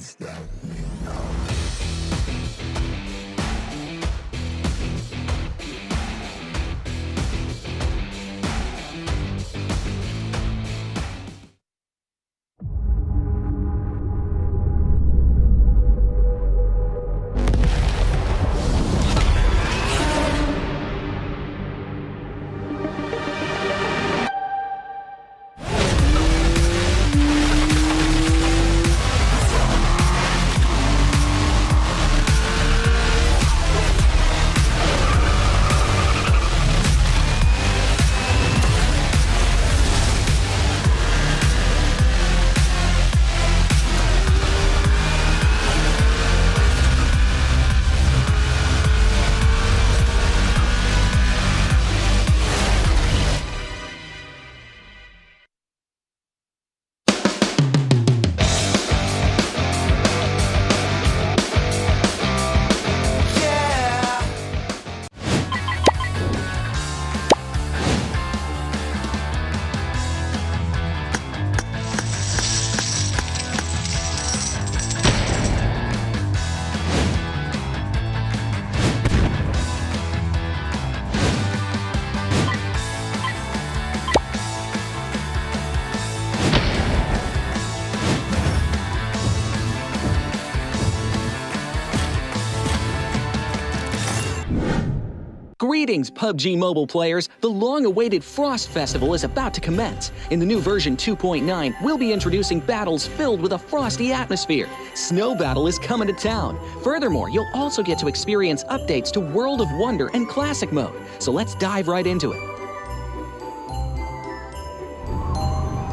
stop me now. Greetings, PUBG Mobile players! The long-awaited Frost Festival is about to commence. In the new version 2.9, we'll be introducing battles filled with a frosty atmosphere. Snow Battle is coming to town. Furthermore, you'll also get to experience updates to World of Wonder and Classic Mode. So let's dive right into it.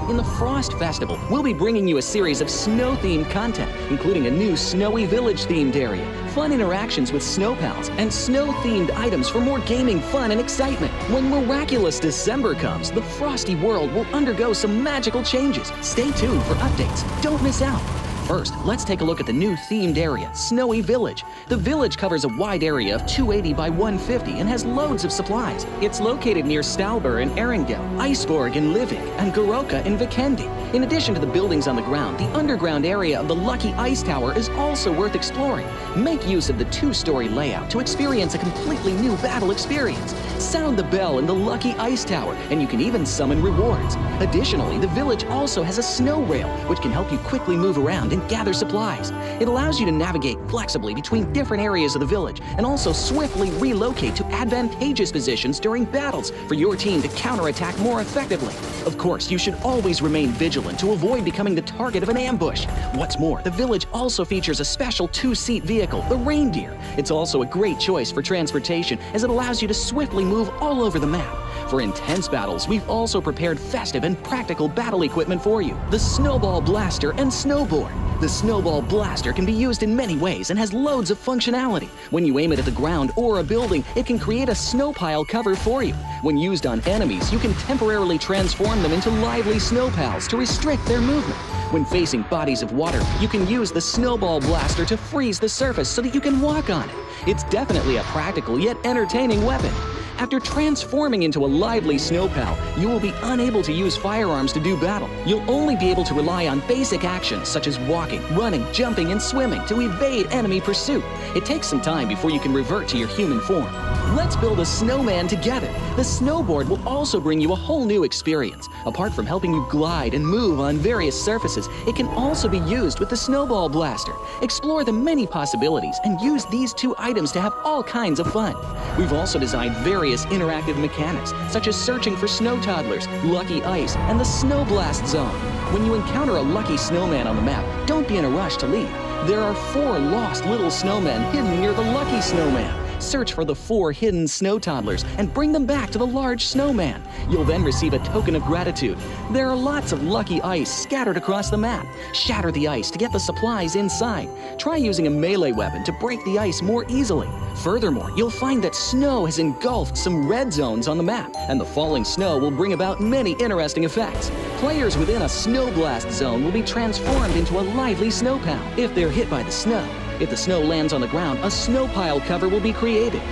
In the Frost Festival, we'll be bringing you a series of snow-themed content, including a new Snowy Village-themed area, fun interactions with snow pals, and snow-themed items for more gaming fun and excitement. When miraculous December comes, the frosty world will undergo some magical changes. Stay tuned for updates. Don't miss out. First, let's take a look at the new themed area, Snowy Village. The village covers a wide area of 280 by 150 and has loads of supplies. It's located near Stalber in Erringel, Iceborg in Livik, and Goroka in Vikendi. In addition to the buildings on the ground, the underground area of the Lucky Ice Tower is also worth exploring. Make use of the two-story layout to experience a completely new battle experience. Sound the bell in the Lucky Ice Tower, and you can even summon rewards. Additionally, the village also has a snow rail, which can help you quickly move around and gather supplies. It allows you to navigate flexibly between different areas of the village and also swiftly relocate to advantageous positions during battles for your team to counterattack more effectively. Of course, you should always remain vigilant to avoid becoming the target of an ambush. What's more, the village also features a special two-seat vehicle, the Reindeer. It's also a great choice for transportation as it allows you to swiftly move all over the map. For intense battles, we've also prepared festive and practical battle equipment for you, the Snowball Blaster and Snowboard. The Snowball Blaster can be used in many ways and has loads of functionality. When you aim it at the ground or a building, it can create a snow pile cover for you. When used on enemies, you can temporarily transform them into lively snow pals to restrict their movement. When facing bodies of water, you can use the Snowball Blaster to freeze the surface so that you can walk on it. It's definitely a practical yet entertaining weapon. After transforming into a lively snow pal, you will be unable to use firearms to do battle. You'll only be able to rely on basic actions such as walking, running, jumping, and swimming to evade enemy pursuit. It takes some time before you can revert to your human form. Let's build a snowman together. The snowboard will also bring you a whole new experience. Apart from helping you glide and move on various surfaces, it can also be used with the Snowball Blaster. Explore the many possibilities and use these two items to have all kinds of fun. We've also designed various interactive mechanics, such as searching for snow toddlers, lucky ice, and the snow blast zone. When you encounter a lucky snowman on the map, don't be in a rush to leave. There are 4 lost little snowmen hidden near the lucky snowman. Search for the 4 hidden snow toddlers and bring them back to the large snowman. You'll then receive a token of gratitude. There are lots of lucky ice scattered across the map. Shatter the ice to get the supplies inside. Try using a melee weapon to break the ice more easily. Furthermore, you'll find that snow has engulfed some red zones on the map, and the falling snow will bring about many interesting effects. Players within a snow blast zone will be transformed into a lively snow pal if they're hit by the snow. If the snow lands on the ground, a snow pile cover will be created.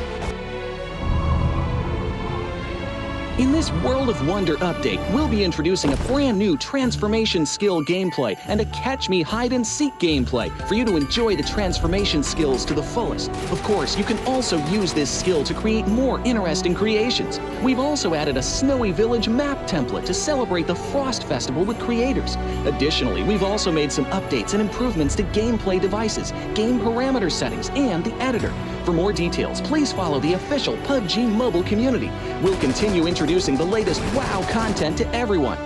In this World of Wonder update, we'll be introducing a brand new transformation skill gameplay and a catch me hide and seek gameplay for you to enjoy the transformation skills to the fullest. Of course, you can also use this skill to create more interesting creations. We've also added a Snowy Village map template to celebrate the Frost Festival with creators. Additionally, we've also made some updates and improvements to gameplay devices, game parameter settings, and the editor. For more details, please follow the official PUBG Mobile community. We'll continue introducing the latest WoW content to everyone.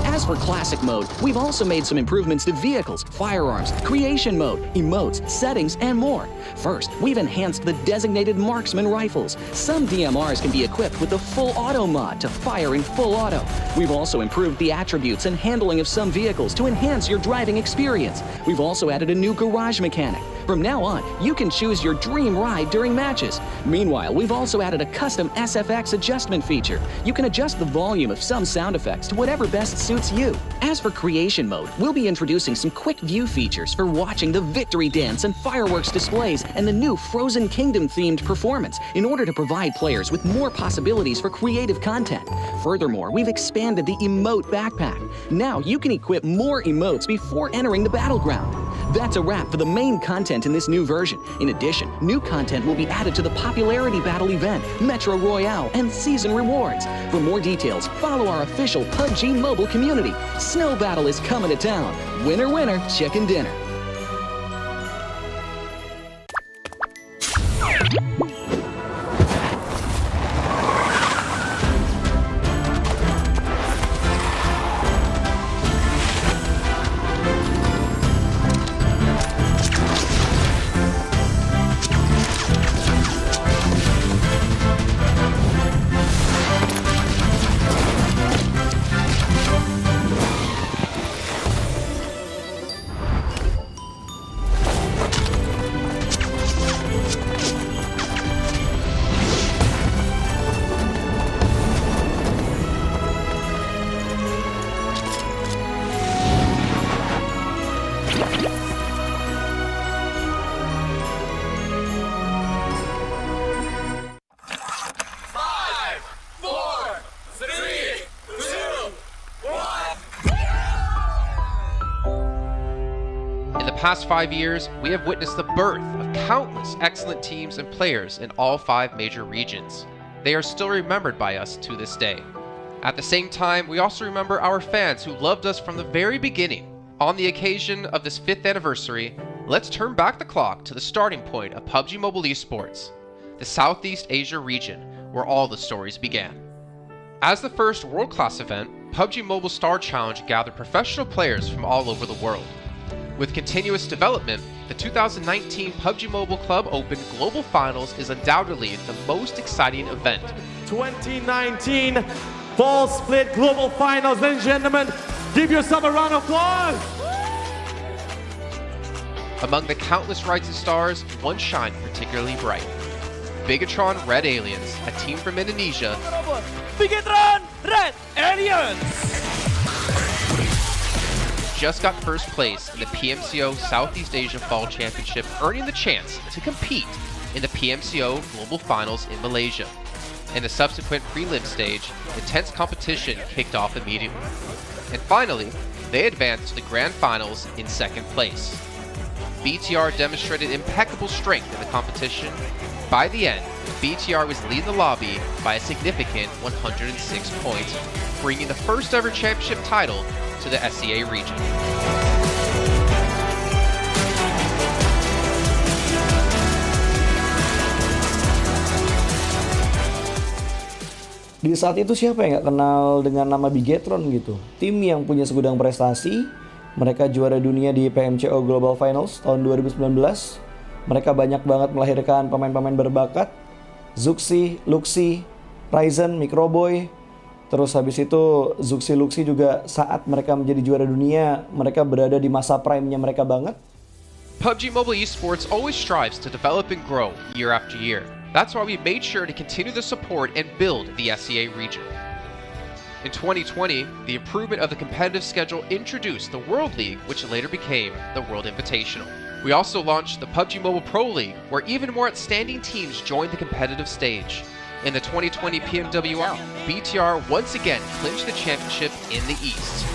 As for Classic Mode, we've also made some improvements to vehicles, firearms, creation mode, emotes, settings, and more. First, we've enhanced the designated marksman rifles. Some DMRs can be equipped with the full auto mod to fire in full auto. We've also improved the attributes and handling of some vehicles to enhance your driving experience. We've also added a new garage mechanic. From now on, you can choose your dream ride during matches. Meanwhile, we've also added a custom SFX adjustment feature. You can adjust the volume of some sound effects to whatever best suits you. As for creation mode, we'll be introducing some quick view features for watching the victory dance and fireworks displays and the new Frozen Kingdom themed performance in order to provide players with more possibilities for creative content. Furthermore, we've expanded the emote backpack. Now you can equip more emotes before entering the battleground. That's a wrap for the main content in this new version. In addition, new content will be added to the Popularity Battle event, Metro Royale, and Season Rewards. For more details, follow our official PUBG Mobile community. Snow Battle is coming to town. Winner, winner, chicken dinner. In the past 5 years, we have witnessed the birth of countless excellent teams and players in all 5 major regions. They are still remembered by us to this day. At the same time, we also remember our fans who loved us from the very beginning. On the occasion of this 5th anniversary, let's turn back the clock to the starting point of PUBG Mobile esports, the Southeast Asia region, where all the stories began. As the first world-class event, PUBG Mobile Star Challenge gathered professional players from all over the world. With continuous development, the 2019 PUBG Mobile Club Open Global Finals is undoubtedly the most exciting event. 2019 Fall Split Global Finals, ladies and gentlemen, give yourself a round of applause! Among the countless rising stars, one shined particularly bright. Bigatron Red Aliens, a team from Indonesia, Bigatron Red Aliens! just got first place in the PMCO Southeast Asia Fall Championship, earning the chance to compete in the PMCO Global Finals in Malaysia. In the subsequent prelim stage, intense competition kicked off immediately. And finally, they advanced to the Grand Finals in 2nd place. BTR demonstrated impeccable strength in the competition. By the end, BTR was leading the lobby by a significant 106 points, bringing the first ever championship title to the SEA region. Di saat itu siapa yang nggak kenal dengan nama Bigatron gitu? Tim yang punya segudang prestasi, mereka juara dunia di PMCO Global Finals tahun 2019. Mereka banyak banget melahirkan pemain-pemain berbakat, Zuxi, Luxi, Ryzen, Microboy. Terus habis itu Zuxi, Luxi juga saat mereka menjadi juara dunia, mereka berada di masa prime-nya mereka banget. PUBG Mobile Esports always strives to develop and grow year after year. That's why we made sure to continue the support and build the SEA region. In 2020, the improvement of the competitive schedule introduced the World League, which later became the World Invitational. We also launched the PUBG Mobile Pro League, where even more outstanding teams joined the competitive stage. In the 2020 PMWR, BTR once again clinched the championship in the East.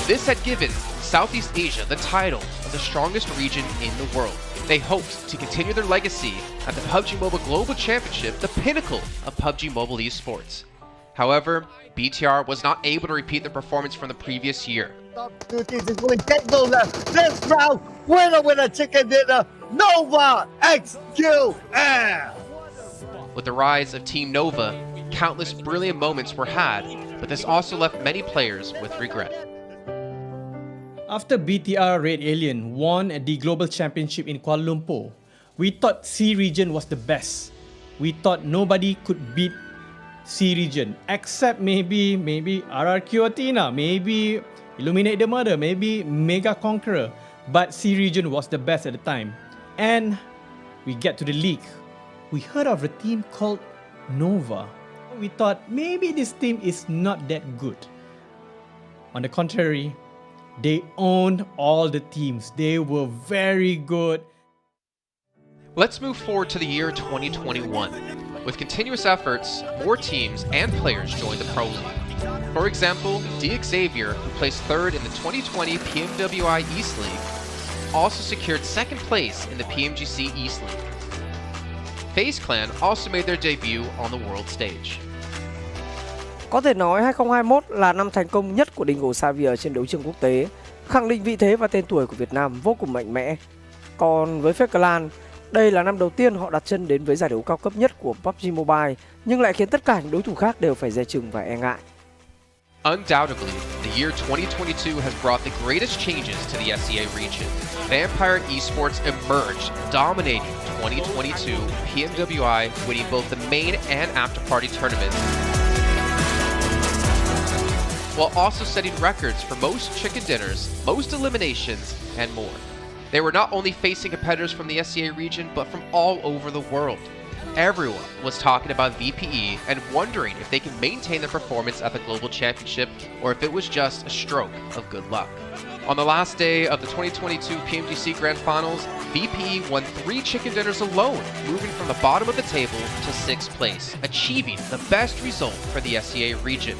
This had given Southeast Asia the title of the strongest region in the world. They hoped to continue their legacy at the PUBG Mobile Global Championship, the pinnacle of PUBG Mobile esports. However, BTR was not able to repeat their performance from the previous year. Top two teams is going to get those this round. Winner, chicken dinner. Nova XQL. With the rise of Team Nova, countless brilliant moments were had, but this also left many players with regret. After BTR Red Alien won at the Global Championship in Kuala Lumpur, we thought C region was the best. We thought nobody could beat C region except maybe RRQ Athena, maybe Illuminate the Murder, maybe Mega Conqueror, but C region was the best at the time. And we get to the league. We heard of a team called Nova. We thought maybe this team is not that good. On the contrary, they owned all the teams. They were very good. Let's move forward to the year 2021. With continuous efforts, more teams and players joined the Pro League. For example, Xavier, who placed third in the 2020 PMWI East League, also secured second place in the PMGC East League. FaZe Clan also made their debut on the world stage. Có thể nói 2021 là năm thành công nhất của Dingo Xavier trên đấu trường quốc tế, khẳng định vị thế và tên tuổi của Việt Nam vô cùng mạnh mẽ. Còn với FaZe Clan, đây là năm đầu tiên họ đặt chân đến với giải đấu cao cấp nhất của PUBG Mobile, nhưng lại khiến tất cả những đối thủ khác đều phải dè chừng và e ngại. Undoubtedly, the year 2022 has brought the greatest changes to the SEA region. Vampire Esports emerged, dominating 2022 PMWI, winning both the main and after-party tournaments, while also setting records for most chicken dinners, most eliminations, and more. They were not only facing competitors from the SEA region, but from all over the world. Everyone was talking about VPE and wondering if they can maintain their performance at the Global Championship or if it was just a stroke of good luck. On the last day of the 2022 PMGC Grand Finals, VPE won 3 chicken dinners alone, moving from the bottom of the table to 6th place, achieving the best result for the SEA region.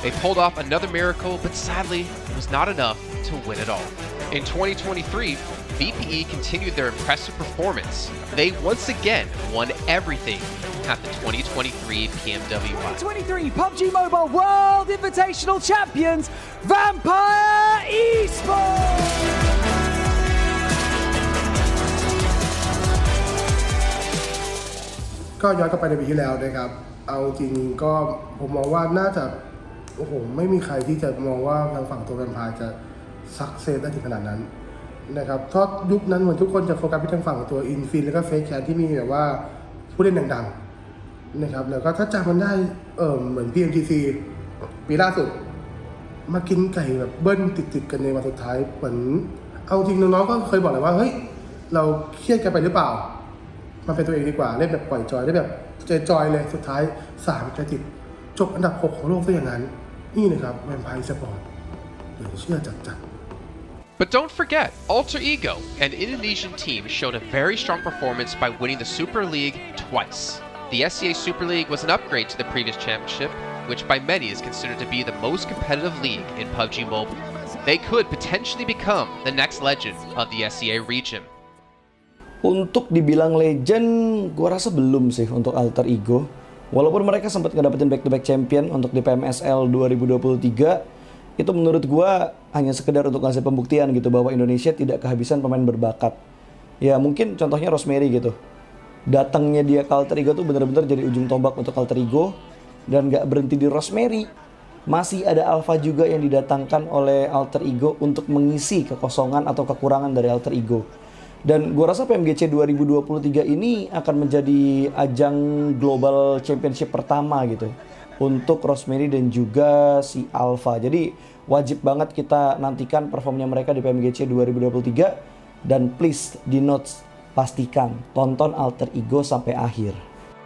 They pulled off another miracle, but sadly, it was not enough to win it all. In 2023, VPE continued their impressive performance. They once again won everything at the 2023 PMWI. 2023 PUBG Mobile World Invitational Champions, Vampire Esports! ก็ย้อนกลับไปในปีที่แล้วนะครับเอาจริงก็ผมมองว่าน่าจะโอ้โหไม่มีใครที่จะมองว่าทางฝั่งตัวแวมไพร์จะซักเซสได้ถึงขนาดนั้นนะครับเพราะยุคนั้นเหมือนทุกคนจะโฟกัสไปทางฝั่งตัวอินฟินแล้วก็เฟซแคทที่มีแบบว่าผู้เล่นดังๆนะครับแล้วก็ถ้าจำมันได้เหมือน PMGC ปีล่าสุดมากินไก่แบบเบิ้ลติดๆกันในวันสุดท้ายเหมือนเอาจริงน้องๆก็เคยบอกเลยว่าเฮ้ยเราเครียดกันไปหรือเปล่ามันเป็นตัวเองดีกว่าเล่นแบบปล่อยจอยได้แบบจอยเลยสุดท้าย3จะติดจบอันดับ6ของโลกซะอย่างนั้นนี่นะครับแวมไพร์สปอร์ตเหลือเชื่อจัด But don't forget, Alter Ego, an Indonesian team, showed a very strong performance by winning the Super League twice. The SEA Super League was an upgrade to the previous championship, which by many is considered to be the most competitive league in PUBG Mobile. They could potentially become the next legend of the SEA region. Untuk dibilang legend, gua rasa belum sih untuk Alter Ego. Walaupun mereka sempat ngedapetin back-to-back champion untuk di PMSL 2023, itu menurut gua hanya sekedar untuk ngasih pembuktian gitu bahwa Indonesia tidak kehabisan pemain berbakat. Ya mungkin contohnya Rosemary gitu. Datangnya dia ke Alter Ego tuh bener-bener jadi ujung tombak untuk Alter Ego. Dan gak berhenti di Rosemary. Masih ada Alpha juga yang didatangkan oleh Alter Ego untuk mengisi kekosongan atau kekurangan dari Alter Ego. Dan gue rasa PMGC 2023 ini akan menjadi ajang Global Championship pertama gitu untuk Rosemary dan juga si Alpha. Jadi wajib banget kita nantikan performnya mereka di PMGC 2023. Dan please di notes pastikan tonton Alter Ego sampai akhir.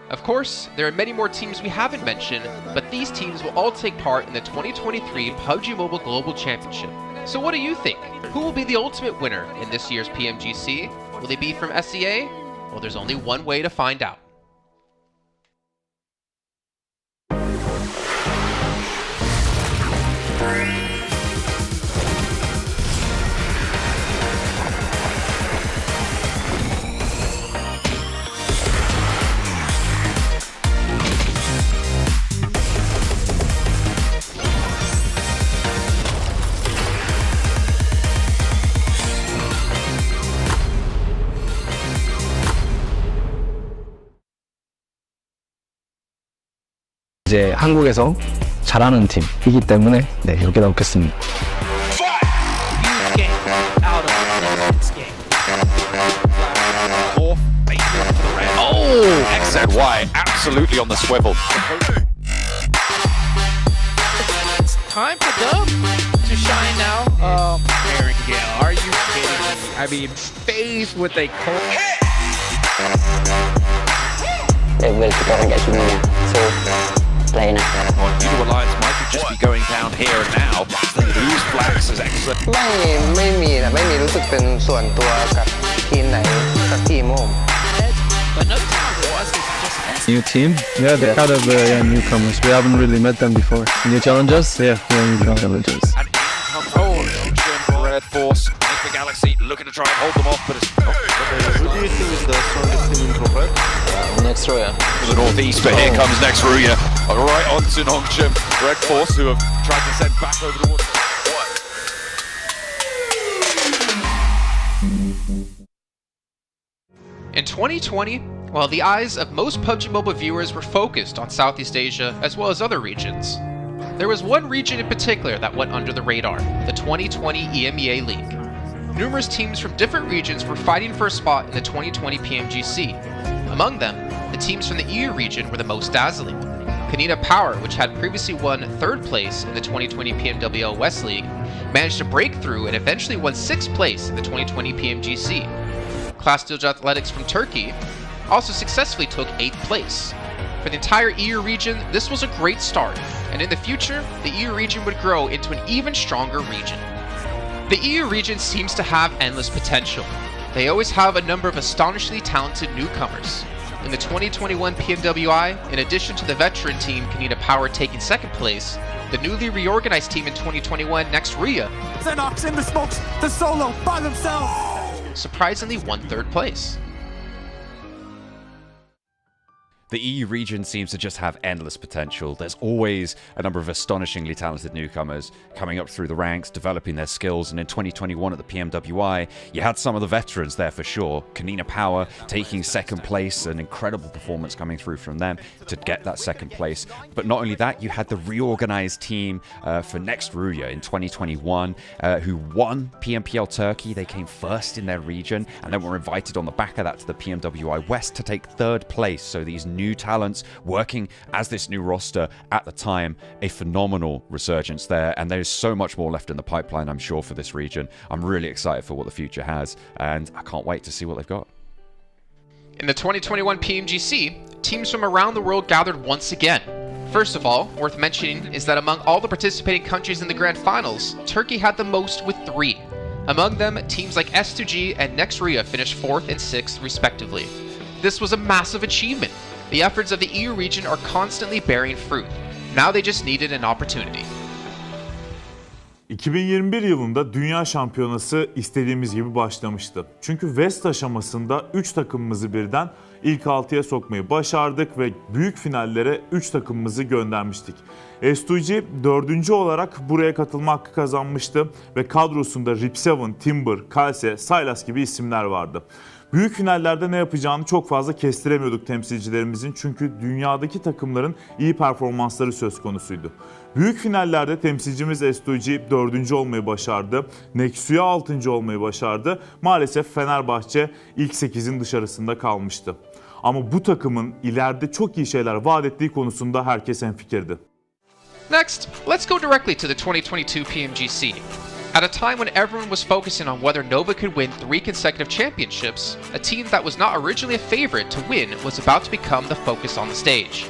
Of course, there are many more teams we haven't mentioned, but these teams will all take part in the 2023 PUBG Mobile Global Championship. So what do you think? Who will be the ultimate winner in this year's PMGC? Will they be from SEA? Well, there's only one way to find out. 이제 한국에서 잘하는 팀이기 때문에 네, 여기다 놓겠습니다. Oh, XZY absolutely on the swivel. It's time for them to shine now. Aaron Gale, are you kidding me? I mean, faced with a cold hit. Well, kita orang kat sini lah. So, lain lah. New Alliance might just be going down here and now. They lose Flax as excellent. ไม่มีนะไม่มีรู้สึกเป็นส่วนตัวกับทีมไหนสักทีมผม New team? Yeah, they're kind of newcomers. We haven't really met them before. New challengers? Yeah, new challengers. Red Force, the Galaxy looking to try and hold them off, but it's... Who do you think is the strongest team in Prophet? Next Ruya. To the northeast, but here comes Next Ruya. Right on to Nongchim. Red Force, who have tried to send back over the water. In 2020, while the eyes of most PUBG Mobile viewers were focused on Southeast Asia as well as other regions, there was one region in particular that went under the radar, the 2020 EMEA League. Numerous teams from different regions were fighting for a spot in the 2020 PMGC. Among them, the teams from the EU region were the most dazzling. Kanina Power, which had previously won 3rd place in the 2020 PMWL West League, managed to break through and eventually won 6th place in the 2020 PMGC. Class Dilge Athletics from Turkey also successfully took 8th place. For the entire EU region, this was a great start, and in the future, the EU region would grow into an even stronger region. The EU region seems to have endless potential. They always have a number of astonishingly talented newcomers. In the 2021 PMWI, in addition to the veteran team Kanina Power taking 2nd place, the newly reorganized team in 2021, Next Ruya, Xenox in the smokes, the solo by themselves, surprisingly won 3rd place. The EU region seems to just have endless potential. There's always a number of astonishingly talented newcomers coming up through the ranks, developing their skills, and in 2021 at the PMWI, you had some of the veterans there for sure. Kanina Power taking 2nd place, an incredible performance coming through from them to get that 2nd place. But not only that, you had the reorganized team for Next Ruya in 2021 who won PMPL Turkey. They came 1st in their region and then were invited on the back of that to the PMWI West to take 3rd place. So these new talents working as this new roster at the time, a phenomenal resurgence there, and there's so much more left in the pipeline, I'm sure, for this region. I'm really excited for what the future has, and I can't wait to see what they've got. In the 2021 PMGC, teams from around the world gathered once again. First of all, worth mentioning is that among all the participating countries in the Grand Finals, Turkey had the most with 3. Among them, teams like S2G and Next Ruya finished 4th and 6th respectively. This was a massive achievement. The efforts of the EU region are constantly bearing fruit. Now they just needed an opportunity. 2021 yılında Dünya Şampiyonası istediğimiz gibi başlamıştı. Çünkü West aşamasında 3 takımımızı birden ilk 6'ya sokmayı başardık ve büyük finallere 3 takımımızı göndermiştik. S2G 4. olarak buraya katılma hakkı kazanmıştı ve kadrosunda Rip7, Timber, Kalse, Sylas gibi isimler vardı. Büyük finallerde ne yapacağını çok fazla kestiremiyorduk temsilcilerimizin, çünkü dünyadaki takımların iyi performansları söz konusuydu. Büyük finallerde temsilcimiz S2G 4. olmayı başardı, Nexu'ya 6. olmayı başardı. Maalesef Fenerbahçe ilk 8'in dışarısında kalmıştı. Ama bu takımın ileride çok iyi şeyler vaat ettiği konusunda herkes hemfikirdi. Next, let's go directly to the 2022 PMGC. At a time when everyone was focusing on whether Nova could win 3 consecutive championships, a team that was not originally a favorite to win was about to become the focus on the stage.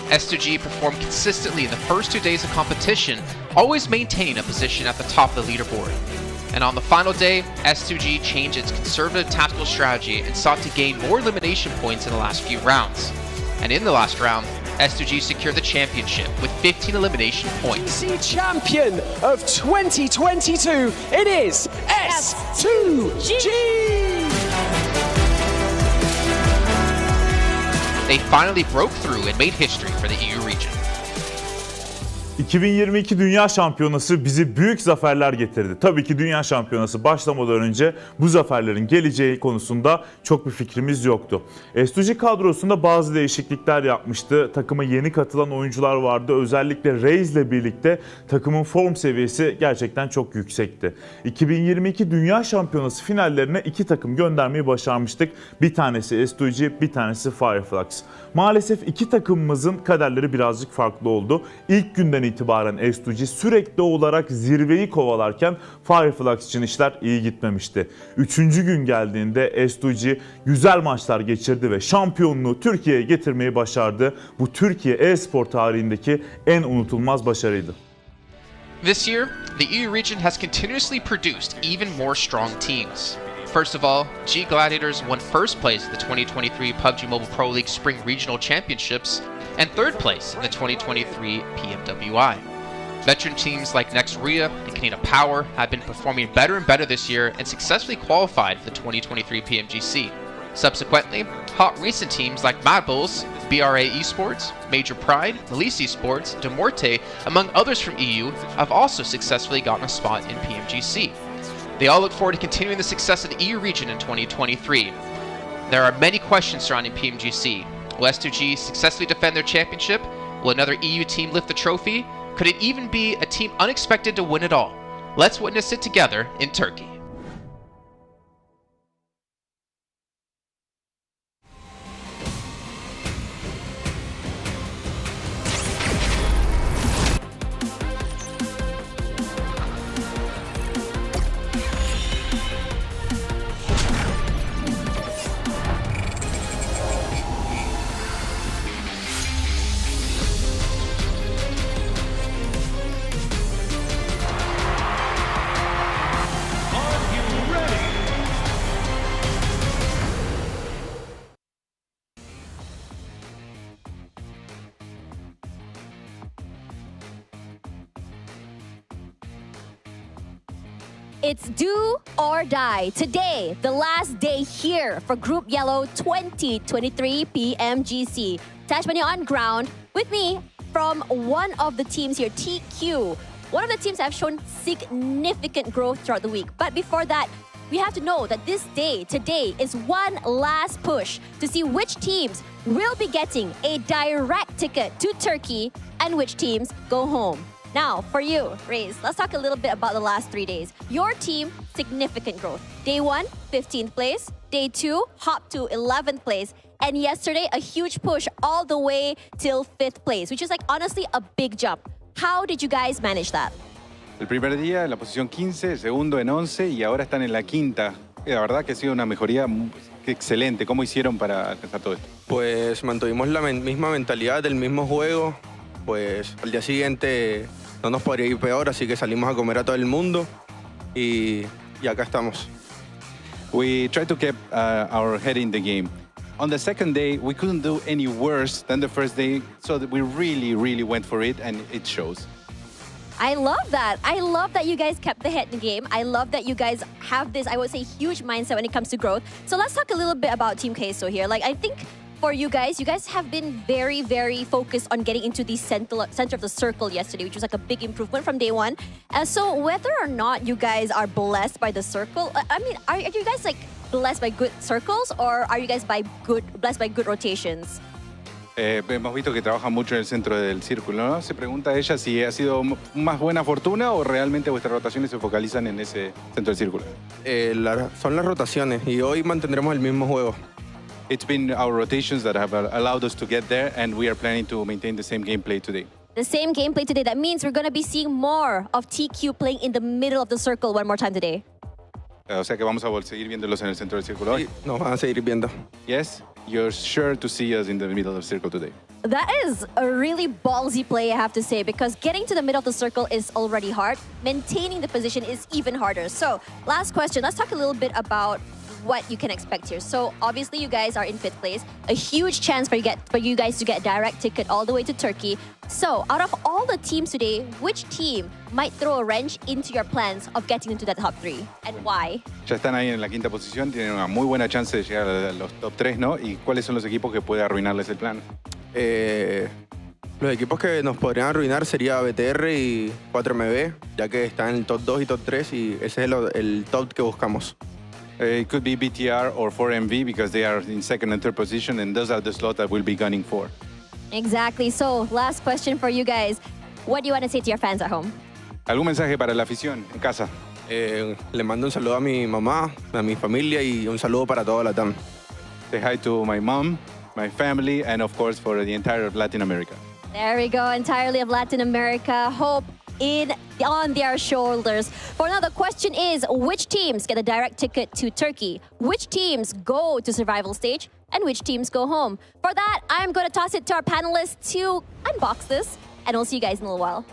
S2G performed consistently in the first 2 days of competition, always maintaining a position at the top of the leaderboard. And on the final day, S2G changed its conservative tactical strategy and sought to gain more elimination points in the last few rounds. And in the last round, S2G secured the championship with 15 elimination points. Champion of 2022, it is S2G! They finally broke through and made history for the EU region. 2022 Dünya Şampiyonası bizi büyük zaferler getirdi. Tabii ki Dünya Şampiyonası başlamadan önce bu zaferlerin geleceği konusunda çok bir fikrimiz yoktu. S2G kadrosunda bazı değişiklikler yapmıştı. Takıma yeni katılan oyuncular vardı. Özellikle Reis ile birlikte takımın form seviyesi gerçekten çok yüksekti. 2022 Dünya Şampiyonası finallerine 2 takım göndermeyi başarmıştık. Bir tanesi S2G, bir tanesi Fireflux. Maalesef 2 takımımızın kaderleri birazcık farklı oldu. İlk günden itibaren S2G sürekli olarak zirveyi kovalarken Fireflux için işler iyi gitmemişti. 3. gün geldiğinde S2G güzel maçlar geçirdi ve şampiyonluğu Türkiye'ye getirmeyi başardı. Bu Türkiye e-spor tarihindeki en unutulmaz başarıydı. This year, the EU region has continuously produced even more strong teams. First of all, G Gladiators won first place at the 2023 PUBG Mobile Pro League Spring Regional Championships and third place in the 2023 PMWI. Veteran teams like Next Ria and Canada Power have been performing better and better this year and successfully qualified for the 2023 PMGC. Subsequently, hot recent teams like Mad Bulls, BRA Esports, Major Pride, Melise Esports, Demorte, among others from EU, have also successfully gotten a spot in PMGC. They all look forward to continuing the success of the EU region in 2023. There are many questions surrounding PMGC. Will S2G successfully defend their championship? Will another EU team lift the trophy? Could it even be a team unexpected to win it all? Let's witness it together in Turkey. It's do or die. Today, the last day here for Group Yellow 2023 PMGC. Tashmani on ground with me from one of the teams here, TQ. One of the teams have shown significant growth throughout the week. But before that, we have to know that this day, today, is one last push to see which teams will be getting a direct ticket to Turkey and which teams go home. Now, for you, Reis, let's talk a little bit about the last 3 days. Your team, significant growth. Day 1, 15th place. Day 2, hop to 11th place. And yesterday, a huge push all the way till 5th place, which is like honestly a big jump. How did you guys manage that? El primer día en la posición 15, el segundo en 11 y ahora están en la quinta. La verdad que ha sido una mejoría excelente. ¿Cómo hicieron para alcanzar todo esto? Pues mantuvimos la misma mentalidad del mismo juego. Pues al día siguiente no nos podría ir peor, así que salimos a comer a todo el mundo y acá estamos. We tried to keep our head in the game. On the second day, we couldn't do any worse than the first day, so that we really went for it, and it shows. I love that. I love that you guys kept the head in the game. I love that you guys have this, I would say, huge mindset when it comes to growth. So let's talk a little bit about Team Queso here. Like, I think for you guys have been very focused on getting into the center of the circle yesterday, which was like a big improvement from day 1. So whether or not you guys are blessed by the circle, I mean, are you guys like blessed by good circles, or are you guys blessed by good rotations? Hemos visto que trabaja mucho en el centro del círculo, ¿no? Se pregunta ella si ha sido más buena fortuna o realmente vuestras rotaciones se focalizan en ese centro del círculo. Son las rotaciones y hoy mantendremos el mismo juego. It's been our rotations that have allowed us to get there, and we are planning to maintain the same gameplay today. The same gameplay today. That means we're going to be seeing more of TQ playing in the middle of the circle one more time today. O sea que vamos a seguir viéndolos en el centro del círculo hoy. Nos van a seguir viendo. Yes, you're sure to see us in the middle of the circle today. That is a really ballsy play, I have to say, because getting to the middle of the circle is already hard. Maintaining the position is even harder. So, last question. Let's talk a little bit about what you can expect here. So obviously you guys are in 5th place. A huge chance for you guys to get direct ticket all the way to Turkey. So out of all the teams today, which team might throw a wrench into your plans of getting into that top 3? And why? Ya están ahí en la quinta posición, tienen una muy buena chance de llegar a los top 3, ¿no? ¿Y cuáles son los equipos que puede arruinarles el plan? Los equipos que nos podrían arruinar sería BTR y 4MB, ya que están en el top 2 y top 3 y ese es el top que buscamos. It could be BTR or 4MV because they are in second and third position, and those are the slots that we'll be gunning for. Exactly. So, last question for you guys. What do you want to say to your fans at home? ¿Algún mensaje para la afición en casa? Le mando un saludo a mi mamá, a mi familia y un saludo para todo Latam. Say hi to my mom, my family, and of course for the entire Latin America. There we go, entirely of Latin America. Hope on their shoulders. For now, the question is, which teams get a direct ticket to Turkey? Which teams go to survival stage? And which teams go home? For that, I'm going to toss it to our panelists to unbox this. And we'll see you guys in a little while.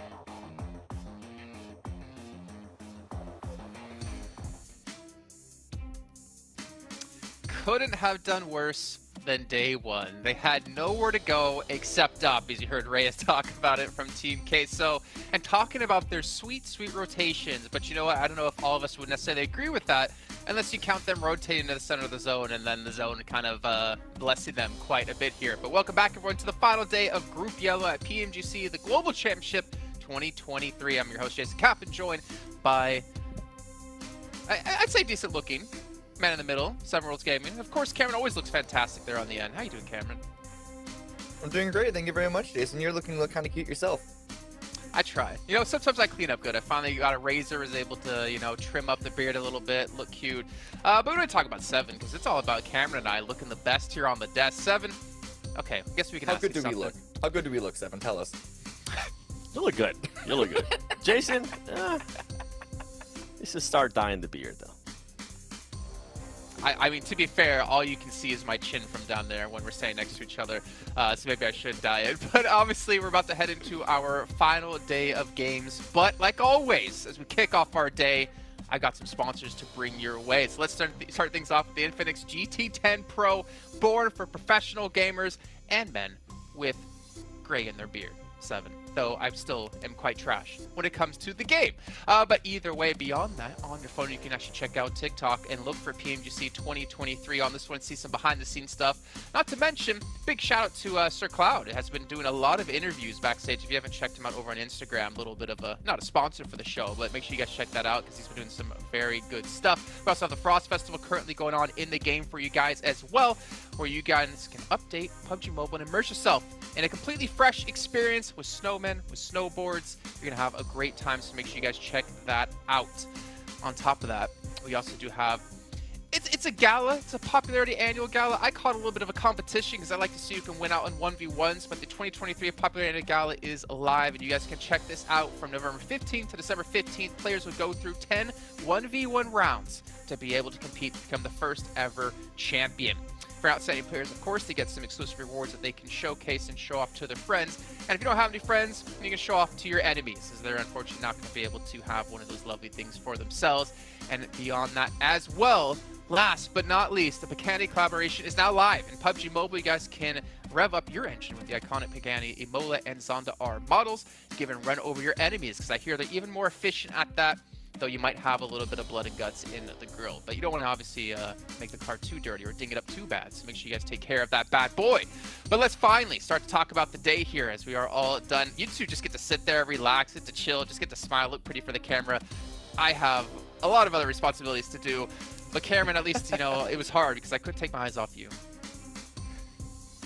Couldn't have done worse than day one. They had nowhere to go except up, as you heard Reyes talk about it from Team Queso, and talking about their sweet, sweet rotations. But you know what? I don't know if all of us would necessarily agree with that, unless you count them rotating to the center of the zone, and then the zone kind of blessing them quite a bit here. But welcome back, everyone, to the final day of Group Yellow at PMGC, the Global Championship 2023. I'm your host, Jason Kappen, joined by, I'd say, decent-looking man in the middle, Seven Worlds Gaming. Of course, Cameron always looks fantastic there on the end. How you doing, Cameron? I'm doing great. Thank you very much, Jason. You're looking kind of cute yourself. I try. You know, sometimes I clean up good. I finally got a razor, was able to, you know, trim up the beard a little bit, look cute. But we're going to talk about Seven, because it's all about Cameron and I looking the best here on the desk. Seven, okay, I guess we can ask you something. How good do we look? How good do we look, Seven? Tell us. You look good. You look good. Jason, you should start dyeing the beard, though. I mean, to be fair, all you can see is my chin from down there when we're standing next to each other, so maybe I should dye it. But obviously, we're about to head into our final day of games. But like always, as we kick off our day, I got some sponsors to bring your way. So let's start things off with the Infinix GT10 Pro, born for professional gamers and men with gray in their beard. Seven. Though I still am quite trash when it comes to the game. But either way, beyond that, on your phone, you can actually check out TikTok and look for PMGC 2023 on this one, see some behind-the-scenes stuff. Not to mention, big shout-out to Sir Cloud. It has been doing a lot of interviews backstage. If you haven't checked him out over on Instagram, a little bit of a, not a sponsor for the show, but make sure you guys check that out because he's been doing some very good stuff. We also have the Frost Festival currently going on in the game for you guys as well, where you guys can update PUBG Mobile and immerse yourself in a completely fresh experience with snowmen, with snowboards. You're gonna have a great time, so make sure you guys check that out. On top of that, we also do have, it's a gala, it's a popularity annual gala. I call it a little bit of a competition because I like to see who can win out in 1v1s, but the 2023 popularity gala is live, and you guys can check this out from November 15th to December 15th. Players will go through 10 1v1 rounds to be able to compete to become the first ever champion. For outstanding players, of course, they get some exclusive rewards that they can showcase and show off to their friends. And if you don't have any friends, you can show off to your enemies, as they're unfortunately not going to be able to have one of those lovely things for themselves. And beyond that as well, last but not least, the Pagani collaboration is now live in PUBG Mobile. You guys can rev up your engine with the iconic Pagani Imola and Zonda R models, give and run over your enemies, because I hear they're even more efficient at that, though you might have a little bit of blood and guts in the grill. But you don't want to obviously make the car too dirty or ding it up too bad, so make sure you guys take care of that bad boy. But let's finally start to talk about the day here, as we are all done. You two just get to sit there, relax, get to chill, just get to smile, look pretty for the camera. I have a lot of other responsibilities to do, but Cameron, at least, you know, it was hard because I couldn't take my eyes off you.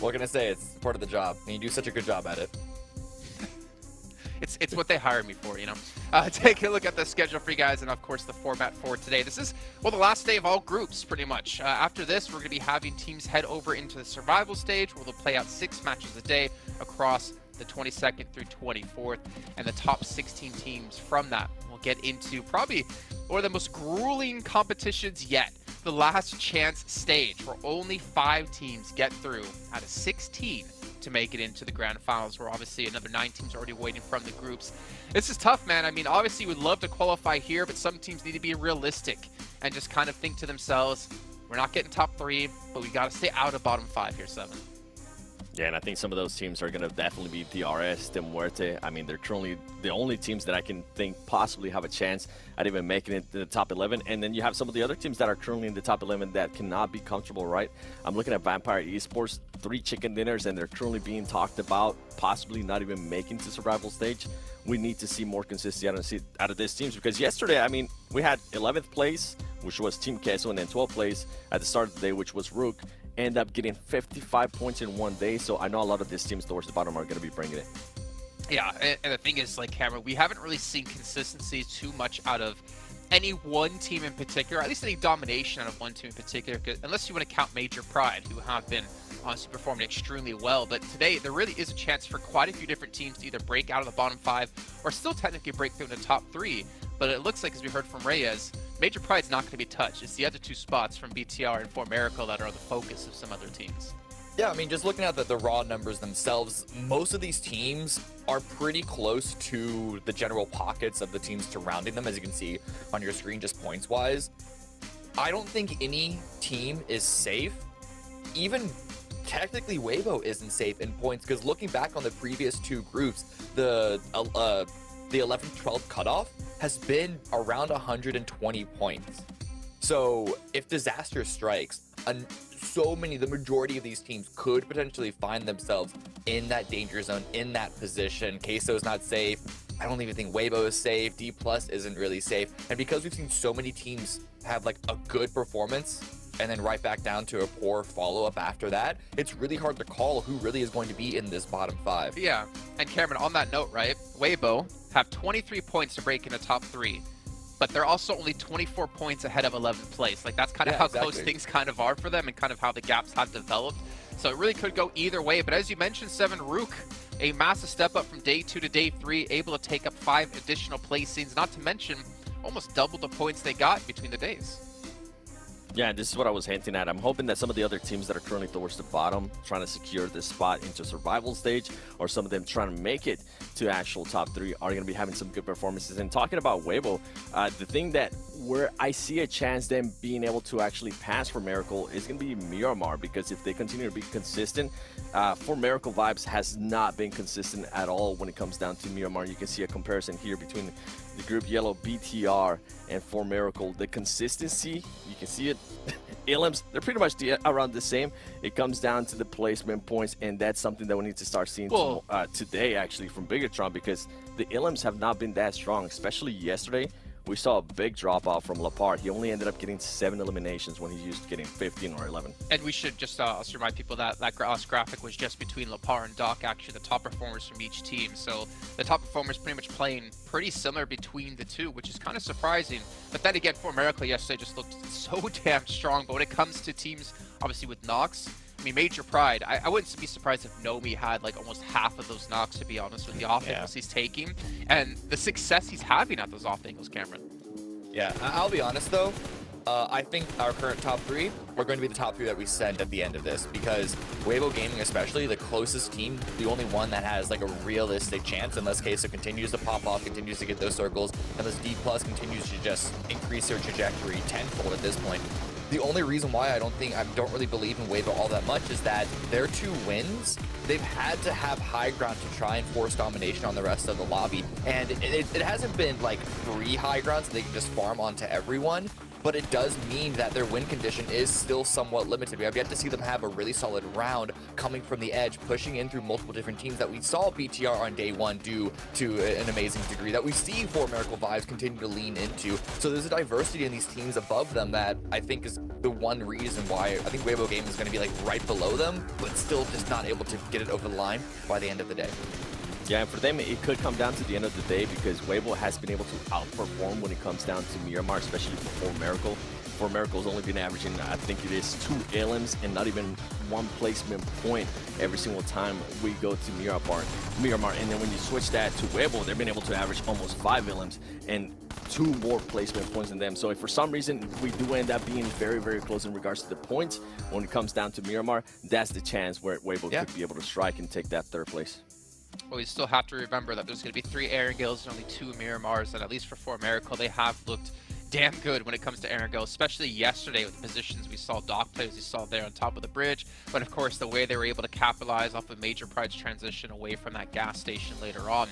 What can I say? It's part of the job, and you do such a good job at it. It's what they hired me for, you know. Take a look at the schedule for you guys, and of course the format for today. This is, well, the last day of all groups, pretty much. After this, we're going to be having teams head over into the survival stage, where they'll play out 6 matches a day across the 22nd through 24th, and the top 16 teams from that will get into probably one of the most grueling competitions yet, the last chance stage, where only 5 teams get through out of 16 to make it into the Grand Finals, where obviously another 9 teams are already waiting from the groups. This is tough, man. I mean, obviously we'd love to qualify here, but some teams need to be realistic and just kind of think to themselves, we're not getting top 3, but we got to stay out of bottom 5 here, 7. Yeah, and I think some of those teams are going to definitely be DRS, De Muerte. I mean, they're currently the only teams that I can think possibly have a chance at even making it to the top 11. And then you have some of the other teams that are currently in the top 11 that cannot be comfortable, right? I'm looking at Vampire Esports, 3 chicken dinners, and they're currently being talked about possibly not even making to survival stage. We need to see more consistency out of these teams, because yesterday, I mean, we had 11th place, which was Team Queso, and then 12th place at the start of the day, which was Rook. End up getting 55 points in one day, so I know a lot of these teams towards the bottom are going to be bringing it. Yeah, and the thing is, like, Cameron, we haven't really seen consistency too much out of any one team in particular, at least any domination out of one team in particular, unless you want to count Major Pride, who have been honestly performing extremely well. But today, there really is a chance for quite a few different teams to either break out of the bottom 5 or still technically break through in the top 3. But it looks like, as we heard from Reyes, Major Pride's not going to be touched. It's the other 2 spots from BTR and For Miracle that are the focus of some other teams. Yeah, I mean, just looking at the raw numbers themselves, most of these teams are pretty close to the general pockets of the teams surrounding them, as you can see on your screen, just points-wise. I don't think any team is safe. Even technically, Weibo isn't safe in points, because looking back on the previous 2 groups, the 11th, 12th cutoff has been around 120 points. So if disaster strikes, the majority of these teams could potentially find themselves in that danger zone, in that position. Queso's not safe. I don't even think Weibo is safe. D+ isn't really safe. And because we've seen so many teams have like a good performance and then right back down to a poor follow-up after that, it's really hard to call who really is going to be in this bottom 5. Yeah, and Cameron, on that note, right, Weibo have 23 points to break in the top 3. But they're also only 24 points ahead of 11th place. Like, that's kind of how close things kind of are for them and kind of how the gaps have developed. So it really could go either way. But as you mentioned, 7 Rook, a massive step up from day 2 to day 3, able to take up 5 additional placings, not to mention almost double the points they got between the days. Yeah, this is what I was hinting at. I'm hoping that some of the other teams that are currently towards the bottom, trying to secure this spot into survival stage, or some of them trying to make it to actual top 3, are going to be having some good performances. And talking about Weibo, the thing that where I see a chance them being able to actually pass For Miracle is going to be Miramar, because if they continue to be consistent, For Miracle vibes has not been consistent at all when it comes down to Miramar. You can see a comparison here between the group yellow, BTR, and For Miracle. The consistency, you can see it. Ilims, they're pretty much around the same. It comes down to the placement points, and that's something that we need to start seeing today, actually, from Bigatron, because the Ilims have not been that strong, especially yesterday. We saw a big drop off from Lapar. He only ended up getting 7 eliminations when he used getting 15 or 11. And we should just also remind people that that graphic was just between Lapar and Doc, actually the top performers from each team. So the top performers pretty much playing pretty similar between the 2, which is kind of surprising. But then again, For Miracle yesterday just looked so damn strong. But when it comes to teams, obviously with Nox, I mean, Major Pride, I wouldn't be surprised if Nomi had like almost half of those knocks, to be honest, with the off angles he's taking and the success he's having at those off angles, Cameron. Yeah, I'll be honest though, I think our current top 3 are going to be the top 3 that we send at the end of this, because Weibo Gaming especially, the closest team, the only one that has like a realistic chance, unless Queso continues to pop off, continues to get those circles, unless D+ continues to just increase their trajectory tenfold at this point. The only reason why I don't really believe in Weibo all that much is that their 2 wins, they've had to have high ground to try and force domination on the rest of the lobby. And it hasn't been like 3 high grounds that they can just farm onto everyone, but it does mean that their win condition is still somewhat limited. We have yet to see them have a really solid round coming from the edge, pushing in through multiple different teams that we saw BTR on day 1 do to an amazing degree, that we see For Miracle vibes continue to lean into. So there's a diversity in these teams above them that I think is the one reason why I think Weibo Gaming is going to be like right below them, but still just not able to get it over the line by the end of the day. Yeah, and for them, it could come down to the end of the day, because Weibo has been able to outperform when it comes down to Miramar, especially for Miracle. For Miracle's only been averaging, I think it is 2 elims and not even 1 placement point every single time we go to Miramar. And then when you switch that to Weibo, they've been able to average almost 5 elims and 2 more placement points than them. So if for some reason we do end up being very, very close in regards to the points, when it comes down to Miramar, that's the chance where Weibo could be able to strike and take that 3rd place. Well, we still have to remember that there's going to be 3 Erangels and only 2 Miramars, and at least for Miracle, they have looked damn good when it comes to air go, especially yesterday with the positions we saw Doc play, as you saw there on top of the bridge. But of course, the way they were able to capitalize off of Major Pride's transition away from that gas station later on.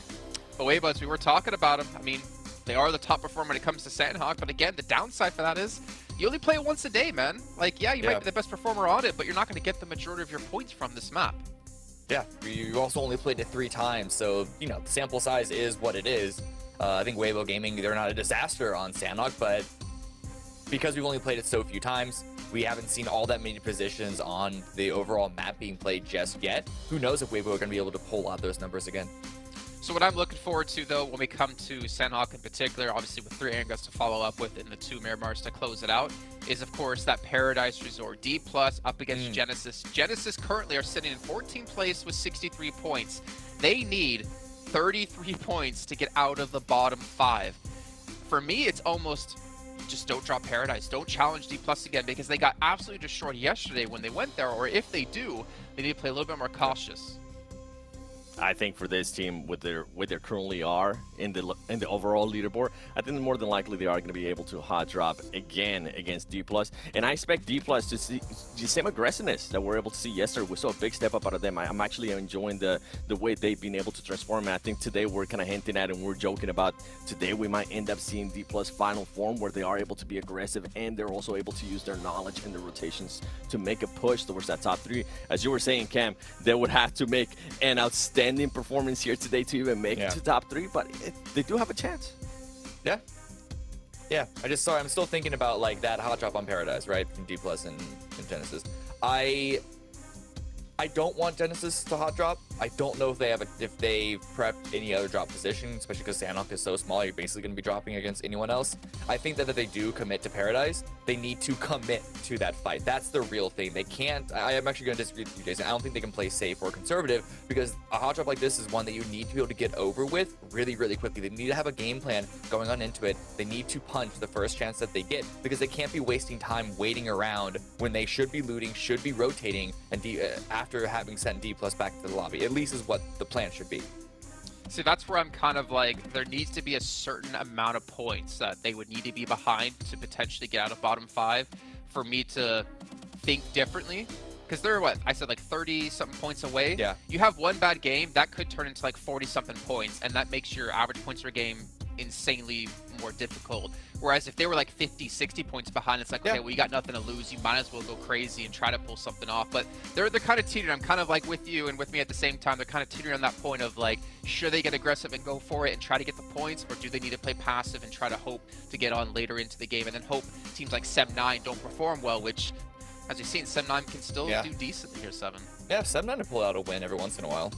But Weibo, as we were talking about them, I mean, they are the top performer when it comes to Sandhawk, but again, the downside for that is you only play it once a day, man. Like, yeah, you might be the best performer on it, but you're not going to get the majority of your points from this map. Yeah, you also only played it 3 times, so, you know, the sample size is what it is. I think Weibo Gaming, they're not a disaster on Sandhawk, but because we've only played it so few times, we haven't seen all that many positions on the overall map being played just yet. Who knows if Weibo are going to be able to pull out those numbers again. So what I'm looking forward to, though, when we come to Sandhawk in particular, obviously with 3 Angus to follow up with and the 2 Miramars to close it out, is, of course, that Paradise Resort. D+ up against Genesis. Genesis currently are sitting in 14th place with 63 points. They need 33 points to get out of the bottom 5. For me, it's almost just don't drop Paradise. Don't challenge D+ again, because they got absolutely destroyed yesterday when they went there, or if they do, they need to play a little bit more cautious. I think for this team, with their currently are in the overall leaderboard, I think more than likely they are going to be able to hot drop again against D+. And I expect D+ to see the same aggressiveness that we're able to see yesterday. We saw a big step up out of them. I'm actually enjoying the way they've been able to transform. And I think today we're kind of hinting at and we're joking about today we might end up seeing D+ final form where they are able to be aggressive and they're also able to use their knowledge and their rotations to make a push towards that top 3. As you were saying, Cam, they would have to make an outstanding performance here today to even make it to top 3, but they do have a chance. Yeah, I'm still thinking about like that hot drop on Paradise, right, from D+ and Genesis. I don't want Genesis to hot drop. I don't know if they prepped any other drop position, especially because Sandhawk is so small. You're basically going to be dropping against anyone else. I think that if they do commit to Paradise, they need to commit to that fight. That's the real thing. They can't. I am actually going to disagree with you, Jason. I don't think they can play safe or conservative, because a hot drop like this is one that you need to be able to get over with really, really quickly. They need to have a game plan going on into it. They need to punch the first chance that they get, because they can't be wasting time waiting around when they should be looting, should be rotating, and after having sent D+ back to the lobby. At least is what the plan should be. See, that's where I'm kind of like, there needs to be a certain amount of points that they would need to be behind to potentially get out of bottom 5 for me to think differently. Because they're, what, I said like 30-something points away? Yeah. You have one bad game, that could turn into like 40-something points, and that makes your average points per game insanely more difficult. Whereas if they were like 50, 60 points behind, it's like, okay, well, you got nothing to lose. You might as well go crazy and try to pull something off. But they're kind of teetering. I'm kind of like with you and with me at the same time. They're kind of teetering on that point of like, should they get aggressive and go for it and try to get the points, or do they need to play passive and try to hope to get on later into the game, and then hope teams like Sem9 don't perform well, which, as you've seen, Sem9 can still do decently here, 7. Yeah, Sem9 to pull out a win every once in a while.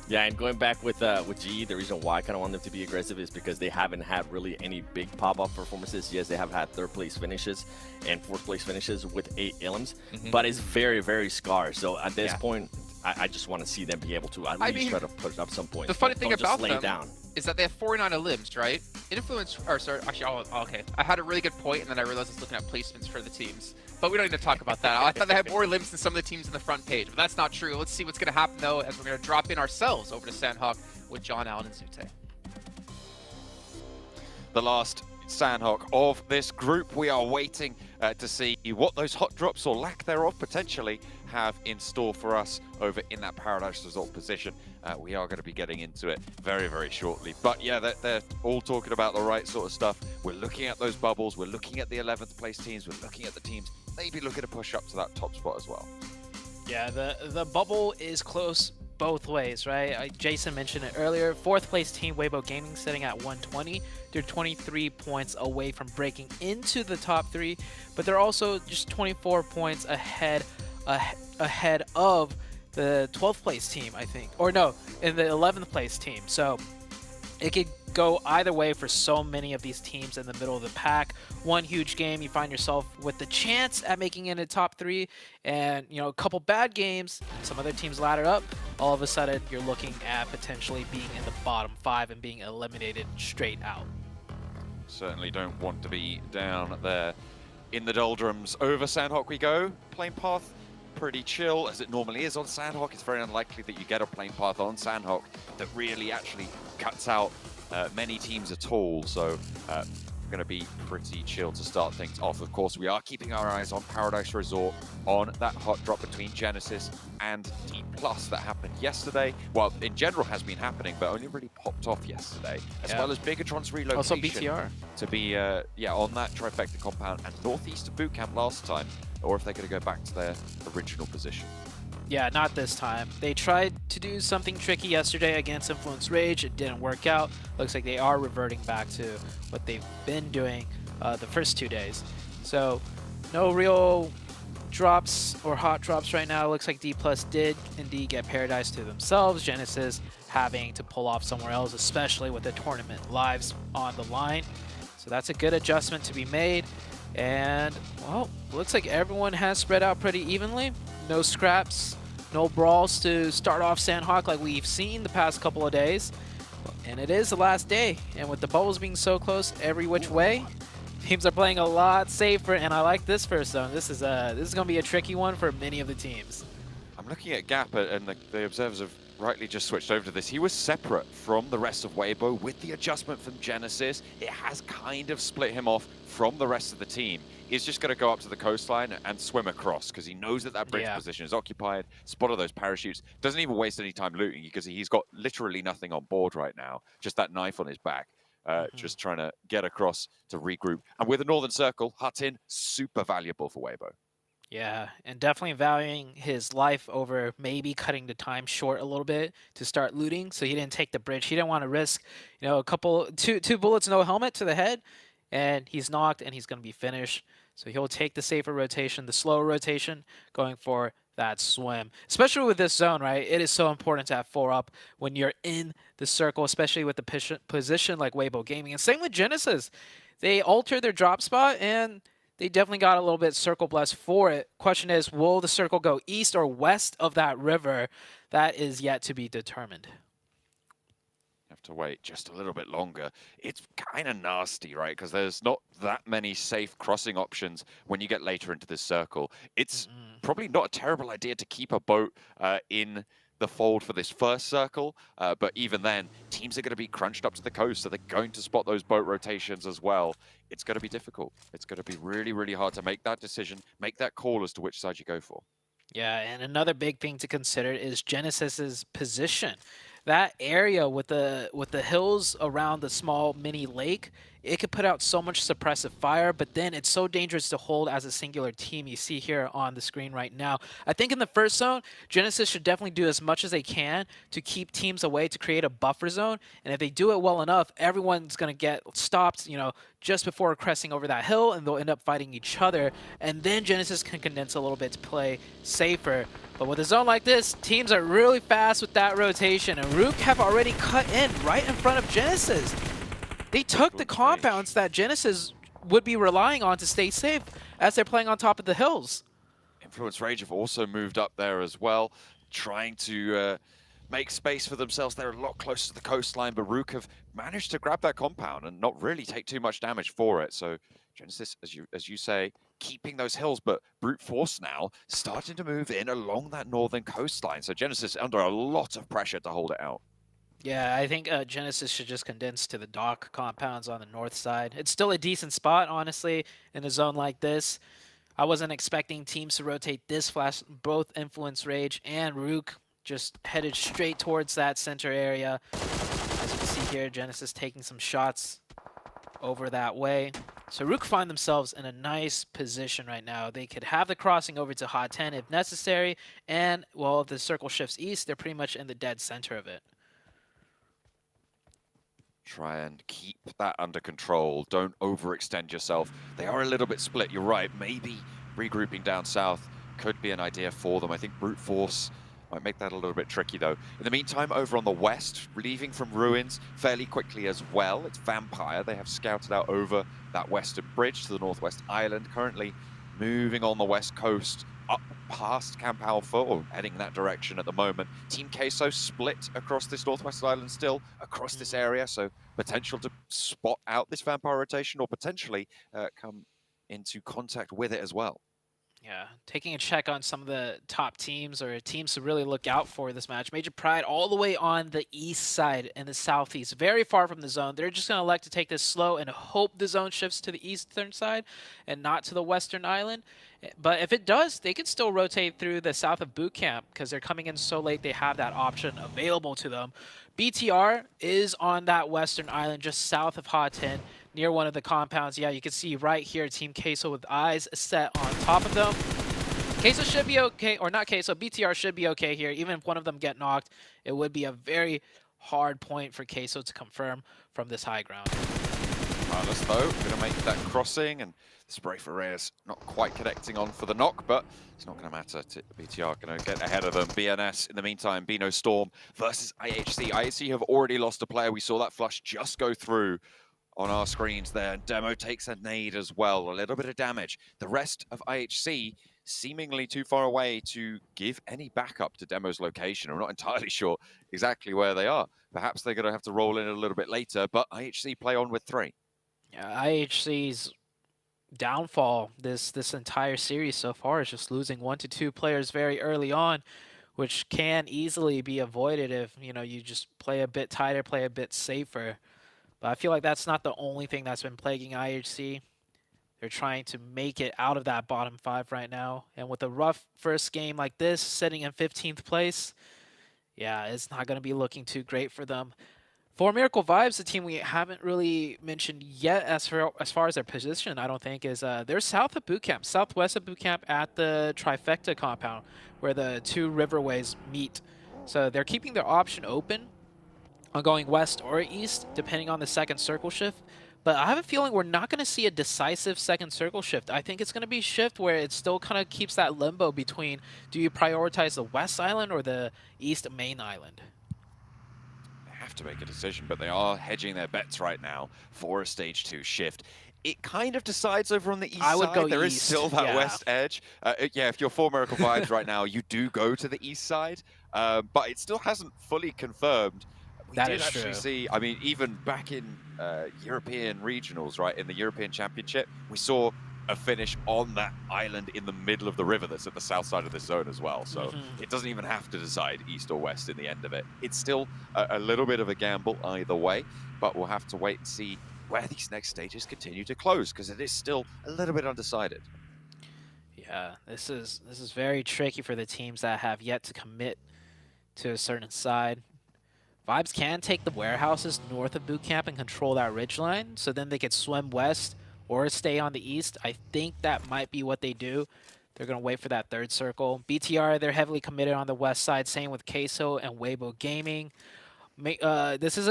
Yeah, and going back with GE, the reason why I kind of want them to be aggressive is because they haven't had really any big pop-up performances. Yes, they have had 3rd place finishes and 4th place finishes with 8 elims, but it's very, very scarce. So at this point, I just want to see them be able to at least try to put up some points. The funny thing about them down. is that they have 49 elims, right? Influence, or sorry, actually, okay. I had a really good point, and then I realized I was looking at placements for the teams. But we don't need to talk about that. I thought they had more limbs than some of the teams in the front page, but that's not true. Let's see what's going to happen, though, as we're going to drop in ourselves over to Sandhawk with John, Allen, and Zute. The last Sandhawk of this group. We are waiting to see what those hot drops, or lack thereof potentially, have in store for us over in that Paradise Resort position. We are going to be getting into it very, very shortly. But yeah, they're all talking about the right sort of stuff. We're looking at those bubbles. We're looking at the 11th place teams. We're looking at the teams maybe looking to push up to that top spot as well. Yeah, the bubble is close both ways, right? Jason mentioned it earlier. 4th place team, Weibo Gaming, sitting at 120. They're 23 points away from breaking into the top 3, but they're also just 24 points ahead of the 12th place team, I think. Or no, in the 11th place team. So it could go either way for so many of these teams in the middle of the pack. One huge game, you find yourself with the chance at making it a top 3, and a couple bad games, some other teams ladder up, all of a sudden you're looking at potentially being in the bottom 5 and being eliminated straight out. Certainly don't want to be down there in the doldrums. Over Sandhawk we go. Plane path pretty chill, as it normally is on Sandhawk. It's very unlikely that you get a plane path on Sandhawk that really actually cuts out many teams at all. So going to be pretty chill to start things off. Of course, we are keeping our eyes on Paradise Resort, on that hot drop between Genesis and D+ that happened yesterday. Well, in general has been happening, but only really popped off yesterday, as well as Bigatron's relocation. Also BTR. To be on that trifecta compound and northeast of boot camp last time, or if they're going to go back to their original position. Yeah, not this time. They tried to do something tricky yesterday against Influence Rage. It didn't work out. Looks like they are reverting back to what they've been doing the first 2 days. So no real drops or hot drops right now. Looks like D+ did indeed get Paradise to themselves. Genesis having to pull off somewhere else, especially with the tournament lives on the line. So that's a good adjustment to be made. And, well, looks like everyone has spread out pretty evenly. No scraps, no brawls to start off Sandhawk like we've seen the past couple of days. And it is the last day. And with the bubbles being so close every which way, teams are playing a lot safer. And I like this first zone. This is going to be a tricky one for many of the teams. I'm looking at Gap, and the observers have rightly just switched over to this. He was separate from the rest of Weibo with the adjustment from Genesis. It has kind of split him off from the rest of the team. He's just going to go up to the coastline and swim across because he knows that that bridge position is occupied, spotted those parachutes, doesn't even waste any time looting because he's got literally nothing on board right now, just that knife on his back, just trying to get across to regroup. And with the Northern Circle, Hut-in, super valuable for Weibo. Yeah, and definitely valuing his life over maybe cutting the time short a little bit to start looting. So he didn't take the bridge. He didn't want to risk, two bullets, no helmet to the head, and he's knocked and he's going to be finished. So he'll take the safer rotation, the slower rotation, going for that swim. Especially with this zone, right? It is so important to have 4 up when you're in the circle, especially with the position like Weibo Gaming. And same with Genesis. They altered their drop spot and they definitely got a little bit circle blessed for it. Question is, will the circle go east or west of that river? That is yet to be determined. Have to wait just a little bit longer. It's kind of nasty, right? Because there's not that many safe crossing options when you get later into this circle. It's probably not a terrible idea to keep a boat in the fold for this first circle, but even then, teams are going to be crunched up to the coast, so they're going to spot those boat rotations as well. It's going to be difficult. It's going to be really, really hard to make that decision, make that call as to which side you go for. Yeah, and another big thing to consider is Genesis's position. That area with the hills around the small mini lake, it could put out so much suppressive fire, but then it's so dangerous to hold as a singular team. You see here on the screen right now. I think in the first zone, Genesis should definitely do as much as they can to keep teams away to create a buffer zone. And if they do it well enough, everyone's going to get stopped, just before crossing over that hill, and they'll end up fighting each other. And then Genesis can condense a little bit to play safer. But with a zone like this, teams are really fast with that rotation, and Rook have already cut in right in front of Genesis. They took the compounds that Genesis would be relying on to stay safe as they're playing on top of the hills. Influence Rage have also moved up there as well, trying to make space for themselves. They're a lot closer to the coastline, but Rook have managed to grab that compound and not really take too much damage for it. So Genesis, as you say, keeping those hills, but brute force now starting to move in along that northern coastline. So Genesis under a lot of pressure to hold it out. Yeah, I think Genesis should just condense to the dock compounds on the north side. It's still a decent spot, honestly, in a zone like this. I wasn't expecting teams to rotate this flash. Both Influence Rage and Rook just headed straight towards that center area. As you can see here, Genesis taking some shots over that way. So Rook find themselves in a nice position right now. They could have the crossing over to Hot 10 if necessary, and, well, if the circle shifts east, they're pretty much in the dead center of it. Try and keep that under control. Don't overextend yourself. They are a little bit split, you're right. Maybe regrouping down south could be an idea for them. I think brute force might make that a little bit tricky, though. In the meantime, over on the west, leaving from ruins fairly quickly as well, it's Vampire. They have scouted out over that western bridge to the northwest island, currently moving on the west coast up past Camp Alpha, or heading that direction at the moment. Team Queso split across this northwest island still, across this area, so potential to spot out this Vampire rotation or potentially come into contact with it as well. Yeah, taking a check on some of the top teams or teams to really look out for this match. Major Pride all the way on the east side and the southeast, very far from the zone. They're just going to elect to take this slow and hope the zone shifts to the eastern side and not to the western island. But if it does, they can still rotate through the south of boot camp because they're coming in so late. They have that option available to them. BTR is on that western island just south of Ha 10. Near one of the compounds. Yeah, you can see right here, Team Queso with eyes set on top of them. Queso should be okay, or not Queso, BTR should be okay here. Even if one of them get knocked, it would be a very hard point for Queso to confirm from this high ground. Carlos, though, going to make that crossing, and the spray for Reyes not quite connecting on for the knock, but it's not going to matter. BTR going to get ahead of them. BNS, in the meantime, Bino Storm versus IHC. IHC have already lost a player. We saw that flush just go through on our screens there. Demo takes a nade as well, a little bit of damage. The rest of IHC seemingly too far away to give any backup to Demo's location. I'm not entirely sure exactly where they are. Perhaps they're going to have to roll in a little bit later, but IHC play on with 3. Yeah, IHC's downfall this entire series so far is just losing 1 to 2 players very early on, which can easily be avoided if, you know, you just play a bit tighter, play a bit safer. But I feel like that's not the only thing that's been plaguing IHC. They're trying to make it out of that bottom 5 right now. And with a rough first game like this, sitting in 15th place, yeah, it's not going to be looking too great for them. For Miracle Vibes, the team we haven't really mentioned yet as far as their position, I don't think, is they're south of boot camp, southwest of boot camp at the Trifecta compound where the 2 riverways meet. So they're keeping their option open on going west or east, depending on the second circle shift. But I have a feeling we're not going to see a decisive second circle shift. I think it's going to be a shift where it still kind of keeps that limbo between, do you prioritize the west island or the east main island? They have to make a decision, but they are hedging their bets right now for a stage 2 shift. It kind of decides over on the east I would side. go There east. is still that Yeah. west edge. Yeah, if you're for Miracle Vibes right now, you do go to the east side, but it still hasn't fully confirmed. We That did is actually true. see, I mean, even back in European regionals, right, in the European Championship, we saw a finish on that island in the middle of the river that's at the south side of this zone as well. So it doesn't even have to decide east or west in the end of it. It's still a little bit of a gamble either way, but we'll have to wait and see where these next stages continue to close, because it is still a little bit undecided. Yeah, this is very tricky for the teams that have yet to commit to a certain side. Vibes can take the warehouses north of boot camp and control that ridgeline, so then they could swim west or stay on the east. I think that might be what they do. They're going to wait for that third circle. BTR, they're heavily committed on the west side, same with Queso and Weibo Gaming. This is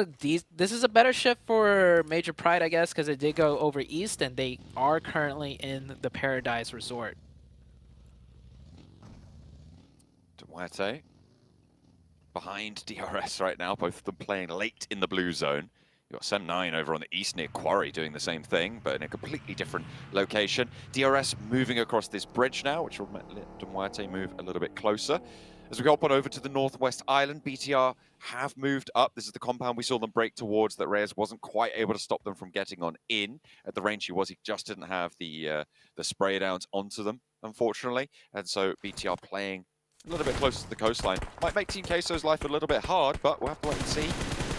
a better shift for Major Pride, I guess, because it did go over east, and they are currently in the Paradise Resort. Duarte behind DRS right now, both of them playing late in the blue zone. You've got Sem9 over on the east near Quarry doing the same thing, but in a completely different location. DRS moving across this bridge now, which will let Duarte move a little bit closer. As we go up on over to the northwest island, BTR have moved up. This is the compound we saw them break towards that Reyes wasn't quite able to stop them from getting on in. At the range he was, he just didn't have the spray downs onto them, unfortunately. And so BTR playing a little bit closer to the coastline. Might make Team Queso's life a little bit hard, but we'll have to wait and see.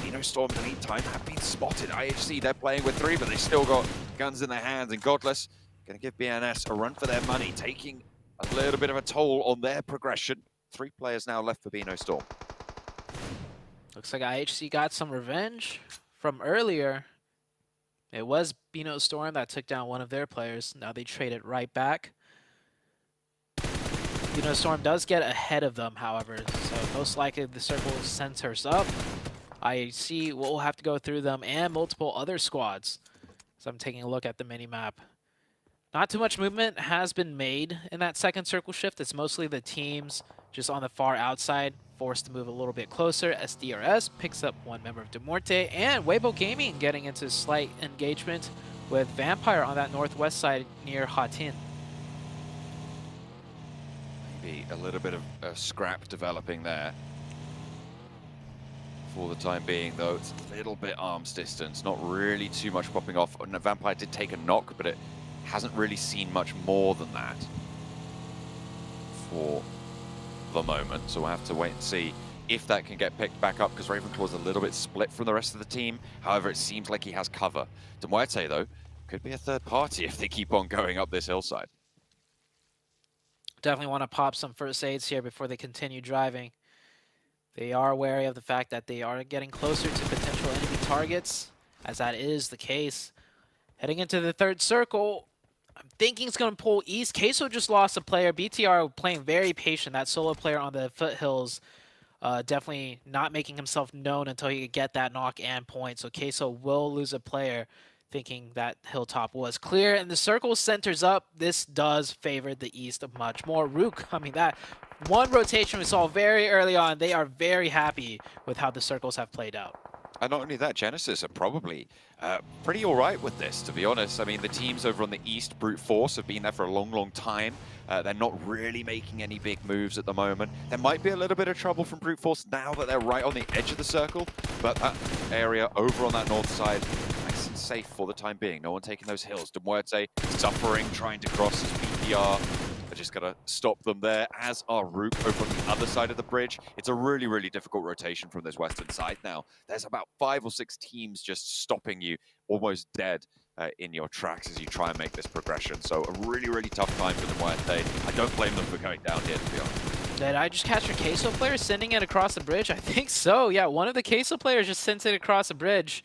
Bino Storm in the meantime have been spotted. IHC, they're playing with 3, but they still got guns in their hands, and Godless going to give BNS a run for their money, taking a little bit of a toll on their progression. 3 players now left for Bino Storm. Looks like IHC got some revenge from earlier. It was Bino Storm that took down one of their players. Now they trade it right back. Bino Storm does get ahead of them, however, so most likely the circle centers up. IHC will have to go through them and multiple other squads. So I'm taking a look at the mini-map. Not too much movement has been made in that second circle shift. It's mostly the teams just on the far outside, forced to move a little bit closer. SDRS picks up one member of Demorte, and Weibo Gaming getting into slight engagement with Vampire on that northwest side near Hatin. Maybe a little bit of a scrap developing there. For the time being, though, it's a little bit arm's distance, not really too much popping off. Vampire did take a knock, but it hasn't really seen much more than that. for the moment, so we'll have to wait and see if that can get picked back up, because Ravenclaw's a little bit split from the rest of the team. However, it seems like he has cover. Demuerte, though, could be a third party if they keep on going up this hillside. Definitely want to pop some first aids here before they continue driving. They are wary of the fact that they are getting closer to potential enemy targets, as that is the case. Heading into the third circle, I'm thinking it's going to pull east. Queso just lost a player. BTR playing very patient. That solo player on the foothills definitely not making himself known until he could get that knock and point. So Queso will lose a player, thinking that hilltop was clear. And the circle centers up. This does favor the east much more. Rook, I mean, that one rotation we saw very early on, they are very happy with how the circles have played out. And not only that, Genesis are probably pretty all right with this, to be honest. I mean, the teams over on the east, Brute Force, have been there for a long, long time. They're not really making any big moves at the moment. There might be a little bit of trouble from Brute Force now that they're right on the edge of the circle, but that area over on that north side, nice and safe for the time being. No one taking those hills. Demuerte suffering, trying to cross his PPR. They're just going to stop them there, as are Rook over on the other side of the bridge. It's a really, really difficult rotation from this western side now. There's about 5 or 6 teams just stopping you almost dead in your tracks as you try and make this progression. So a really, really tough time for Demuerte. I don't blame them for going down here, to be honest. Did I just catch a Queso player sending it across the bridge? I think so. Yeah, one of the Queso players just sent it across the bridge.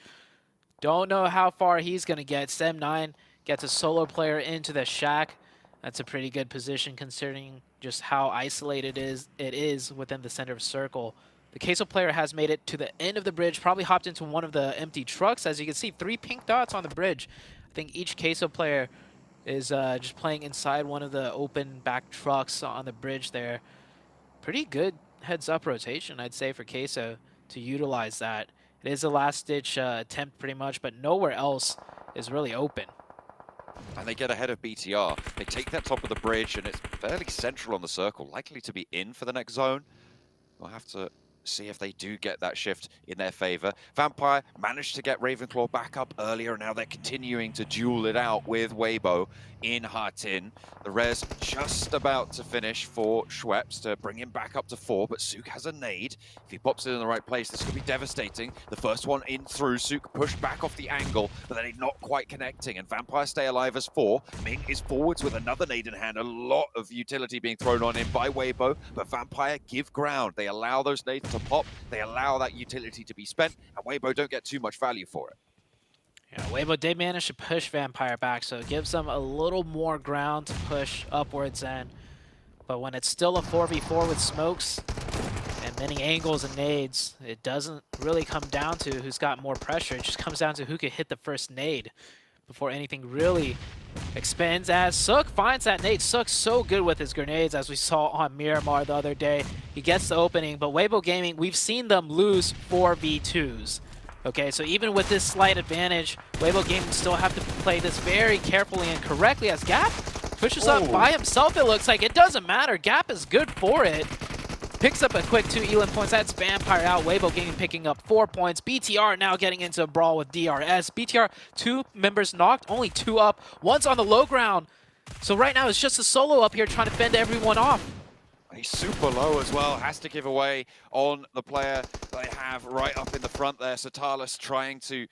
Don't know how far he's going to get. Sem9 gets a solo player into the shack. That's a pretty good position considering just how isolated it is within the center of circle. The Queso player has made it to the end of the bridge, probably hopped into one of the empty trucks. As you can see, 3 pink dots on the bridge. I think each Queso player is just playing inside one of the open back trucks on the bridge there. Pretty good heads-up rotation, I'd say, for Queso to utilize that. It is a last-ditch attempt pretty much, but nowhere else is really open. And they get ahead of BTR. They take that top of the bridge, and it's fairly central on the circle, likely to be in for the next zone. We'll have to see if they do get that shift in their favor. Vampire managed to get Ravenclaw back up earlier, and now they're continuing to duel it out with Weibo in Hartin. The res just about to finish for Schweppes to bring him back up to 4, but Sook has a nade. If he pops it in the right place, this could be devastating. The first one in through, Sook pushed back off the angle, but then he's not quite connecting, and Vampire stay alive as 4. Ming is forwards with another nade in hand. A lot of utility being thrown on him by Weibo, but Vampire give ground. They allow those nades to pop, they allow that utility to be spent, and Weibo don't get too much value for it. Yeah, Weibo did manage to push Vampire back, so it gives them a little more ground to push upwards in. But when it's still a 4v4 with smokes and many angles and nades, it doesn't really come down to who's got more pressure. It just comes down to who can hit the first nade before anything really expands, as Sook finds that nade. Sook's so good with his grenades, as we saw on Miramar the other day. He gets the opening, but Weibo Gaming, we've seen them lose 4v2s. Okay, so even with this slight advantage, Weibo Gaming still have to play this very carefully and correctly, as Gap pushes up by himself, it looks like. It doesn't matter. Gap is good for it. Picks up a quick 2 Elim points. That's Vampire out. Weibo Gaming picking up 4 points. BTR now getting into a brawl with DRS. BTR, 2 members knocked, only 2 up. One's on the low ground. So right now it's just a solo up here trying to fend everyone off. He's super low as well, has to give away on the player they have right up in the front there. Satalis trying to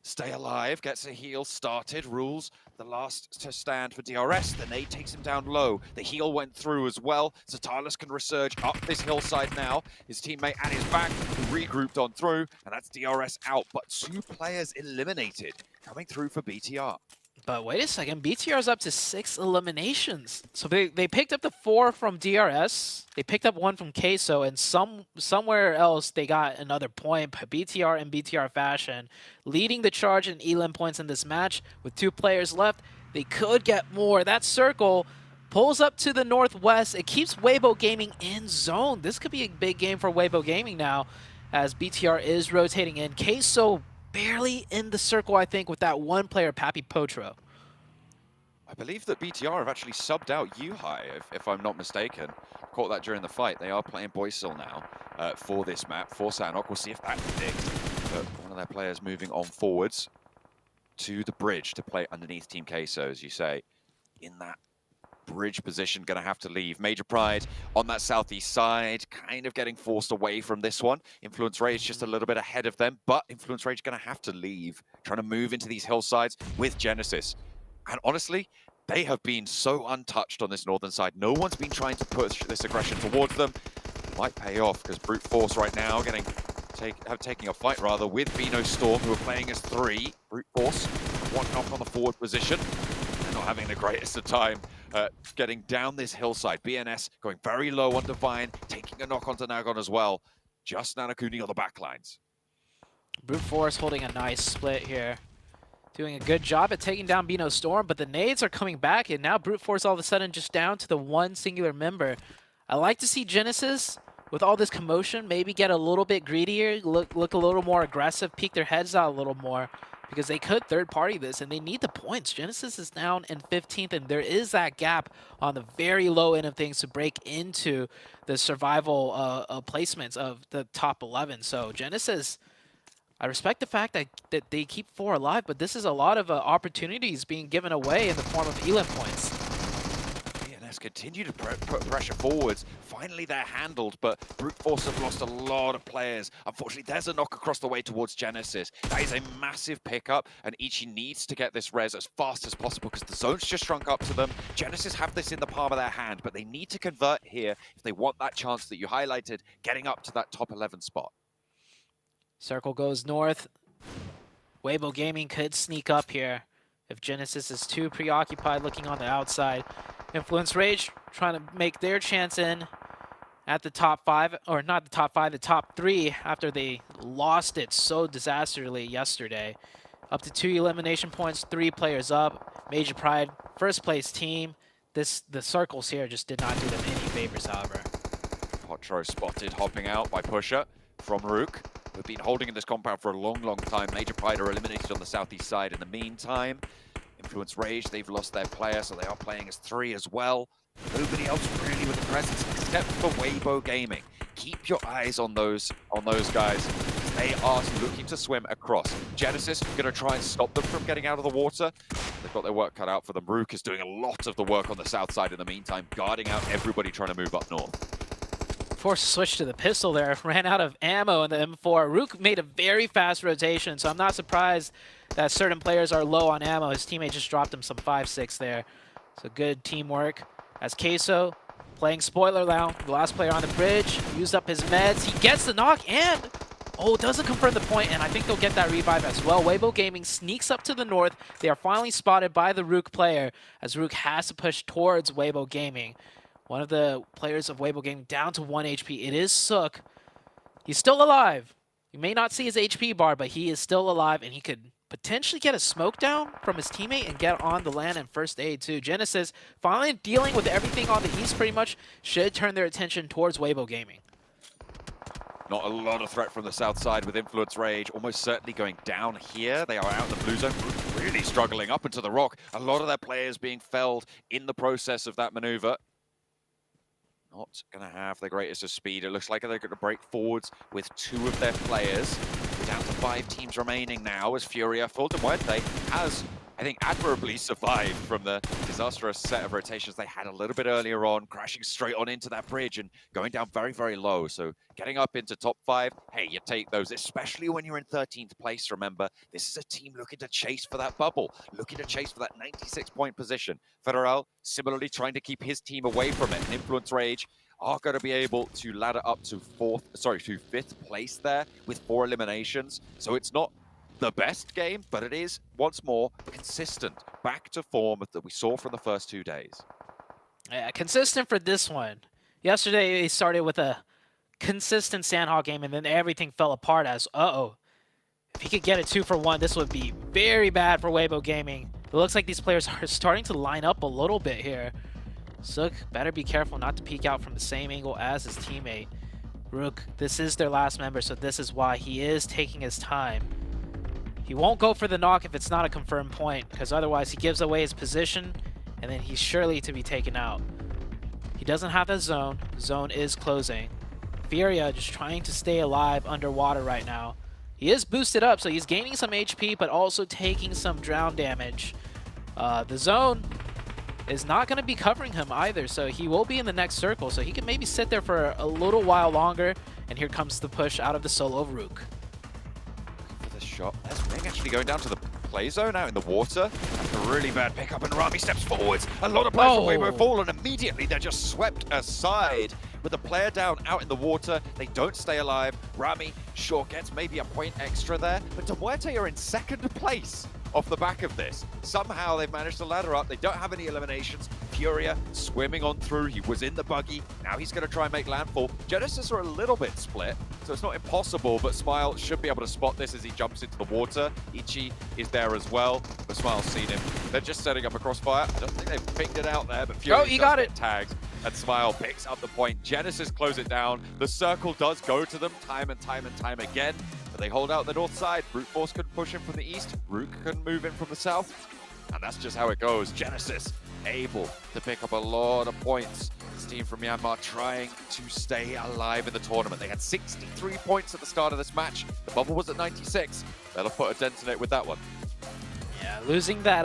stay alive, gets a heal started, rules the last to stand for DRS. The nade takes him down low. The heal went through as well. Satalis can resurge up this hillside now. His teammate at his back, who regrouped on through, and that's DRS out. But 2 players eliminated, coming through for BTR. But wait a second, BTR's up to 6 eliminations. So they picked up the 4 from DRS, they picked up 1 from Queso, and somewhere else they got another point. But BTR in BTR fashion, leading the charge in Elim points in this match. With 2 players left, they could get more. That circle pulls up to the northwest. It keeps Weibo Gaming in zone. This could be a big game for Weibo Gaming now, as BTR is rotating in. Queso barely in the circle, I think, with that 1 player, Pappy Potro. I believe that BTR have actually subbed out Yuhai, if I'm not mistaken. Caught that during the fight. They are playing Boysil now for this map, for Sanok. We'll see if that predicts. But one of their players moving on forwards to the bridge to play underneath Team Queso, as you say, in that bridge position, going to have to leave. Major Pride on that southeast side, kind of getting forced away from this one. Influence Rage just a little bit ahead of them, but Influence Rage going to have to leave, trying to move into these hillsides with Genesis. And honestly, they have been so untouched on this northern side. No one's been trying to push this aggression towards them. It might pay off because Brute Force right now taking a fight rather with Vino Storm, who are playing as 3. Brute Force, one knock on the forward position. They're not having the greatest of time getting down this hillside. BNS going very low on Divine, taking a knock onto Nagon as well. Just Nanakuni on the back lines. Brute Force holding a nice split here. Doing a good job at taking down Vino Storm, but the nades are coming back, and now Brute Force all of a sudden just down to the one singular member. I like to see Genesis, with all this commotion, maybe get a little bit greedier, look a little more aggressive, peek their heads out a little more, because they could third-party this, and they need the points. Genesis is down in 15th, and there is that gap on the very low end of things to break into the survival placements of the top 11. So Genesis, I respect the fact that they keep 4 alive, but this is a lot of opportunities being given away in the form of Elim points. Continue to put pressure forwards. Finally, they're handled, but Brute Force have lost a lot of players. Unfortunately, there's a knock across the way towards Genesis. That is a massive pickup, and Ichi needs to get this res as fast as possible because the zone's just shrunk up to them. Genesis have this in the palm of their hand, but they need to convert here if they want that chance that you highlighted, getting up to that top 11 spot. Circle goes north. Weibo Gaming could sneak up here if Genesis is too preoccupied looking on the outside. Influence Rage trying to make their chance in at the top 5, or not the top 5, the top 3 after they lost it so disastrously yesterday. Up to 2 elimination points, 3 players up. Major Pride, first place team. The circles here just did not do them any favors, however. Potro spotted hopping out by Pusher from Rook, who've been holding in this compound for a long, long time. Major Pride are eliminated on the southeast side in the meantime. Influence Rage, they've lost their player, so they are playing as 3 as well. Nobody else really with a presence except for Weibo Gaming. Keep your eyes on those guys. They are looking to swim across. Genesis going to try and stop them from getting out of the water. They've got their work cut out for them. Rook is doing a lot of the work on the south side in the meantime, guarding out everybody trying to move up north. Forced switch to the pistol there, ran out of ammo in the M4. Rook made a very fast rotation, so I'm not surprised that certain players are low on ammo. His teammate just dropped him some 5-6 there. So good teamwork. As Queso playing spoiler now, the last player on the bridge, used up his meds. He gets the knock and, doesn't confirm the point, and I think they'll get that revive as well. Weibo Gaming sneaks up to the north. They are finally spotted by the Rook player, as Rook has to push towards Weibo Gaming. One of the players of Weibo Gaming down to 1 HP. It is Sook. He's still alive. You may not see his HP bar, but he is still alive, and he could potentially get a smoke down from his teammate and get on the land and first aid too. Genesis finally dealing with everything on the east pretty much, should turn their attention towards Weibo Gaming. Not a lot of threat from the south side with Influence Rage, almost certainly going down here. They are out in the blue zone, really struggling up into the rock. A lot of their players being felled in the process of that maneuver. Not going to have the greatest of speed. It looks like they're going to break forwards with 2 of their players. We're down to 5 teams remaining now as Furia Full de Muerte has, I think, admirably survived from the disastrous set of rotations they had a little bit earlier on, crashing straight on into that bridge and going down very, very low. So getting up into top 5, hey, you take those, especially when you're in 13th place. Remember, this is a team looking to chase for that bubble, looking to chase for that 96-point position. Federal similarly trying to keep his team away from it, and Influence Rage are going to be able to ladder up to 5th place there with 4 eliminations. So it's not the best game, but it is, once more, consistent, back to form that we saw from the first 2 days. Yeah, consistent for this one. Yesterday, they started with a consistent Sandhawk game, and then everything fell apart as, if he could get a 2-for-1, this would be very bad for Weibo Gaming. It looks like these players are starting to line up a little bit here. Sook better be careful not to peek out from the same angle as his teammate. Rook, this is their last member, so this is why he is taking his time. He won't go for the knock if it's not a confirmed point, because otherwise he gives away his position, and then he's surely to be taken out. He doesn't have that zone. Zone is closing. Furia just trying to stay alive underwater right now. He is boosted up, so he's gaining some HP, but also taking some drown damage. The zone is not going to be covering him either. So he will be in the next circle. So he can maybe sit there for a little while longer. And here comes the push out of the solo of Rook. For the shot, there's Ming actually going down to the play zone out in the water. That's a really bad pickup, and Rami steps forwards. A lot of players from Weibo fall, and immediately they're just swept aside. With the player down out in the water, they don't stay alive. Rami, sure, gets maybe a point extra there, but Demuerte are in second place off the back of this. Somehow they've managed to ladder up. They don't have any eliminations. Furia swimming on through. He was in the buggy. Now he's going to try and make landfall. Genesis are a little bit split, so it's not impossible, but Smile should be able to spot this as he jumps into the water. Ichi is there as well, but Smile's seen him. They're just setting up a crossfire. I don't think they've picked it out there, but Furia he got it. Tagged, and Smile picks up the point. Genesis close it down. The circle does go to them time and time and time again. They hold out the north side. Brute Force couldn't push in from the east. Rook couldn't move in from the south. And that's just how it goes. Genesis able to pick up a lot of points. This team from Myanmar trying to stay alive in the tournament. They had 63 points at the start of this match. The bubble was at 96. They'll have put a dent in it with that one. Yeah, losing that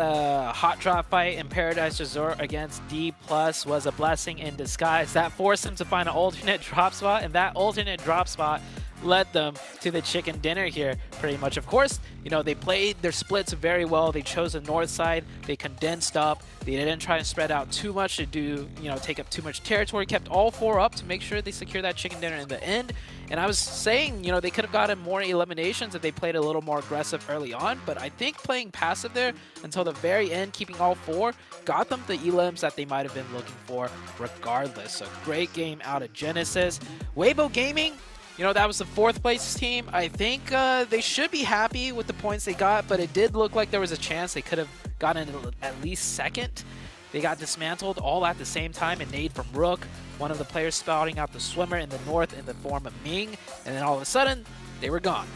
hot drop fight in Paradise Resort against D+ was a blessing in disguise. That forced him to find an alternate drop spot, and that alternate drop spot led them to the chicken dinner here, pretty much. Of course, you know, they played their splits very well. They chose the north side. They condensed up. They didn't try to spread out too much to do, you know, take up too much territory. Kept all four up to make sure they secure that chicken dinner in the end. And I was saying, you know, they could have gotten more eliminations if they played a little more aggressive early on. But I think playing passive there until the very end, keeping all four, got them the elims that they might have been looking for regardless. So great game out of Genesis. Weibo Gaming, you know, that was the fourth place team. I think they should be happy with the points they got, but it did look like there was a chance they could have gotten at least second. They got dismantled all at the same time, and nade from Rook, one of the players spouting out the swimmer in the north in the form of Ming, and then all of a sudden, they were gone.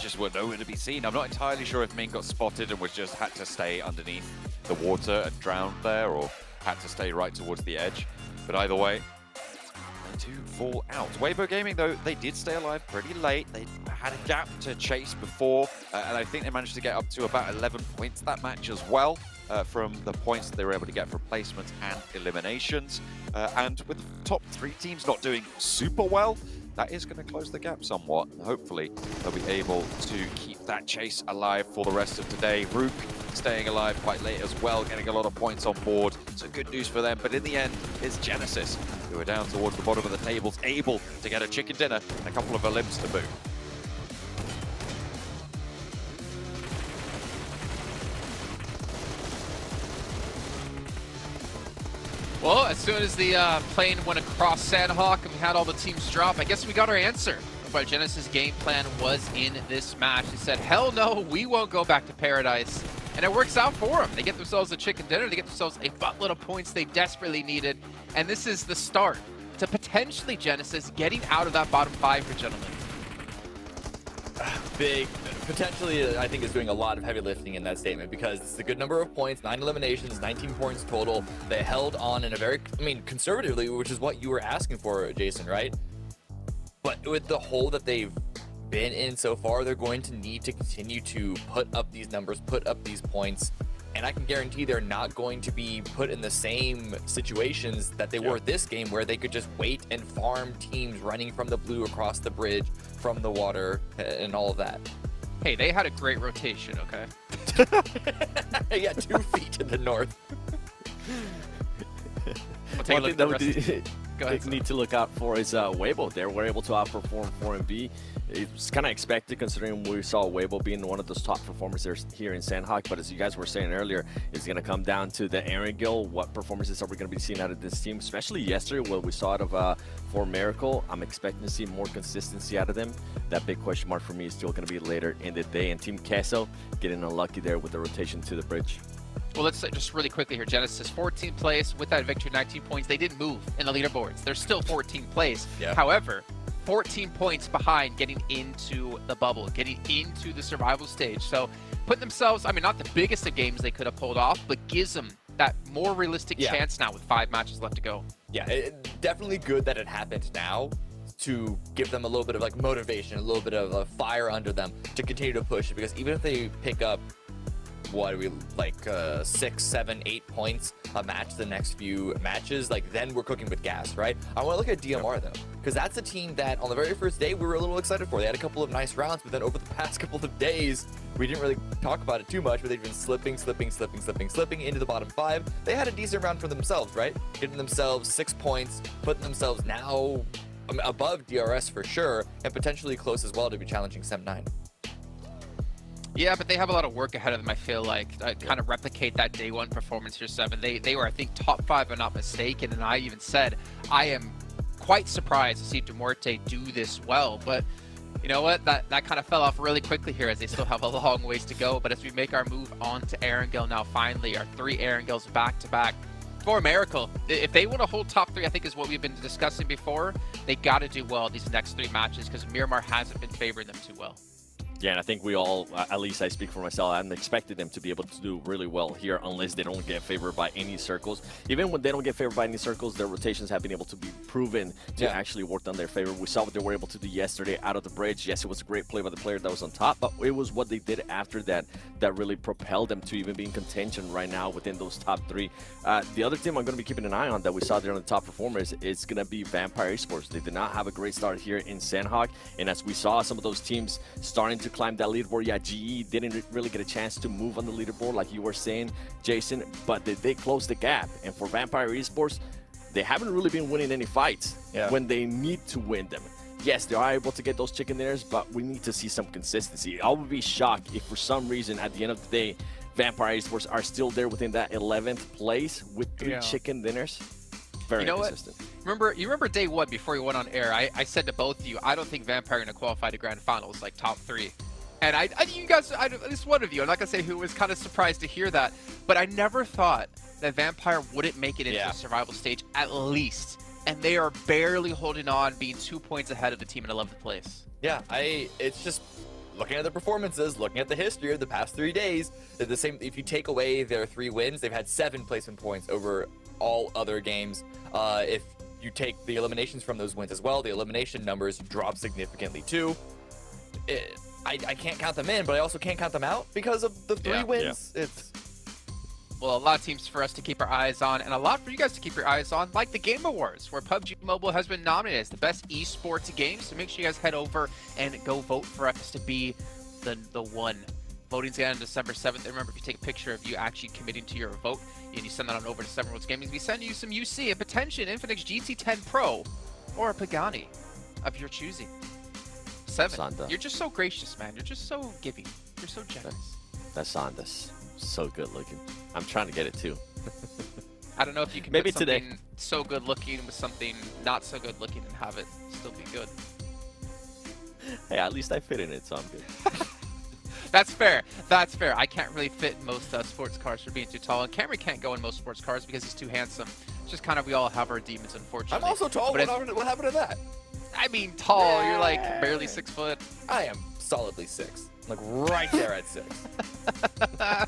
Just were nowhere to be seen. I'm not entirely sure if Ming got spotted and was just had to stay underneath the water and drowned there, or had to stay right towards the edge. But either way, to fall out. Weibo Gaming, though, they did stay alive pretty late. They had a gap to chase before, and I think they managed to get up to about 11 points that match as well, from the points that they were able to get from placements and eliminations. And with the top three teams not doing super well, that is going to close the gap somewhat. Hopefully, they'll be able to keep that chase alive for the rest of today. Rook staying alive quite late as well, getting a lot of points on board. So good news for them. But in the end, it's Genesis, who are down towards the bottom of the tables, able to get a chicken dinner and a couple of elims to boot. Well, as soon as the plane went across Sandhawk and we had all the teams drop, I guess we got our answer of what Genesis' game plan was in this match. They said, hell no, we won't go back to Paradise. And it works out for them. They get themselves a chicken dinner. They get themselves a buttload of points they desperately needed. And this is the start to potentially Genesis getting out of that bottom five for gentlemen. Big, potentially, I think is doing a lot of heavy lifting in that statement, because it's a good number of points, 9 eliminations, 19 points total. They held on in a very, I mean, conservatively, which is what you were asking for, Jason, right? But with the hole that they've been in so far, they're going to need to continue to put up these numbers, put up these points. And I can guarantee they're not going to be put in the same situations that they were this game, where they could just wait and farm teams running from the blue across the bridge, from the water, and all of that. Hey, they had a great rotation, okay? Yeah, 2 feet to the north. We'll take a look at the rest. They need to look out for is Weibo. They were able to outperform 4MB. It's kind of expected, considering we saw Weibo being one of those top performers here in Sandhawk. But as you guys were saying earlier, it's going to come down to the Aaron Gill. What performances are we going to be seeing out of this team? Especially yesterday, what we saw out of for Miracle. I'm expecting to see more consistency out of them. That big question mark for me is still going to be later in the day. And Team Queso getting unlucky there with the rotation to the bridge. Well, let's say just really quickly here. Genesis 14th place with that victory, 19 points. They didn't move in the leaderboards. They're still 14th place. Yeah. However, 14 points behind getting into the bubble, getting into the survival stage. So putting themselves, I mean, not the biggest of games they could have pulled off, but gives them that more realistic chance now with 5 matches left to go. Yeah, definitely good that it happened now, to give them a little bit of like motivation, a little bit of a fire under them to continue to push it, because even if they pick up what are we like 6, 7, 8 points a match the next few matches, like then we're cooking with gas, right? I want to look at DMR though, because that's a team that on the very first day we were a little excited for. They had a couple of nice rounds, but then over the past couple of days we didn't really talk about it too much, but they've been slipping into the bottom 5. They had a decent round for themselves, right? Getting themselves 6 points, putting themselves now above DRS for sure, and potentially close as well to be challenging Sem9. Yeah, but they have a lot of work ahead of them, I feel like, kind of replicate that day one performance here, 7. They were, I think, top 5, if I'm not mistaken, and I even said, I am quite surprised to see Duarte do this well, but you know what? That kind of fell off really quickly here as they still have a long ways to go, but as we make our move on to Erangel now, finally, our 3 Erangels back-to-back, for Miracle. If they want to hold top 3, I think is what we've been discussing before, they got to do well these next 3 matches because Miramar hasn't been favoring them too well. Yeah, and I think we all, at least I speak for myself, I'm expecting them to be able to do really well here unless they don't get favored by any circles. Even when they don't get favored by any circles, their rotations have been able to be proven to actually work on their favor. We saw what they were able to do yesterday out of the bridge. Yes, it was a great play by the player that was on top, but it was what they did after that that really propelled them to even be in contention right now within those top 3. The other team I'm going to be keeping an eye on that we saw there on the top performers is going to be Vampire Esports. They did not have a great start here in Sandhawk, and as we saw some of those teams starting to climb that leaderboard, GE didn't really get a chance to move on the leaderboard like you were saying, Jason, but they did close the gap. And for Vampire Esports, they haven't really been winning any fights when they need to win them. Yes, they are able to get those chicken dinners, but we need to see some consistency. I would be shocked if for some reason at the end of the day, Vampire Esports are still there within that 11th place with 3 chicken dinners. Very consistent. You remember day 1 before we went on air, I said to both of you, I don't think Vampire are going to qualify to Grand Finals, like top 3. And you guys, at least one of you, I'm not going to say who, was kind of surprised to hear that, but I never thought that Vampire wouldn't make it into the survival stage at least. And they are barely holding on, being 2 points ahead of the team in 11th place. Yeah, it's just looking at the performances, looking at the history of the past 3 days, they're the same. If you take away their 3 wins, they've had 7 placement points over all other games. If you take the eliminations from those wins as well, the elimination numbers drop significantly too. I can't count them in, but I also can't count them out because of the 3 wins. It's well, a lot of teams for us to keep our eyes on, and a lot for you guys to keep your eyes on, like the Game Awards, where PUBG Mobile has been nominated as the best esports game. So make sure you guys head over and go vote for us to be the one. Voting's going on December 7th. And remember, if you take a picture of you actually committing to your vote, and you send that on over to 7 Worlds Gaming, we send you some UC, a potential Infinix GT10 Pro, or a Pagani of your choosing. 7. Sanda. You're just so gracious, man. You're just so giving. You're so generous. That's Sanda's. So good looking. I'm trying to get it too. I don't know if you can maybe put something today so good looking with something not so good looking and have it still be good. Hey, at least I fit in it, so I'm good. That's fair. That's fair. I can't really fit most sports cars for being too tall, and Cameron can't go in most sports cars because he's too handsome. It's just kind of, we all have our demons, unfortunately. I'm also tall. What happened to that? I mean, tall. You're like barely 6 foot. I am solidly 6. Like right there at 6.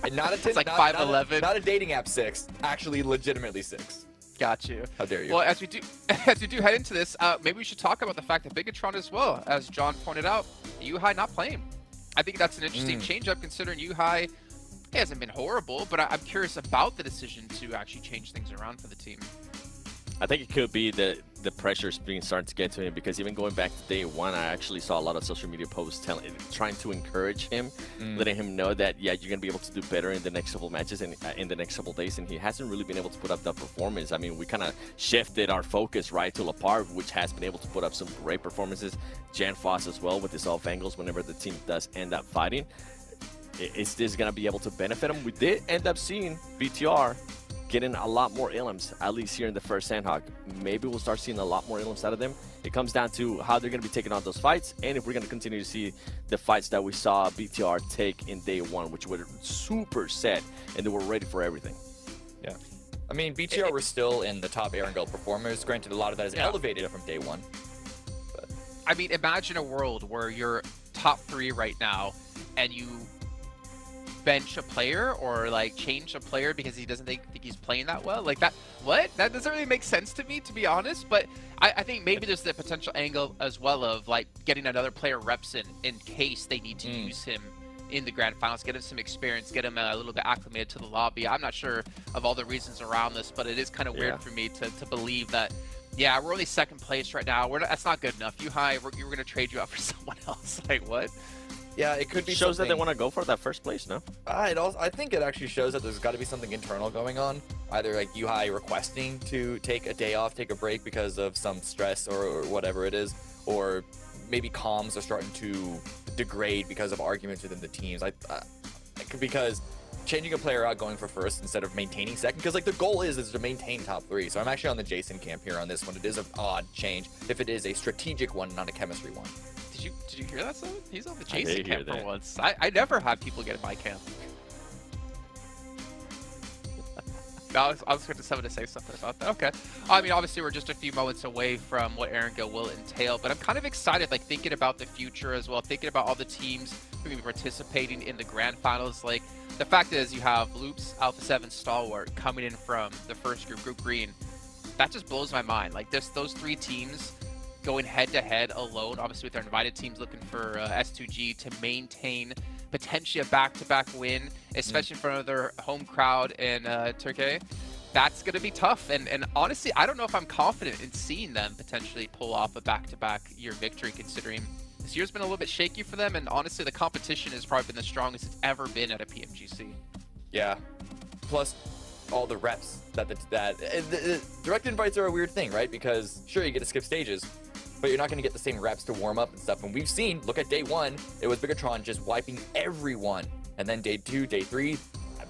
And not a it's like 5'11". Not a dating app 6. Actually, legitimately 6. Got you. How dare you? Well, as we do head into this, maybe we should talk about the fact that Bigatron as well, as John pointed out, Yuhai not playing. I think that's an interesting change-up considering Yuhai hasn't been horrible, but I'm curious about the decision to actually change things around for the team. I think it could be the pressure's being starting to get to him, because even going back to day 1, I actually saw a lot of social media posts trying to encourage him, letting him know that, yeah, you're going to be able to do better in the next couple of matches and in the next couple of days, and he hasn't really been able to put up that performance. I mean, we kind of shifted our focus right to Lepar, which has been able to put up some great performances. Jan Foss as well with his off angles whenever the team does end up fighting. Is this going to be able to benefit him? We did end up seeing BTR getting a lot more elims, at least here in the first Sandhawk. Maybe we'll start seeing a lot more elims out of them. It comes down to how they're going to be taking on those fights, and if we're going to continue to see the fights that we saw BTR take in day 1, which were super set, and they were ready for everything. Yeah. I mean, BTR were still in the top Erangel performers. Granted, a lot of that is elevated from day 1. But I mean, imagine a world where you're top 3 right now, and you bench a player or like change a player because he doesn't think he's playing that well. Like that, what? That doesn't really make sense to me, to be honest. But I think maybe there's the potential angle as well of like getting another player reps in case they need to use him in the Grand Finals, get him some experience, get him a little bit acclimated to the lobby. I'm not sure of all the reasons around this, but it is kind of weird for me to believe that, yeah, we're only second place right now. That's not good enough. Yuhai, we're going to trade you out for someone else. Like, what? Yeah, it could be shows something... that they want to go for that first place, no? I think it actually shows that there's got to be something internal going on. Either like Yuhai requesting to take a day off, take a break because of some stress or whatever it is, or maybe comms are starting to degrade because of arguments within the teams. Because changing a player out going for first instead of maintaining second, because like the goal is to maintain top 3. So I'm actually on the Jason camp here on this one. It is an odd change if it is a strategic one, not a chemistry one. Did you hear that, Simon? He's on the Jason camp for once. I never have people get in my camp. No, I was expecting someone to say something about that. Okay. I mean, obviously, we're just a few moments away from what Erangel will entail, but I'm kind of excited, like, thinking about the future as well, thinking about all the teams who will be participating in the Grand Finals. Like, the fact is, you have Loops, Alpha 7, Stalwart coming in from the first group, Group Green. That just blows my mind. Like, those 3 teams going head-to-head alone, obviously with their invited teams looking for S2G to maintain potentially a back-to-back win, especially in front of their home crowd in Turkey. That's going to be tough. And honestly, I don't know if I'm confident in seeing them potentially pull off a back-to-back year victory, considering this year's been a little bit shaky for them. And honestly, the competition has probably been the strongest it's ever been at a PMGC. Yeah. Plus, all the reps the direct invites are a weird thing, right? Because sure, you get to skip stages, but you're not going to get the same reps to warm up and stuff. And we've seen, look at day 1, it was Bigatron just wiping everyone. And then day 2, day 3,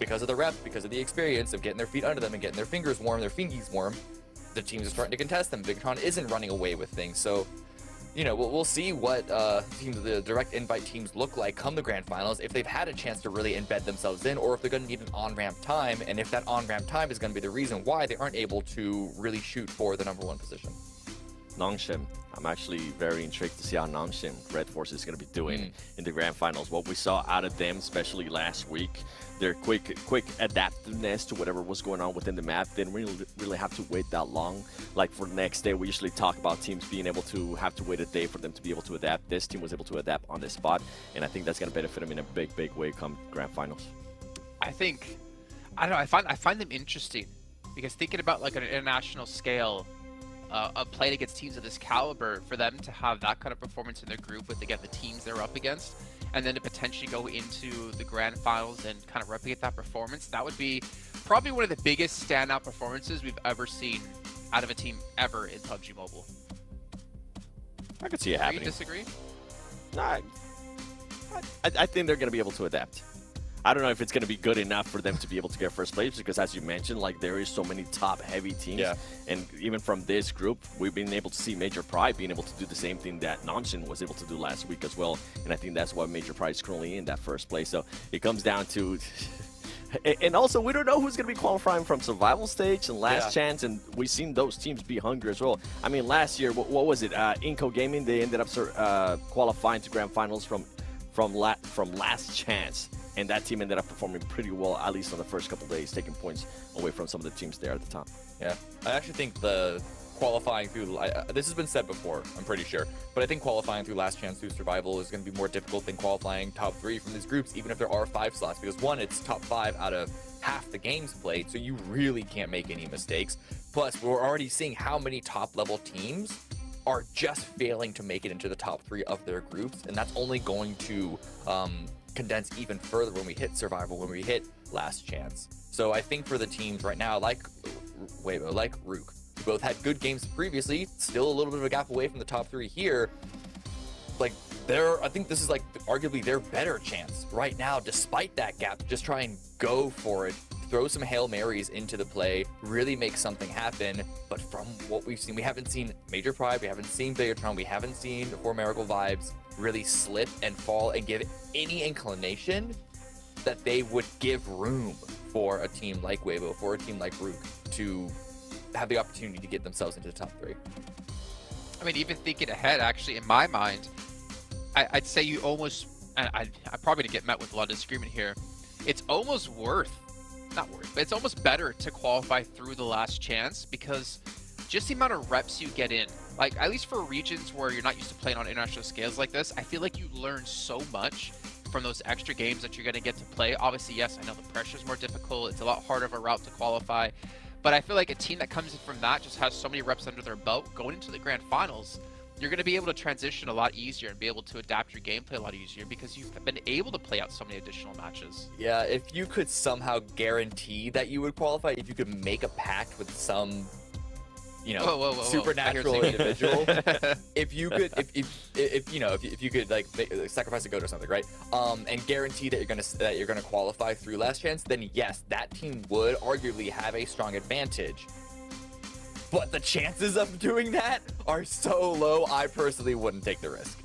because of the reps, because of the experience of getting their feet under them and getting their fingers warm, their fingies warm, the teams are starting to contest them. Bigatron isn't running away with things. So, you know, we'll see what the direct invite teams look like come the Grand Finals, if they've had a chance to really embed themselves in, or if they're going to need an on-ramp time, and if that on-ramp time is going to be the reason why they aren't able to really shoot for the #1 position. Nongshim. I'm actually very intrigued to see how Nongshim Red Force is going to be doing in the Grand Finals. What we saw out of them, especially last week, their quick adaptiveness to whatever was going on within the map. They didn't really have to wait that long. Like for the next day, we usually talk about teams being able to have to wait a day for them to be able to adapt. This team was able to adapt on the spot, and I think that's going to benefit them in a big way come Grand Finals. I don't know, I find them interesting, because thinking about like an international scale, of playing against teams of this caliber, for them to have that kind of performance in their group with, again, the teams they're up against, and then to potentially go into the Grand Finals and kind of replicate that performance, that would be probably one of the biggest standout performances we've ever seen out of a team ever in PUBG Mobile. I could see it happening. Do you disagree? No, I think they're going to be able to adapt. I don't know if it's going to be good enough for them to be able to get first place, because as you mentioned, like there is so many top heavy teams. Yeah. And even from this group, we've been able to see Major Pride being able to do the same thing that Nonshin was able to do last week as well. And I think that's why Major Pride is currently in that first place. So it comes down to... and also, we don't know who's going to be qualifying from survival stage and last chance, and we've seen those teams be hungry as well. I mean, last year, what was it? Inco Gaming, they ended up qualifying to Grand Finals from last chance. And that team ended up performing pretty well, at least on the first couple days, taking points away from some of the teams there at the top. Yeah, I actually think the qualifying through, this has been said before, I'm pretty sure, but I think qualifying through last chance through survival is going to be more difficult than qualifying top 3 from these groups, even if there are 5 slots, because one, it's top 5 out of half the games played, so you really can't make any mistakes. Plus, we're already seeing how many top level teams are just failing to make it into the top 3 of their groups, and that's only going to condense even further when we hit survival, when we hit last chance. So I think for the teams right now, like Weibo, like Rook, who both had good games previously, still a little bit of a gap away from the top 3 here, like I think this is like arguably their better chance right now, despite that gap. Just try and go for it, throw some Hail Marys into the play, really make something happen. But from what we've seen, we haven't seen Major Pride, we haven't seen Bigatron, we haven't seen For Miracle Vibes really slip and fall and give any inclination that they would give room for a team like Weibo, for a team like Rook to have the opportunity to get themselves into the top 3. I mean, even thinking ahead, actually, in my mind, I'd say you almost, I'm probably going to get met with a lot of disagreement here, it's almost not worth, but it's almost better to qualify through the last chance, because just the amount of reps you get in, like at least for regions where you're not used to playing on international scales like this, I feel like you learn so much from those extra games that you're going to get to play. Obviously, yes, I know the pressure's more difficult. It's a lot harder of a route to qualify. But I feel like a team that comes in from that just has so many reps under their belt. Going into the Grand Finals, you're going to be able to transition a lot easier and be able to adapt your gameplay a lot easier because you've been able to play out so many additional matches. Yeah, if you could somehow guarantee that you would qualify, if you could make a pact with some, you know, supernatural individual, if you could, if you know, if you could like sacrifice a goat or something, right? And guarantee that you're gonna qualify through Last Chance, then yes, that team would arguably have a strong advantage. But the chances of doing that are so low, I personally wouldn't take the risk.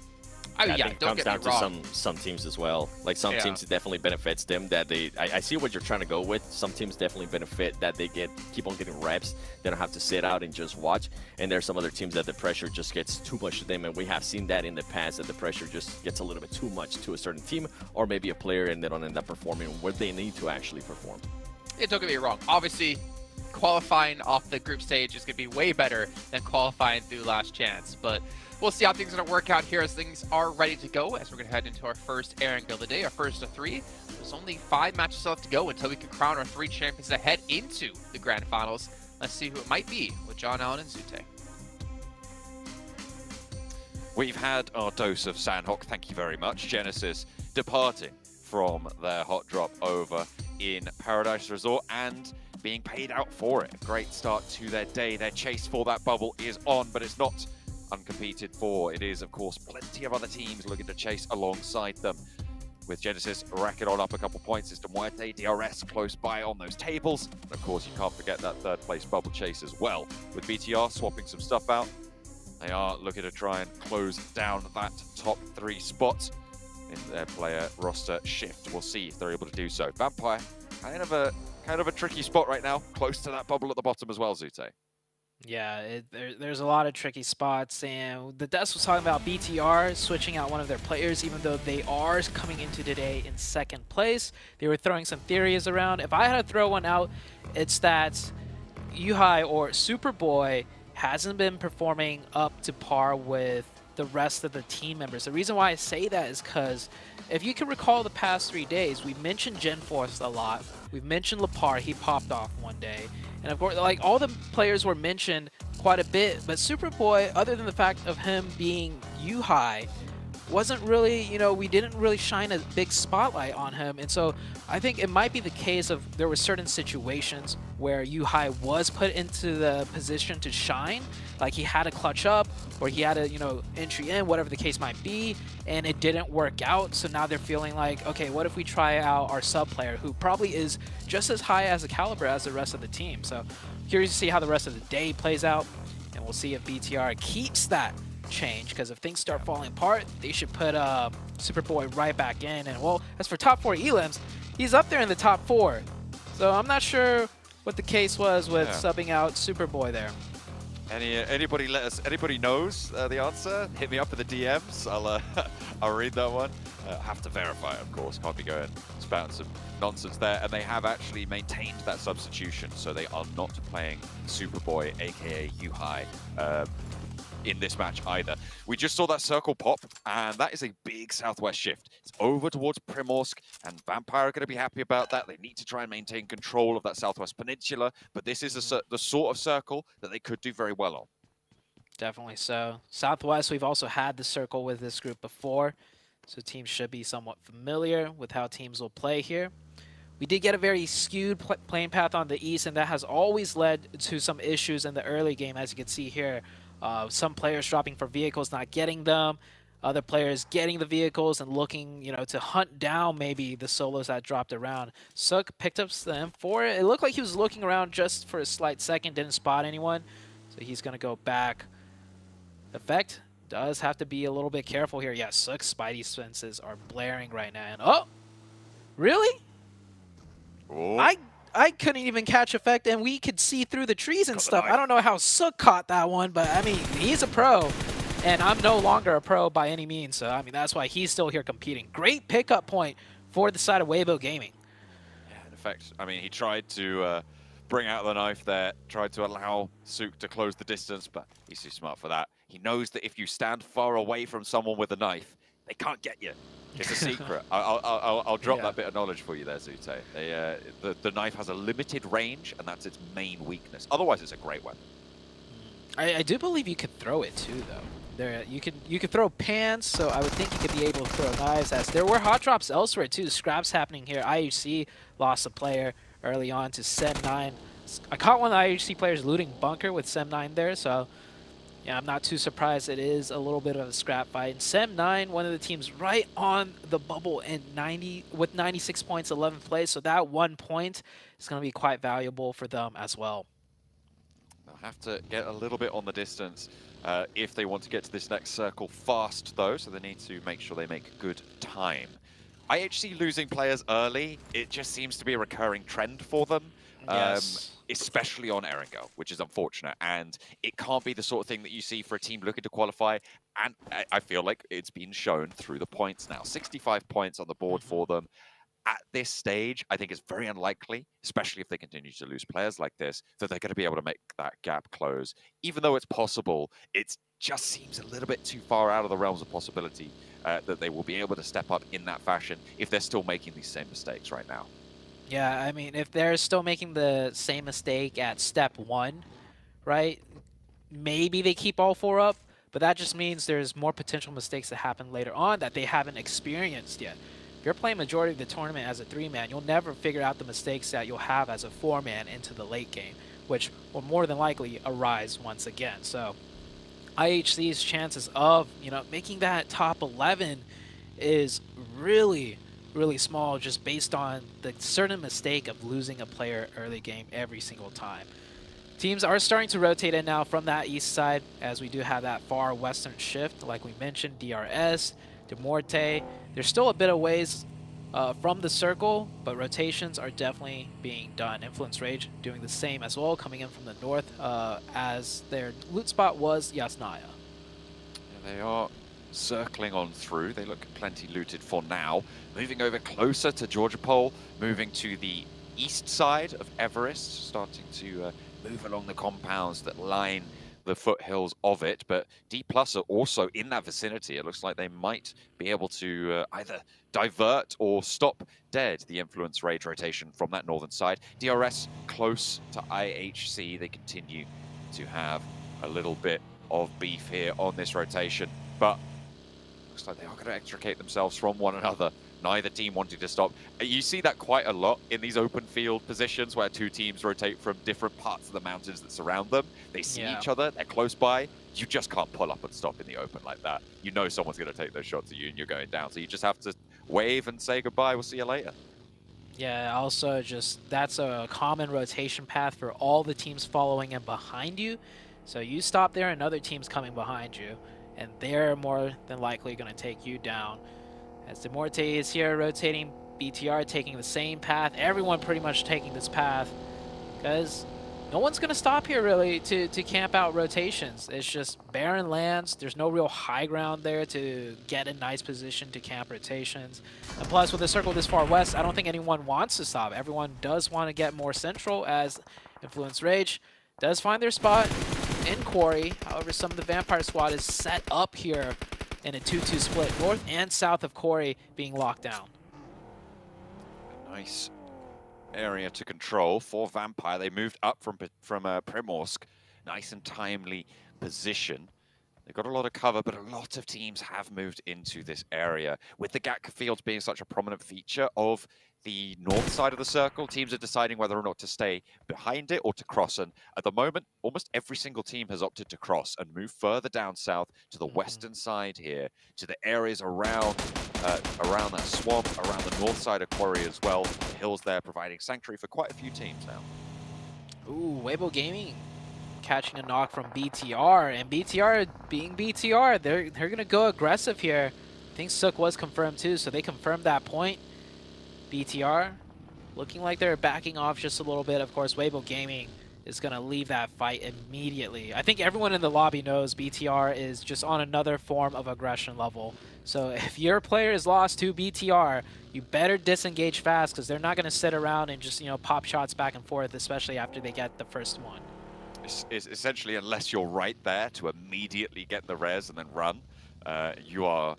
I think it comes down to some teams as well. Like some teams, it definitely benefits them that they. I see what you're trying to go with. Some teams definitely benefit that they keep on getting reps. They don't have to sit out and just watch. And there's some other teams that the pressure just gets too much to them. And we have seen that in the past, that the pressure just gets a little bit too much to a certain team or maybe a player, and they don't end up performing where they need to actually perform. Yeah, don't get me wrong. Obviously, qualifying off the group stage is going to be way better than qualifying through Last Chance. But we'll see how things are going to work out here as things are ready to go, as we're going to head into our first airing of the day, our first of 3. There's only 5 matches left to go until we can crown our 3 champions to head into the Grand Finals. Let's see who it might be with John Allen and Zute. We've had our dose of Sandhawk, thank you very much. Genesis departing from their hot drop over in Paradise Resort and being paid out for it. A great start to their day. Their chase for that bubble is on, but it's not uncompeted for. It is, of course, plenty of other teams looking to chase alongside them. With Genesis racking on up a couple points, System Muerte, DRS close by on those tables. And of course, you can't forget that third place bubble chase as well. With BTR swapping some stuff out, they are looking to try and close down that top 3 spot in their player roster shift. We'll see if they're able to do so. Vampire, kind of a tricky spot right now, close to that bubble at the bottom as well, Zute. Yeah, there's a lot of tricky spots, and the Dust was talking about BTR switching out one of their players, even though they are coming into today in 2nd place. They were throwing some theories around. If I had to throw one out, it's that Yuhai or Superboy hasn't been performing up to par with the rest of the team members. The reason why I say that is because if you can recall the past 3 days, we mentioned Gen Force a lot. We've mentioned Lepar, he popped off one day. And of course, like, all the players were mentioned quite a bit, but Superboy, other than the fact of him being Yuhai, wasn't really, you know, we didn't really shine a big spotlight on him. And so I think it might be the case of there were certain situations where Yuhai was put into the position to shine, like he had to clutch up or he had a, you know, entry in, whatever the case might be, and it didn't work out. So now they're feeling like, okay, what if we try out our sub player who probably is just as high as a caliber as the rest of the team. So curious to see how the rest of the day plays out, and we'll see if BTR keeps that change, because if things start falling apart, they should put Superboy right back in. And well, as for top 4 elims, he's up there in the top 4. So I'm not sure what the case was with subbing out Superboy there. Anybody knows the answer? Hit me up in the DMs. I'll read that one. Have to verify it, of course. Can't be going spouting some nonsense there. And they have actually maintained that substitution, so they are not playing Superboy, aka Yuhai, in this match either. We just saw that circle pop, and that is a big southwest shift. It's over towards Primorsk, and Vampire are going to be happy about that. They need to try and maintain control of that southwest peninsula, but this is the sort of circle that they could do very well on. Definitely so. Southwest, we've also had the circle with this group before, so teams should be somewhat familiar with how teams will play here. We did get a very skewed playing path on the east, and that has always led to some issues in the early game, as you can see here. Some players dropping for vehicles, not getting them. Other players getting the vehicles and looking, you know, to hunt down maybe the solos that dropped around. Suk picked up the M4. It looked like he was looking around just for a slight second, didn't spot anyone. So he's going to go back. Effect does have to be a little bit careful here. Yeah, Suk's Spidey senses are blaring right now. And oh, really? Oh. I couldn't even catch Effect, and we could see through the trees and stuff. I don't know how Suk caught that one, but I mean, he's a pro, and I'm no longer a pro by any means. So I mean, that's why he's still here competing. Great pickup point for the side of Weibo Gaming. Yeah, in effect, I mean, he tried to bring out the knife there, tried to allow Suk to close the distance, but he's too smart for that. He knows that if you stand far away from someone with a knife, They can't get you. It's a secret. I'll drop that bit of knowledge for you there, Zute. The knife has a limited range, and that's its main weakness. Otherwise, it's a great weapon. I do believe you could throw it too, though. You could throw pans, so I would think you could be able to throw knives. As there were hot drops elsewhere too. Scraps happening here. IHC lost a player early on to Sem9. I caught one of the IHC players looting bunker with Sem9 there, so yeah, I'm not too surprised. It is a little bit of a scrap fight. And Sem9, one of the teams right on the bubble in 96 points, 11th place. So that 1 point is going to be quite valuable for them as well. They'll have to get a little bit on the distance if they want to get to this next circle fast, though, so they need to make sure they make good time. IHC losing players early, it just seems to be a recurring trend for them. Yes. Especially on Erangel, which is unfortunate, and it can't be the sort of thing that you see for a team looking to qualify, and I feel like it's been shown through the points now. 65 points on the board for them. At this stage, I think it's very unlikely, especially if they continue to lose players like this, that they're going to be able to make that gap close. Even though it's possible, it just seems a little bit too far out of the realms of possibility that they will be able to step up in that fashion if they're still making these same mistakes right now. Yeah, I mean, if they're still making the same mistake at step 1, right, maybe they keep all 4 up, but that just means there's more potential mistakes that happen later on that they haven't experienced yet. If you're playing majority of the tournament as a 3-man, you'll never figure out the mistakes that you'll have as a 4-man into the late game, which will more than likely arise once again. So IHC's chances of, making that top 11 is really small, just based on the certain mistake of losing a player early game every single time. Teams are starting to rotate in now from that east side, as we do have that far western shift, like we mentioned, DRS, De Morte. There's still a bit of ways from the circle, but rotations are definitely being done. Influence Rage doing the same as well, coming in from the north, as their loot spot was Yasnaya. Yeah, they are circling on through. They look plenty looted for now. Moving over closer to Georgia Pole, moving to the east side of Everest, starting to move along the compounds that line the foothills of it. But D+ are also in that vicinity. It looks like they might be able to either divert or stop dead the Influence Rage rotation from that northern side. DRS close to IHC. They continue to have a little bit of beef here on this rotation, but looks like they are going to extricate themselves from one another. Neither team wanting to stop. You see that quite a lot in these open field positions where two teams rotate from different parts of the mountains that surround them. They see each other, they're close by. You just can't pull up and stop in the open like that. You know someone's going to take those shots at you and you're going down. So you just have to wave and say goodbye. We'll see you later. Yeah, also that's a common rotation path for all the teams following and behind you. So you stop there, another team's coming behind you, and they're more than likely going to take you down. As De Morte is here rotating, BTR taking the same path, everyone pretty much taking this path, because no one's going to stop here really to camp out rotations. It's just barren lands. There's no real high ground there to get a nice position to camp rotations. And plus, with a circle this far west, I don't think anyone wants to stop. Everyone does want to get more central, as Influence Rage does find their spot in Quarry. However, some of the Vampire squad is set up here in a 2-2 split, north and south of Quarry being locked down. Nice area to control for Vampire. They moved up from Primorsk. Nice and timely position. They've got a lot of cover, but a lot of teams have moved into this area. With the Gatka fields being such a prominent feature of the north side of the circle, teams are deciding whether or not to stay behind it or to cross. And at the moment, almost every single team has opted to cross and move further down south to the western side here, to the areas around that swamp, around the north side of Quarry as well. The hills there providing sanctuary for quite a few teams now. Ooh, Weibo Gaming catching a knock from BTR, and BTR being BTR, they're going to go aggressive here. I think Sook was confirmed too, so they confirmed that point. BTR looking like they're backing off just a little bit. Of course, Weibo Gaming is going to leave that fight immediately. I think everyone in the lobby knows BTR is just on another form of aggression level. So if your player is lost to BTR, you better disengage fast, because they're not going to sit around and just, pop shots back and forth, especially after they get the first one. It's essentially, unless you're right there to immediately get the res and then run, you are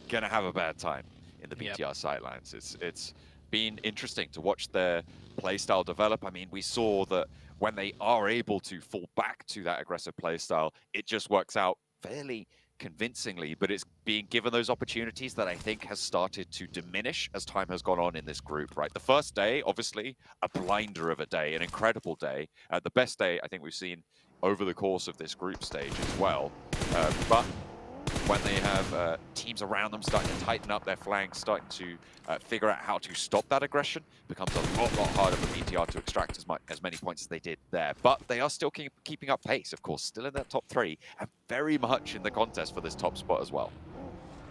gonna have a bad time in the BTR sidelines. It's been interesting to watch their playstyle develop. I mean, we saw that when they are able to fall back to that aggressive playstyle, it just works out fairly convincingly, but it's being given those opportunities that I think has started to diminish as time has gone on in this group, right? The first day, obviously, a blinder of a day, an incredible day. The best day I think we've seen over the course of this group stage as well. But when they have teams around them starting to tighten up their flanks, starting to figure out how to stop that aggression, becomes a lot harder for BTR to extract as many points as they did there. But they are still keeping up pace, of course, still in that top 3, and very much in the contest for this top spot as well.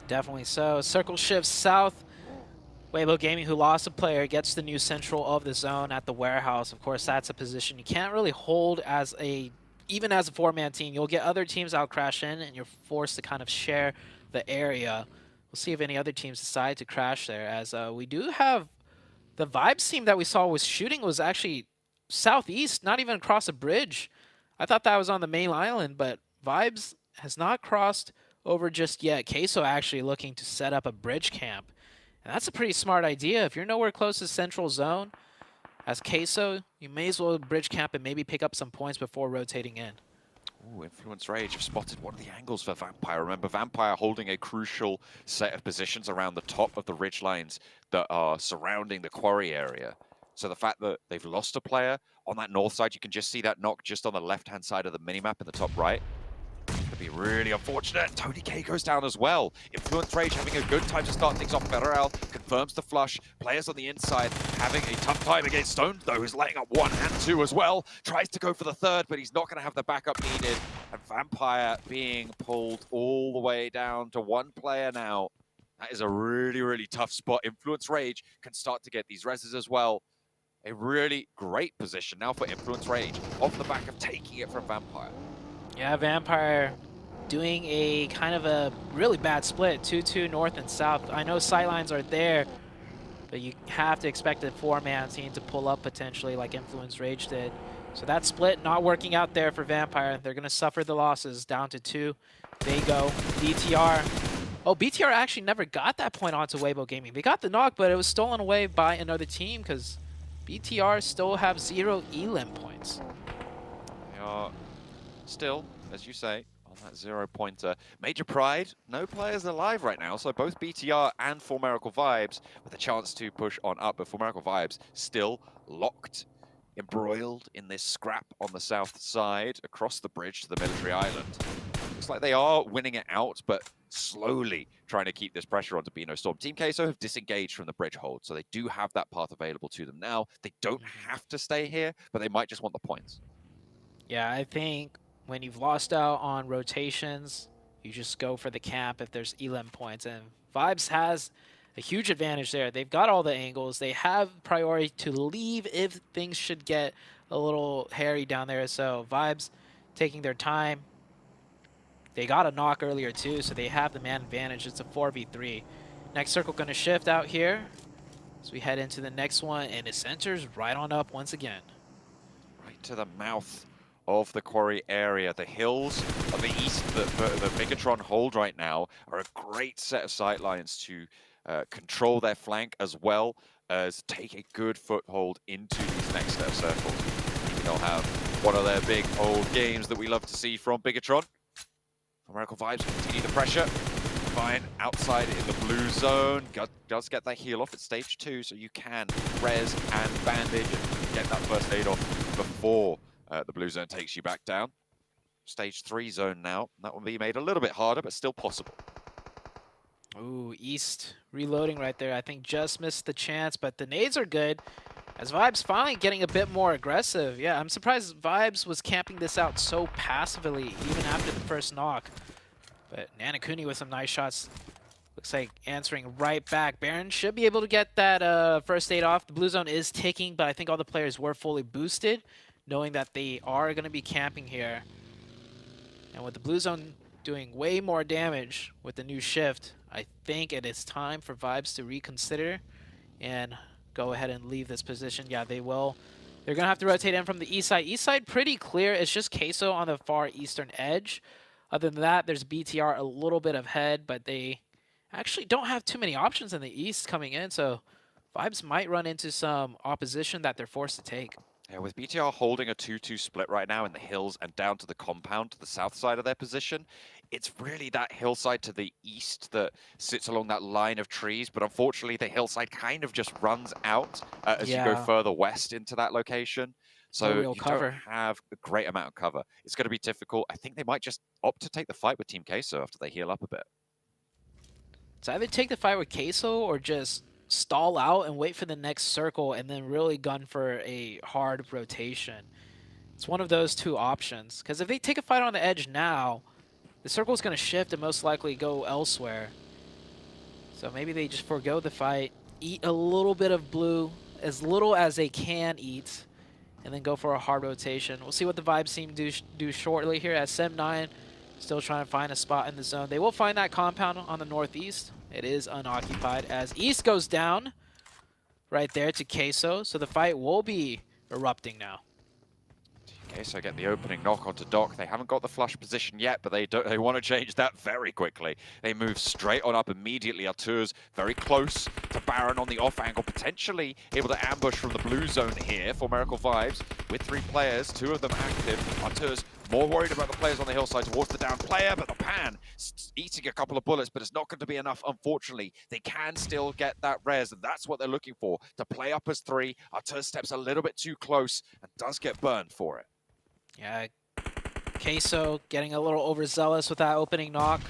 Definitely so. Circle shifts south. Weibo Gaming, who lost a player, gets the new central of the zone at the warehouse. Of course, that's a position you can't really hold even as a 4-man team. You'll get other teams out crash in, and you're forced to kind of share the area. We'll see if any other teams decide to crash there, as we do have the Vibes team that we saw was shooting was actually southeast, not even across a bridge. I thought that was on the main island, but Vibes has not crossed over just yet. Queso actually looking to set up a bridge camp, and that's a pretty smart idea. If you're nowhere close to central zone, as Queso, you may as well bridge camp and maybe pick up some points before rotating in. Ooh, Influence Rage have spotted one of the angles for Vampire. Remember, Vampire holding a crucial set of positions around the top of the ridge lines that are surrounding the quarry area. So the fact that they've lost a player on that north side, you can just see that knock just on the left-hand side of the minimap in the top right. Could be really unfortunate. Tony K goes down as well. Influence Rage having a good time to start things off. Federal confirms the flush. Players on the inside having a tough time against Stone, though, who's laying up 1 and 2 as well. Tries to go for the third, but he's not going to have the backup needed. And Vampire being pulled all the way down to 1 player now. That is a really tough spot. Influence Rage can start to get these reses as well. A really great position now for Influence Rage off the back of taking it from Vampire. Yeah, Vampire doing a kind of a really bad split, 2-2 north and south. I know sidelines are there, but you have to expect a 4-man team to pull up potentially like Influence Rage did. So that split not working out there for Vampire. They're going to suffer the losses down to 2. They go. BTR. Oh, BTR actually never got that point onto Weibo Gaming. They got the knock, but it was stolen away by another team because BTR still have 0 elim points. They are still, as you say, on that 0-pointer. Major Pride, no players alive right now, so both BTR and Formerical Vibes with a chance to push on up, but Formerical Vibes still locked, embroiled in this scrap on the south side across the bridge to the military island. Looks like they are winning it out, but slowly trying to keep this pressure on to Beano Storm. Team Queso have disengaged from the bridge hold, so they do have that path available to them now. They don't have to stay here, but they might just want the points. Yeah, I think when you've lost out on rotations, you just go for the camp if there's elim points. And Vibes has a huge advantage there. They've got all the angles. They have priority to leave if things should get a little hairy down there. So Vibes taking their time. They got a knock earlier too, so they have the man advantage. It's a 4v3. Next circle going to shift out here as we head into the next one, and it centers right on up once again. Right to the mouth of the quarry area. The hills of the east that the Megatron hold right now are a great set of sightlines to control their flank as well as take a good foothold into these next set of circles. Maybe they'll have one of their big old games that we love to see from Bigatron. Miracle Vibes continue the pressure. Fine outside in the blue zone. Does get that heal off at stage 2, so you can res and bandage and get that first aid off before the blue zone takes you back down. Stage 3 zone now. That will be made a little bit harder, but still possible. Ooh, East reloading right there. I think just missed the chance, but the nades are good. As Vibes finally getting a bit more aggressive. Yeah, I'm surprised Vibes was camping this out so passively, even after the first knock. But Nanakuni with some nice shots. Looks like answering right back. Baron should be able to get that first aid off. The blue zone is ticking, but I think all the players were fully boosted, knowing that they are going to be camping here. And with the blue zone doing way more damage with the new shift, I think it is time for Vibes to reconsider and go ahead and leave this position. Yeah, they will. They're going to have to rotate in from the east side. East side pretty clear. It's just Queso on the far eastern edge. Other than that, there's BTR a little bit ahead, but they actually don't have too many options in the east coming in, so Vibes might run into some opposition that they're forced to take. Yeah, with BTR holding a 2-2 split right now in the hills and down to the compound to the south side of their position, it's really that hillside to the east that sits along that line of trees, but unfortunately the hillside kind of just runs out as you go further west into that location. So you don't have a great amount of cover. It's going to be difficult. I think they might just opt to take the fight with Team Queso after they heal up a bit. So either take the fight with Queso or just stall out and wait for the next circle and then really gun for a hard rotation. It's one of those two options. Because if they take a fight on the edge now, the circle is going to shift and most likely go elsewhere. So maybe they just forego the fight, eat a little bit of blue, as little as they can eat, and then go for a hard rotation. We'll see what the Vibes team do shortly here as Sem9 still trying to find a spot in the zone. They will find that compound on the northeast. It is unoccupied as East goes down right there to Queso. So the fight will be erupting now. Queso get the opening knock onto Doc. They haven't got the flush position yet, but they want to change that very quickly. They move straight on up immediately. Artur's very close to Baron on the off angle, potentially able to ambush from the blue zone here for Miracle Vibes with 3 players, 2 of them active. Artur's more worried about the players on the hillside towards the down player, but the Pan eating a couple of bullets, but it's not going to be enough, unfortunately. They can still get that res, and that's what they're looking for, to play up as 3. Artur steps a little bit too close and does get burned for it. Yeah, Queso getting a little overzealous with that opening knock,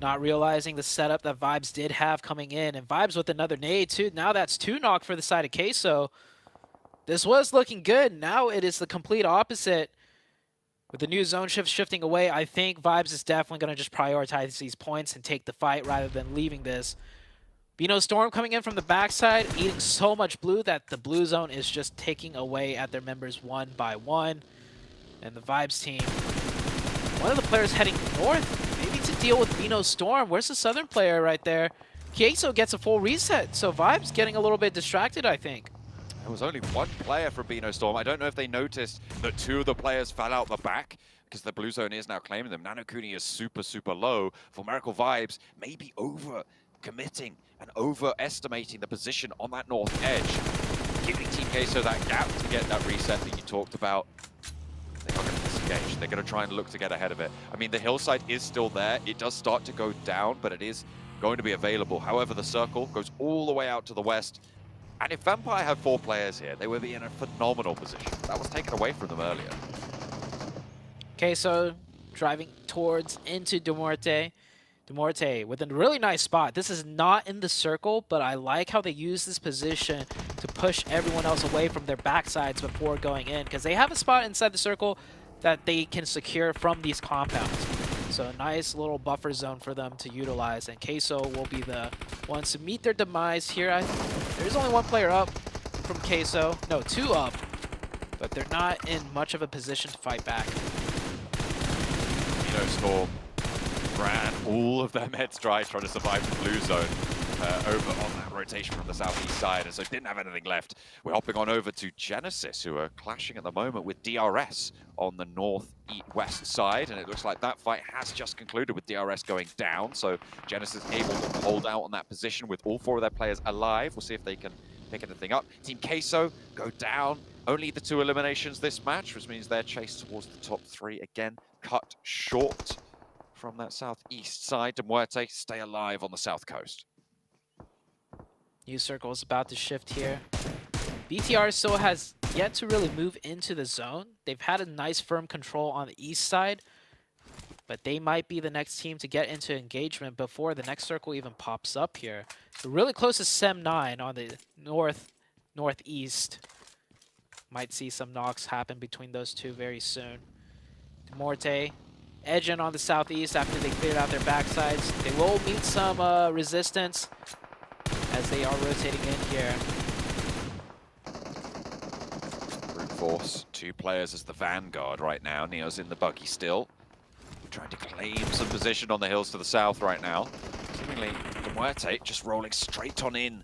not realizing the setup that Vibes did have coming in, and Vibes with another nade too. Now that's 2 knock for the side of Queso. This was looking good. Now it is the complete opposite. With the new zone shift shifting away, I think Vibes is definitely going to just prioritize these points and take the fight rather than leaving this. Bino Storm coming in from the backside, eating so much blue that the blue zone is just taking away at their members one by one. And the Vibes team, one of the players heading north, maybe to deal with Bino Storm. Where's the southern player right there? Queso gets a full reset, so Vibes getting a little bit distracted, I think. There was only 1 player from Bino Storm. I don't know if they noticed that 2 of the players fell out the back because the blue zone is now claiming them. Nanokuni is super, super low. For Miracle Vibes, maybe over-committing and overestimating the position on that north edge. Giving Team Queso that gap to get that reset that you talked about. They're not going to disengage. They're going to try and look to get ahead of it. I mean, the hillside is still there. It does start to go down, but it is going to be available. However, the circle goes all the way out to the west. And if Vampire had 4 players here, they would be in a phenomenal position. That was taken away from them earlier. Queso driving towards into Demorte. Demorte with a really nice spot. This is not in the circle, but I like how they use this position to push everyone else away from their backsides before going in, because they have a spot inside the circle that they can secure from these compounds. So a nice little buffer zone for them to utilize, and Queso will be the ones to meet their demise here. There's only 1 player up from Queso. No, 2 up, but they're not in much of a position to fight back. Bino Storm ran all of their meds dry trying to survive the blue zone over on that rotation from the southeast side, and so didn't have anything left. We're hopping on over to Genesis, who are clashing at the moment with DRS on the northwest side, and it looks like that fight has just concluded with DRS going down, so Genesis able to hold out on that position with all 4 of their players alive. We'll see if they can pick anything up. Team Queso go down. Only the 2 eliminations this match, which means their chase towards the top 3 again cut short from that southeast side. De Muerte stay alive on the south coast. New circle is about to shift here. BTR still has yet to really move into the zone. They've had a nice firm control on the east side, but they might be the next team to get into engagement before the next circle even pops up here. So really close to Sem9 on the northeast. Might see some knocks happen between those 2 very soon. Morte edging on the southeast after they cleared out their backsides. They will meet some resistance as they are rotating in here. Brute Force, 2 players as the vanguard right now. Neo's in the buggy still. Trying to claim some position on the hills to the south right now. Seemingly, De Muerte just rolling straight on in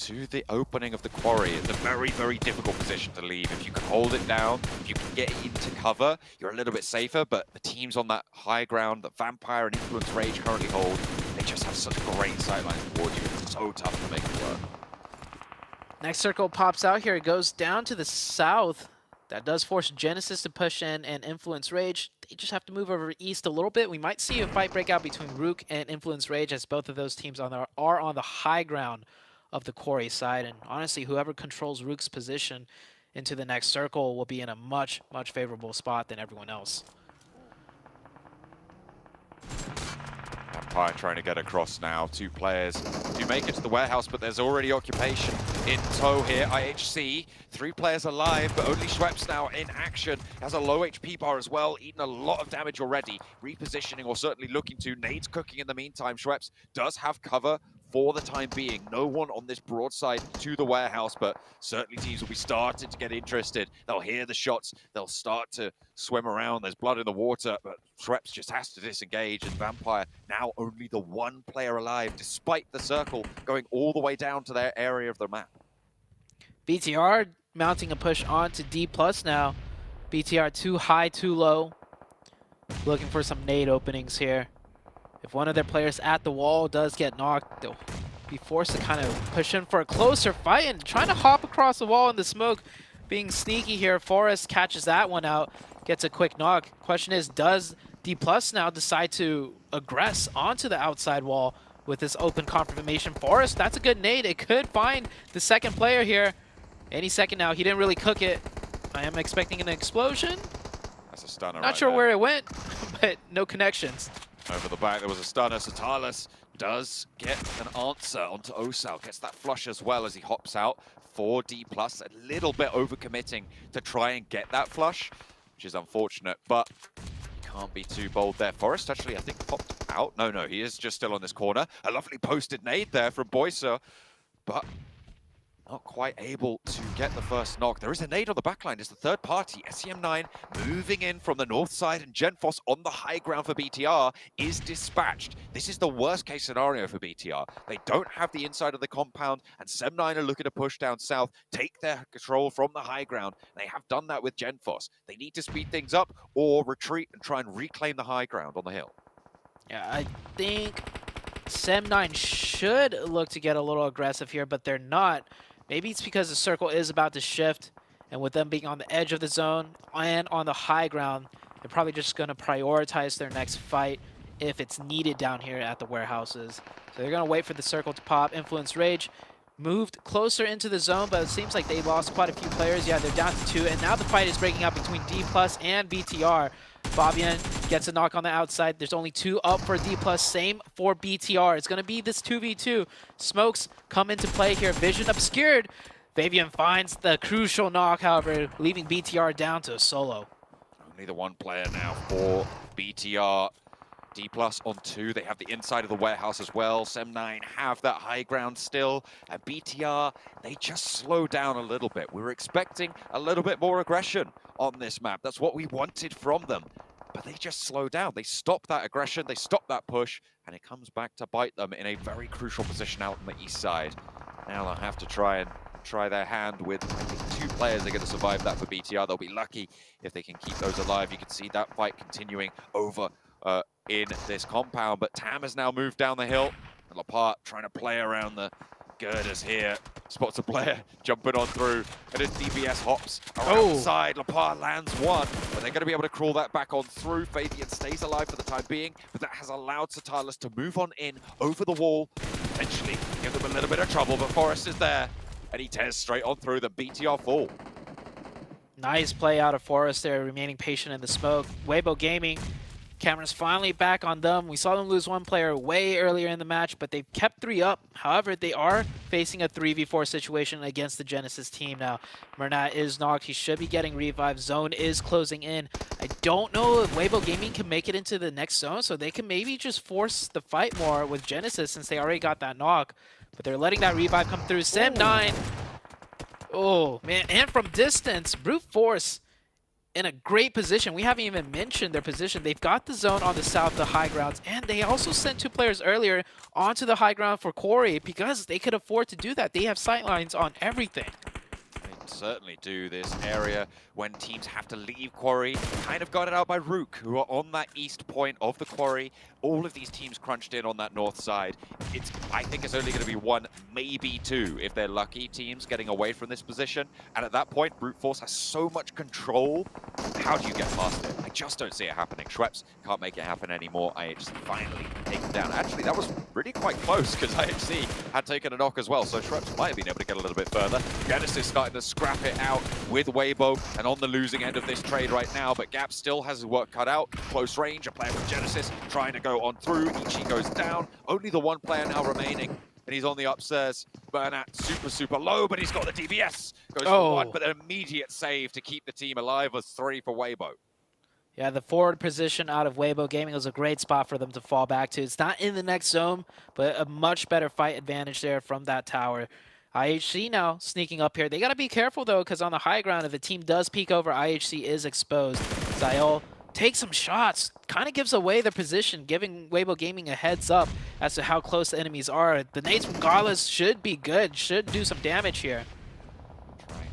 to the opening of the quarry. It's a very, very difficult position to leave. If you can hold it down, if you can get into cover, you're a little bit safer, but the teams on that high ground that Vampire and Influence Rage currently hold, they just have such great sightlines towards you. It's so tough to make it work. Next circle pops out here. It goes down to the south. That does force Genesis to push in and Influence Rage. They just have to move over east a little bit. We might see a fight break out between Rook and Influence Rage, as both of those teams are on the high ground of the quarry side. And honestly, whoever controls Rook's position into the next circle will be in a much, much favorable spot than everyone else. Vampire trying to get across now. 2 players to make it to the warehouse, but there's already occupation in tow here. IHC, 3 players alive, but only Schweppes now in action. Has a low HP bar as well, eaten a lot of damage already. Repositioning, or certainly looking to. Nade's cooking in the meantime. Schweppes does have cover for the time being. No one on this broadside to the warehouse, but certainly teams will be starting to get interested. They'll hear the shots. They'll start to swim around. There's blood in the water, but Schweppes just has to disengage, and Vampire now only the 1 player alive, despite the circle going all the way down to their area of the map. BTR mounting a push on to D+ now. BTR too high, too low. Looking for some nade openings here. If one of their players at the wall does get knocked, they'll be forced to kind of push in for a closer fight, and trying to hop across the wall in the smoke. Being sneaky here, Forrest catches that one out, gets a quick knock. Question is, does D+ now decide to aggress onto the outside wall with this open confirmation? Forrest, that's a good nade. It could find the second player here any second now. He didn't really cook it. I am expecting an explosion. That's a stunner. Not sure where it went, but no connections. Over the back, there was a stunner. Satalis does get an answer onto Osal. Gets that flush as well as he hops out for D+. A little bit overcommitting to try and get that flush, which is unfortunate, but can't be too bold there. Forrest actually, I think, popped out. No, he is just still on this corner. A lovely posted nade there from Boyser, but not quite able to get the first knock. There is a nade on the backline. It's the third party. SEM9 moving in from the north side, and Genfos on the high ground for BTR is dispatched. This is the worst case scenario for BTR. They don't have the inside of the compound, and SEM9 are looking to push down south, take their control from the high ground. They have done that with Genfos. They need to speed things up or retreat and try and reclaim the high ground on the hill. Yeah, I think SEM9 should look to get a little aggressive here, but they're not. Maybe it's because the circle is about to shift, and with them being on the edge of the zone and on the high ground, they're probably just going to prioritize their next fight if it's needed down here at the warehouses. So they're going to wait for the circle to pop. Influence Rage moved closer into the zone, but it seems like they lost quite a few players. Yeah, they're down to 2, and now the fight is breaking out between D+ and BTR. Fabian gets a knock on the outside. There's only 2 up for D+. Same for BTR. It's going to be this 2v2. Smokes come into play here. Vision obscured. Fabian finds the crucial knock, however, leaving BTR down to a solo. Only the 1 player now for BTR. D+ on 2. They have the inside of the warehouse as well. SEM9 have that high ground still. And BTR, they just slow down a little bit. We were expecting a little bit more aggression on this map. That's what we wanted from them. But they just slow down. They stop that aggression. They stop that push. And it comes back to bite them in a very crucial position out on the east side. Now they'll have to try their hand with, I think, 2 players. They're going to survive that for BTR. They'll be lucky if they can keep those alive. You can see that fight continuing over in this compound, but Tam has now moved down the hill, and Lapart trying to play around the girders here. Spots a player jumping on through, and as DBS hops around the side, Lapart lands 1, but they're going to be able to crawl that back on through. Fabian stays alive for the time being, but that has allowed Satalis to move on in over the wall, potentially give them a little bit of trouble, but Forrest is there, and he tears straight on through the BTR fall. Nice play out of Forrest there, remaining patient in the smoke. Weibo Gaming, cameras finally back on them. We saw them lose 1 player way earlier in the match, but they've kept 3 up. However, they are facing a 3v4 situation against the Genesis team now. Mernat is knocked. He should be getting revived. Zone is closing in. I don't know if Weibo Gaming can make it into the next zone, so they can maybe just force the fight more with Genesis since they already got that knock. But they're letting that revive come through. SEM9. Oh, man. And from distance, brute force in a great position. We haven't even mentioned their position. They've got the zone on the south, the high grounds, and they also sent 2 players earlier onto the high ground for Corey because they could afford to do that. They have sightlines on everything. Certainly do. This area when teams have to leave quarry, kind of got it out by Rook, who are on that east point of the quarry. All of these teams crunched in on that north side. I think it's only going to be 1, maybe 2, if they're lucky, teams getting away from this position. And at that point, Brute Force has so much control. How do you get past it? I just don't see it happening. Schweppes can't make it happen anymore. IHC finally taken down. Actually, that was really quite close because IHC had taken a knock as well. So Schweppes might have been able to get a little bit further. Genesis starting to scrap it out with Weibo and on the losing end of this trade right now. But Gap still has his work cut out. Close range, a player with Genesis trying to go on through. Ichi goes down. Only the 1 player now remaining. And he's on the upstairs. Bernat super low, but he's got the DBS. Goes for 1, but an immediate save to keep the team alive was 3 for Weibo. Yeah, the forward position out of Weibo Gaming was a great spot for them to fall back to. It's not in the next zone, but a much better fight advantage there from that tower. IHC now sneaking up here. They got to be careful, though, because on the high ground, if the team does peek over, IHC is exposed. Zayol takes some shots, kind of gives away their position, giving Weibo Gaming a heads up as to how close the enemies are. The nades from Garlas should be good, should do some damage here.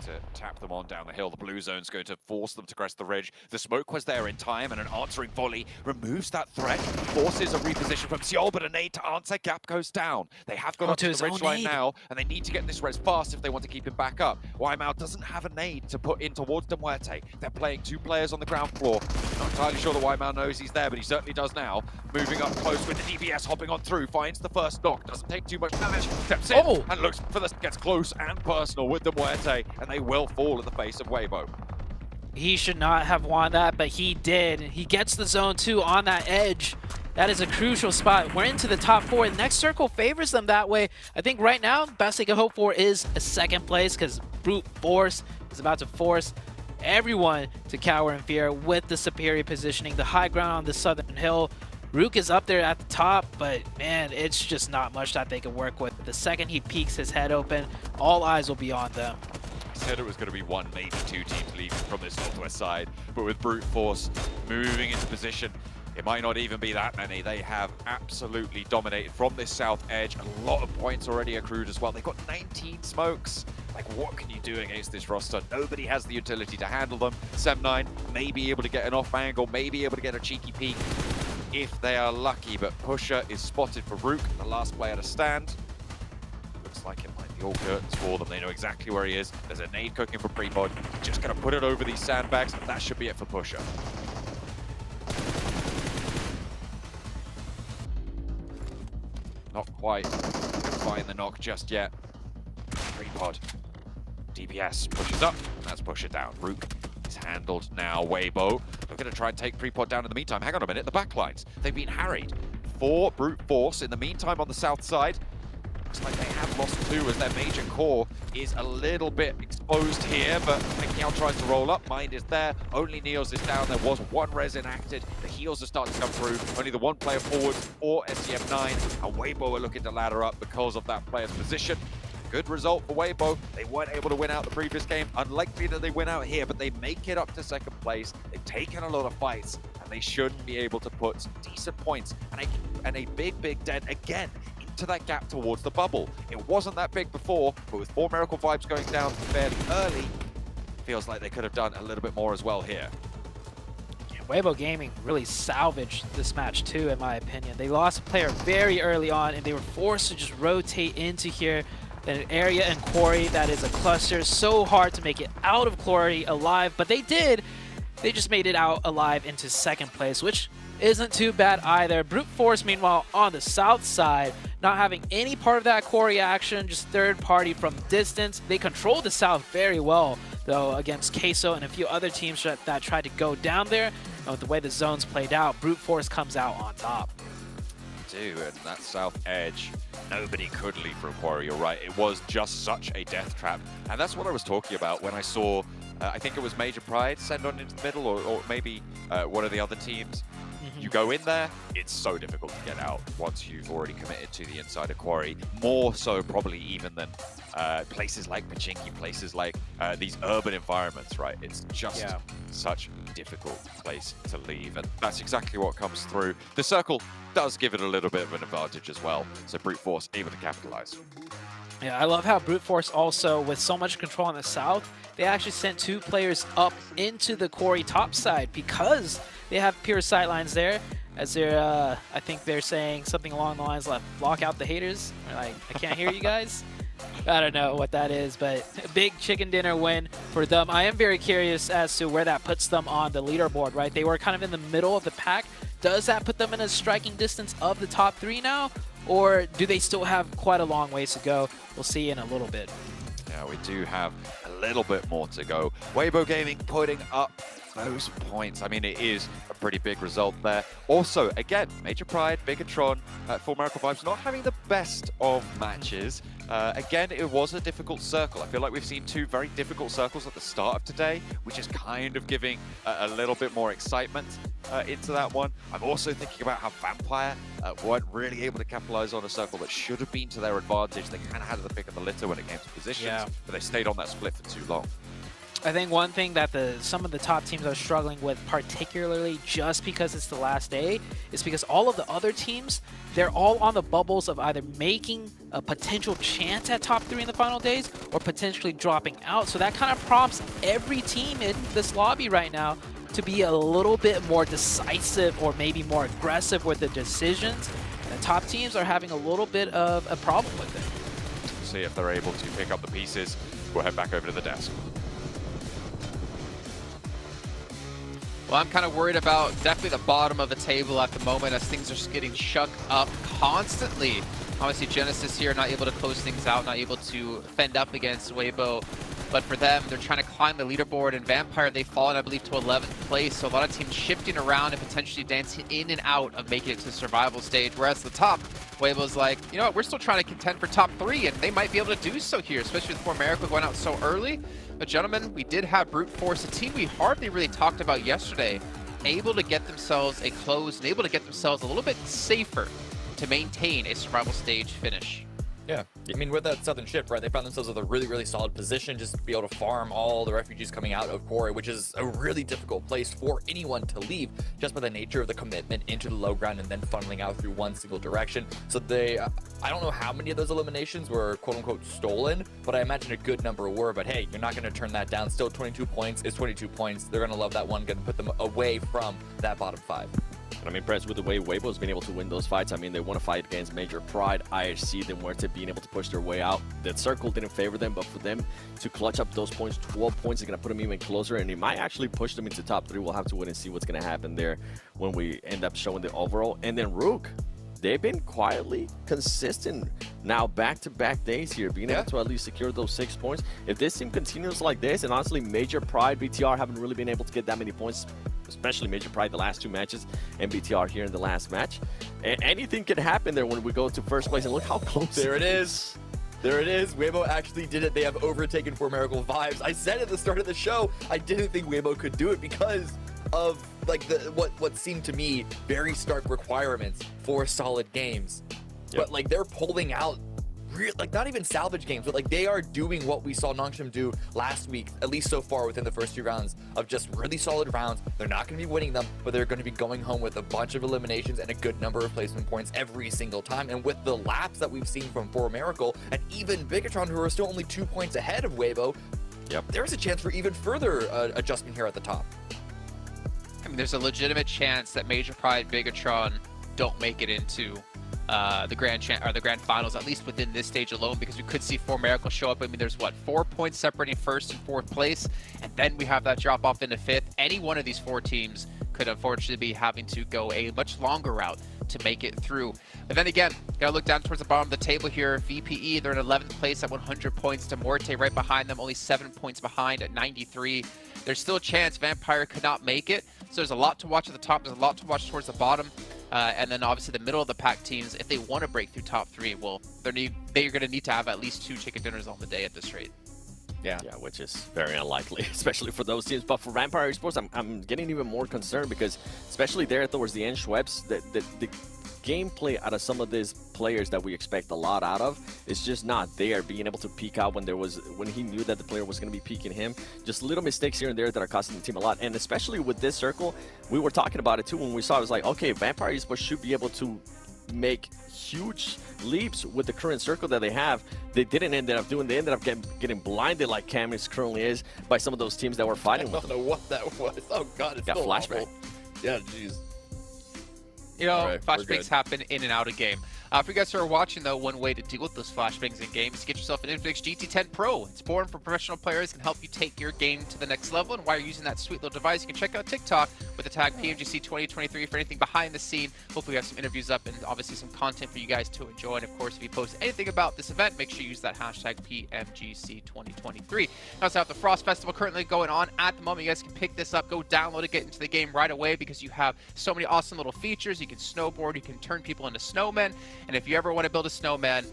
To tap them on down the hill. The blue zone's going to force them to crest the ridge. The smoke was there in time, and an answering volley removes that threat. Forces a reposition from Seoul, but a nade to answer. Gap goes down. They have got onto the ridge line now, and they need to get this res fast if they want to keep him back up. Waimao doesn't have a nade to put in towards Demuerte. They're playing 2 players on the ground floor. Not entirely sure that Waimao knows he's there, but he certainly does now. Moving up close with the DBS, hopping on through, finds the first knock, doesn't take too much damage, steps in, and looks for this, gets close and personal with Demuerte, and they will fall in the face of Weibo. He should not have won that, but he did. He gets the zone 2 on that edge. That is a crucial spot. We're into the top 4. The next circle favors them that way. I think right now, the best they can hope for is a 2nd place because Brute Force is about to force everyone to cower in fear with the superior positioning. The high ground on the southern hill. Rook is up there at the top, but man, it's just not much that they can work with. The second he peeks his head open, all eyes will be on them. Said it was going to be 1, maybe 2 teams leaving from this northwest side, but with Brute Force moving into position, it might not even be that many. They have absolutely dominated from this south edge. A lot of points already accrued as well. They've got 19 smokes. Like, what can you do against this roster? Nobody has the utility to handle them. Sem9 may be able to get an off angle, may be able to get a cheeky peek if they are lucky, but Pusher is spotted for Rook, the last player to stand. Looks like it might be all curtains for them. They know exactly where he is. There's a nade cooking for Prepod. Just going to put it over these sandbags. That should be it for Pusher. Not quite going to find the knock just yet. Prepod. DPS pushes up. That's Pusher down. Rook is handled now. Weibo. We're going to try and take Prepod down in the meantime. Hang on a minute. The backlines. They've been harried. 4 Brute Force in the meantime on the south side. Looks like they have lost 2 as their major core is a little bit exposed here, but Mikiao tries to roll up. Mind is there. Only Neos is down. There was 1 res enacted. The heals are starting to come through. Only the 1 player forward for SCM9. And Weibo are looking to ladder up because of that player's position. Good result for Weibo. They weren't able to win out the previous game. Unlikely that they win out here, but they make it up to 2nd place. They've taken a lot of fights, and they should be able to put some decent points and a big dent again to that gap towards the bubble. It wasn't that big before, but with 4 Miracle Vibes going down fairly early, feels like they could have done a little bit more as well here. Yeah, Weibo Gaming really salvaged this match too, in my opinion. They lost a player very early on, and they were forced to just rotate into here. An area and quarry that is a cluster. So hard to make it out of quarry alive, but they did. They just made it out alive into 2nd place, which isn't too bad either. Brute Force, meanwhile, on the south side, not having any part of that quarry action, just 3rd party from distance. They control the south very well, though, against Queso and a few other teams that tried to go down there. And with the way the zones played out, Brute Force comes out on top. And that south edge, nobody could leave for a quarry. You're right, it was just such a death trap, and that's what I was talking about when I saw I think it was Major Pride send on into the middle, or maybe one of the other teams. You go in there, it's so difficult to get out once you've already committed to the Insider Quarry. More so probably even than places like Pachinki, places like these urban environments, right? It's just such a difficult place to leave, and that's exactly what comes through. The circle does give it a little bit of an advantage as well, so Brute Force able to capitalize. Yeah, I love how Brute Force also, with so much control on the south, they actually sent 2 players up into the quarry top side because they have pure sightlines there. As they're, I think they're saying something along the lines of block out the haters. Or like, I can't hear you guys. I don't know what that is, but a big chicken dinner win for them. I am very curious as to where that puts them on the leaderboard, right? They were kind of in the middle of the pack. Does that put them in a striking distance of the top 3 now? Or do they still have quite a long ways to go? We'll see in a little bit. Yeah, we do have a little bit more to go. Weibo Gaming putting up those points. I mean, it is a pretty big result there. Also, again, Major Pride, Bigatron, Full Miracle Vibes not having the best of matches. Again, it was a difficult circle. I feel like we've seen 2 very difficult circles at the start of today, which is kind of giving a little bit more excitement into that one. I'm also thinking about how Vampire weren't really able to capitalize on a circle that should have been to their advantage. They kind of had the pick of the litter when it came to positions, but they stayed on that split for too long. I think one thing that some of the top teams are struggling with, particularly just because it's the last day, is because all of the other teams, they're all on the bubbles of either making a potential chance at top 3 in the final days or potentially dropping out. So that kind of prompts every team in this lobby right now to be a little bit more decisive or maybe more aggressive with the decisions. And the top teams are having a little bit of a problem with it. See if they're able to pick up the pieces. We'll head back over to the desk. Well, I'm kind of worried about definitely the bottom of the table at the moment as things are just getting shucked up constantly. Obviously, Genesis here not able to close things out, not able to fend up against Weibo. But for them, they're trying to climb the leaderboard, and Vampire, they've fallen, I believe, to 11th place. So a lot of teams shifting around and potentially dancing in and out of making it to the survival stage. Whereas the top, Weibo's like, you know what, we're still trying to contend for top 3, and they might be able to do so here, especially with Miracle going out so early. But gentlemen, we did have Brute Force, a team we hardly really talked about yesterday, able to get themselves a close and able to get themselves a little bit safer to maintain a survival stage finish. Yeah, I mean, with that southern shift, right, they found themselves with a really, really solid position just to be able to farm all the refugees coming out of Quarry, which is a really difficult place for anyone to leave just by the nature of the commitment into the low ground and then funneling out through one single direction. So they, I don't know how many of those eliminations were quote-unquote stolen, but I imagine a good number were. But hey, you're not going to turn that down. Still 22 points is 22 points. They're going to love that one, going to put them away from that bottom 5. I'm impressed with the way Weibo's been able to win those fights. I mean, they won a fight against Major Pride. IHC, they weren't being able to push their way out. That circle didn't favor them, but for them to clutch up those points, 12 points, is going to put them even closer, and it might actually push them into top 3. We'll have to wait and see what's going to happen there when we end up showing the overall. And then Rook, they've been quietly consistent now back-to-back days here, being able to at least secure those 6 points. If this team continues like this, and honestly, Major Pride, BTR haven't really been able to get that many points, especially Major Pride the last 2 matches, and BTR here in the last match. Anything can happen there when we go to first place, and look how close. There it is. There it is. Weibo actually did it. They have overtaken For Miracle Vibes. I said at the start of the show, I didn't think Weibo could do it because of like what seemed to me very stark requirements for solid games. But like they're pulling out like not even salvage games, but like they are doing what we saw Nongshim do last week, at least so far within the first 2 rounds of just really solid rounds. They're not going to be winning them, but they're going to be going home with a bunch of eliminations and a good number of placement points every single time. And with the laps that we've seen from For Miracle and even Bigatron, who are still only 2 points ahead of Weibo, there's a chance for even further adjustment here at the top. I mean, there's a legitimate chance that Major Pride, Bigatron don't make it into the Grand Finals, at least within this stage alone, because we could see For Miracle show up. I mean, there's what, 4 points separating 1st and 4th place, and then we have that drop off into 5th. Any one of these 4 teams could unfortunately be having to go a much longer route to make it through. But then again, gotta look down towards the bottom of the table here. VPE, they're in 11th place at 100 points to Morte right behind them, only 7 points behind at 93. There's still a chance Vampire could not make it, so there's a lot to watch at the top, there's a lot to watch towards the bottom. And then obviously the middle of the pack teams, if they want to break through top 3, well, they're going to need to have at least 2 chicken dinners on the day at this rate. Yeah, which is very unlikely, especially for those teams. But for Vampire Esports, I'm getting even more concerned because, especially there towards the end, Schweppes, the gameplay out of some of these players that we expect a lot out of is just not there. Being able to peek out when he knew that the player was going to be peeking him, just little mistakes here and there that are costing the team a lot. And especially with this circle, we were talking about it too when we saw it. It was like, okay, Vampire Esports should be able to make huge leaps with the current circle that they have. They didn't end up doing. They ended up getting blinded like Camus currently is by some of those teams that were fighting with I don't know what that was. Oh god, it's got so flashback. awful. Yeah, jeez. You know, All right, we're flashbangs good. happen in and out of game. For you guys who are watching, though, one way to deal with those flashbangs in game is to get yourself an Infinix GT10 Pro. It's born for professional players, can help you take your game to the next level. And while you're using that sweet little device, you can check out TikTok with the tag PMGC 2023 for anything behind the scene. Hopefully, we have some interviews up and obviously some content for you guys to enjoy. And of course, if you post anything about this event, make sure you use that hashtag PMGC 2023. We also have the Frost Festival currently going on at the moment. You guys can pick this up, go download it, get into the game right away because you have so many awesome little features. You can snowboard, you can turn people into snowmen, and if you ever want to build a snowman,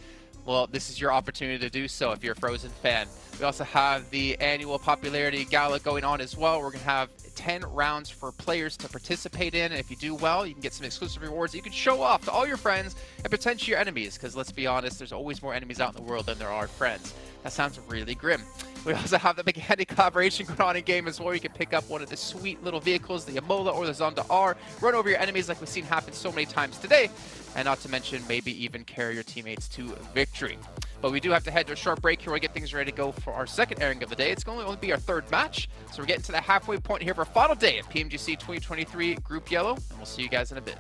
well, this is your opportunity to do so if you're a Frozen fan. We also have the annual popularity gala going on as well. We're going to have 10 rounds for players to participate in, and if you do well, you can get some exclusive rewards that you can show off to all your friends and potentially your enemies, because let's be honest, there's always more enemies out in the world than there are friends. That sounds really grim. We also have the mechanic collaboration going on in game as well. You can pick up one of the sweet little vehicles, the Amola or the Zonda R, run over your enemies like we've seen happen so many times today, and not to mention maybe even carry your teammates to victory. But we do have to head to a short break here. We'll get things ready to go for our second airing of the day. It's going to only be our third match, so we're getting to the halfway point here for our final day at PMGC 2023 Group Yellow, and we'll see you guys in a bit.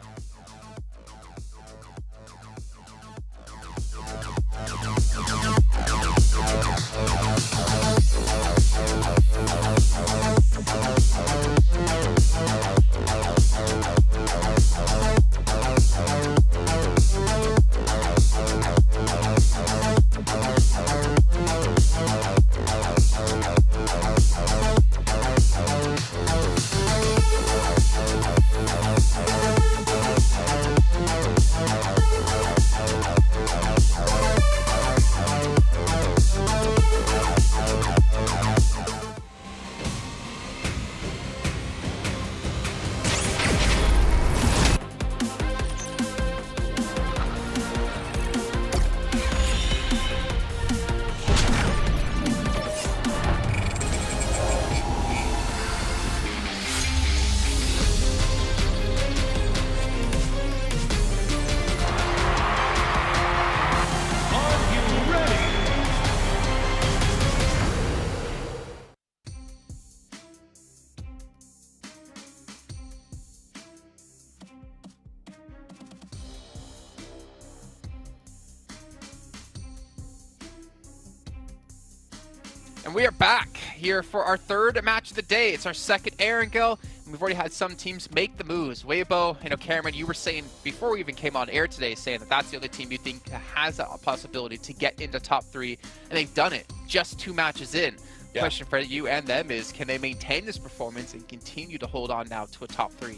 And we are back here for our third match of the day. It's our second airing, and we've already had some teams make the moves. Weibo, Cameron, you were saying before we even came on air today, saying that that's the only team you think has a possibility to get into top 3, and they've done it just 2 matches in. Yeah. Question for you and them is, can they maintain this performance and continue to hold on now to a top 3?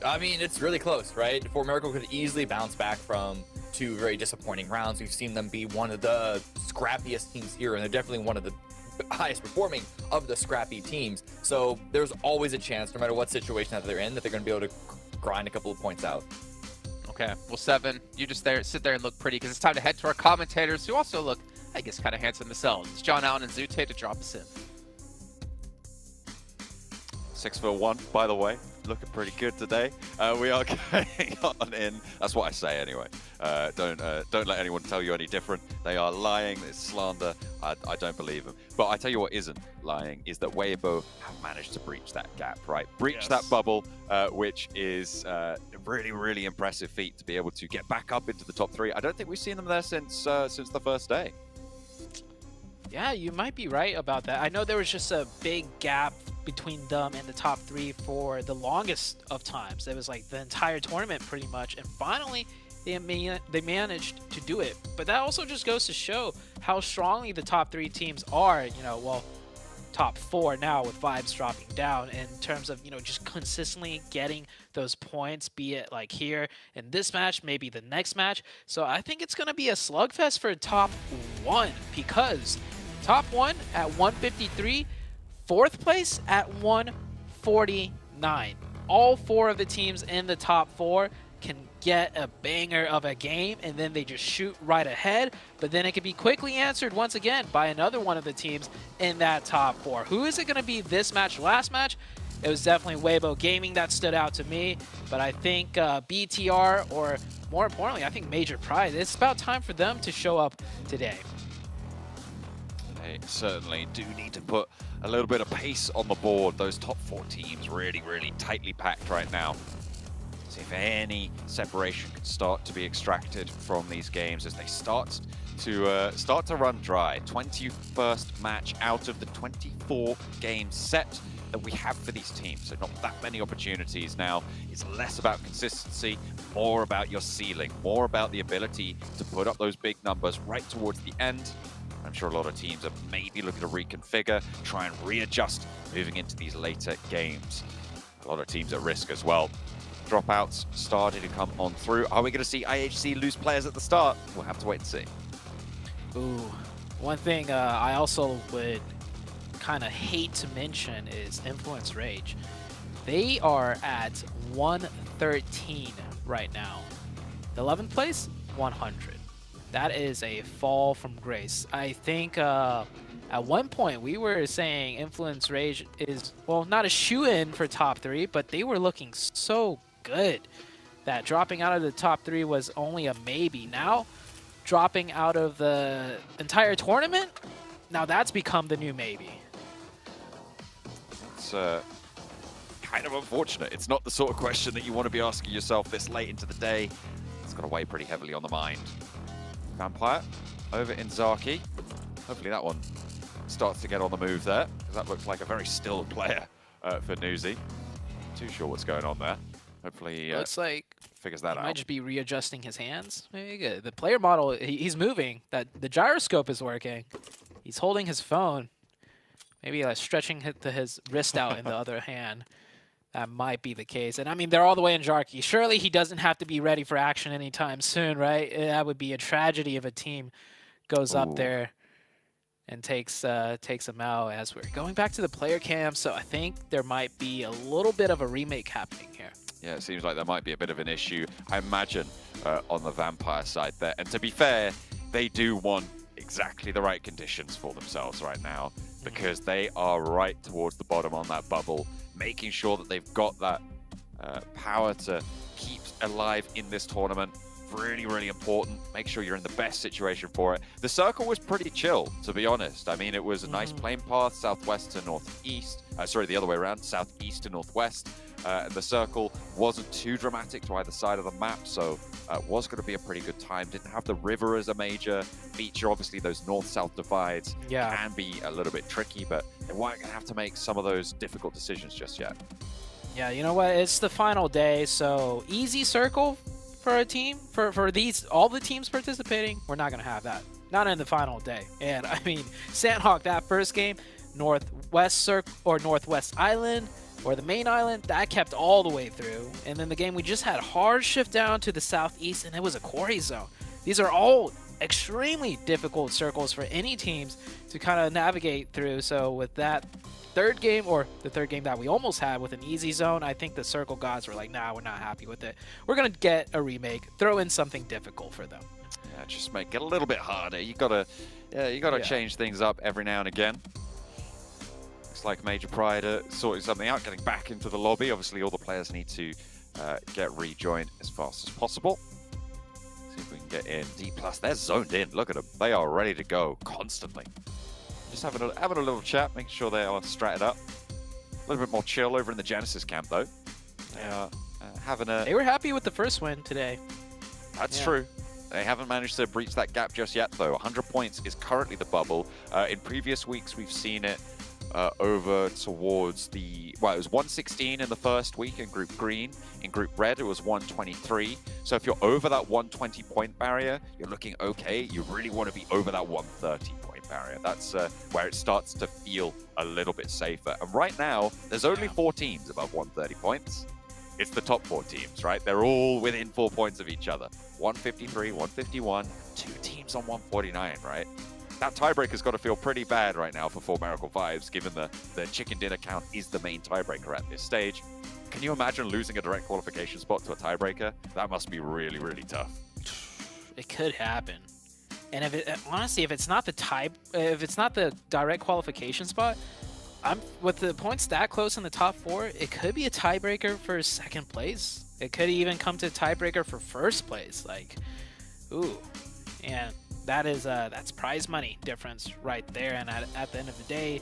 I mean, it's really close, right? For Miracle could easily bounce back from 2 very disappointing rounds. We've seen them be one of the scrappiest teams here, and they're definitely one of the highest performing of the scrappy teams. So there's always a chance, no matter what situation that they're in, that they're going to be able to grind a couple of points out. Okay, well, Seven, you just sit there and look pretty, because it's time to head to our commentators, who also look, I guess, kind of handsome themselves. It's John Allen and Zute to drop us in. 6'1", by the way, looking pretty good today. We are going on in. That's what I say anyway. Don't let anyone tell you any different. They are lying. It's slander. I don't believe them. But I tell you what isn't lying is that Weibo have managed to breach that gap, right? Breach that bubble, which is a really, really impressive feat to be able to get back up into the top 3. I don't think we've seen them there since the first day. Yeah, you might be right about that. I know there was just a big gap between them and the top 3 for the longest of times. It was like the entire tournament pretty much, and finally they managed to do it. But that also just goes to show how strongly the top 3 teams are, well, top 4 now with Vibes dropping down in terms of, just consistently getting those points, be it like here in this match, maybe the next match. So I think it's going to be a slugfest for top 1, because Top 1 at 153, 4th place at 149. All 4 of the teams in the top 4 can get a banger of a game, and then they just shoot right ahead, but then it can be quickly answered once again by another one of the teams in that top 4. Who is it going to be this match? Last match, it was definitely Weibo Gaming that stood out to me, but I think BTR, or more importantly, I think Major Pride, it's about time for them to show up today. They certainly do need to put a little bit of pace on the board. Those top 4 teams really, really tightly packed right now. See if any separation can start to be extracted from these games as they start to run dry. 21st match out of the 24 game set that we have for these teams, so not that many opportunities now. It's less about consistency, more about your ceiling, more about the ability to put up those big numbers right towards the end. I'm sure a lot of teams are maybe looking to reconfigure, try and readjust moving into these later games. A lot of teams at risk as well. Dropouts starting to come on through. Are we going to see IHC lose players at the start? We'll have to wait and see. Ooh, one thing I also would kind of hate to mention is Influence Rage. They are at 113 right now. The 11th place, 100. That is a fall from grace. I think at one point we were saying Influence Rage is, well, not a shoe-in for top 3, but they were looking so good that dropping out of the top 3 was only a maybe. Now, dropping out of the entire tournament, now that's become the new maybe. It's kind of unfortunate. It's not the sort of question that you want to be asking yourself this late into the day. It's got to weigh pretty heavily on the mind. Vampire over in Zaki. Hopefully that one starts to get on the move there, because that looks like a very still player for Newsy. Too sure what's going on there. Hopefully looks like figures that he out. might just be readjusting his hands. Maybe the player model, he's moving. The gyroscope is working. He's holding his phone. Maybe stretching his wrist out in the other hand. That might be the case. And I mean, they're all the way in Jarky. Surely he doesn't have to be ready for action anytime soon, right? That would be a tragedy if a team goes up there and takes him out. As we're going back to the player cam, so I think there might be a little bit of a remake happening here. Yeah, it seems like there might be a bit of an issue, I imagine, on the Vampire side there. And to be fair, they do want exactly the right conditions for themselves right now, because they are right towards the bottom on that bubble, making sure that they've got that power to keep alive in this tournament. Really, really important. Make sure you're in the best situation for it. The circle was pretty chill, to be honest. I mean, it was a nice plane path, southwest to northeast. Sorry, the other way around, southeast to northwest. And the circle wasn't too dramatic to either side of the map, so it was going to be a pretty good time. Didn't have the river as a major feature. Obviously, those north-south divides can be a little bit tricky, but they weren't going to have to make some of those difficult decisions just yet. Yeah, you know what? It's the final day, so easy circle for a team, for all the teams participating. We're not going to have that. Not in the final day. And I mean, Sandhawk, that first game, Northwest Circle or Northwest Island, or the main island, that kept all the way through. And then the game we just had hard shift down to the southeast, and it was a quarry zone. These are all extremely difficult circles for any teams to kind of navigate through. So with that third game, or the third game that we almost had with an easy zone, I think the circle gods were like, nah, we're not happy with it. We're gonna get a remake, throw in something difficult for them. Yeah, just make it a little bit harder. You gotta change things up every now and again. Like Major Pride sorting something out, getting back into the lobby. Obviously, all the players need to get rejoined as fast as possible. See if we can get in. D+, they're zoned in. Look at them. They are ready to go constantly. Just having a little chat, making sure they are stratted up. A little bit more chill over in the Genesis camp, though. They are having a... They were happy with the first win today. That's true. They haven't managed to breach that gap just yet, though. 100 points is currently the bubble. In previous weeks, we've seen it over towards the, well, it was 116 in the first week in Group Green. In Group Red, it was 123. So if you're over that 120 point barrier, you're looking okay. You really want to be over that 130 point barrier. That's where it starts to feel a little bit safer. And right now, there's only 4 teams above 130 points. It's the top 4 teams, right? They're all within 4 points of each other. 153, 151, 2 teams on 149, right? that tiebreaker's got to feel pretty bad right now for 4Miracle Vibes, given the chicken dinner count is the main tiebreaker at this stage. Can you imagine losing a direct qualification spot to a tiebreaker? That must be really, really tough. It could happen. And if it, honestly, if it's not the direct qualification spot, with the points that close in the top 4, it could be a tiebreaker for second place. It could even come to a tiebreaker for first place. Like, ooh, and that's prize money difference right there. And at the end of the day,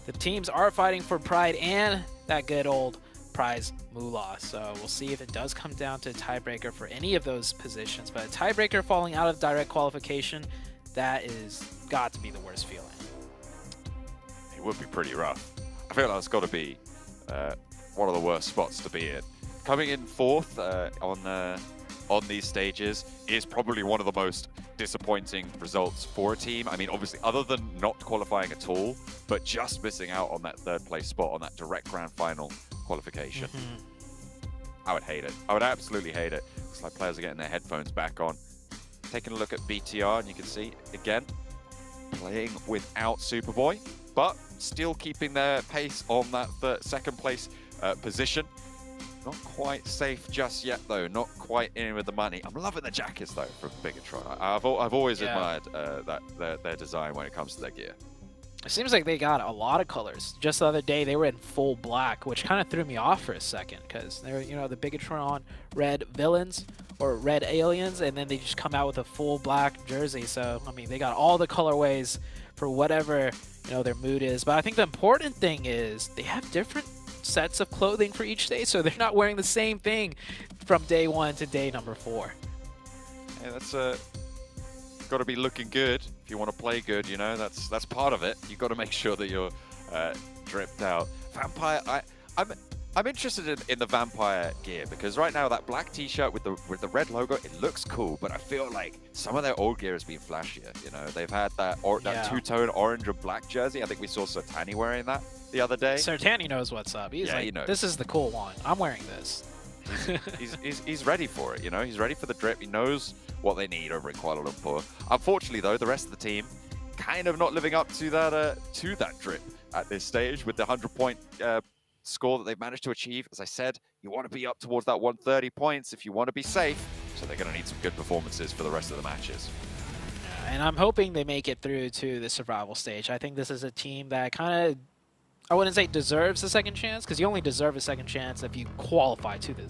the teams are fighting for pride and that good old prize moolah. So we'll see if it does come down to a tiebreaker for any of those positions. But a tiebreaker falling out of direct qualification, that is got to be the worst feeling. It would be pretty rough. I feel like it's got to be one of the worst spots to be in. Coming in 4th on these stages is probably one of the most disappointing results for a team. I mean, obviously, other than not qualifying at all, but just missing out on that 3rd place spot on that direct grand final qualification. I would hate it. I would absolutely hate it. Looks like players are getting their headphones back on. Taking a look at BTR, and you can see, again, playing without Superboy, but still keeping their pace on that 2nd place position. Not quite safe just yet, though. Not quite in with the money. I'm loving the jackets, though, from Bigatron. I've always admired their design when it comes to their gear. It seems like they got a lot of colors. Just the other day, they were in full black, which kind of threw me off for a second, because they're, the Bigatron red villains or red aliens, and then they just come out with a full black jersey. So, I mean, they got all the colorways for whatever, their mood is. But I think the important thing is they have different sets of clothing for each day, so they're not wearing the same thing from day 1 to day number 4. Yeah, that's got to be looking good if you want to play good. That's part of it. You've got to make sure that you're dripped out. Vampire, I'm interested in the Vampire gear, because right now that black t-shirt with the red logo, it looks cool, but I feel like some of their old gear has been flashier. They've had that two-tone orange and black jersey. I think we saw Sertani wearing that the other day. Sertani knows what's up. He's like, he knows. This is the cool one. I'm wearing this. He's ready for it. He's ready for the drip. He knows what they need over in Kuala Lumpur. Unfortunately, though, the rest of the team kind of not living up to that drip at this stage with the 100-point score that they've managed to achieve. As I said, you want to be up towards that 130 points if you want to be safe. So they're going to need some good performances for the rest of the matches. And I'm hoping they make it through to the survival stage. I think this is a team that kind of, I wouldn't say deserves a second chance, because you only deserve a second chance if you qualify to the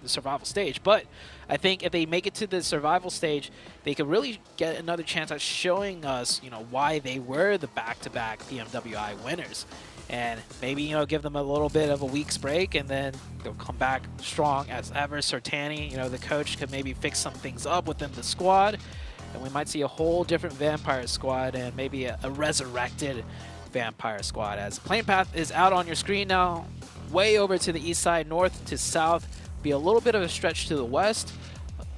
survival stage. But I think if they make it to the survival stage, they could really get another chance at showing us, why they were the back-to-back PMWI winners. And maybe, give them a little bit of a week's break, and then they'll come back strong as ever. Sertani, the coach, could maybe fix some things up within the squad, and we might see a whole different Vampire squad and maybe a resurrected Vampire squad. As Plane Path is out on your screen now, way over to the east side, north to south, be a little bit of a stretch to the west.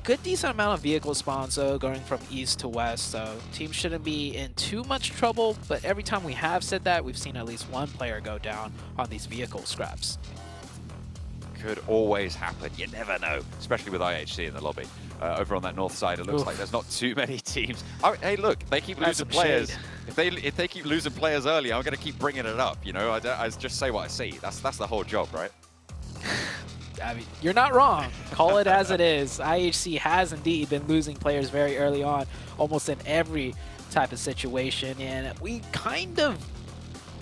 Good decent amount of vehicle spawns, though, going from east to west, so teams shouldn't be in too much trouble, but every time we have said that, we've seen at least one player go down on these vehicle scraps. Could always happen. You never know, especially with IHC in the lobby. Over on that north side, it looks like there's not too many teams. Hey, look, they keep losing players. If they keep losing players early, I'm going to keep bringing it up. I just say what I see. That's the whole job, right? I mean, you're not wrong. Call it as it is. IHC has indeed been losing players very early on, almost in every type of situation, and we kind of,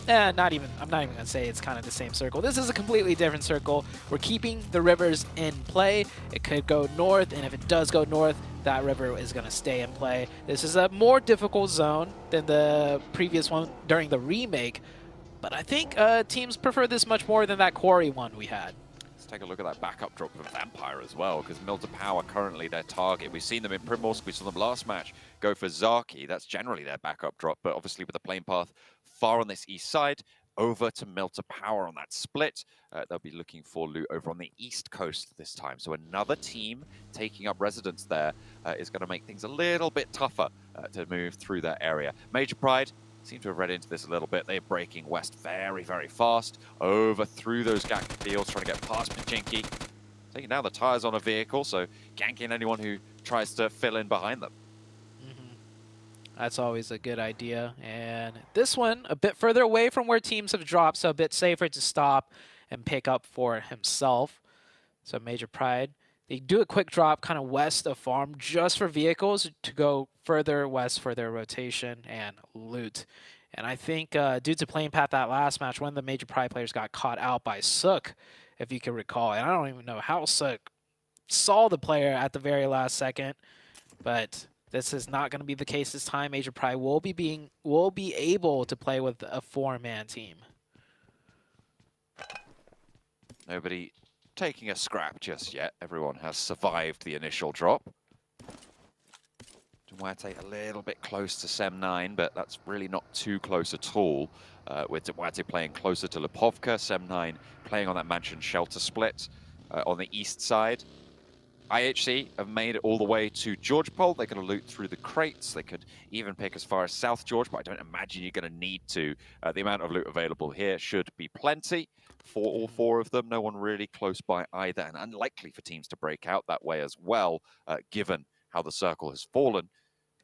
I'm not even going to say it's kind of the same circle. This is a completely different circle. We're keeping the rivers in play. It could go north, and if it does go north, that river is going to stay in play. This is a more difficult zone than the previous one during the remake, but I think teams prefer this much more than that quarry one we had. Take a look at that backup drop of Vampire as well, because Milta Power currently their target. We've seen them in Primorsk, we saw them last match go for Zaki. That's generally their backup drop, but obviously with the plane path far on this east side, over to Milta Power on that split. They'll be looking for loot over on the east coast this time. So another team taking up residence there is going to make things a little bit tougher to move through that area. Major Pride seem to have read into this a little bit. They're breaking west very, very fast, over through those gap fields, trying to get past Pachinki. Taking down the tires on a vehicle, so ganking anyone who tries to fill in behind them. That's always a good idea. And this one, a bit further away from where teams have dropped, so a bit safer to stop and pick up for himself. So Major Pride, they do a quick drop kind of west of farm just for vehicles to go further west for their rotation and loot. And I think due to playing path that last match, one of the Major Pride players got caught out by Sook, if you can recall. And I don't even know how Sook saw the player at the very last second, but this is not going to be the case this time. Major Pride will be able to play with a 4-man team. Nobody taking a scrap just yet. Everyone has survived the initial drop. Duarte a little bit close to Sem9, but that's really not too close at all. With Duarte playing closer to Lipovka, Sem9 playing on that mansion shelter split on the east side. IHC have made it all the way to George Pole. They're going to loot through the crates. They could even pick as far as South George, but I don't imagine you're going to need to. The amount of loot available here should be plenty for all 4 of them. No one really close by either, and unlikely for teams to break out that way as well, given how the circle has fallen.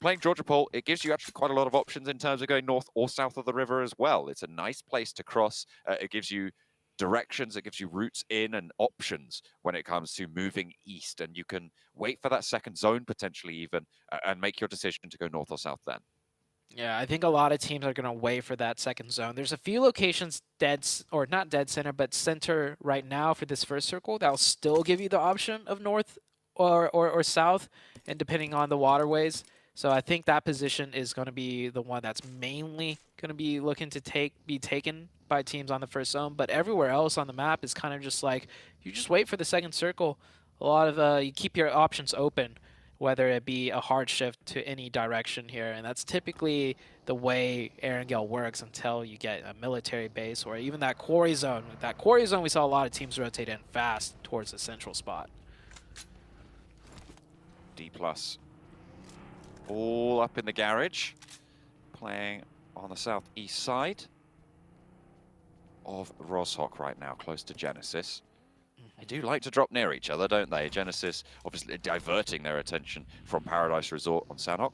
Playing Georgia Pole, it gives you actually quite a lot of options in terms of going north or south of the river as well. It's a nice place to cross. It gives you directions, it gives you routes in and options when it comes to moving east, and you can wait for that second zone potentially even and make your decision to go north or south then. Yeah, I think a lot of teams are going to wait for that second zone. There's a few locations not dead center, but center right now for this first circle that'll still give you the option of north or south, and depending on the waterways. So I think that position is going to be the one that's mainly going to be looking to be taken by teams on the first zone. But everywhere else on the map is kind of just like, you just wait for the second circle. A lot of you keep your options open, whether it be a hard shift to any direction here. And that's typically the way Erangel works until you get a military base or even that quarry zone. With that quarry zone, we saw a lot of teams rotate in fast towards the central spot. D+. All up in the garage, playing on the southeast side of Roshok right now, close to Genesis. They do like to drop near each other, don't they? Genesis obviously diverting their attention from Paradise Resort on Sanhok.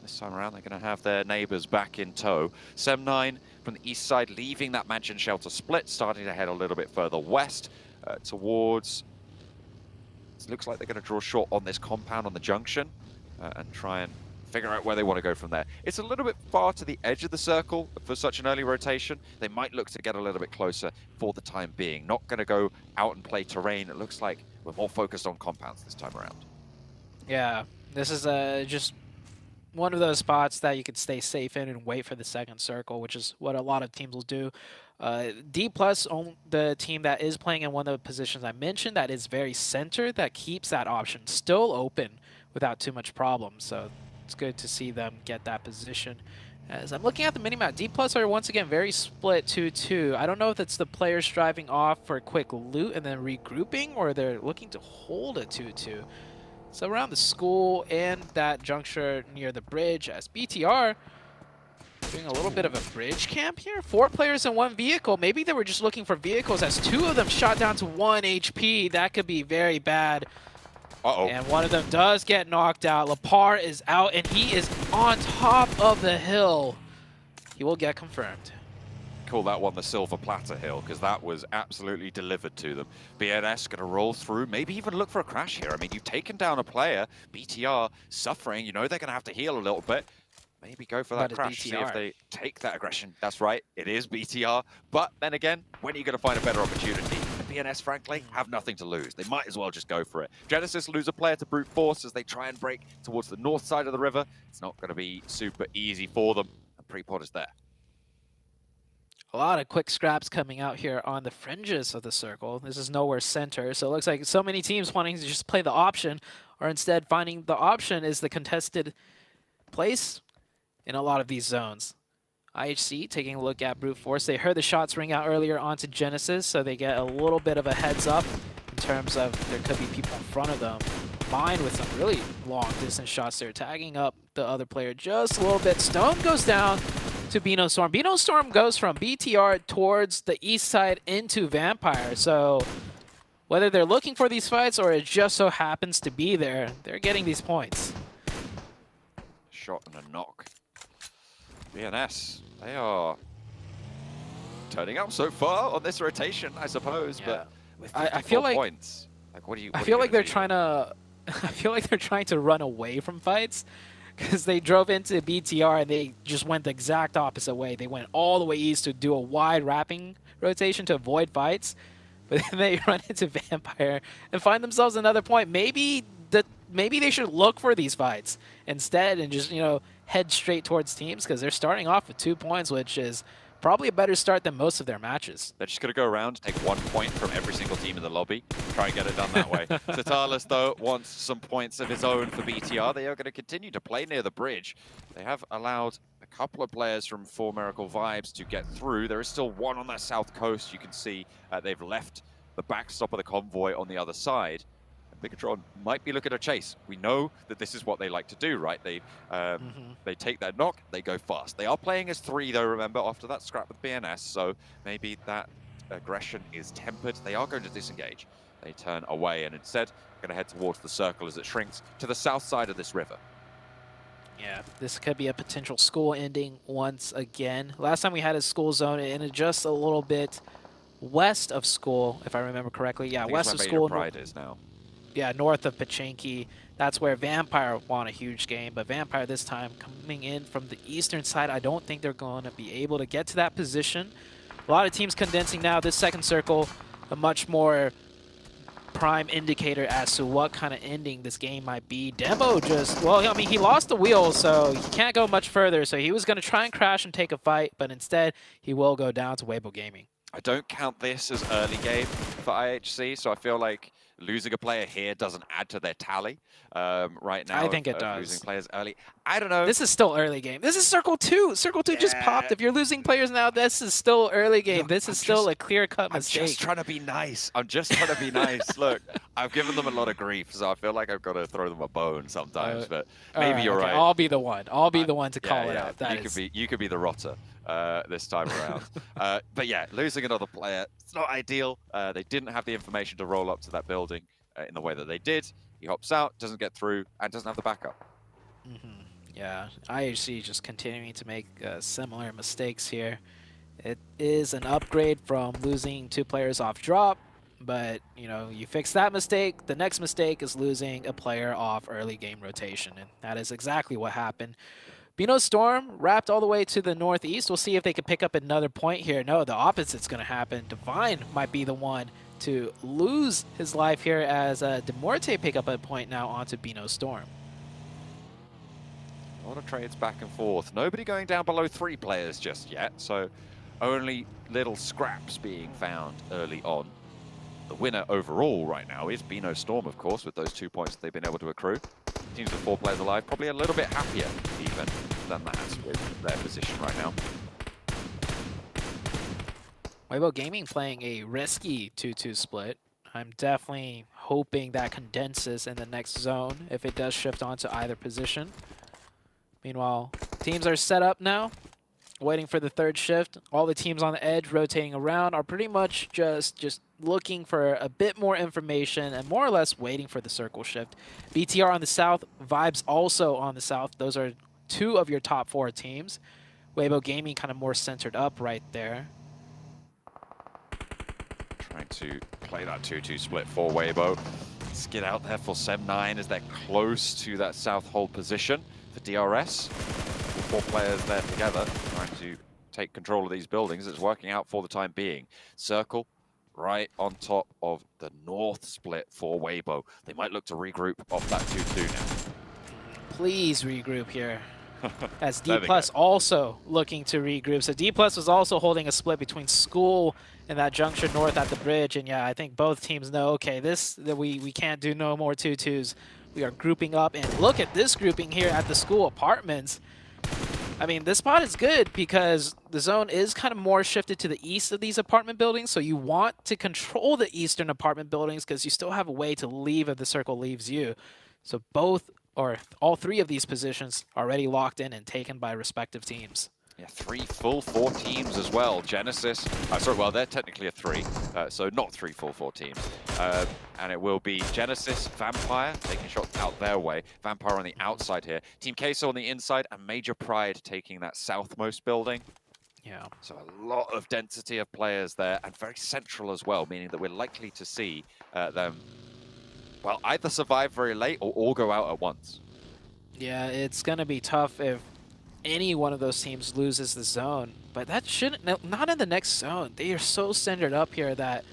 This time around, they're going to have their neighbors back in tow. Sem9 from the east side, leaving that mansion shelter split, starting to head a little bit further west towards... It looks like they're going to draw short on this compound on the junction and try and figure out where they want to go from there. It's a little bit far to the edge of the circle for such an early rotation. They might look to get a little bit closer for the time being. Not going to go out and play terrain. It looks like we're more focused on compounds this time around. Yeah, this is just one of those spots that you could stay safe in and wait for the second circle, which is what a lot of teams will do. D+, the team that is playing in one of the positions I mentioned, that is very center, that keeps that option still open without too much problem. So it's good to see them get that position. As I'm looking at the minimap, D+ are once again very split 2-2. I don't know if it's the players driving off for a quick loot and then regrouping, or they're looking to hold a 2-2. So around the school and that juncture near the bridge, as BTR doing a little bit of a bridge camp here. 4 players in 1 vehicle. Maybe they were just looking for vehicles, as 2 of them shot down to 1 HP. That could be very bad. And one of them does get knocked out. Lapar is out, and he is on top of the hill. He will get confirmed. Call that one the Silver Platter Hill, because that was absolutely delivered to them. BNS going to roll through, maybe even look for a crash here. I mean, you've taken down a player, BTR suffering. You know they're going to have to heal a little bit. Maybe go for that crash, see if they take that aggression. That's right, it is BTR. But then again, when are you going to find a better opportunity? BNS, frankly, have nothing to lose. They might as well just go for it. Genesis lose a player to brute force as they try and break towards the north side of the river. It's not going to be super easy for them, and Prepod is there. A lot of quick scraps coming out here on the fringes of the circle. This is nowhere center, so it looks like so many teams wanting to just play the option, or instead finding the option is the contested place in a lot of these zones. IHC taking a look at brute force. They heard the shots ring out earlier onto Genesis, so they get a little bit of a heads up in terms of there could be people in front of them. Mine with some really long distance shots there, tagging up the other player just a little bit. Stone goes down to Beano Storm. Beano Storm goes from BTR towards the east side into Vampire. So whether they're looking for these fights or it just so happens to be there, they're getting these points. shot and a knock. BNS, they are turning up so far on this rotation, I suppose. Yeah. But I feel like points, like what do you? I feel like they're trying to. I feel like they're trying to run away from fights because they drove into BTR and they just went the exact opposite way. They went all the way east to do a wide wrapping rotation to avoid fights, but then they run into Vampire and find themselves another point. Maybe they should look for these fights instead and just head straight towards teams because they're starting off with 2 points, which is probably a better start than most of their matches. They're just going to go around, take 1 point from every single team in the lobby, try and get it done that way. Zetalis, though, wants some points of his own for BTR. They are going to continue to play near the bridge. They have allowed a couple of players from 4 Miracle Vibes to get through. There is still one on their south coast. You can see they've left the backstop of the convoy on the other side. Bigatron might be looking to chase. We know that this is what they like to do, right? They take that knock, they go fast. They are playing as 3, though, remember, after that scrap with BNS, so maybe that aggression is tempered. They are going to disengage. They turn away and instead are going to head towards the circle as it shrinks to the south side of this river. Yeah, this could be a potential school ending once again. Last time we had a school zone, it ended just a little bit west of school, if I remember correctly. Yeah, west of school. Pride is now. Yeah, north of Pachinki. That's where Vampire won a huge game, but Vampire this time coming in from the eastern side. I don't think they're going to be able to get to that position. A lot of teams condensing now. This second circle, a much more prime indicator as to what kind of ending this game might be. Demo just, well, I mean, he lost the wheel, so he can't go much further. So he was going to try and crash and take a fight, but instead he will go down to Weibo Gaming. I don't count this as early game for IHC, so I feel like losing a player here doesn't add to their tally right now. I think it does. Losing players early. I don't know. This is still early game. This is Circle 2. Circle 2 just popped. If you're losing players now, this is still early game. Look, this is still a clear-cut mistake. I'm just trying to be nice. I'm just trying to be nice. Look, I've given them a lot of grief, so I feel like I've got to throw them a bone sometimes, but maybe you're right. I'll be the one. I'll be the one to call it out. You could be the rotter this time around. But yeah, losing another player, it's not ideal. They didn't have the information to roll up to that building in the way that they did. He hops out, doesn't get through, and doesn't have the backup. Yeah, IHC just continuing to make similar mistakes here. It is an upgrade from losing 2 players off drop, but you fix that mistake. The next mistake is losing a player off early game rotation, and that is exactly what happened. Bino Storm wrapped all the way to the northeast. We'll see if they can pick up another point here. No, the opposite's going to happen. Divine might be the one to lose his life here as Demorte pick up a point now onto Bino Storm. A lot of trades back and forth. Nobody going down below 3 players just yet, so only little scraps being found early on. The winner overall right now is Bino Storm, of course, with those 2 points that they've been able to accrue. Teams with 4 players alive, probably a little bit happier even than that with their position right now. Weibo Gaming playing a risky 2-2 split. I'm definitely hoping that condenses in the next zone if it does shift onto either position. Meanwhile, teams are set up now, waiting for the third shift. All the teams on the edge rotating around are pretty much just looking for a bit more information and more or less waiting for the circle shift. BTR on the south, Vibes also on the south. Those are 2 of your top 4 teams. Weibo Gaming kind of more centered up right there. Trying to play that 2-2 split for Weibo. Let's get out there for Sem9 as they're close to that south hold position for DRS. 4 players there together trying to take control of these buildings. It's working out for the time being. Circle right on top of the north split for Weibo. They might look to regroup off that 2-2 now. Please regroup here. As D+ also looking to regroup. So D+ was also holding a split between School and that junction north at the bridge. And yeah, I think both teams know, okay, we can't do no more 2-2s. We are grouping up, and look at this grouping here at the School apartments. I mean, this spot is good because the zone is kind of more shifted to the east of these apartment buildings, so you want to control the eastern apartment buildings because you still have a way to leave if the circle leaves you. So both, or all 3 of these positions already locked in and taken by respective teams. Yeah, 3 full 4 teams as well. Genesis, sorry, well, they're technically a 3, so not 3 full 4 teams. And it will be Genesis, Vampire, taking shots out their way. Vampire on the outside here. Team Queso on the inside, and Major Pride taking that southmost building. Yeah. So a lot of density of players there, and very central as well, meaning that we're likely to see them, well, either survive very late or all go out at once. Yeah, it's going to be tough if any one of those teams loses the zone, but that shouldn't, not in the next zone. They are so centered up here that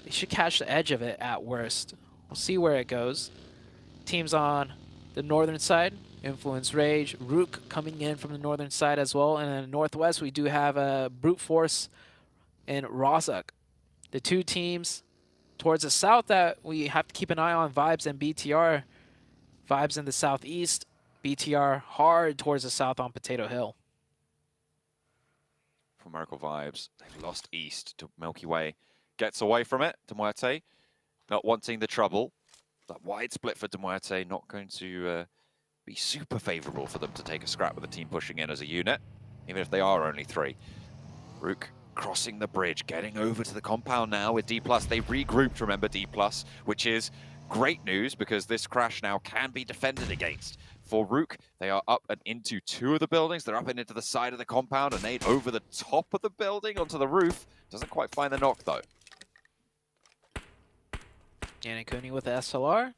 they should catch the edge of it at worst. We'll see where it goes. Teams on the northern side, Influence Rage, Rook coming in from the northern side as well, and then northwest we do have a Brute Force and Rozhok. The two teams towards the south that we have to keep an eye on, Vibes and BTR. Vibes in the southeast, BTR hard towards the south on Potato Hill. For Miracle Vibes, they've lost east to Milky Way. Gets away from it, Demuerte, not wanting the trouble. That wide split for Demuerte, not going to be super favorable for them to take a scrap with the team pushing in as a unit, even if they are only 3. Rook crossing the bridge, getting over to the compound now with D+. They regrouped, remember, D+, which is great news because this crash now can be defended against. For Rook, they are up and into 2 of the buildings. They're up and into the side of the compound, and nade over the top of the building onto the roof. Doesn't quite find the knock, though. Yannickuni with the SLR.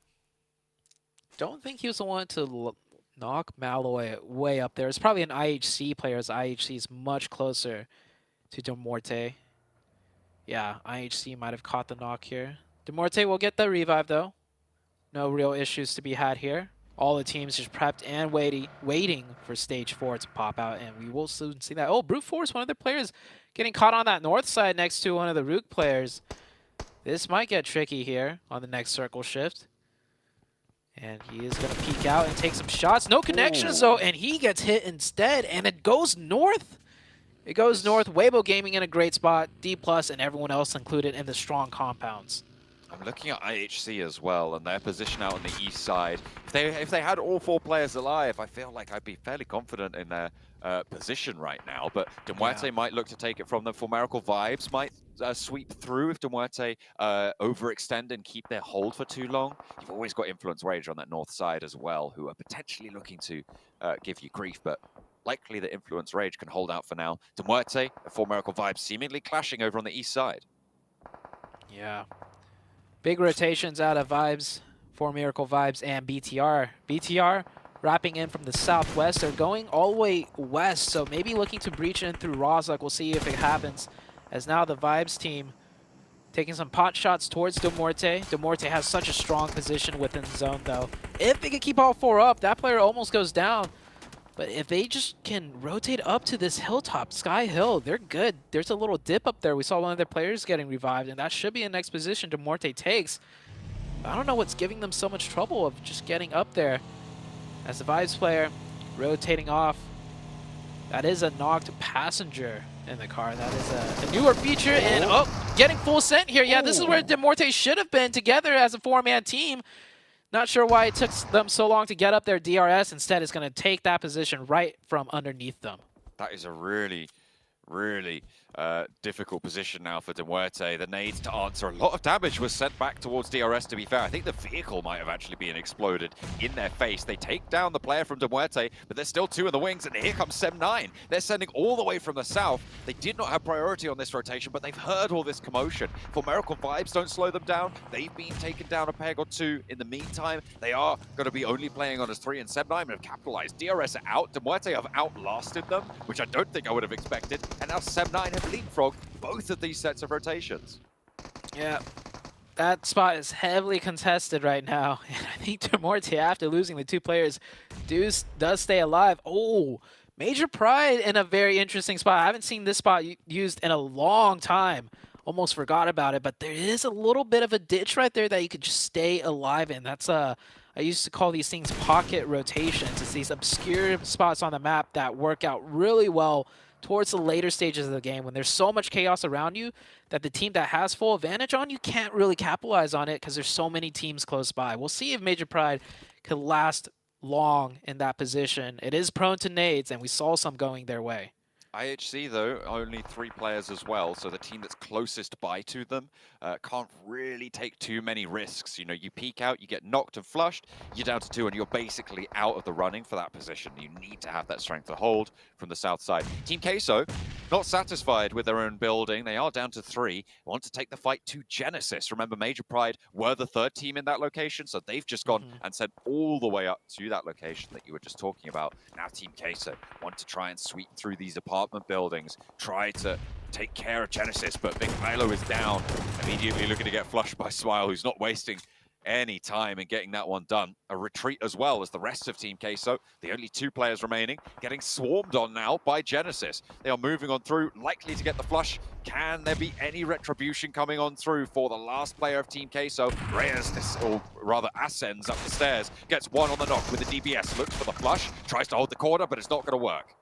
Don't think he was the one to knock Malloy way up there. It's probably an IHC player, as IHC is much closer to Demuerte. Yeah, IHC might have caught the knock here. Demuerte will get the revive, though. No real issues to be had here. All the teams just prepped and waiting for stage 4 to pop out, and we will soon see that. Oh, Brute Force, one of their players getting caught on that north side next to one of the Rook players. This might get tricky here on the next circle shift. And he is going to peek out and take some shots. No connections, though, and he gets hit instead, and it goes north. It goes north. Weibo Gaming in a great spot. D+, and everyone else included in the strong compounds. I'm looking at IHC as well, and their position out on the east side. If they had all 4 players alive, I feel like I'd be fairly confident in their position right now. But Demuerte might look to take it from them. For Miracle Vibes might sweep through if Demuerte overextend and keep their hold for too long. You've always got Influence Rage on that north side as well, who are potentially looking to give you grief, but likely that Influence Rage can hold out for now. Demuerte and For Miracle Vibes seemingly clashing over on the east side. Yeah. Big rotations out of Vibes, For Miracle Vibes, and BTR. BTR wrapping in from the southwest. They're going all the way west, so maybe looking to breach in through Rozhok. We'll see if it happens. As now the Vibes team taking some pot shots towards Demuerte. Demuerte has such a strong position within the zone, though. If they can keep all 4 up, that player almost goes down. But if they just can rotate up to this hilltop, Sky Hill, they're good. There's a little dip up there. We saw one of their players getting revived, and that should be the next position Demuerte takes. I don't know what's giving them so much trouble of just getting up there. As the Vibes player rotating off, that is a knocked passenger in the car. That is a newer feature, and getting full sent here. Yeah, this is where Demuerte should have been together as a 4-man team. Not sure why it took them so long to get up there. DRS instead is going to take that position right from underneath them. That is a really, really difficult position now for Demuerte. The nades to answer. A lot of damage was sent back towards DRS, to be fair. I think the vehicle might have actually been exploded in their face. They take down the player from Demuerte, but there's still 2 in the wings, and here comes Sem9. They're sending all the way from the south. They did not have priority on this rotation, but they've heard all this commotion. For Miracle Vibes, don't slow them down. They've been taken down a peg or 2. In the meantime, they are going to be only playing on as 3, and Sem9 have capitalized. DRS are out. Demuerte have outlasted them, which I don't think I would have expected, and now Sem9 have leapfrogged both of these sets of rotations. Yeah, that spot is heavily contested right now, and I think Demuerte, after losing the 2 players, does stay alive. Oh, Major Pride in a very interesting spot. I haven't seen this spot used in a long time. Almost forgot about it, but there is a little bit of a ditch right there that you could just stay alive in. That's I used to call these things pocket rotations. It's these obscure spots on the map that work out really well towards the later stages of the game when there's so much chaos around you that the team that has full advantage on you can't really capitalize on it because there's so many teams close by. We'll see if Major Pride could last long in that position. It is prone to nades, and we saw some going their way. IHC, though, only 3 players as well, so the team that's closest by to them can't really take too many risks. You know, you peek out, you get knocked and flushed, you're down to 2, and you're basically out of the running for that position. You need to have that strength to hold from the south side. Team Queso, not satisfied with their own building. They are down to 3, want to take the fight to Genesis. Remember, Major Pride were the 3rd team in that location, so they've just gone and sent all the way up to that location that you were just talking about. Now Team Queso want to try and sweep through these apartment buildings, try to take care of Genesis, but Big Milo is down, immediately looking to get flushed by Smile, who's not wasting any time in getting that one done. A retreat as well as the rest of Team Queso, the only 2 players remaining, getting swarmed on now by Genesis. They are moving on through, likely to get the flush. Can there be any retribution coming on through for the last player of Team Queso? Reyes, or rather ascends up the stairs, gets one on the knock with the DBS, looks for the flush, tries to hold the corner, but it's not going to work.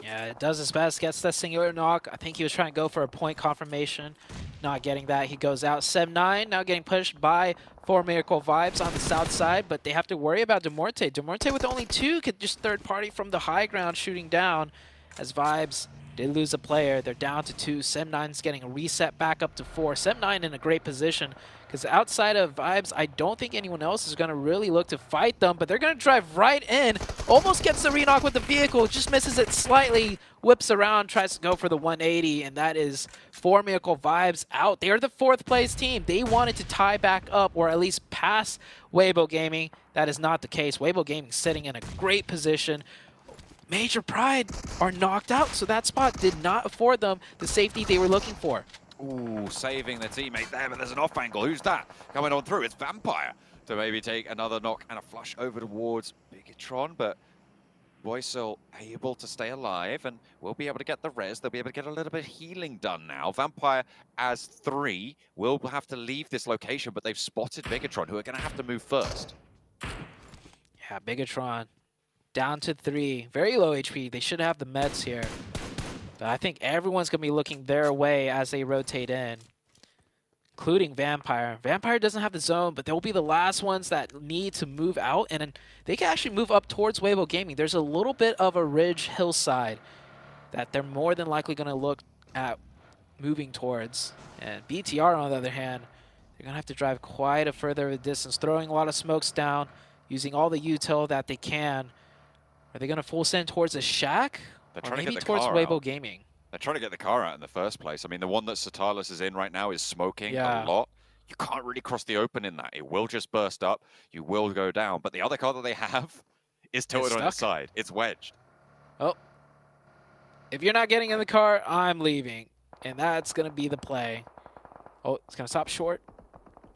Yeah, it does his best, gets the singular knock. I think he was trying to go for a point confirmation. Not getting that, he goes out. 7-9, now getting pushed by 4 Miracle Vibes on the south side, but they have to worry about Demorte. Demorte with only 2 could just third party from the high ground shooting down as Vibes did lose a player. They're down to 2. 7-9's getting a reset back up to 4. 7-9 in a great position because outside of Vibes, I don't think anyone else is going to really look to fight them, but they're going to drive right in. Almost gets the re-knock with the vehicle, just misses it slightly, whips around, tries to go for the 180, and that is 4 Miracle Vibes out. They are the 4th place team. They wanted to tie back up or at least pass Weibo Gaming. That is not the case. Weibo Gaming sitting in a great position. Major Pride are knocked out, so that spot did not afford them the safety they were looking for. Ooh, saving the teammate there, but there's an off angle. Who's that coming on through? It's Vampire to maybe take another knock and a flush over towards Bigatron, but Boysil able to stay alive and will be able to get the res. They'll be able to get a little bit of healing done now. Vampire as 3 will have to leave this location, but they've spotted Bigatron, who are going to have to move first. Yeah, Bigatron down to 3. Very low HP. They should have the meds here. But I think everyone's going to be looking their way as they rotate in, including Vampire. Vampire doesn't have the zone, but they'll be the last ones that need to move out, and they can actually move up towards Weibo Gaming. There's a little bit of a ridge hillside that they're more than likely going to look at moving towards. And BTR, on the other hand, they're going to have to drive quite a further distance, throwing a lot of smokes down, using all the util that they can. Are they going to full send towards a shack? They're or trying maybe to get the towards car Weibo out. Gaming. They're trying to get the car out in the first place. I mean, the one that Satalis is in right now is smoking a lot. You can't really cross the open in that. It will just burst up. You will go down. But the other car that they have is tilted on its side. It's wedged. Oh. If you're not getting in the car, I'm leaving. And that's going to be the play. Oh, it's going to stop short.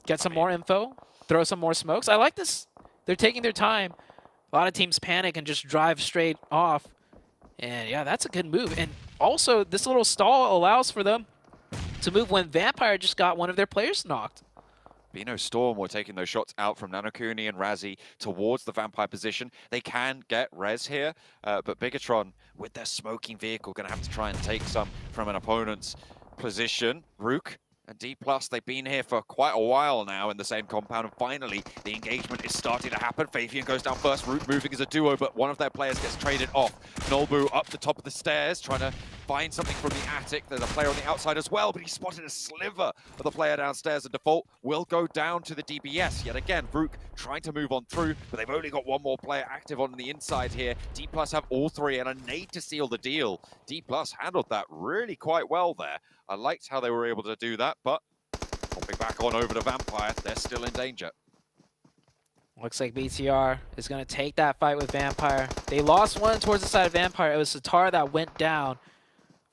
Get some more info. Throw some more smokes. I like this. They're taking their time. A lot of teams panic and just drive straight off. And yeah, that's a good move. And also, this little stall allows for them to move when Vampire just got one of their players knocked. Bino Storm were taking those shots out from Nanokuni and Razzie towards the Vampire position. They can get res here, but Bigatron, with their smoking vehicle, going to have to try and take some from an opponent's position. Rook and D+, they've been here for quite a while now in the same compound, and finally the engagement is starting to happen. Fabian goes down first, Root moving as a duo, but one of their players gets traded off. Nolbu up the top of the stairs, trying to find something from the attic. There's a player on the outside as well, but he spotted a sliver of the player downstairs, and Default will go down to the DBS. Yet again, Rook trying to move on through, but they've only got one more player active on the inside here. D+ have all 3 and a nade to seal the deal. D+ handled that really quite well there. I liked how they were able to do that, but hopping back on over to Vampire, they're still in danger. Looks like BTR is going to take that fight with Vampire. They lost one towards the side of Vampire. It was Satar that went down.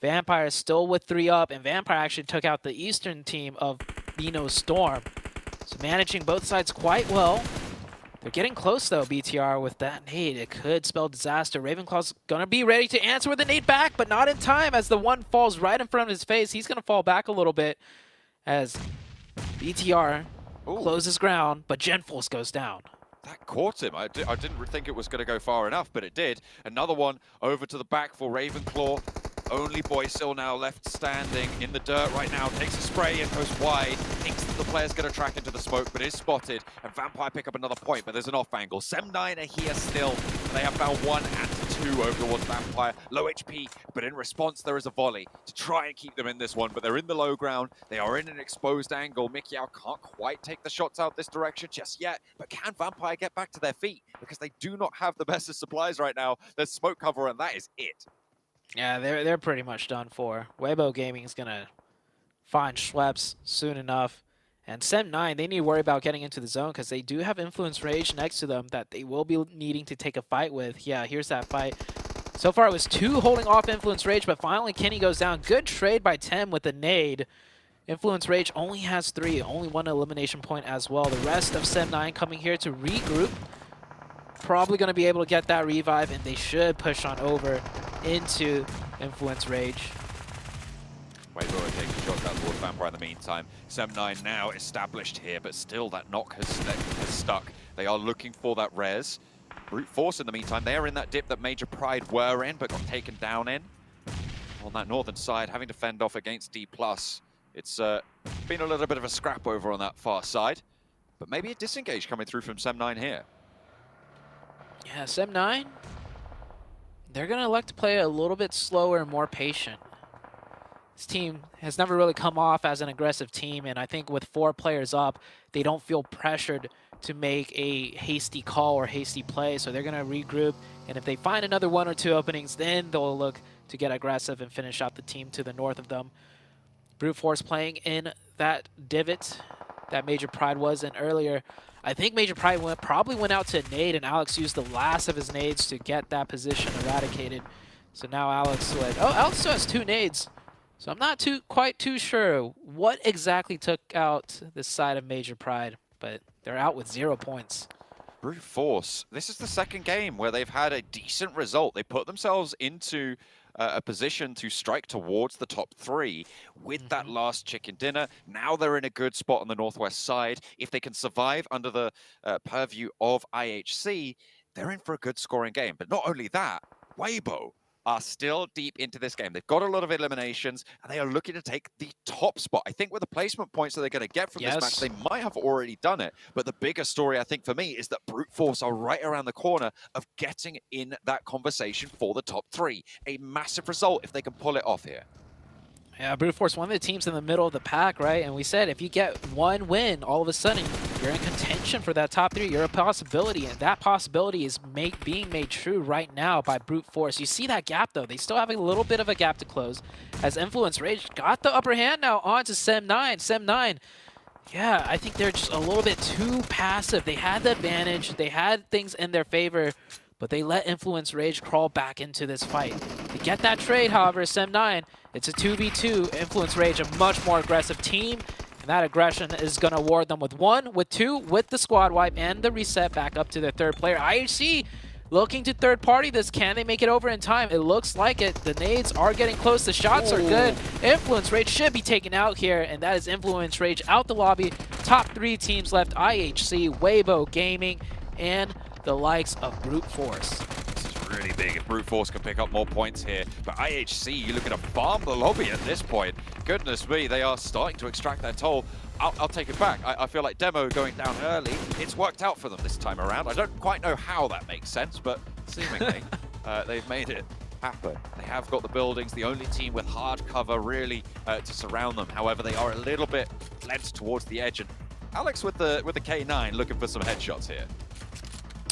Vampire is still with 3 up, and Vampire actually took out the Eastern team of Bino Storm. So managing both sides quite well. They're getting close, though, BTR, with that nade. It could spell disaster. Ravenclaw's going to be ready to answer with a nade back, but not in time as the one falls right in front of his face. He's going to fall back a little bit as BTR closes ground, but Genforce goes down. That caught him. I didn't think it was going to go far enough, but it did. Another one over to the back for Ravenclaw. only boy still now left standing in the dirt right now. Takes a spray and goes wide. Thinks that the player's going to track into the smoke, but is spotted. And Vampire pick up another point, but there's an off angle. Sem9 are here still. They have found 1 and 2 over towards Vampire. Low HP, but in response there is a volley to try and keep them in this one. But they're in the low ground. They are in an exposed angle. Mikyao can't quite take the shots out this direction just yet. But can Vampire get back to their feet? Because they do not have the best of supplies right now. There's smoke cover, and that is it. Yeah, they're pretty much done for. Weibo Gaming is gonna find Schweppes soon enough. And Sem9, they need to worry about getting into the zone because they do have Influence Rage next to them that they will be needing to take a fight with. Yeah, here's that fight. So far it was 2 holding off Influence Rage, but finally Kenny goes down. Good trade by Tem with the nade. Influence Rage only has 3, only 1 elimination point as well. The rest of Sem9 coming here to regroup. Probably going to be able to get that revive, and they should push on over into Influence Rage. Weibo taking shots out towards Vampire in the meantime. Sem9 now established here, but still that knock has stuck. They are looking for that res. Brute Force in the meantime, they are in that dip that Major Pride were in, but got taken down in. On that northern side, having to fend off against D+. It's been a little bit of a scrap over on that far side, but maybe a disengage coming through from Sem9 here. Yeah, Sem9, they're going to elect to play a little bit slower and more patient. This team has never really come off as an aggressive team, and I think with 4 players up, they don't feel pressured to make a hasty call or hasty play, so they're going to regroup, and if they find another 1 or 2 openings, then they'll look to get aggressive and finish out the team to the north of them. Brute Force playing in that divot that Major Pride was in earlier. I think Major Pride probably went out to nade, and Alex used the last of his nades to get that position eradicated. So now Alex would... Oh, Alex still has 2 nades. So I'm not quite too sure what exactly took out this side of Major Pride, but they're out with 0 points. Brute Force, this is the second game where they've had a decent result. They put themselves into a position to strike towards the top 3 with that last chicken dinner. Now they're in a good spot on the northwest side. If they can survive under the purview of IHC, they're in for a good scoring game. But not only that, Weibo are still deep into this game. They've got a lot of eliminations, and they are looking to take the top spot. I think with the placement points that they're going to get from this match, they might have already done it. But the bigger story, I think, for me, is that Brute Force are right around the corner of getting in that conversation for the top 3. A massive result if they can pull it off here. Yeah, Brute Force, one of the teams in the middle of the pack, right? And we said if you get 1 win, all of a sudden you're in contention for that top 3. You're a possibility, and that possibility is being made true right now by Brute Force. You see that gap, though. They still have a little bit of a gap to close as Influence Rage got the upper hand now onto Sem9. Sem9, yeah, I think they're just a little bit too passive. They had the advantage. They had things in their favor, but they let Influence Rage crawl back into this fight. To get that trade, however, Sem9, it's a 2v2. Influence Rage, a much more aggressive team, and that aggression is going to award them with 1, with 2, with the squad wipe, and the reset back up to their 3rd player. IHC looking to third party this. Can they make it over in time? It looks like it. The nades are getting close. The shots are good. Influence Rage should be taken out here, and that is Influence Rage out the lobby. Top 3 teams left, IHC, Weibo Gaming, and the likes of Brute Force. This is really big if Brute Force can pick up more points here. But IHC, you're looking to farm the lobby at this point. Goodness me, they are starting to extract their toll. I'll take it back. I feel like Demo going down early, it's worked out for them this time around. I don't quite know how that makes sense, but seemingly they've made it happen. They have got the buildings, the only team with hard cover really to surround them. However, they are a little bit led towards the edge. And Alex with the K9 looking for some headshots here.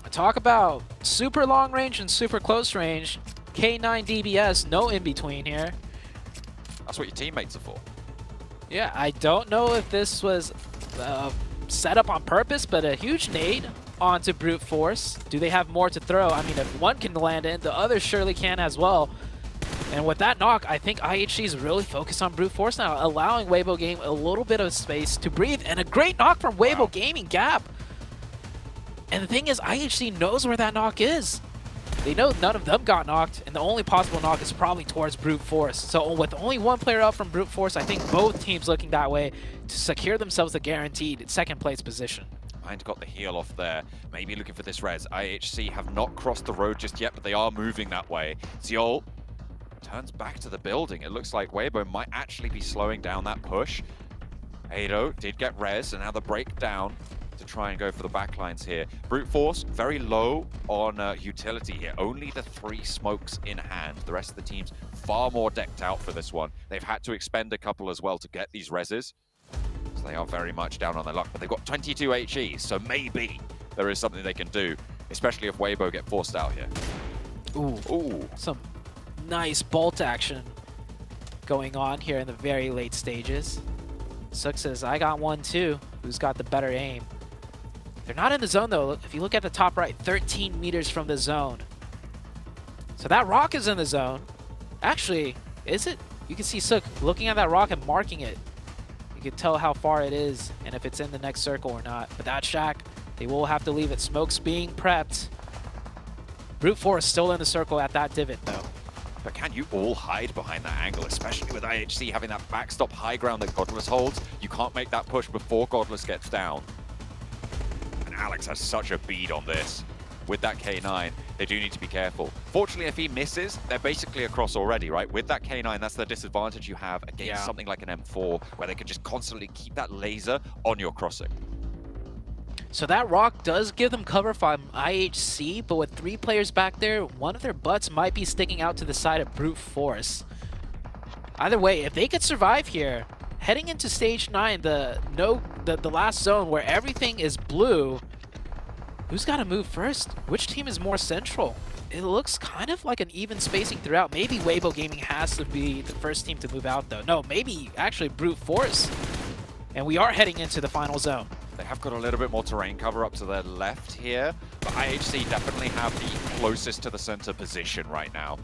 Talk about super long range and super close range. K9 DBS, no in between here. That's what your teammates are for. Yeah, I don't know if this was set up on purpose, but a huge nade onto Brute Force. Do they have more to throw? I mean, if one can land it, the other surely can as well. And with that knock, I think IHC is really focused on Brute Force now, allowing Weibo Game a little bit of space to breathe. And a great knock from Weibo Gaming Gap. And the thing is, IHC knows where that knock is. They know none of them got knocked, and the only possible knock is probably towards Brute Force. So with only 1 player up from Brute Force, I think both teams looking that way to secure themselves a guaranteed 2nd place position. Mind got the heal off there. Maybe looking for this res. IHC have not crossed the road just yet, but they are moving that way. Ziol turns back to the building. It looks like Weibo might actually be slowing down that push. Ado did get res, and now the breakdown to try and go for the backlines here. Brute Force, very low on utility here. Only the 3 smokes in hand. The rest of the team's far more decked out for this one. They've had to expend a couple as well to get these reses. So they are very much down on their luck, but they've got 22 HEs, so maybe there is something they can do, especially if Weibo get forced out here. Ooh. Some nice bolt action going on here in the very late stages. Sook says, I got one too. Who's got the better aim? They're not in the zone though. If you look at the top right, 13 meters from the zone. So that rock is in the zone. Actually, is it? You can see Sook looking at that rock and marking it. You can tell how far it is and if it's in the next circle or not. But that shack, they will have to leave it. Smoke's being prepped. Brute Force still in the circle at that divot though. But can you all hide behind that angle, especially with IHC having that backstop high ground that Godless holds? You can't make that push before Godless gets down. And Alex has such a bead on this. With that K9, they do need to be careful. Fortunately, if he misses, they're basically across already, right? With that K9, that's the disadvantage you have against something like an M4, where they can just constantly keep that laser on your crossing. So that rock does give them cover from IHC, but with 3 players back there, one of their butts might be sticking out to the side of Brute Force. Either way, if they could survive here, heading into stage 9, the last zone where everything is blue, who's got to move first? Which team is more central? It looks kind of like an even spacing throughout. Maybe Weibo Gaming has to be the first team to move out though. No, maybe actually Brute Force. And we are heading into the final zone. They have got a little bit more terrain cover up to their left here, but IHC definitely have the closest to the center position right now.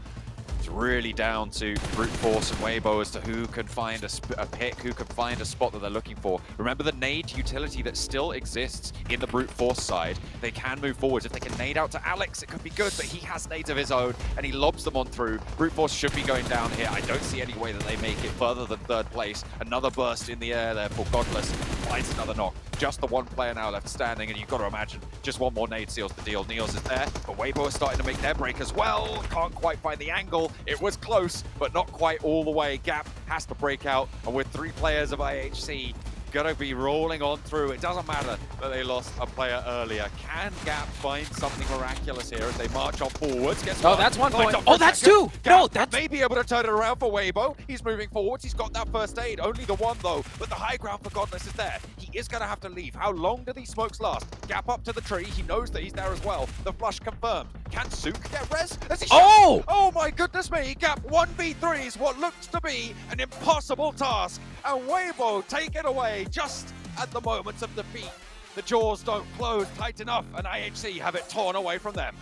It's really down to Brute Force and Weibo as to who can find a pick, who can find a spot that they're looking for. Remember the nade utility that still exists in the Brute Force side. They can move forward. If they can nade out to Alex, it could be good, but he has nades of his own, and he lobs them on through. Brute Force should be going down here. I don't see any way that they make it further than 3rd place. Another burst in the air there for Godless. Finds another knock. Just the 1 player now left standing, and you've got to imagine just 1 more nade seals the deal. Neos is there, but Weibo is starting to make their break as well. Can't quite find the angle. It was close, but not quite all the way. Gap has to break out, and with 3 players of IHC gonna be rolling on through. It doesn't matter that they lost a player earlier. Can Gap find something miraculous here as they march on forwards? Oh, that's 1 point. Oh, that's 2! No, that's... may be able to turn it around for Weibo. He's moving forwards. He's got that first aid. Only the 1, though. But the high ground for Godless is there. He is going to have to leave. How long do these smokes last? Gap up to the tree. He knows that he's there as well. The flush confirmed. Can Sook get res? Oh my goodness me. Gap 1v3 is what looks to be an impossible task. And Weibo take it away just at the moment of defeat. The jaws don't close tight enough, and IHC have it torn away from them.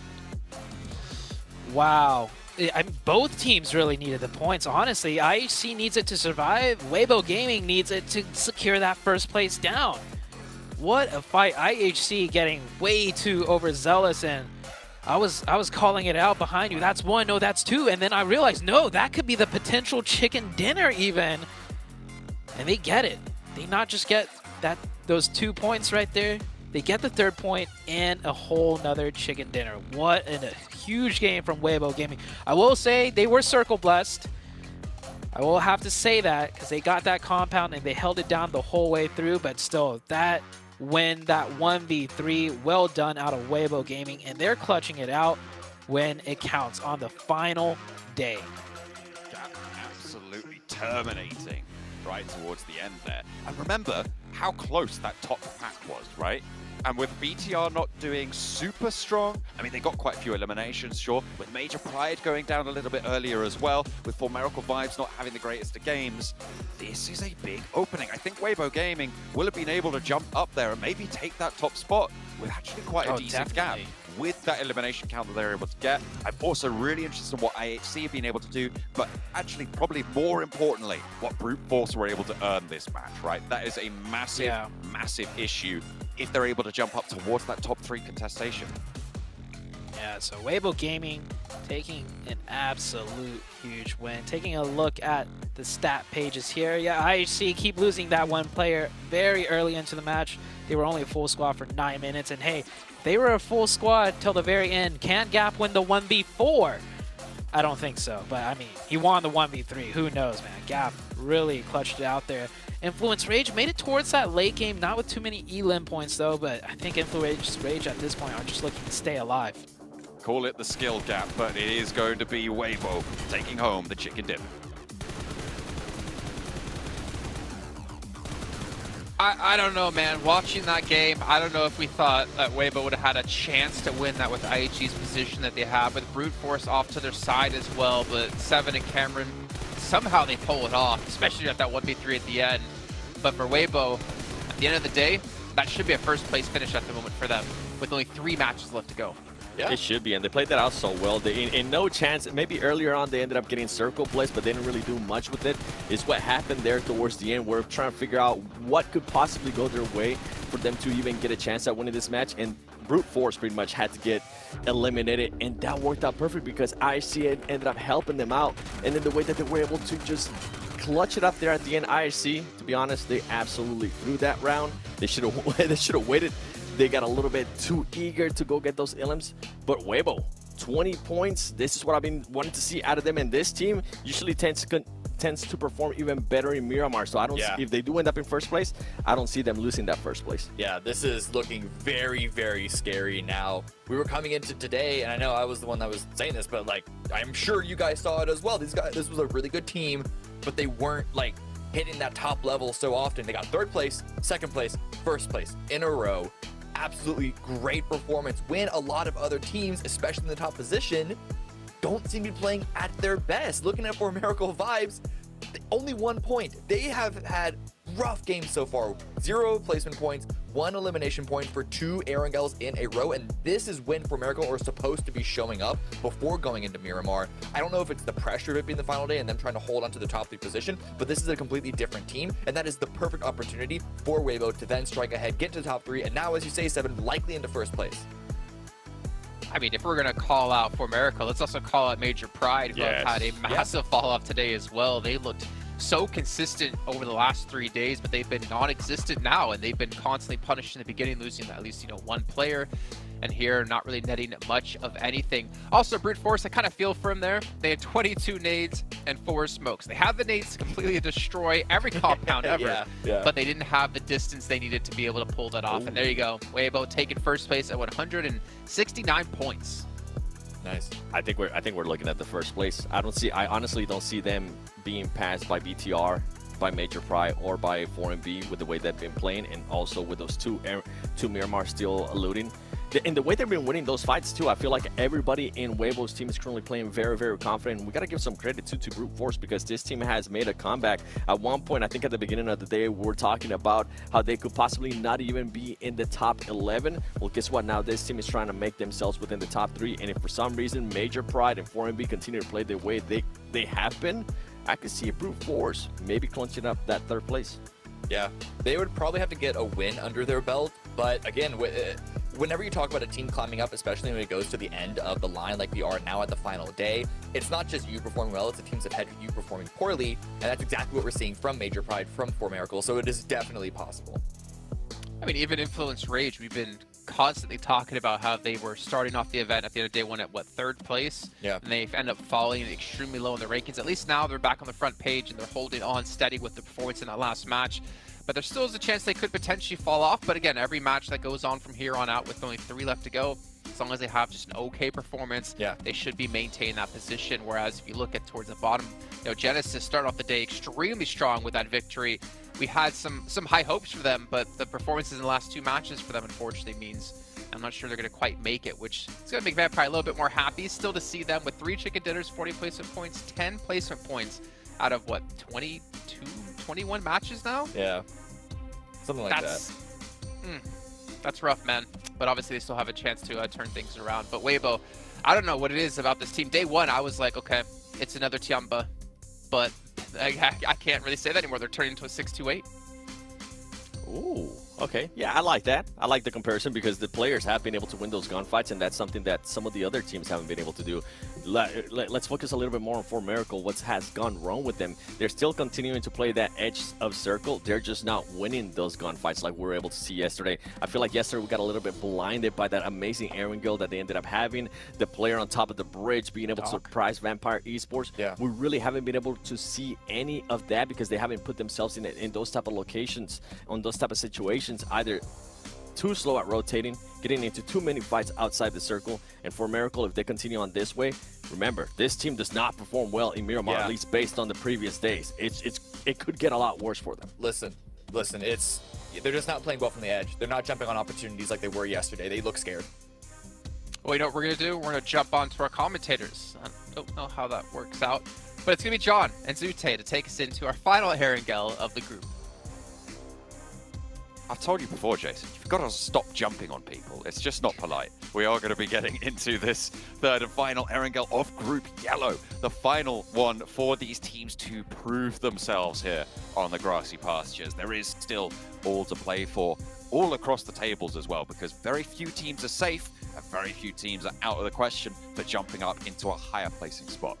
Wow. I mean, both teams really needed the points. Honestly, IHC needs it to survive. Weibo Gaming needs it to secure that 1st place down. What a fight. IHC getting way too overzealous, and I was calling it out behind you. That's 1, no, that's 2. And then I realized, no, that could be the potential chicken dinner even. And they get it. They not just get those 2 points right there. They get the 3rd point and a whole nother chicken dinner. What a huge game from Weibo Gaming. I will say they were circle blessed. I will have to say that because they got that compound and they held it down the whole way through. But still, that win, that 1v3, well done out of Weibo Gaming. And they're clutching it out when it counts on the final day. Absolutely terminating right towards the end there. And remember how close that top pack was, right? And with BTR not doing super strong, I mean, they got quite a few eliminations, sure. With Major Pride going down a little bit earlier as well, with Formerical Vibes not having the greatest of games, this is a big opening. I think Weibo Gaming will have been able to jump up there and maybe take that top spot with actually quite a decent gap. With that elimination count that they're able to get. I'm also really interested in what IHC have been able to do, but actually probably more importantly, what Brute Force were able to earn this match, right? That is a massive, massive issue if they're able to jump up towards that top 3 contestation. Yeah, so Weibo Gaming taking an absolute huge win. Taking a look at the stat pages here. Yeah, IHC keep losing that 1 player very early into the match. They were only a full squad for 9 minutes, and hey, they were a full squad till the very end. Can Gap win the 1v4? I don't think so. But, I mean, he won the 1v3. Who knows, man? Gap really clutched it out there. Influence Rage made it towards that late game, not with too many elim points, though. But I think Influence Rage at this point are just looking to stay alive. Call it the skill gap, but it is going to be Weibo taking home the chicken dinner. I don't know, man. Watching that game, I don't know if we thought that Weibo would have had a chance to win that with IHG's position that they have, with Brute Force off to their side as well. But Seven and Cameron, somehow they pull it off, especially at that 1v3 at the end. But for Weibo, at the end of the day, that should be a first place finish at the moment for them, with only 3 matches left to go. Yeah. It should be, and they played that out so well. They, in no chance, maybe earlier on they ended up getting circle plays, but they didn't really do much with it. It's what happened there towards the end. We're trying to figure out what could possibly go their way for them to even get a chance at winning this match, and Brute Force pretty much had to get eliminated, and that worked out perfect because IHC ended up helping them out, and then the way that they were able to just clutch it up there at the end. IHC, to be honest, they absolutely threw that round. They should have waited. They got a little bit too eager to go get those elims, but Weibo, 20 points. This is what I've been wanting to see out of them, and this team usually tends to perform even better in Miramar. So I don't see, if they do end up in first place, I don't see them losing that first place. Yeah, this is looking very, very scary now. We were coming into today, and I know I was the one that was saying this, but like, I'm sure you guys saw it as well. These guys, this was a really good team, but they weren't like hitting that top level so often. They got 3rd place, 2nd place, 1st place in a row. Absolutely great performance, when a lot of other teams, especially in the top position, don't seem to be playing at their best. Looking at For Miracle vibes, only 1 point. They have had rough games so far. 0 placement points, 1 elimination point for 2 Erangels in a row, and this is when For Miracle are supposed to be showing up before going into Miramar. I don't know if it's the pressure of it being the final day and them trying to hold on to the top 3 position, but this is a completely different team, and that is the perfect opportunity for Weibo to then strike ahead, get to the top 3, and now, as you say, Seven, likely into first place. I mean, if we're going to call out For Miracle, let's also call out Major Pride, who have had a massive fall-off today as well. They looked so consistent over the last 3 days, but they've been non-existent now, and they've been constantly punished in the beginning, losing at least, 1 player, and here not really netting much of anything. Also, Brute Force, I kind of feel for him there. They had 22 nades and 4 smokes. They had the nades to completely destroy every compound ever, but they didn't have the distance they needed to be able to pull that off. And there you go, Weibo taking first place at 169 points. Nice. I think we're looking at the first place. I honestly don't see them being passed by BTR, by Major Pride, or by 4MB with the way they've been playing, and also with those two Miramar still eluding. And the way they've been winning those fights too, I feel like everybody in Weibo's team is currently playing very, very confident. We got to give some credit to Brute Force, because this team has made a comeback. At one point, I think at the beginning of the day, we were talking about how they could possibly not even be in the top 11. Well, guess what? Now this team is trying to make themselves within the top 3. And if for some reason Major Pride and 4MB continue to play the way they have been, I could see a Brute Force maybe clinching up that 3rd place. Yeah, they would probably have to get a win under their belt. But again, whenever you talk about a team climbing up, especially when it goes to the end of the line like we are now at the final day, it's not just you performing well, it's the teams ahead of you performing poorly, and that's exactly what we're seeing from Major Pride, from For Miracle, so it is definitely possible. I mean, even Influence Rage, we've been constantly talking about how they were starting off the event at the end of day 1 at, 3rd place? Yeah. And they end up falling extremely low in the rankings. At least now they're back on the front page and they're holding on steady with the performance in that last match. But there still is a chance they could potentially fall off. But again, every match that goes on from here on out with only 3 left to go, as long as they have just an okay performance, they should be maintaining that position. Whereas if you look at towards the bottom, Genesis started off the day extremely strong with that victory. We had some high hopes for them, but the performances in the last 2 matches for them, unfortunately, means I'm not sure they're going to quite make it, which is going to make Vampire a little bit more happy still to see them with 3 chicken dinners, 40 placement points, 10 placement points out of, 21 matches now? Yeah, something like that. That's rough, man. But obviously they still have a chance to turn things around. But Weibo, I don't know what it is about this team. Day 1, I was like, okay, it's another Tiamba. But I can't really say that anymore. They're turning into a 6-2-8. Ooh. Okay, yeah, I like that. I like the comparison because the players have been able to win those gunfights, and that's something that some of the other teams haven't been able to do. Let's focus a little bit more on For Miracle. What has gone wrong with them? They're still continuing to play that edge of circle. They're just not winning those gunfights like we were able to see yesterday. I feel like yesterday we got a little bit blinded by that amazing Aaron Gill that they ended up having. The player on top of the bridge being able to surprise Vampire Esports. Yeah. We really haven't been able to see any of that because they haven't put themselves in those type of locations, on those type of situations, either too slow at rotating, getting into too many fights outside the circle. And For Miracle, if they continue on this way, remember, this team does not perform well in Miramar, at least based on the previous days. It could get a lot worse for them. Listen, they're just not playing well from the edge. They're not jumping on opportunities like they were yesterday. They look scared. Well, you know what we're going to do? We're going to jump on to our commentators. I don't know how that works out, but it's going to be John and Zute to take us into our final Herringel of the group. I've told you before, Jason, you've got to stop jumping on people. It's just not polite. We are going to be getting into this third and final Erangel of Group Yellow. The final one for these teams to prove themselves here on the grassy pastures. There is still all to play for, all across the tables as well, because very few teams are safe and very few teams are out of the question for jumping up into a higher placing spot.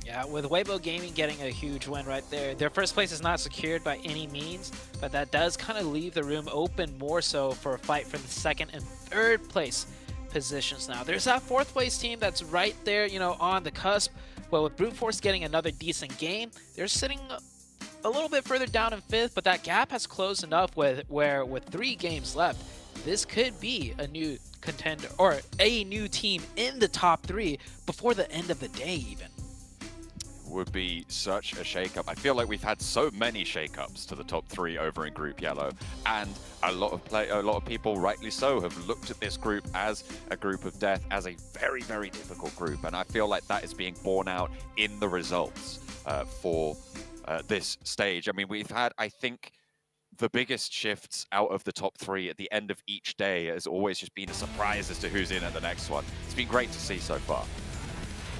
Yeah, with Weibo Gaming getting a huge win right there. Their first place is not secured by any means, but that does kind of leave the room open more so for a fight for the second and third place positions now. There's that fourth place team that's right there, you know, on the cusp. Well, with Brute Force getting another decent game, they're sitting a little bit further down in fifth, but that gap has closed enough with 3 games left. This could be a new contender or a new team in the top 3 before the end of the day even. Would be such a shakeup. I feel like we've had so many shakeups to the top 3 over in Group Yellow, and a lot of people, rightly so, have looked at this group as a group of death, as a very, very difficult group, and I feel like that is being borne out in the results for this stage. I mean, we've had, I think, the biggest shifts out of the top 3 at the end of each day has always just been a surprise as to who's in at the next one. It's been great to see so far.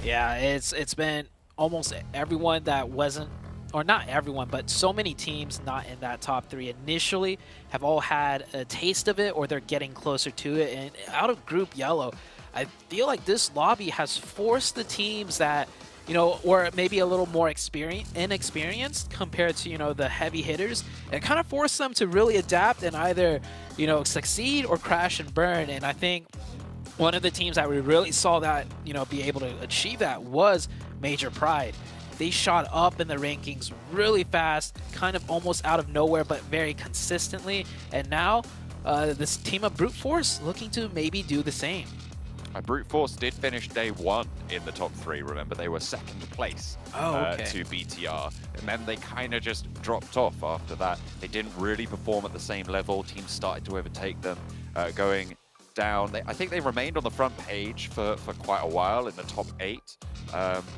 Yeah, it's been almost everyone that wasn't, or not everyone, but so many teams not in that top 3 initially have all had a taste of it, or they're getting closer to it. And out of Group Yellow, I feel like this lobby has forced the teams that, you know, or maybe a little more inexperienced compared to, you know, the heavy hitters. It kind of forced them to really adapt and either, you know, succeed or crash and burn. And I think one of the teams that we really saw that, you know, be able to achieve that was Major Pride. They shot up in the rankings really fast, kind of almost out of nowhere, but very consistently. And now this team of Brute Force looking to maybe do the same. Brute Force did finish day 1 in the top 3. Remember, they were second place to BTR, and then they kind of just dropped off after that. They didn't really perform at the same level. Teams started to overtake them, going down. I think they remained on the front page for quite a while in the top 8,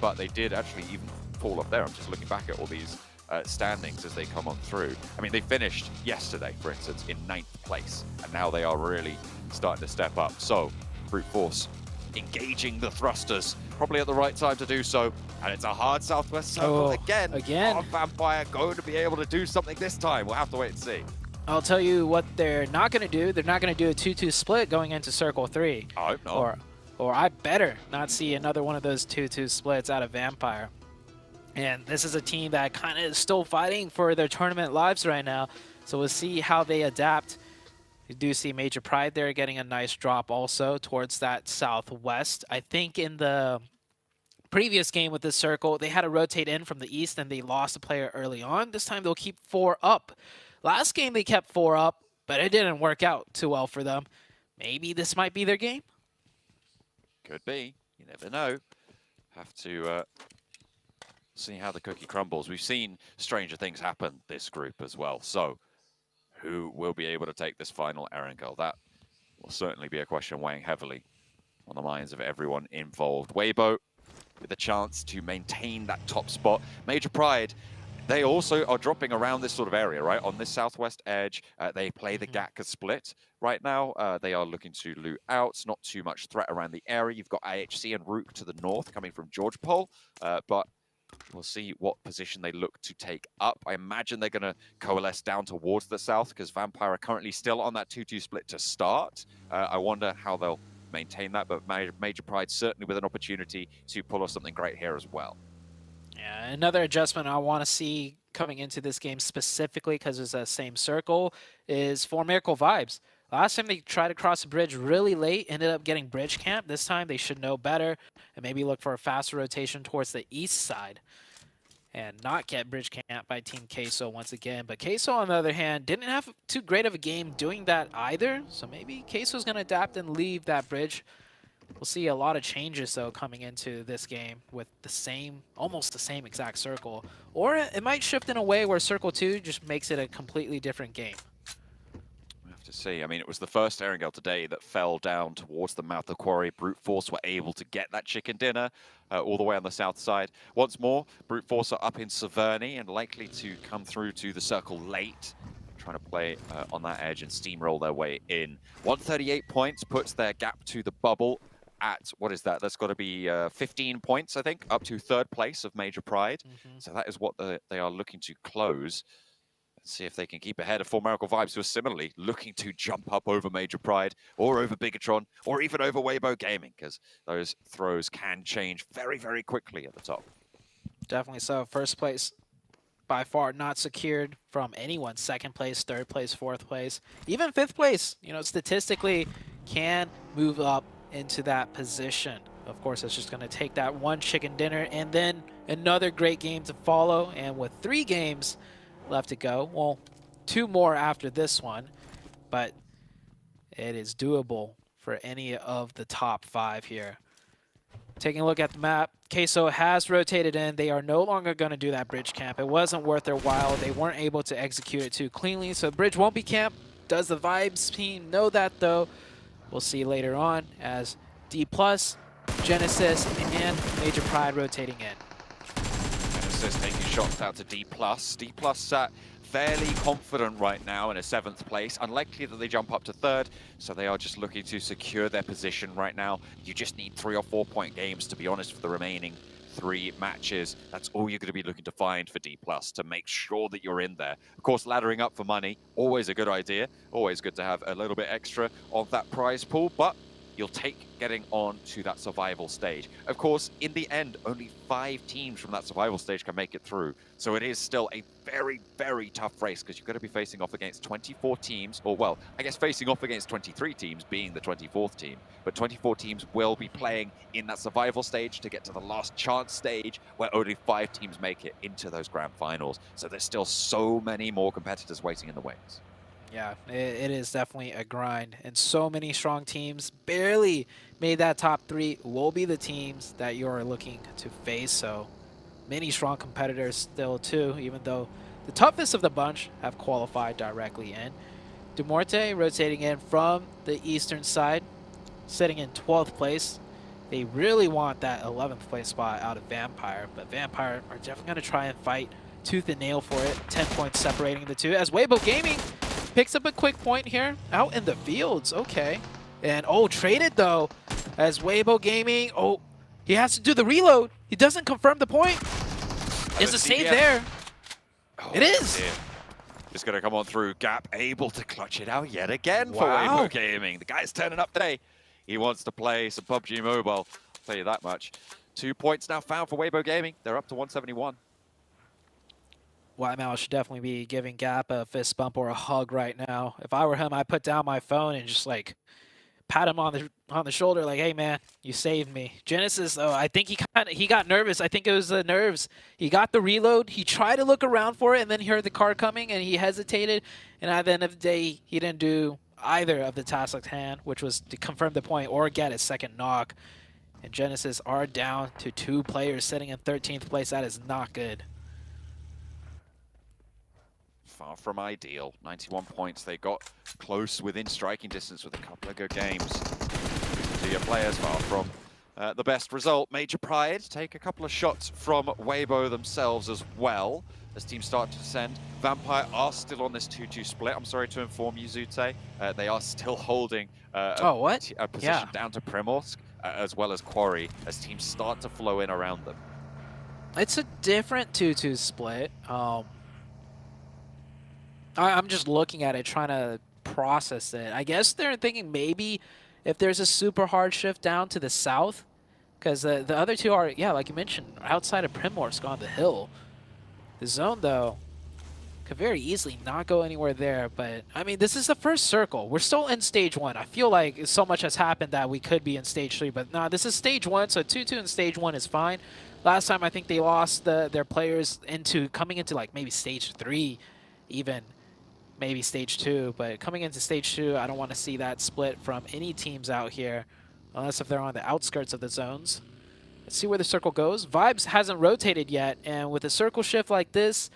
but they did actually even fall off there. I'm just looking back at all these standings as they come on through. I mean, they finished yesterday, for instance, in 9th place, and now they are really starting to step up. So Brute Force engaging the thrusters, probably at the right time to do so, and it's a hard Southwest circle again. Are Vampire going to be able to do something this time? We'll have to wait and see. I'll tell you what they're not going to do. They're not going to do a 2-2 split going into Circle 3. I hope not. Or I better not see another one of those 2-2 splits out of Vampire. And this is a team that kind of is still fighting for their tournament lives right now. So we'll see how they adapt. You do see Major Pride there getting a nice drop also towards that southwest. I think in the previous game with this circle, they had to rotate in from the east and they lost a player early on. This time they'll keep 4 up. Last game they kept 4 up, but it didn't work out too well for them. Maybe this might be their game? Could be. You never know. Have to see how the cookie crumbles. We've seen stranger things happen this group as well. So who will be able to take this final Erangel? That will certainly be a question weighing heavily on the minds of everyone involved. Weibo with a chance to maintain that top spot. Major Pride, they also are dropping around this sort of area, right? On this southwest edge, they play the Gatka split right now. They are looking to loot out. It's not too much threat around the area. You've got IHC and Rook to the north coming from George Pole, but We'll see what position they look to take up. I imagine they're going to coalesce down towards the south because Vampire are currently still on that 2-2 split to start. I wonder how they'll maintain that, but Major Pride certainly with an opportunity to pull off something great here as well. Yeah, another adjustment I want to see coming into this game specifically because it's the same circle is for Miracle Vibes. Last time they tried to cross the bridge really late, ended up getting bridge camp. This time they should know better and maybe look for a faster rotation towards the east side and not get bridge camp by Team Queso once again. But Queso, on the other hand, didn't have too great of a game doing that either. So maybe Queso's going to adapt and leave that bridge. We'll see a lot of changes, though, coming into this game with the same, almost the same exact circle. Or it might shift in a way where Circle 2 just makes it a completely different game. To see. I mean, it was the first Erangel today that fell down towards the mouth of Quarry. Brute Force were able to get that chicken dinner all the way on the south side. Once more, Brute Force are up in Severny and likely to come through to the circle late, trying to play on that edge and steamroll their way in. 138 points puts their gap to the bubble at, what is that? That's got to be 15 points, I think, up to third place of Major Pride. So that is what they are looking to close. See if they can keep ahead of For Miracle Vibes, who are similarly looking to jump up over Major Pride or over Bigatron or even over Weibo Gaming, because those throws can change very, very quickly at the top. Definitely so. First place by far not secured from anyone. Second place, third place, fourth place, even fifth place, you know, statistically can move up into that position. Of course, it's just going to take that one chicken dinner and then another great game to follow. And with 3 games left to go. Well, 2 more after this one, but it is doable for any of the top 5 here. Taking a look at the map, Queso has rotated in. They are no longer going to do that bridge camp. It wasn't worth their while. They weren't able to execute it too cleanly, so bridge won't be camped. Does the Vibes team know that, though? We'll see later on as D+, Genesis, and Major Pride rotating in. Taking shots out to D+. D+ sat fairly confident right now in a 7th place. Unlikely that they jump up to 3rd, so they are just looking to secure their position right now. You just need 3 or 4 point games, to be honest, for the remaining 3 matches. That's all you're going to be looking to find for D+, to make sure that you're in there. Of course, laddering up for money, always a good idea. Always good to have a little bit extra of that prize pool, but you'll take getting on to that survival stage. Of course, in the end, only 5 teams from that survival stage can make it through. So it is still a very, very tough race because you've got to be facing off against 24 teams, or well, I guess facing off against 23 teams being the 24th team. But 24 teams will be playing in that survival stage to get to the last chance stage where only 5 teams make it into those grand finals. So there's still so many more competitors waiting in the wings. Yeah, it is definitely a grind, and so many strong teams barely made that top 3 will be the teams that you're looking to face. So many strong competitors still too, even though the toughest of the bunch have qualified directly in. Dumorte rotating in from the eastern side, sitting in 12th place. They really want that 11th place spot out of Vampire, but Vampire are definitely going to try and fight tooth and nail for it. 10 points separating the two as Weibo Gaming picks up a quick point here out in the fields. Okay. And traded though as Weibo Gaming. He has to do the reload. He doesn't confirm the point. Is the save there? It is. Dear. Just going to come on through. Gap able to clutch it out yet again for Weibo Gaming. The guy's turning up today. He wants to play some PUBG Mobile. I'll tell you that much. 2 points now found for Weibo Gaming. They're up to 171. Whitemouth should definitely be giving Gap a fist bump or a hug right now. If I were him, I'd put down my phone and just like pat him on the shoulder, like, "Hey man, you saved me." Genesis, though, I think he got nervous. I think it was the nerves. He got the reload. He tried to look around for it, and then he heard the car coming, and he hesitated. And at the end of the day, he didn't do either of the tasks at hand, which was to confirm the point or get his second knock. And Genesis are down to 2 players sitting in 13th place. That is not good. Far from ideal. 91 points. They got close within striking distance with a couple of good games. To your players, far from the best result. Major Pride take a couple of shots from Weibo themselves as well as teams start to descend. Vampire are still on this 2-2 split. I'm sorry to inform you, Zute. They are still holding a position down to Primorsk as well as Quarry as teams start to flow in around them. It's a different 2-2 split. I'm just looking at it, trying to process it. I guess they're thinking maybe if there's a super hard shift down to the south, because the other two are, yeah, like you mentioned, outside of Primorsk on the hill. The zone, though, could very easily not go anywhere there. But, I mean, this is the first circle. We're still in stage 1. I feel like so much has happened that we could be in stage 3. But, no, this is stage 1, so 2-2 in stage 1 is fine. Last time, I think they lost their players coming into, like, maybe stage 3 even. Maybe stage 2. But coming into stage 2, I don't want to see that split from any teams out here. Unless if they're on the outskirts of the zones. Let's see where the circle goes. Vibes hasn't rotated yet, and with a circle shift like this,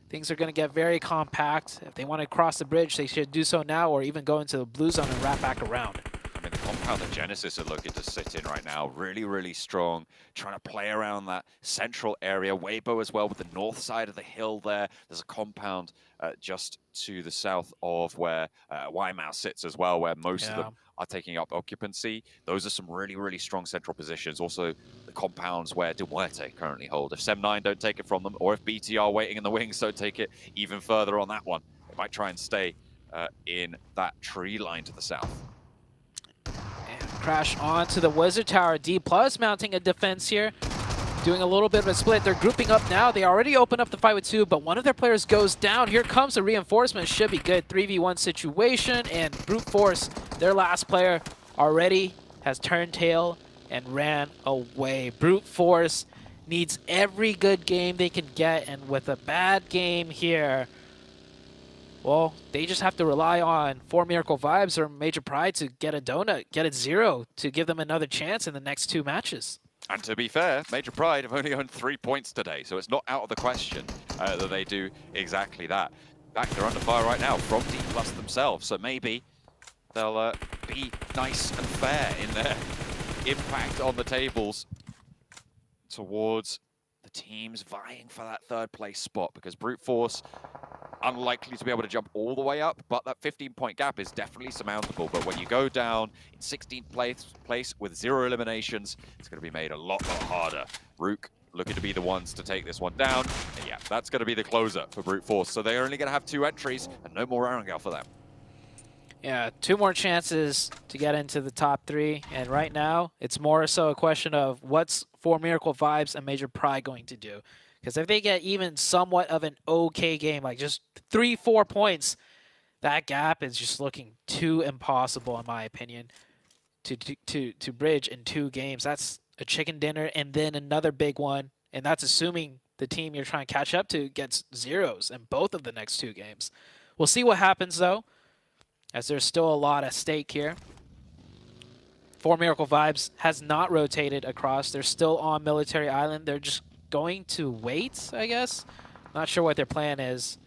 things are going to get very compact. If they want to cross the bridge, they should do so now, or even go into the blue zone and wrap back around. I mean, the compound that Genesis are looking to sit in right now, really, really strong, trying to play around that central area. Weibo as well with the north side of the hill there. There's a compound just to the south of where Wymau sits as well, where most of them are taking up occupancy. Those are some really, really strong central positions. Also, the compounds where De Muerte currently hold. If Sem9 don't take it from them, or if BTR waiting in the wings don't take it even further on that one, they might try and stay in that tree line to the south. Crash onto the Wizard Tower. D+ mounting a defense here. Doing a little bit of a split. They're grouping up now. They already opened up the fight with 2, but one of their players goes down. Here comes a reinforcement. Should be good. 3v1 situation. And Brute Force, their last player, already has turned tail and ran away. Brute Force needs every good game they can get. And with a bad game here, well, they just have to rely on 4 Miracle Vibes or Major Pride to get a donut, get it 0 to give them another chance in the next 2 matches. And to be fair, Major Pride have only earned 3 points today, so it's not out of the question that they do exactly that. In fact, they're under fire right now from D+ themselves, so maybe they'll be nice and fair in their impact on the tables towards the teams vying for that 3rd place spot, because Brute Force unlikely to be able to jump all the way up, but that 15-point gap is definitely surmountable. But when you go down in 16th place with 0 eliminations, it's going to be made a lot harder. Rook looking to be the ones to take this one down. And yeah, that's going to be the closer for Brute Force. So they're only going to have 2 entries and no more Arangel for them. Yeah, 2 more chances to get into the top 3. And right now, it's more so a question of what's 4 Miracle Vibes and Major Pride going to do. Because if they get even somewhat of an okay game, like just 3-4 points, that gap is just looking too impossible, in my opinion, to bridge in 2 games. That's a chicken dinner and then another big one. And that's assuming the team you're trying to catch up to gets 0s in both of the next 2 games. We'll see what happens, though, as there's still a lot at stake here. 4 Miracle Vibes has not rotated across. They're still on Military Island. They're just going to wait, I guess. Not sure what their plan is.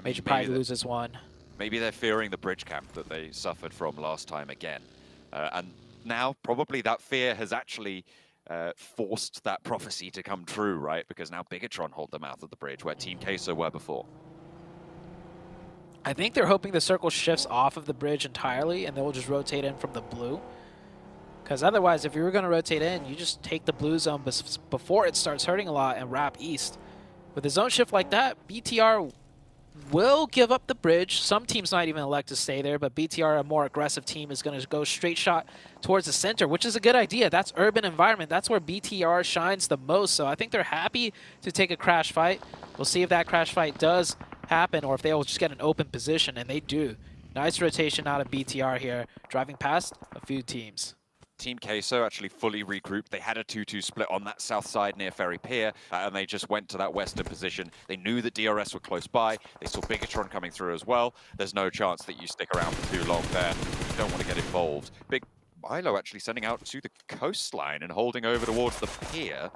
Major Pride loses 1. Maybe they're fearing the bridge camp that they suffered from last time again. And now probably that fear has actually forced that prophecy to come true, right? Because now Bigatron hold the mouth of the bridge where Team Queso were before. I think they're hoping the circle shifts off of the bridge entirely and they will just rotate in from the blue. Because otherwise, if you were going to rotate in, you just take the blue zone before it starts hurting a lot and wrap east. With a zone shift like that, BTR will give up the bridge. Some teams might even elect to stay there, but BTR, a more aggressive team, is going to go straight shot towards the center, which is a good idea. That's urban environment. That's where BTR shines the most. So I think they're happy to take a crash fight. We'll see if that crash fight does happen or if they will just get an open position, and they do. Nice rotation out of BTR here, driving past a few teams. Team Queso actually fully regrouped. They had a 2-2 split on that south side near Ferry Pier, and they just went to that western position. They knew that DRS were close by. They saw Bigatron coming through as well. There's no chance that you stick around for too long there. You don't want to get involved. Big Milo actually sending out to the coastline and holding over towards the pier,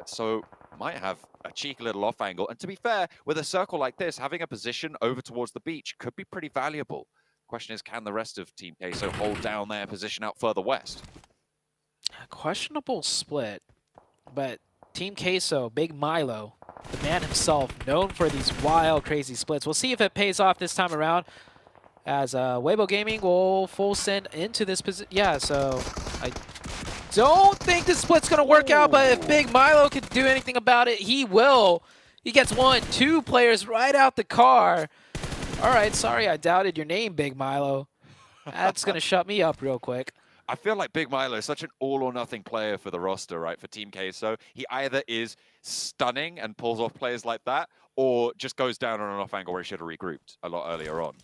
so might have a cheeky little off angle. And to be fair, with a circle like this, having a position over towards the beach could be pretty valuable. Question is, can the rest of Team Queso hold down their position out further west? A questionable split, but Team Queso, Big Milo, the man himself, known for these wild, crazy splits. We'll see if it pays off this time around, as Weibo Gaming will full send into this position. Yeah, so don't think the split's going to work out, but if Big Milo can do anything about it, he will. He gets 1, 2 players right out the car. All right, sorry I doubted your name, Big Milo. That's going to shut me up real quick. I feel like Big Milo is such an all-or-nothing player for the roster, right, for Team Queso. He either is stunning and pulls off players like that, or just goes down on an off angle where he should have regrouped a lot earlier on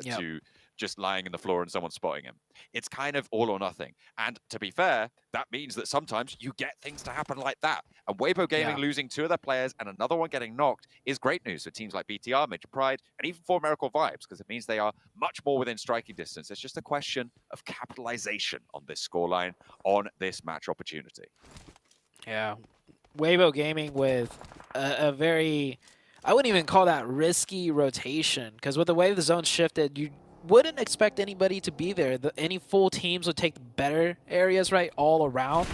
to just lying in the floor and someone spotting him. It's kind of all or nothing. And to be fair, that means that sometimes you get things to happen like that. And Weibo Gaming losing 2 of their players and another one getting knocked is great news for teams like BTR, Major Pride, and even for Miracle Vibes, because it means they are much more within striking distance. It's just a question of capitalization on this scoreline, on this match opportunity. Yeah. Weibo Gaming with a very, I wouldn't even call that risky rotation, because with the way the zone shifted, you wouldn't expect anybody to be there. Any full teams would take the better areas, right, all around.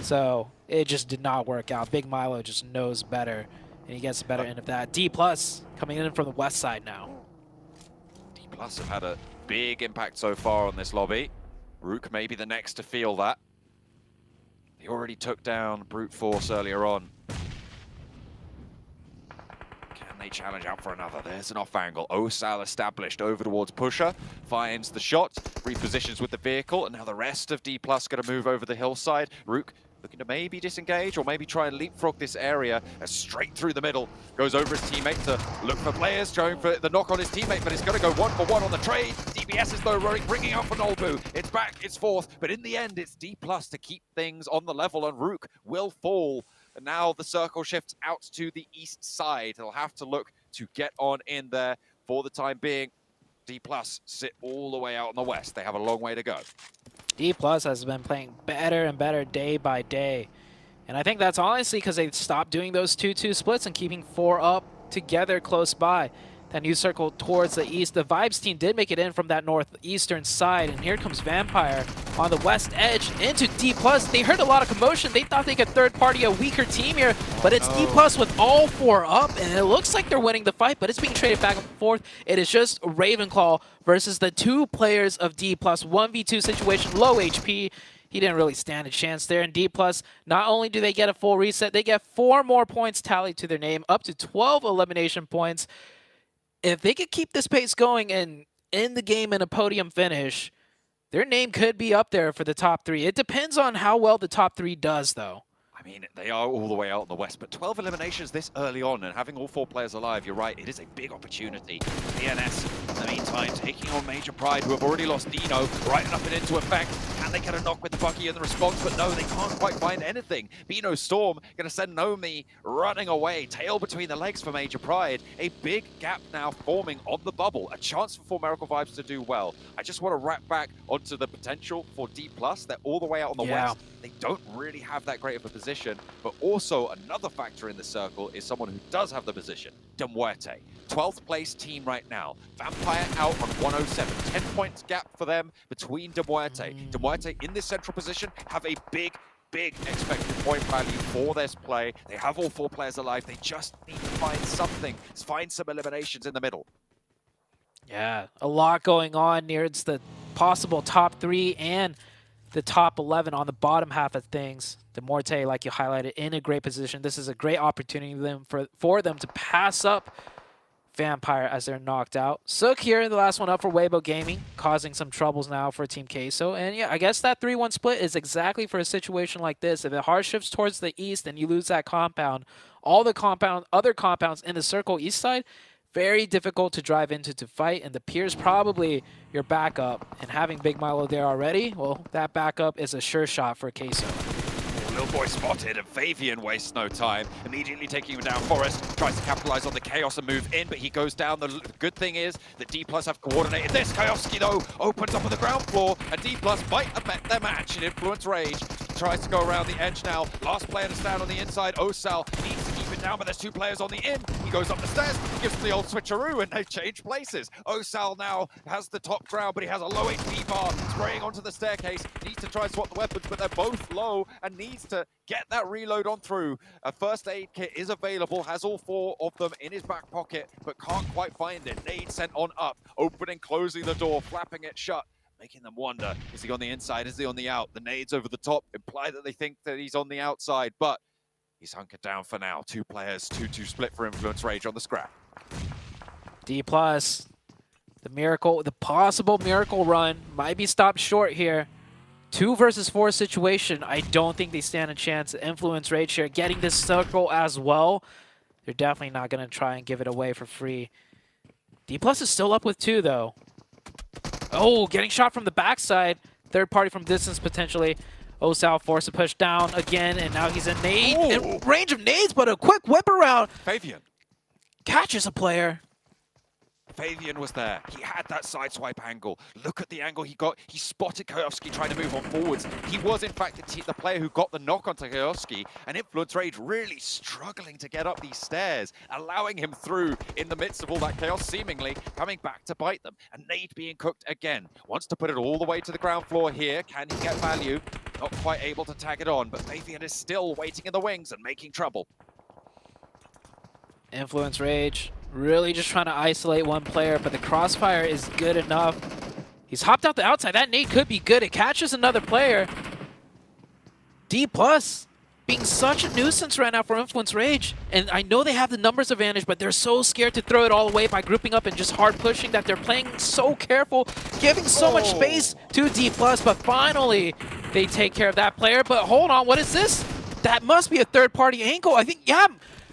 So it just did not work out. Big Milo just knows better, and he gets the better end of that. D+ coming in from the west side now. D+ have had a big impact so far on this lobby. Rook may be the next to feel that. He already took down Brute Force earlier on. They challenge out for another. There's an off angle. Osal established over towards Pusher. Finds the shot. Repositions with the vehicle. And now the rest of D+ going to move over the hillside. Rook looking to maybe disengage or maybe try and leapfrog this area straight through the middle. Goes over his teammate to look for players. Trying for the knock on his teammate, but it's going to go 1-for-1 on the trade. DBS is though ringing out for Nolbu. It's back. It's 4th. But in the end, it's D+ to keep things on the level. And Rook will fall. And now the circle shifts out to the east side. They'll have to look to get on in there for the time being. D+ sit all the way out on the west. They have a long way to go. D+ has been playing better and better day by day. And I think that's honestly because they stopped doing those 2-2 splits and keeping 4 up together close by. That new circle towards the east. The Vibes team did make it in from that northeastern side, and here comes Vampire on the west edge into D+. They heard a lot of commotion. They thought they could third party a weaker team here, but it's D+ with all 4 up, and it looks like they're winning the fight, but it's being traded back and forth. It is just Ravenclaw versus the 2 players of D+. 1v2 situation, low HP. He didn't really stand a chance there. And D+, not only do they get a full reset, they get 4 more points tallied to their name, up to 12 elimination points. If they could keep this pace going and end the game in a podium finish, their name could be up there for the top 3. It depends on how well the top 3 does, though. I mean, they are all the way out in the west, but 12 eliminations this early on, and having all 4 players alive, you're right, it is a big opportunity. DNS, in the meantime, taking on Major Pride, who have already lost Dino, right up and into effect. Can they get a knock with the Bucky in the response? But no, they can't quite find anything. Bino Storm going to send Nomi running away, tail between the legs for Major Pride. A big gap now forming on the bubble, a chance for Miracle Vibes to do well. I just want to wrap back onto the potential for D+. They're all the way out on the west. They don't really have that great of a position, but also another factor in the circle is someone who does have the position, De Muerte. 12th place team right now. Vampire out on 107. 10 points gap for them between De Muerte. De Muerte in this central position have a big expected point value for this play. They have all 4 players alive. They just need to find something, find some eliminations in the middle. Yeah, a lot going on near the possible top 3 and the top 11 on the bottom half of things. De Muerte, like you highlighted, in a great position. This is a great opportunity for them to pass up Vampire as they're knocked out. Sook here, the last one up for Weibo Gaming, causing some troubles now for Team Queso. And yeah, I guess that 3-1 split is exactly for a situation like this. If it hard shifts towards the east and you lose that compound, all the other compounds in the circle east side, very difficult to drive into to fight, and the Pier's probably your backup. And having Big Milo there already, well, that backup is a sure shot for Queso. Little boy spotted, and Fabian wastes no time. Immediately taking him down Forest, tries to capitalize on the chaos and move in, but he goes down. The good thing is that D+ have coordinated this. Kioski, though, opens up on the ground floor, and D+ might have met their match in Influence Rage. Tries to go around the edge now. Last player to stand on the inside, Osal, needs to keep it down, but there's 2 players on the in. He goes up the stairs, gives them the old switcheroo, and they've changed places. Osal now has the top ground, but he has a low HP bar, spraying onto the staircase. Needs to try and swap the weapons, but they're both low, and needs to get that reload on through. A first aid kit is available, has all 4 of them in his back pocket, but can't quite find it. Nade sent on up, opening, closing the door, flapping it shut. making them wonder, is he on the inside, is he on the out? The nades over the top imply that they think that he's on the outside, but he's hunkered down for now. 2 players, 2-2 split for Influence Rage on the scrap. D+, the possible miracle run might be stopped short here. 2 versus 4 situation. I don't think they stand a chance. Influence Rage here getting this circle as well. They're definitely not going to try and give it away for free. D+ is still up with 2 though. Oh, getting shot from the backside. Third party from distance potentially. Osal forced to push down again, and now he's in nade. In range of nades, but a quick whip around. Fabian catches a player. Fabian was there. He had that sideswipe angle. Look at the angle he got. He spotted Koyovsky trying to move on forwards. He was, in fact, the player who got the knock onto Koyovsky, and Influence Rage really struggling to get up these stairs, allowing him through in the midst of all that chaos, seemingly coming back to bite them. And nade being cooked again. Wants to put it all the way to the ground floor here. Can he get value? Not quite able to tag it on, but Fabian is still waiting in the wings and making trouble. Influence Rage really just trying to isolate one player, but the crossfire is good enough. He's hopped out the outside. That nade could be good. It catches another player. D+ being such a nuisance right now for Influence Rage. And I know they have the numbers advantage, but they're so scared to throw it all away by grouping up and just hard pushing that they're playing so careful, giving so much space to D+, but finally they take care of that player. But hold on, what is this? That must be a third-party angle. I think, yeah,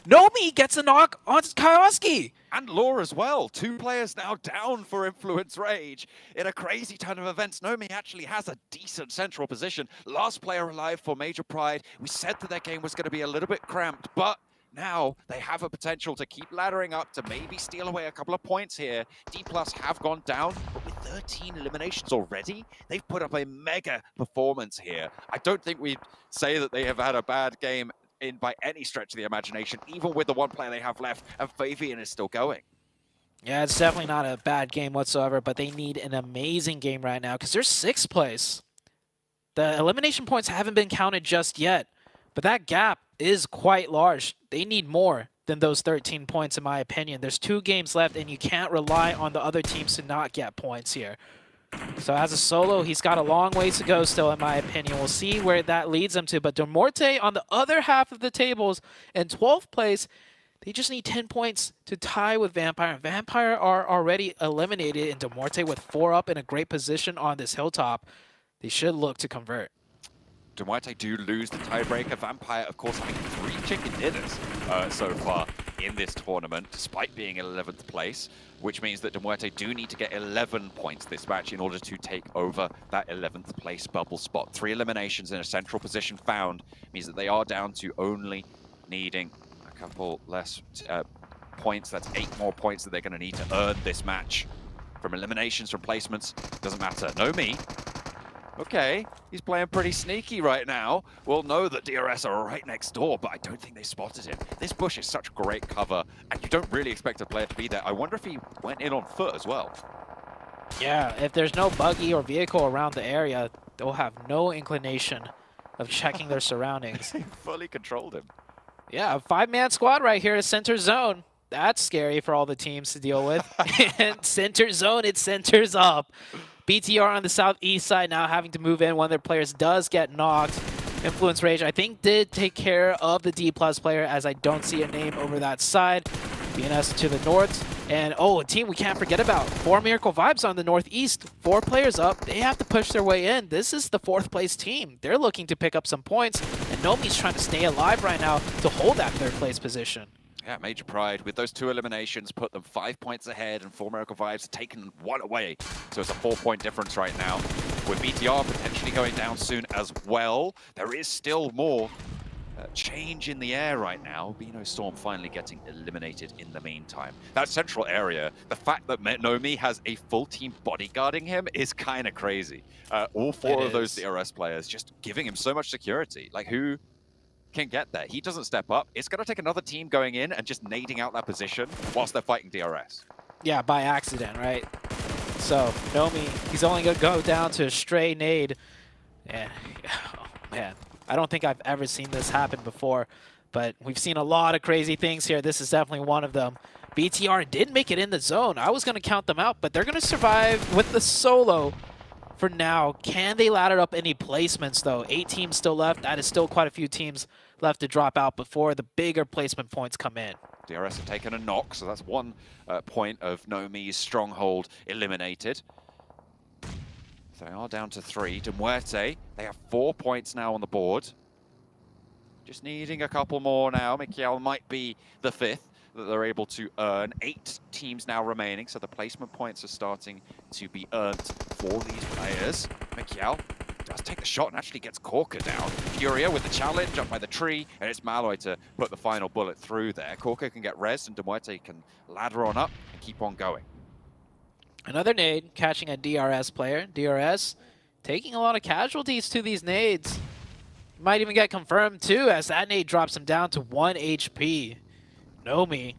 Nomi gets a knock on Koyovsky. And Law as well. 2 players now down for Influence Rage. In a crazy turn of events, Nomi actually has a decent central position. Last player alive for Major Pride. We said that their game was going to be a little bit cramped, but now they have a potential to keep laddering up to maybe steal away a couple of points here. D+ have gone down, but with 13 eliminations already, they've put up a mega performance here. I don't think we'd say that they have had a bad game in by any stretch of the imagination, even with the 1 player they have left, and Fabian is still going. Yeah, it's definitely not a bad game whatsoever, but they need an amazing game right now because they're 6th place. The elimination points haven't been counted just yet, but that gap is quite large. They need more than those 13 points, in my opinion. There's 2 games left, and you can't rely on the other teams to not get points here. So as a solo, he's got a long ways to go still, in my opinion. We'll see where that leads him to. But Demorte on the other half of the tables in 12th place, they just need 10 points to tie with Vampire. Vampire are already eliminated, and Demorte with 4 up in a great position on this hilltop. They should look to convert. Demorte do lose the tiebreaker. Vampire, of course, having 3 chicken dinners so far in this tournament, despite being in 11th place, which means that Demorte do need to get 11 points this match in order to take over that 11th place bubble spot. 3 eliminations in a central position found means that they are down to only needing a couple less points. That's 8 more points that they're going to need to earn this match. From eliminations, from placements, doesn't matter. Nomi. Okay, he's playing pretty sneaky right now. We'll know that DRS are right next door, but I don't think they spotted him. This bush is such great cover, and you don't really expect a player to be there. I wonder if he went in on foot as well. Yeah, if there's no buggy or vehicle around the area, they'll have no inclination of checking their surroundings. They fully controlled him. Yeah, a 5-man squad right here at center zone. That's scary for all the teams to deal with. And center zone, it centers up. BTR on the southeast side now having to move in. One of their players does get knocked. Influence Rage, I think, did take care of the D+ player, as I don't see a name over that side. BNS to the north. And, oh, a team we can't forget about. 4 Miracle Vibes on the northeast. 4 players up. They have to push their way in. This is the 4th place team. They're looking to pick up some points. And Nomi's trying to stay alive right now to hold that 3rd place position. Yeah, Major Pride, with those 2 eliminations, put them 5 points ahead, and 4 Miracle Vibes taken 1 away. So it's a 4-point difference right now. With BTR potentially going down soon as well, there is still more change in the air right now. Beano Storm finally getting eliminated in the meantime. That central area, the fact that Nomi has a full team bodyguarding him is kind of crazy. All 4 of those DRS players just giving him so much security. Like, who can get there? He doesn't step up. It's going to take another team going in and just nading out that position whilst they're fighting DRS. Yeah, by accident, right? So, Nomi, he's only going to go down to a stray nade. And, oh, man, I don't think I've ever seen this happen before, but we've seen a lot of crazy things here. This is definitely one of them. BTR did make it in the zone. I was going to count them out, but they're going to survive with the solo for now. Can they ladder up any placements, though? 8 teams still left. That is still quite a few teams left to drop out before the bigger placement points come in. DRS have taken a knock, so that's 1 point of Nomi's stronghold eliminated. So they are down to 3. De Muerte, they have 4 points now on the board. Just needing a couple more now. Mikiel might be the 5th that they're able to earn. 8 teams now remaining, so the placement points are starting to be earned for these players. Mikiel does take the shot and actually gets Corker down. Furia with the challenge up by the tree, and it's Malloy to put the final bullet through there. Corker can get res, and De Muerte can ladder on up and keep on going. Another nade catching a DRS player. DRS taking a lot of casualties to these nades. Might even get confirmed too, as that nade drops him down to 1 HP. Nomi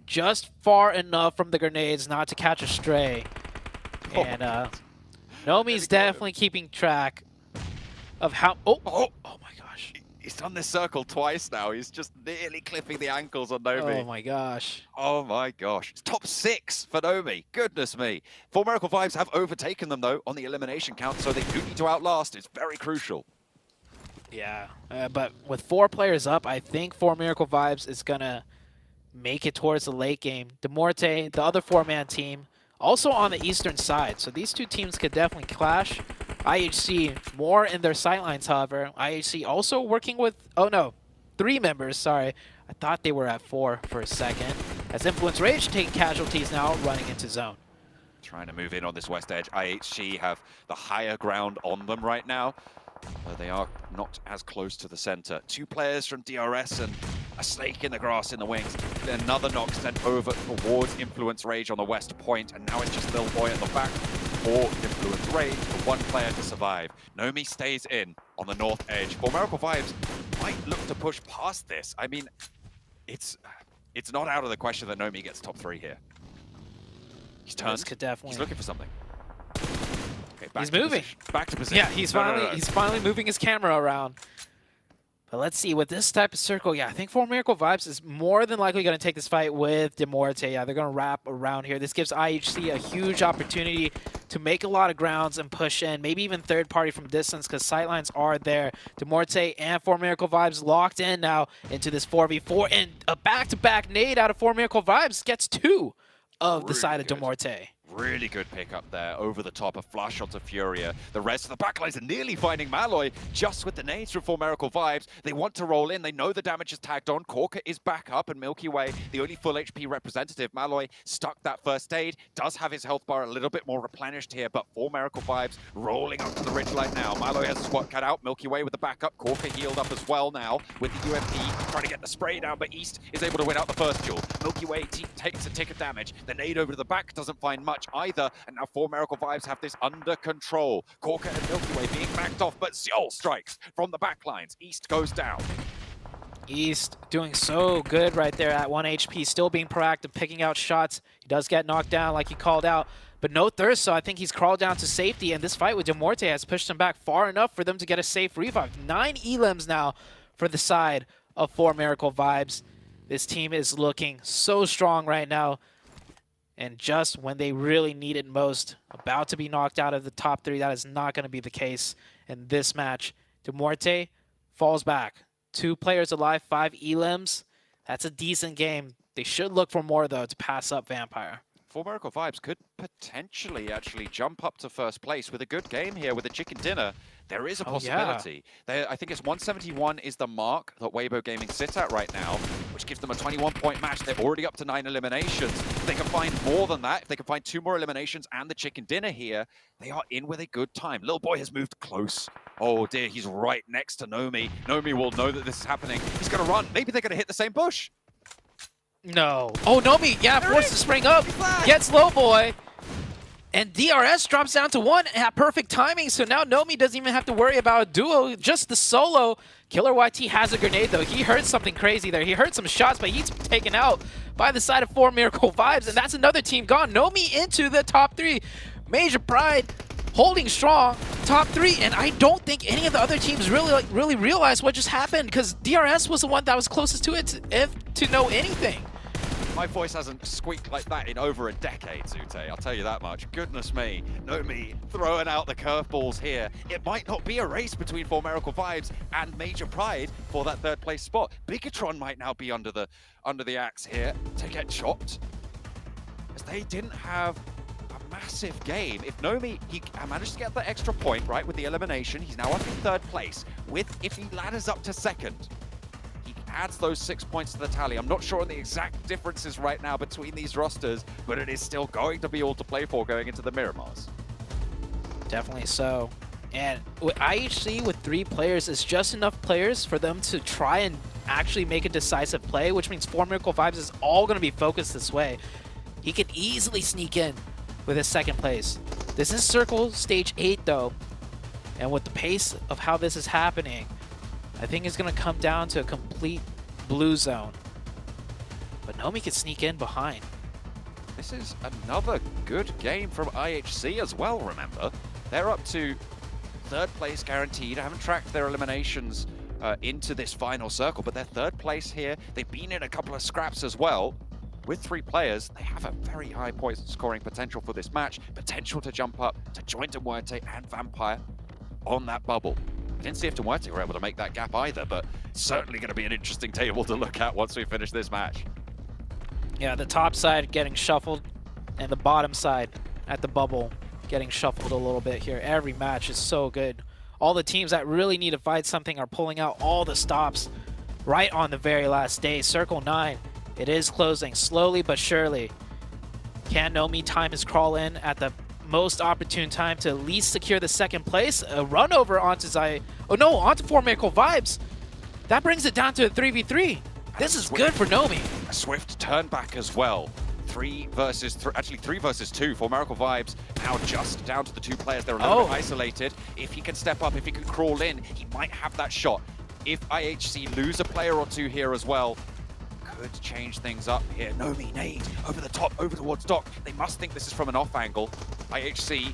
just far enough from the grenades not to catch a stray. And Nomi's definitely keeping track of how... Oh my gosh. He's done this circle twice now. He's just nearly clipping the ankles on Nomi. Oh my gosh. Oh my gosh. It's top 6 for Nomi. Goodness me. 4 Miracle Vibes have overtaken them though on the elimination count, so they do need to outlast. It's very crucial. Yeah, but with 4 players up, I think 4 Miracle Vibes is going to make it towards the late game. De Muerte, the other 4-man team, also on the eastern side. So these 2 teams could definitely clash. IHC more in their sightlines, however. IHC also working with, 3 members, sorry. I thought they were at 4 for a second. As Influence Rage taking casualties now, running into zone. Trying to move in on this west edge. IHC have the higher ground on them right now. They are not as close to the center. 2 players from DRS and a snake in the grass in the wings. Another knock sent over towards Influence Rage on the west point, and now it's just Lil Boy at the back for Influence Rage for 1 player to survive. Nomi stays in on the north edge. For Miracle Vibes might look to push past this. I mean, it's not out of the question that Nomi gets top 3 here. He's turned. He's looking for something. Okay, he's moving. Back to position. Yeah, he's finally moving his camera around. But let's see, with this type of circle, yeah, I think 4 Miracle Vibes is more than likely going to take this fight with De Muerte. Yeah, they're going to wrap around here. This gives IHC a huge opportunity to make a lot of grounds and push in, maybe even third party from distance, because sightlines are there. De Muerte and 4 Miracle Vibes locked in now into this 4v4, and a back-to-back nade out of 4 Miracle Vibes gets 2 of the side of De Muerte. Really good pick up there over the top of flash onto Furia. The rest of the backlines are nearly finding Malloy just with the nades from 4 Miracle Vibes. They want to roll in. They know the damage is tagged on. Corker is back up, and Milky Way, the only full HP representative. Malloy stuck that first aid. Does have his health bar a little bit more replenished here, but 4 Miracle Vibes rolling up to the ridgeline now. Malloy has a squat cut out. Milky Way with the backup. Corker healed up as well now with the UMP. Trying to get the spray down, but East is able to win out the first duel. Milky Way takes a tick of damage. The nade over to the back doesn't find much either, and now 4 Miracle Vibes have this under control. Corker and Milky Way being backed off, but Xiol strikes from the backlines. East goes down. East doing so good right there at 1 HP, still being proactive, picking out shots. He does get knocked down like he called out, but no thirst, so I think he's crawled down to safety, and this fight with De Muerte has pushed him back far enough for them to get a safe revive. 9 elims now for the side of 4 Miracle Vibes. This team is looking so strong right now. And just when they really need it most, about to be knocked out of the top 3, that is not going to be the case in this match. De Muerte falls back. 2 players alive, 5 elims. That's a decent game. They should look for more, though, to pass up Vampire. 4 Miracle Vibes could potentially actually jump up to first place with a good game here with a chicken dinner. There is a possibility. Yeah. I think it's 171 is the mark that Weibo Gaming sit at right now, which gives them a 21-point match. They're already up to 9 eliminations. If they can find more than that, if they can find 2 more eliminations and the chicken dinner here, they are in with a good time. Lil Boy has moved close. Oh dear, he's right next to Nomi. Nomi will know that this is happening. He's going to run. Maybe they're going to hit the same bush. No. Oh, Nomi, yeah, forced to spring up. Gets Low Boy. And DRS drops down to 1 at perfect timing, so now Nomi doesn't even have to worry about a duo, just the solo. Killer YT has a grenade, though. He heard something crazy there. He heard some shots, but he's taken out by the side of 4 Miracle Vibes, and that's another team gone. Nomi into the top 3. Major Pride holding strong, top 3, and I don't think any of the other teams really realized what just happened, because DRS was the one that was closest to it, if to know anything. My voice hasn't squeaked like that in over a decade, Zute. I'll tell you that much. Goodness me. Nomi throwing out the curveballs here. It might not be a race between For Miracle Vibes and Major Pride for that third place spot. Bigatron might now be under the axe here to get chopped, as they didn't have a massive game. If Nomi, he managed to get the extra point, right, with the elimination. He's now up in third place. If he ladders up to second, adds those 6 points to the tally. I'm not sure on the exact differences right now between these rosters, but it is still going to be all to play for going into the Miramars. Definitely so. And with IHC with 3 players is just enough players for them to try and actually make a decisive play, which means For Miracle Vibes is all going to be focused this way. He can easily sneak in with his second place. This is Circle Stage 8 though, and with the pace of how this is happening, I think it's going to come down to a complete blue zone. But Nomi can sneak in behind. This is another good game from IHC as well, remember. They're up to third place guaranteed. I haven't tracked their eliminations into this final circle, but they're third place here. They've been in a couple of scraps as well. With 3 players, they have a very high point scoring potential for this match. Potential to jump up to join Demuerte and Vampire on that bubble. Didn't see if Demuerte were able to make that gap either, but certainly going to be an interesting table to look at once we finish this match. Yeah, the top side getting shuffled, and the bottom side at the bubble getting shuffled a little bit here. Every match is so good. All the teams that really need to fight something are pulling out all the stops right on the very last day. Circle 9, it is closing slowly but surely. Can Nomi time his crawl in at the most opportune time to at least secure the second place? A run over onto onto For Miracle Vibes. That brings it down to a 3v3. This is good for Nomi. A swift turn back as well. 3 versus 2 For Miracle Vibes. Now just down to the 2 players. They're a little bit isolated. If he can step up, if he can crawl in, he might have that shot. If IHC lose a player or 2 here as well, could change things up here. Nomi, nade, over the top, over towards Doc. They must think this is from an off angle. IHC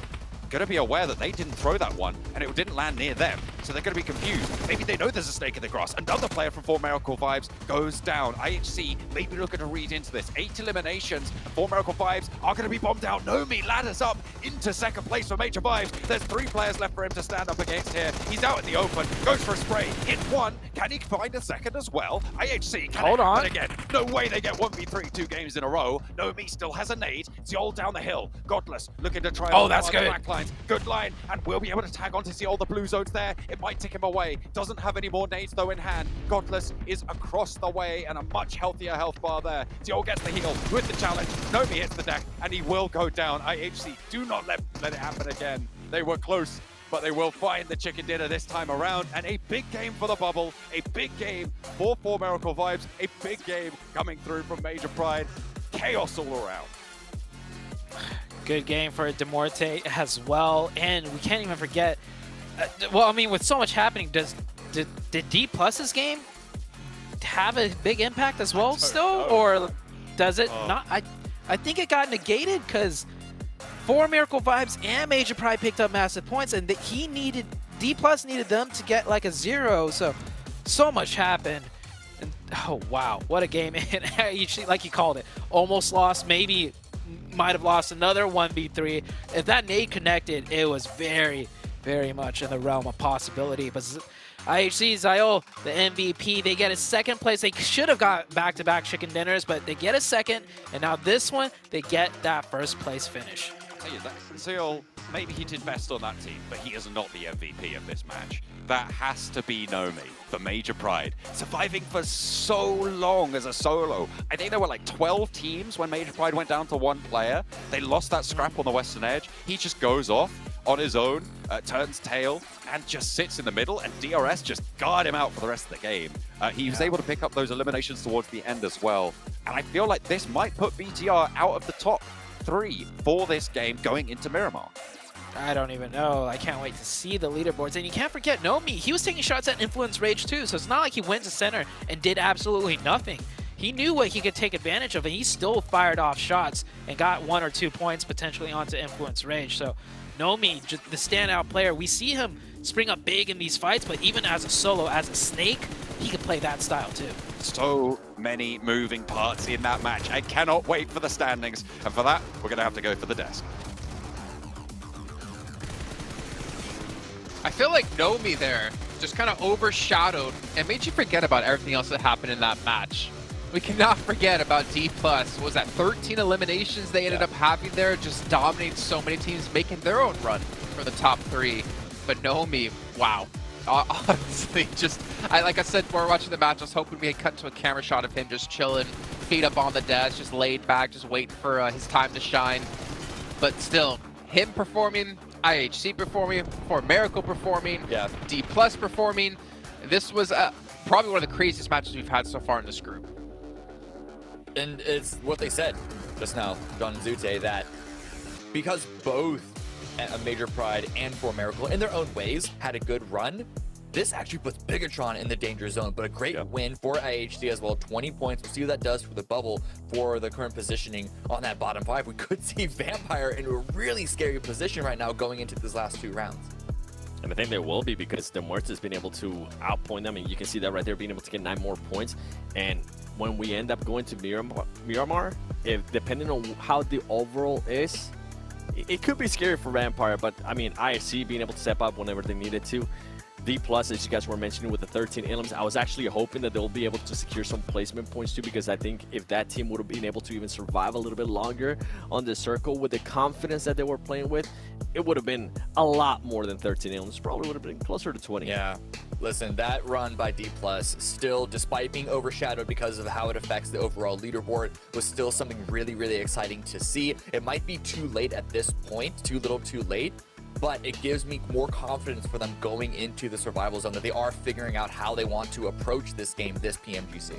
gonna be aware that they didn't throw that one, and it didn't land near them, so they're gonna be confused. Maybe they know there's a snake in the grass. Another player from For Miracle Vibes goes down. IHC maybe looking to read into this. 8 eliminations, and For Miracle Vibes are gonna be bombed out. Nomi ladders up into second place for Major Vibes. There's 3 players left for him to stand up against here. He's out in the open, goes for a spray, hit 1. Can he find a second as well? IHC, can Hold it on. happen again? No way they get 1v3 2 games in a row. Nomi still has a nade. Zeol down the hill. Godless looking to try that's good. back lines. Good line, and we'll be able to tag on to see all the blue zones there. It might tick him away. Doesn't have any more nades though in hand. Godless is across the way and a much healthier health bar there. Zeol gets the heal with the challenge. Nomi hits the deck and he will go down. IHC, do not let it happen again. They were close, but they will find the chicken dinner this time around. And a big game for the bubble, a big game for Miracle Vibes, a big game coming through from Major Pride. Chaos all around. Good game for Demuerte as well, and we can't even forget. Well, I mean, with so much happening, did D+'s game have a big impact as well still, or does it not? I think it got negated because For Miracle Vibes and Major Pride picked up massive points, and D+ needed them to get like a 0. So much happened. And, oh wow, what a game! And like you called it, almost lost, maybe might have lost another 1v3. If that nade connected, it was very, very much in the realm of possibility. But IHC Zeol, the MVP, they get a second place. They should have got back-to-back chicken dinners, but they get a second, and now this one, they get that first place finish. I'll tell you that Zeol, maybe he did best on that team, but he is not the MVP of this match. That has to be Nomi for Major Pride. Surviving for so long as a solo. I think there were like 12 teams when Major Pride went down to 1 player. They lost that scrap on the Western Edge. He just goes off on his own, turns tail, and just sits in the middle, and DRS just guard him out for the rest of the game. He was able to pick up those eliminations towards the end as well. And I feel like this might put BTR out of the top 3 for this game going into Miramar. I don't even know. I can't wait to see the leaderboards. And you can't forget Nomi. He was taking shots at Influence Rage too, so it's not like he went to center and did absolutely nothing. He knew what he could take advantage of, and he still fired off shots and got 1 or 2 points potentially onto Influence Rage. So Nomi, the standout player, we see him spring up big in these fights, but even as a solo, as a snake, he can play that style too. So many moving parts in that match. I cannot wait for the standings. And for that, we're going to have to go for the desk. I feel like Nomi there just kind of overshadowed and made you forget about everything else that happened in that match. We cannot forget about D+. What was that, 13 eliminations they ended up having there, just dominating so many teams, making their own run for the top 3. But Nomi, wow. Honestly, just, like I said before watching the match, I was hoping we had cut to a camera shot of him just chilling, feet up on the desk, just laid back, just waiting for his time to shine. But still, him performing, IHC performing, For Miracle performing, D+ performing. This was probably one of the craziest matches we've had so far in this group. And it's what they said just now, John and Zute, that because both a Major Pride and For Miracle in their own ways had a good run, this actually puts Bigatron in the danger zone. But a great win for IHC as well, 20 points. We'll see what that does for the bubble for the current positioning on that bottom 5. We could see Vampire in a really scary position right now going into these last 2 rounds. And I think they will be, because the Muertes has been able to outpoint them, and you can see that right there, being able to get 9 more points. And when we end up going to Miramar, if depending on how the overall is, it could be scary for Vampire. But I mean, ISC being able to step up whenever they needed to. D+, as you guys were mentioning, with the 13 elims, I was actually hoping that they'll be able to secure some placement points too, because I think if that team would have been able to even survive a little bit longer on the circle with the confidence that they were playing with, it would have been a lot more than 13 elims. Probably would have been closer to 20. Yeah. Listen, that run by D+, still, despite being overshadowed because of how it affects the overall leaderboard, was still something really, really exciting to see. It might be too late at this point, too little too late, but it gives me more confidence for them going into the survival zone, that they are figuring out how they want to approach this game, this PMGC.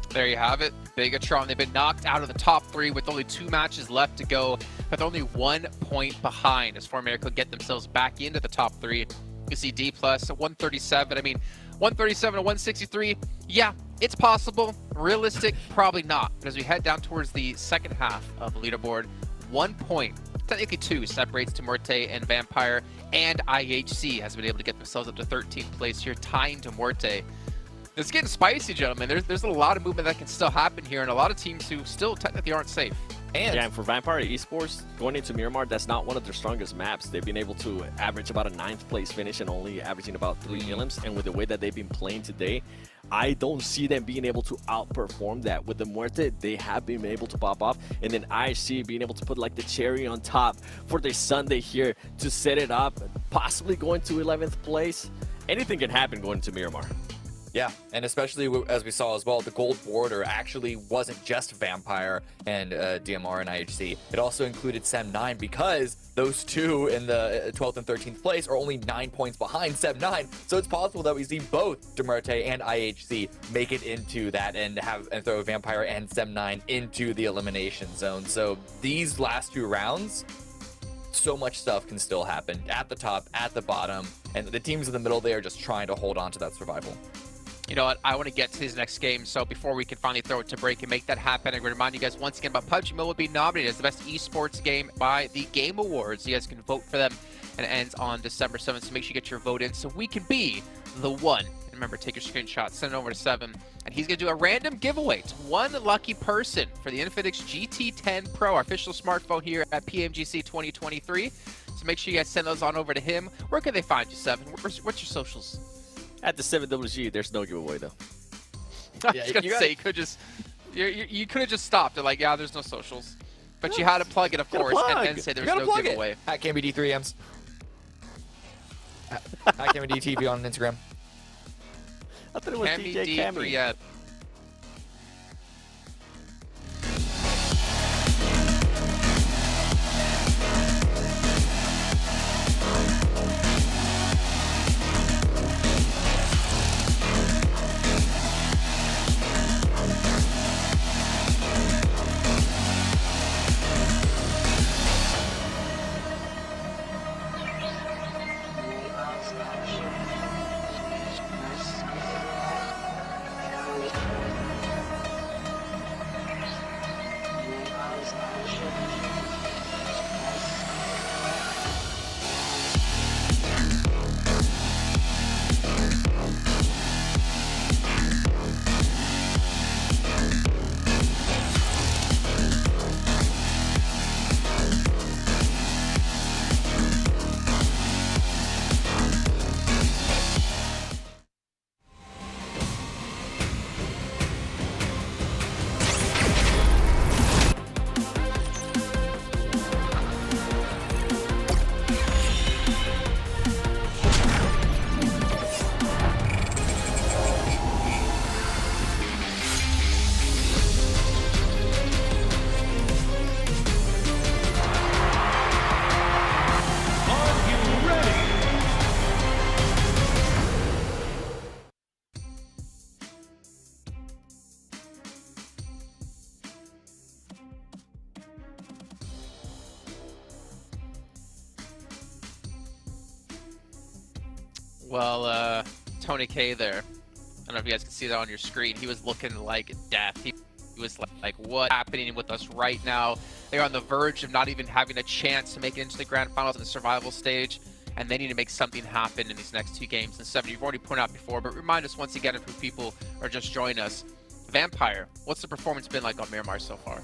There you have it. Bigatron, they've been knocked out of the top 3 with only 2 matches left to go, but they're only 1 point behind as For Miracle get themselves back into the top 3. You see D+ at 137. I mean, 137 to 163. Yeah, it's possible. Realistic, probably not. But as we head down towards the second half of the leaderboard, 1 point, technically 2, separates Muerte and Vampire, and IHC has been able to get themselves up to 13th place here, tying to Muerte. It's getting spicy, gentlemen. There's a lot of movement that can still happen here, and a lot of teams who still technically aren't safe. And for Vampire Esports, going into Miramar, that's not one of their strongest maps. They've been able to average about a 9th place finish and only averaging about 3 elims. And with the way that they've been playing today, I don't see them being able to outperform that. With the Muerte, they have been able to pop off. And then IHC being able to put like the cherry on top for their Sunday here to set it up, possibly going to 11th place. Anything can happen going to Miramar. Yeah, and especially as we saw as well, the gold border actually wasn't just Vampire and DMR and IHC. It also included Sem9, because those two in the 12th and 13th place are only 9 points behind Sem9. So it's possible that we see both Demerte and IHC make it into that and throw Vampire and Sem9 into the elimination zone. So these last 2 rounds, so much stuff can still happen at the top, at the bottom, and the teams in the middle, they are just trying to hold on to that survival. You know what? I want to get to these next games, so before we can finally throw it to break and make that happen, I'm going to remind you guys once again about PUBG Mobile being nominated as the best esports game by the Game Awards. You guys can vote for them, and it ends on December 7th, so make sure you get your vote in so we can be the one. And remember, take your screenshot, send it over to 7, and he's going to do a random giveaway to one lucky person for the Infinix GT10 Pro, our official smartphone here at PMGC 2023. So make sure you guys send those on over to him. Where can they find you, 7? What's your socials? At the 7WG, there's no giveaway though. I was gonna say, you could have just stopped and like, yeah, there's no socials, but you had to plug it, of course, and then say there's no giveaway. At CambyD3Ms. At CambyDTV on Instagram. I thought it was DJ Cammy. Well, Tony K there. I don't know if you guys can see that on your screen. He was looking like death. He was like, what's happening with us right now? They're on the verge of not even having a chance to make it into the Grand Finals in the survival stage, and they need to make something happen in these next 2 games. And 7, you've already pointed out before, but remind us once again if people are just joining us. Vampire, what's the performance been like on Miramar so far?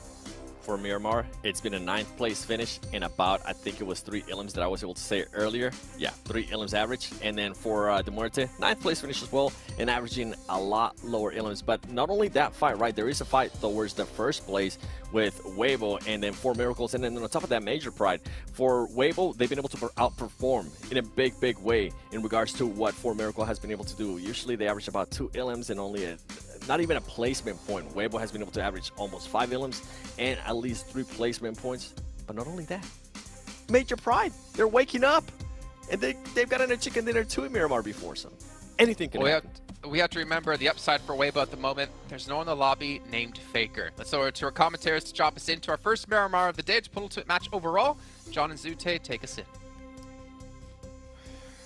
For Miramar, it's been a 9th place finish in about, I think it was 3 elims that I was able to say earlier. Yeah, 3 elims average. And then for De Muerte, 9th place finish as well, and averaging a lot lower elims. But not only that fight, right? There is a fight towards the 1st place with Weibo and then 4 Miracles. And then on top of that, Major Pride. For Weibo, they've been able to outperform in a big, big way in regards to what 4 Miracle has been able to do. Usually they average about 2 elims and only not even a placement point. Weibo has been able to average almost 5 elims and at least 3 placement points. But not only that, Major Pride, they're waking up. And they've gotten a chicken dinner too in Miramar before, so anything can happen. We have to remember the upside for Weibo at the moment. There's no one in the lobby named Faker. Let's go over to our commentators to drop us into our first Miramar of the day. It's penultimate match overall. John and Zute, take us in.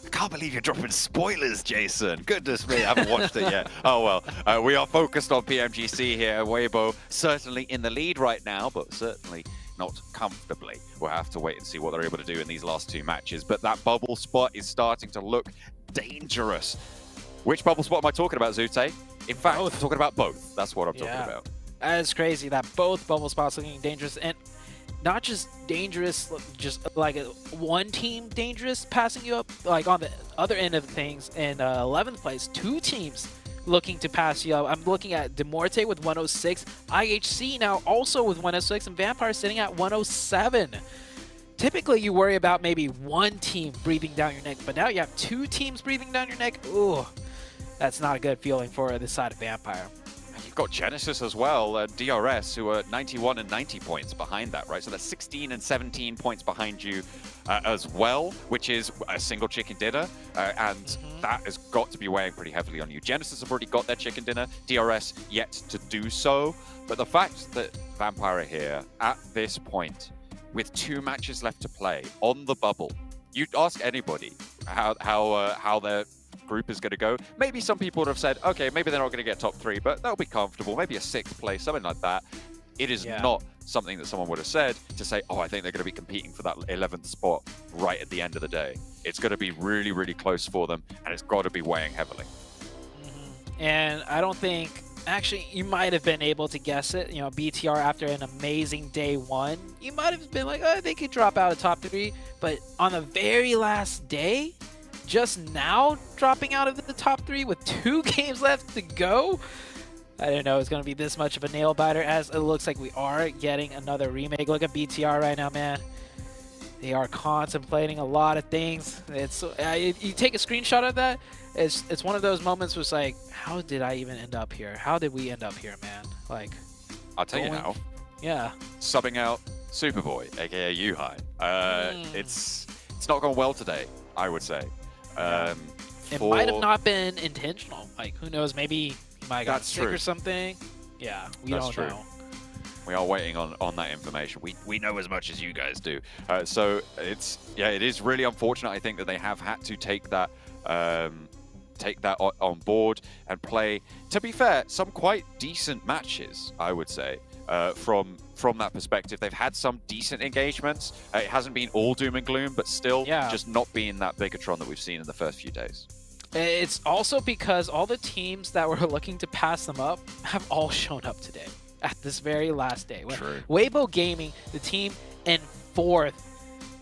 I can't believe you're dropping spoilers, Jason. Goodness me, I haven't watched it yet. Oh well, we are focused on PMGC here. Weibo certainly in the lead right now, but certainly not comfortably. We'll have to wait and see what they're able to do in these last 2 matches. But that bubble spot is starting to look dangerous. Which bubble spot am I talking about, Zute? In fact, I'm talking about both. That's what I'm talking about. That's crazy that both bubble spots looking dangerous, and not just dangerous, just like one team dangerous passing you up. Like on the other end of things, in 11th place, 2 teams looking to pass you up. I'm looking at De Muerte with 106, IHC now also with 106, and Vampire sitting at 107. Typically, you worry about maybe one team breathing down your neck, but now you have 2 teams breathing down your neck. Ooh, that's not a good feeling for this side of Vampire. You've got Genesis as well, DRS, who are 91 and 90 points behind that, right? So that's 16 and 17 points behind you as well, which is a single chicken dinner, and that has got to be weighing pretty heavily on you. Genesis have already got their chicken dinner, DRS yet to do so, but the fact that Vampire are here at this point, with 2 matches left to play on the bubble, you'd ask anybody how their group is going to go. Maybe some people would have said, okay, maybe they're not going to get top 3, but that'll be comfortable. Maybe a 6th place, something like that. It is not something that someone would have said to say, oh, I think they're going to be competing for that 11th spot right at the end of the day. It's going to be really, really close for them, and it's got to be weighing heavily. And I don't think, actually, you might have been able to guess it. You know, BTR after an amazing day 1, you might have been like, oh, they could drop out of top 3. But on the very last day, just now dropping out of the top 3 with 2 games left to go, I didn't know it was going to be this much of a nail biter, as it looks like we are getting another remake. Look at BTR right now, man. They are contemplating a lot of things. It's you take a screenshot of that, it's one of those moments where it's like, how did I even end up here? How did we end up here, man? Like, I'll tell you now. Yeah. Subbing out Superboy, aka Yuhai. It's not gone well today, I would say. It might have not been intentional. Like, who knows? Maybe he might have got sick or something. Yeah, we don't know. We are waiting on that information. We know as much as you guys do. So it is really unfortunate. I think that they have had to take that on board and play, to be fair, some quite decent matches, I would say, from that perspective. They've had some decent engagements. It hasn't been all doom and gloom, but still just not being that Bigatron that we've seen in the first few days. It's also because all the teams that were looking to pass them up have all shown up today at this very last day. True. Weibo Gaming, the team in 4th,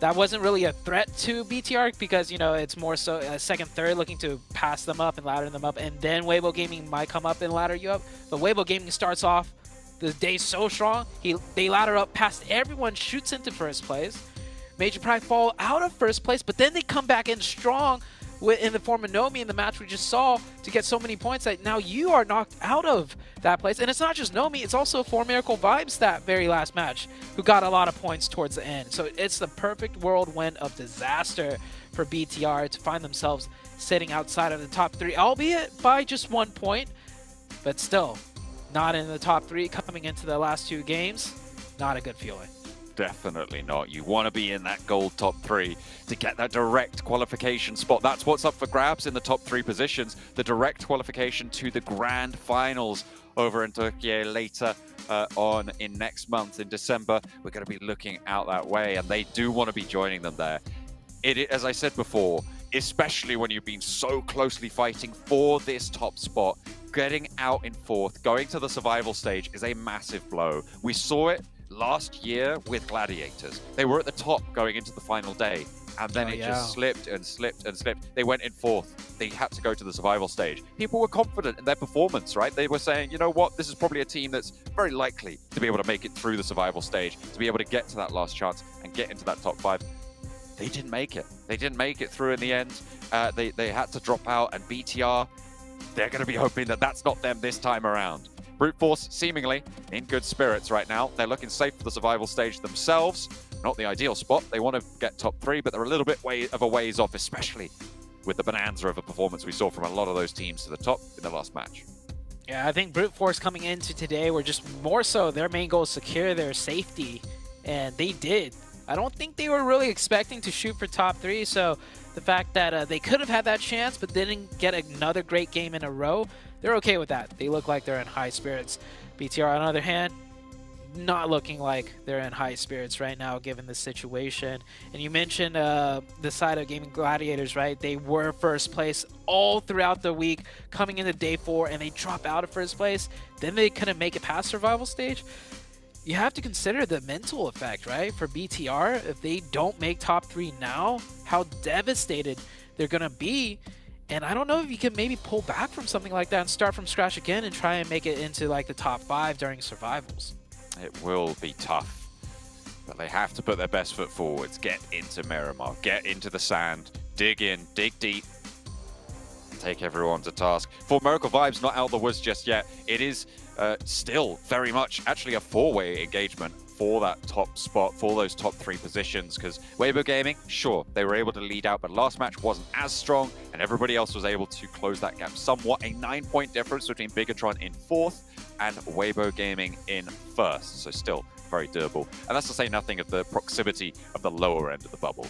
that wasn't really a threat to BTR because, you know, it's more so a 2nd, 3rd looking to pass them up and ladder them up, and then Weibo Gaming might come up and ladder you up. But Weibo Gaming starts off the day so strong, they ladder up past everyone, shoots into 1st place. Major Pride fall out of 1st place, but then they come back in strong in the form of Nomi in the match we just saw to get so many points that now you are knocked out of that place. And it's not just Nomi, it's also 4 Miracle Vibes that very last match who got a lot of points towards the end. So it's the perfect whirlwind of disaster for BTR to find themselves sitting outside of the top 3, albeit by just 1 point, but still not in the top 3 coming into the last 2 games. Not a good feeling. Definitely not. You want to be in that gold top 3 to get that direct qualification spot. That's what's up for grabs in the top 3 positions. The direct qualification to the Grand Finals over in Turkey later on in next month in December. We're going to be looking out that way, and they do want to be joining them there. As I said before, especially when you've been so closely fighting for this top spot, getting out in 4th, going to the survival stage is a massive blow. We saw it last year with Gladiators. They were at the top going into the final day, and then it just slipped and slipped and slipped. They went in 4th. They had to go to the survival stage. People were confident in their performance, right? They were saying, you know what, this is probably a team that's very likely to be able to make it through the survival stage, to be able to get to that last chance and get into that top 5. They didn't make it. They didn't make it through in the end. They had to drop out, and BTR, they're going to be hoping that that's not them this time around. Brute Force seemingly in good spirits right now. They're looking safe for the survival stage themselves. Not the ideal spot. They want to get top 3, but they're a little bit of a ways off, especially with the bonanza of a performance we saw from a lot of those teams to the top in the last match. Yeah, I think Brute Force coming into today were just more so their main goal is secure their safety, and they did. I don't think they were really expecting to shoot for top 3, so the fact that they could have had that chance but didn't get another great game in a row, they're okay with that. They look like they're in high spirits. BTR, on the other hand, not looking like they're in high spirits right now given the situation. And you mentioned the side of Gaming Gladiators, right? They were first place all throughout the week, coming into day 4, and they drop out of first place. Then they couldn't make it past survival stage. You have to consider the mental effect, right? For BTR, if they don't make top 3 now, how devastated they're going to be. And I don't know if you can maybe pull back from something like that and start from scratch again and try and make it into like the top 5 during survivals. It will be tough, but they have to put their best foot forwards, get into Miramar, get into the sand, dig in, dig deep, take everyone to task. For Miracle Vibes, not out of the woods just yet. It is still very much actually a 4-way engagement for that top spot, for those top 3 positions, because Weibo Gaming, sure, they were able to lead out, but last match wasn't as strong, and everybody else was able to close that gap somewhat. A 9-point difference between Bigatron in 4th and Weibo Gaming in 1st, so still very doable. And that's to say nothing of the proximity of the lower end of the bubble.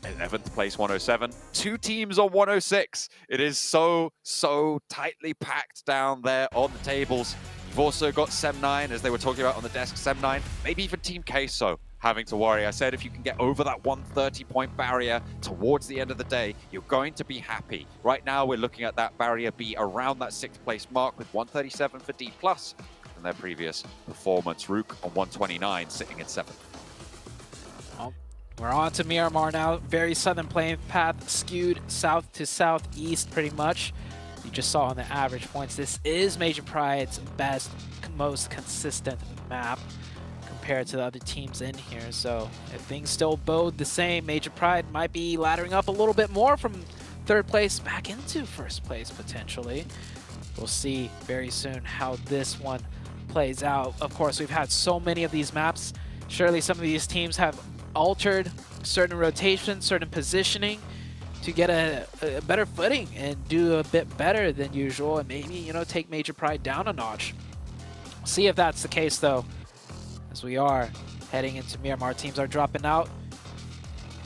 11th place 107, 2 teams on 106. It is so tightly packed down there on the tables. You've also got Sem9, as they were talking about on the desk, Sem9, maybe even Team Queso having to worry. I said if you can get over that 130-point barrier towards the end of the day, you're going to be happy. Right now, we're looking at that barrier be around that 6th place mark with 137 for D+, and their previous performance. Rook on 129, sitting in 7th. Well, we're on to Miramar now. Very southern playing path, skewed south to southeast pretty much. You just saw on the average points, this is Major Pride's best, most consistent map compared to the other teams in here. So if things still bode the same, Major Pride might be laddering up a little bit more from 3rd place back into 1st place potentially. We'll see very soon how this one plays out. Of course, we've had so many of these maps. Surely some of these teams have altered certain rotations, certain positioning to get a better footing and do a bit better than usual, and maybe, you know, take Major Pride down a notch. See if that's the case though, as we are heading into Miramar. Teams are dropping out.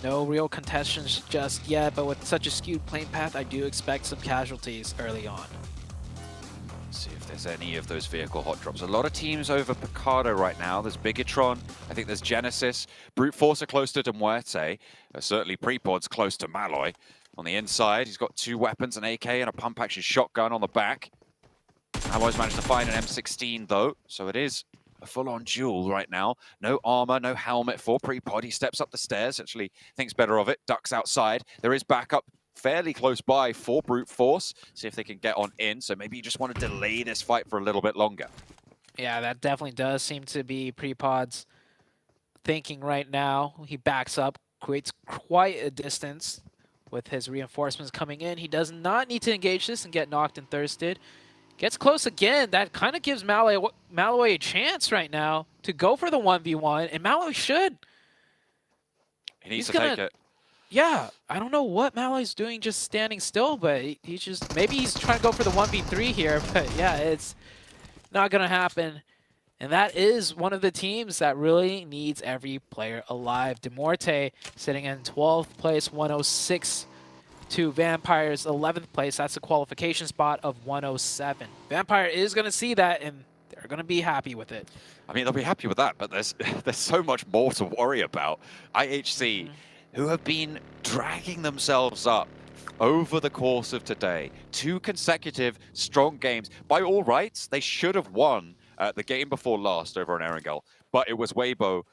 No real contestants just yet, but with such a skewed playing path, I do expect some casualties early on. See if there's any of those vehicle hot drops. A lot of teams over Picardo right now. There's Bigatron, I think there's Genesis. Brute Force are close to De Muerte. Certainly Prepod's close to Malloy. On the inside, he's got 2 weapons, an AK and a pump-action shotgun on the back. Malloy's managed to find an M16 though, so it is a full-on duel right now. No armor, no helmet for Prepod. He steps up the stairs, actually thinks better of it, ducks outside. There is backup fairly close by for Brute Force. See if they can get on in. So maybe you just want to delay this fight for a little bit longer. Yeah, that definitely does seem to be Prepod's thinking right now. He backs up, creates quite a distance with his reinforcements coming in. He does not need to engage this and get knocked and thirsted. Gets close again. That kind of gives Malloy a chance right now to go for the 1v1, and Malloy should. He needs to take it. Yeah, I don't know what Malloy's doing just standing still, but he's just, maybe he's trying to go for the 1v3 here, but yeah, it's not going to happen. And that is one of the teams that really needs every player alive. Demorte sitting in 12th place, 106 to Vampire's 11th place. That's a qualification spot of 107. Vampire is going to see that, and they're going to be happy with it. I mean, they'll be happy with that, but there's so much more to worry about. IHC, who have been dragging themselves up over the course of today. 2 consecutive strong games. By all rights, they should have won the game before last over on Erangel, but it was Weibo,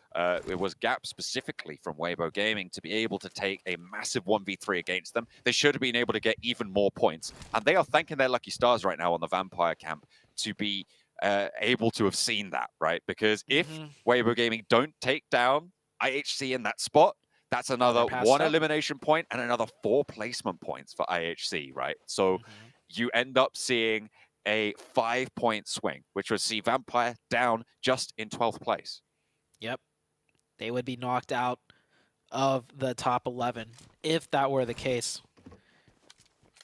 it was Gap specifically from Weibo Gaming to be able to take a massive 1v3 against them. They should have been able to get even more points, and they are thanking their lucky stars right now on the Vampire camp to be able to have seen that, right? Because if Weibo Gaming don't take down IHC in that spot, that's another 1 elimination point and another 4 placement points for IHC, right? So you end up seeing a 5-point swing, which would see Vampire down just in 12th place. Yep. They would be knocked out of the top 11 if that were the case.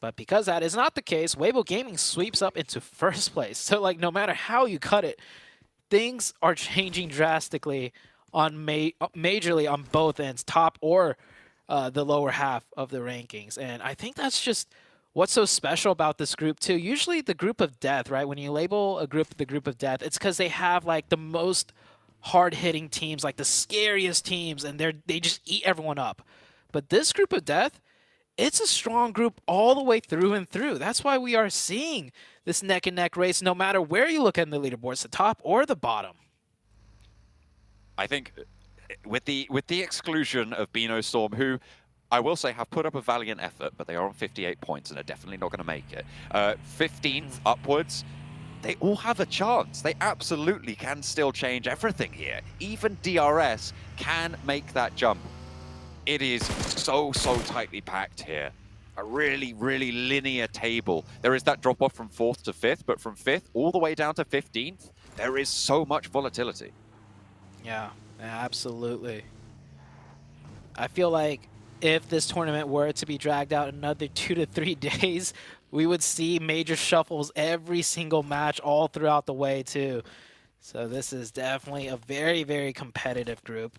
But because that is not the case, Weibo Gaming sweeps up into 1st place. So, like, no matter how you cut it, things are changing drastically on majorly on both ends, top or the lower half of the rankings. And I think that's just what's so special about this group too. Usually the group of death, right? When you label a group the group of death, it's because they have like the most hard-hitting teams, like the scariest teams, and they just eat everyone up. But this group of death, it's a strong group all the way through and through. That's why we are seeing this neck-and-neck race no matter where you look at the leaderboards, the top or the bottom. I think with the exclusion of Bino Storm, who I will say have put up a valiant effort, but they are on 58 points and are definitely not going to make it. 15th upwards, they all have a chance. They absolutely can still change everything here. Even DRS can make that jump. It is so tightly packed here. A really, really linear table. There is that drop off from 4th to 5th, but from 5th all the way down to 15th, there is so much volatility. Yeah, absolutely. I feel like if this tournament were to be dragged out another 2 to 3 days, we would see major shuffles every single match all throughout the way too. So this is definitely a very, very competitive group.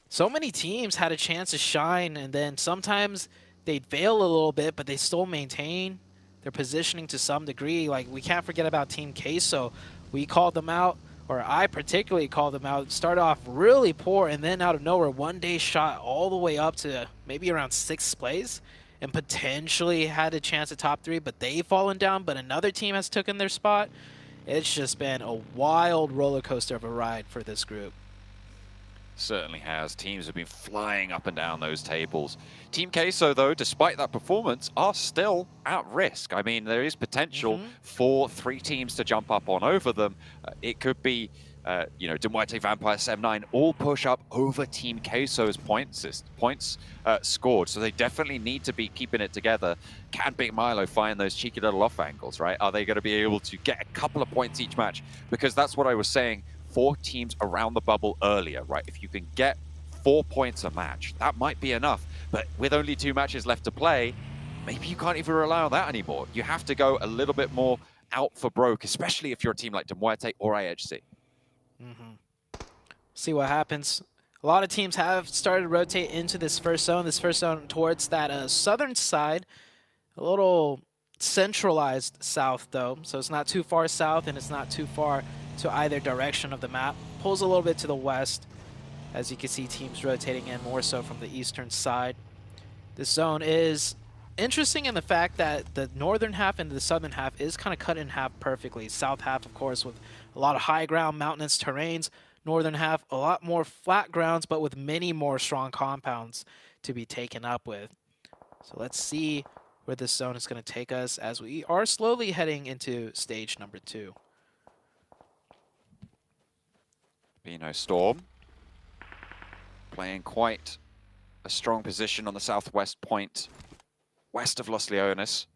So many teams had a chance to shine, and then sometimes they'd fail a little bit, but they still maintain their positioning to some degree. Like, we can't forget about Team Queso. We called them out, or I particularly called them out. Started off really poor, and then out of nowhere, one day shot all the way up to maybe around 6th place, and potentially had a chance at top 3, but they've fallen down, but another team has taken their spot. It's just been a wild roller coaster of a ride for this group. Certainly has. Teams have been flying up and down those tables. Team Queso, though, despite that performance, are still at risk. I mean, there is potential for 3 teams to jump up on over them. It could be, you know, Demuerte, Vampire, 7-9 all push up over Team Queso's points scored. So they definitely need to be keeping it together. Can Big Milo find those cheeky little off angles, right? Are they going to be able to get a couple of points each match? Because that's what I was saying. 4 teams around the bubble earlier, right? If you can get 4 points a match, that might be enough. But with only 2 matches left to play, maybe you can't even rely on that anymore. You have to go a little bit more out for broke, especially if you're a team like Demuerte or IHC. See what happens. A lot of teams have started to rotate into this first zone towards that southern side. A little centralized south, though, so it's not too far south and it's not too far to either direction of the map. Pulls a little bit to the west, as you can see teams rotating in more so from the eastern side. This zone is interesting in the fact that the northern half and the southern half is kind of cut in half perfectly. South half, of course, with a lot of high ground, mountainous terrains. Northern half, a lot more flat grounds, but with many more strong compounds to be taken up with. So let's see where this zone is going to take us as we are slowly heading into stage number 2. Bino Storm playing quite a strong position on the southwest point, west of Los Leones.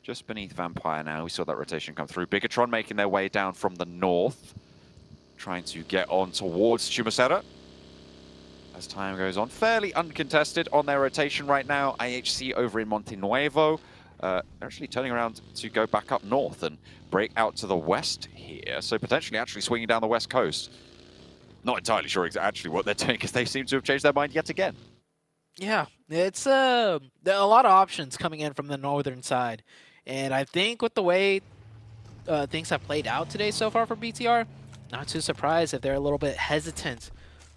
Just beneath Vampire now, we saw that rotation come through. Bigatron making their way down from the north, trying to get on towards Chumacera. As time goes on, fairly uncontested on their rotation right now. IHC over in Monte Nuevo. They're actually turning around to go back up north and break out to the west here. So potentially actually swinging down the west coast. Not entirely sure actually what they're doing because they seem to have changed their mind yet again. Yeah, it's there are a lot of options coming in from the northern side. And I think with the way things have played out today so far for BTR, not too surprised if they're a little bit hesitant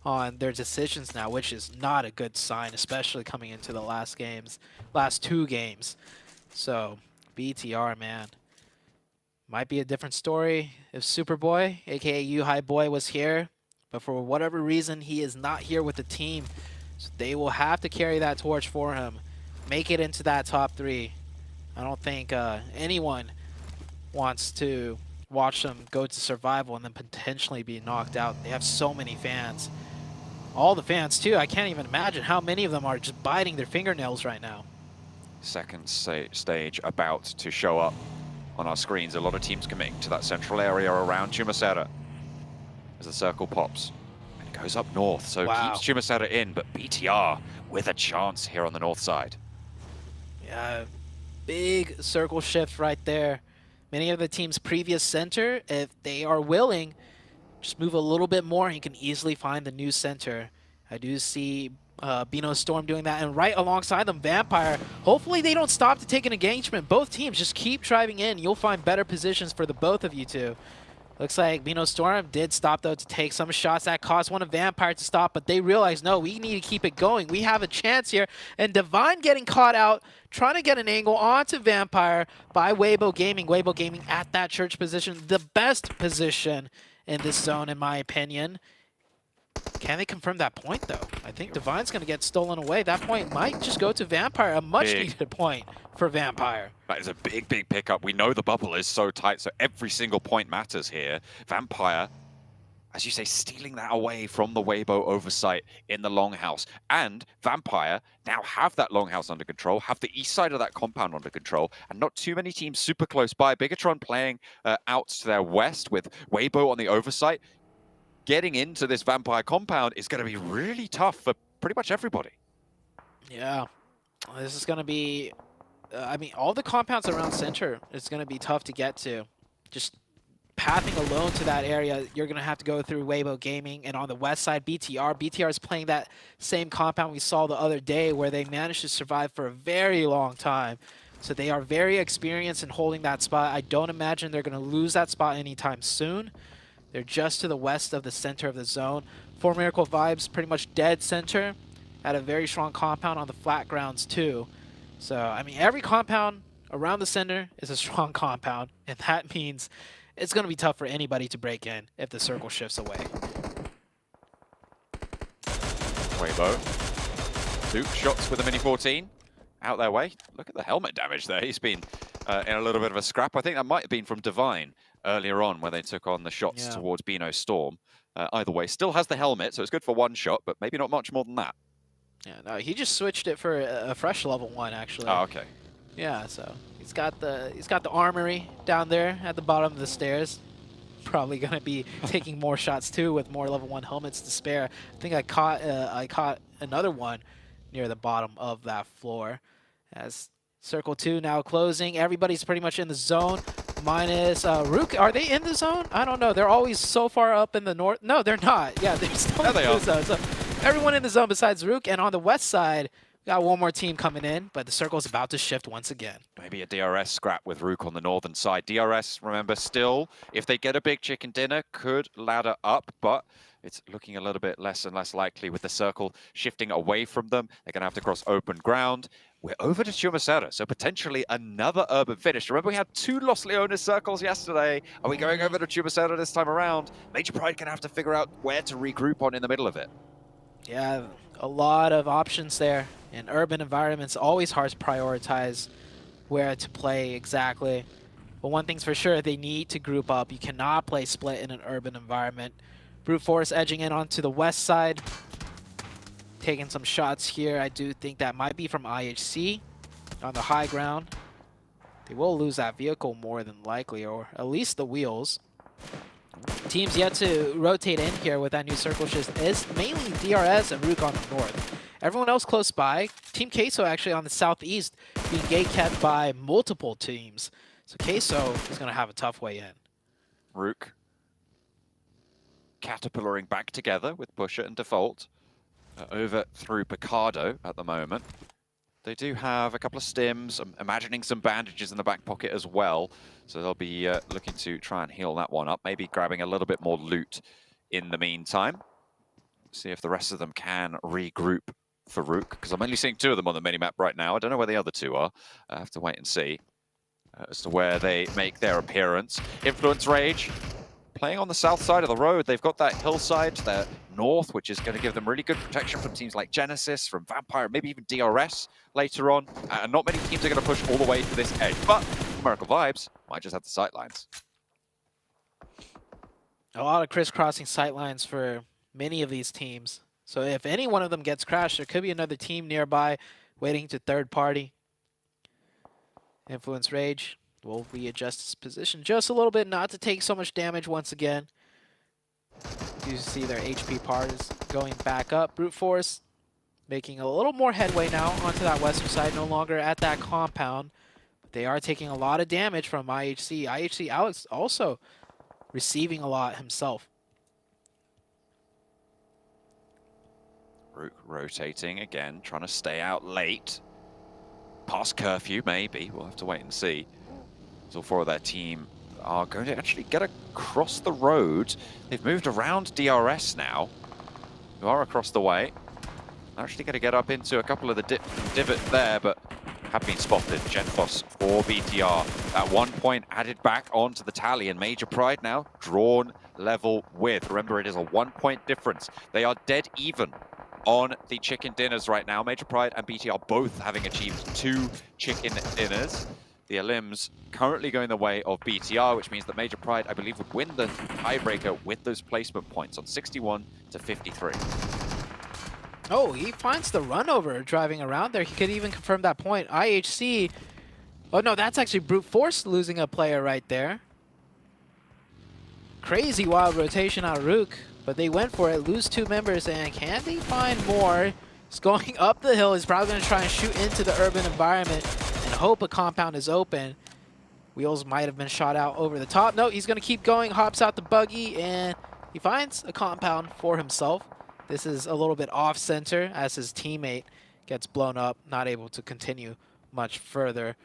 on their decisions now, which is not a good sign, especially coming into the last two games. So BTR, man, might be a different story if Superboy, aka U-High Boy, was here, but for whatever reason he is not here with the team. So they will have to carry that torch for him, make it into that top 3. I don't think anyone wants to watch them go to survival and then potentially be knocked out. They have so many fans. All the fans too. I can't even imagine how many of them are just biting their fingernails right now. Second stage about to show up on our screens. A lot of teams committing to that central area around Chumacera as the circle pops. And it goes up north, so keeps Chumacera in, but BTR with a chance here on the north side. Yeah, big circle shift right there. Many of the team's previous center, if they are willing, just move a little bit more and you can easily find the new center. I do see Bino Storm doing that, and right alongside them, Vampire. Hopefully they don't stop to take an engagement. Both teams just keep driving in. You'll find better positions for the both of you two. Looks like Bino Storm did stop, though, to take some shots. That caused one of Vampire to stop, but they realized, no, we need to keep it going. We have a chance here. And Divine getting caught out, trying to get an angle onto Vampire by Weibo Gaming. Weibo Gaming at that church position, the best position in this zone, in my opinion. Can they confirm that point, though? I think Divine's going to get stolen away. That point might just go to Vampire, a much-needed point for Vampire. That is a big, big pickup. We know the bubble is so tight, so every single point matters here. Vampire, as you say, stealing that away from the Weibo oversight in the Longhouse. And Vampire now have that Longhouse under control, have the east side of that compound under control, and not too many teams super close by. Bigatron playing out to their west with Weibo on the oversight. Getting into this Vampire compound is going to be really tough for pretty much everybody. Yeah, this is going to be, I mean, all the compounds around center is going to be tough to get to. Just pathing alone to that area, you're going to have to go through Weibo Gaming, and on the west side, BTR. BTR is playing that same compound we saw the other day where they managed to survive for a very long time. So they are very experienced in holding that spot. I don't imagine they're going to lose that spot anytime soon. They're just to the west of the center of the zone. 4 Miracle Vibes, pretty much dead center. Had a very strong compound on the flat grounds too. So, I mean, every compound around the center is a strong compound. And that means it's going to be tough for anybody to break in if the circle shifts away. Weibo. Duke shots with a Mini 14. Out their way. Look at the helmet damage there. He's been in a little bit of a scrap. I think that might have been from Divine earlier on where they took on the shots towards Bino Storm. Either way, still has the helmet, so it's good for one shot, but maybe not much more than that. Yeah, no, he just switched it for a fresh level 1, actually. Oh, okay. Yeah, so he's got the armory down there at the bottom of the stairs. Probably going to be taking more shots too with more level 1 helmets to spare. I think I caught another one near the bottom of that floor. As Circle 2 now closing, everybody's pretty much in the zone. Minus Rook. Are they in the zone? I don't know. They're always so far up in the north. No, they're not. Yeah, they're still in the zone. So everyone in the zone besides Rook. And on the west side, we got one more team coming in, but the circle's about to shift once again. Maybe a DRS scrap with Rook on the northern side. DRS, remember, still, if they get a big chicken dinner, could ladder up, but it's looking a little bit less and less likely with the circle shifting away from them. They're going to have to cross open ground. We're over to Chumacera, so potentially another urban finish. Remember, we had 2 Los Leones circles yesterday. Are we going over to Chumacera this time around? Major Pride going to have to figure out where to regroup on in the middle of it. Yeah, a lot of options there. In urban environments, always hard to prioritize where to play exactly. But one thing's for sure, they need to group up. You cannot play split in an urban environment. Brute Force edging in onto the west side. Taking some shots here. I do think that might be from IHC on the high ground. They will lose that vehicle more than likely, or at least the wheels. Teams yet to rotate in here with that new circle shift is mainly DRS and Rook on the north. Everyone else close by. Team Queso actually on the southeast being gate-kept by multiple teams. So Queso is going to have a tough way in. Rook caterpillaring back together with Pusher and Default. Over through Picardo at the moment. They do have a couple of stims. I'm imagining some bandages in the back pocket as well. So they'll be looking to try and heal that one up. Maybe grabbing a little bit more loot in the meantime. See if the rest of them can regroup for Rook, because I'm only seeing 2 of them on the minimap right now. I don't know where the other 2 are. I have to wait and see as to where they make their appearance. Influence Rage, playing on the south side of the road. They've got that hillside to their north, which is going to give them really good protection from teams like Genesis, from Vampire, maybe even DRS later on. And not many teams are going to push all the way to this edge. But Miracle Vibes might just have the sightlines. A lot of crisscrossing sightlines for many of these teams. So if any one of them gets crashed, there could be another team nearby waiting to third party. Influence Rage will readjust his position just a little bit, not to take so much damage once again. You see their HP part is going back up. Brute Force making a little more headway now onto that western side, no longer at that compound. But they are taking a lot of damage from IHC. IHC Alex also receiving a lot himself. Rook rotating again, trying to stay out late. Past curfew, maybe. We'll have to wait and see. So 4 of their team are going to actually get across the road. They've moved around DRS now, who are across the way. They're actually going to get up into a couple of the divots there, but have been spotted. Genfos for BTR. At one point added back onto the tally, and Major Pride now drawn level with. Remember, it is a 1-point difference. They are dead even on the chicken dinners right now. Major Pride and BTR both having achieved 2 chicken dinners. The Elims currently going the way of BTR, which means that Major Pride, I believe, would win the tiebreaker with those placement points on 61 to 53. Oh, he finds the run over driving around there. He could even confirm that point. IHC. Oh, no, that's actually Brute Force losing a player right there. Crazy wild rotation on Rook, but they went for it. Lose 2 members, and can they find more? He's going up the hill. He's probably going to try and shoot into the urban environment and hope a compound is open. Wheels might have been shot out over the top. No, he's going to keep going. Hops out the buggy, and he finds a compound for himself. This is a little bit off-center as his teammate gets blown up, not able to continue much further.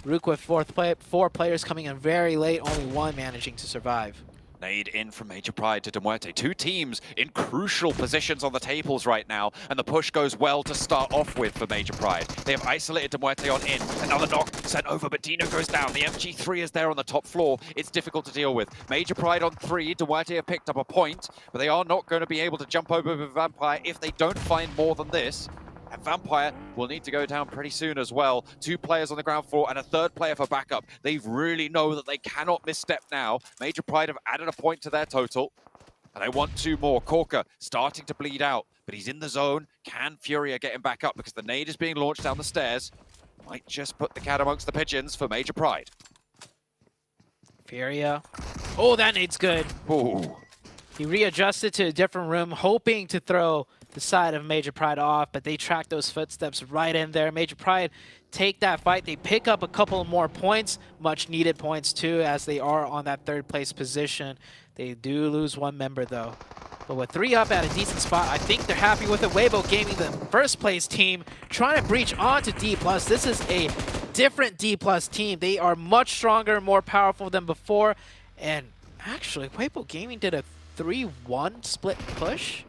Rook with 4 players coming in very late, only 1 managing to survive. Nade in from Major Pride to Demuerte. 2 teams in crucial positions on the tables right now, and the push goes well to start off with for Major Pride. They have isolated Demuerte on in. Another knock sent over, but Dino goes down. The MG3 is there on the top floor. It's difficult to deal with. Major Pride on 3. Demuerte have picked up a point, but they are not going to be able to jump over with Vampire if they don't find more than this. And Vampire will need to go down pretty soon as well. 2 players on the ground floor and a 3rd player for backup. They really know that they cannot misstep now. Major Pride have added a point to their total, and they want 2 more. Corker starting to bleed out, but he's in the zone. Can Furia get him back up because the nade is being launched down the stairs? Might just put the cat amongst the pigeons for Major Pride. Furia. Oh, that nade's good. Ooh. He readjusted to a different room, hoping to throw the side of Major Pride off, but they track those footsteps right in there. Major Pride take that fight. They pick up a couple more points, much needed points too, as they are on that 3rd place position. They do lose 1 member though. But with 3 up at a decent spot, I think they're happy with it. Weibo Gaming, the 1st place team, trying to breach onto D+. This is a different D+ team. They are much stronger, more powerful than before. And actually, Weibo Gaming did a 3-1 split push.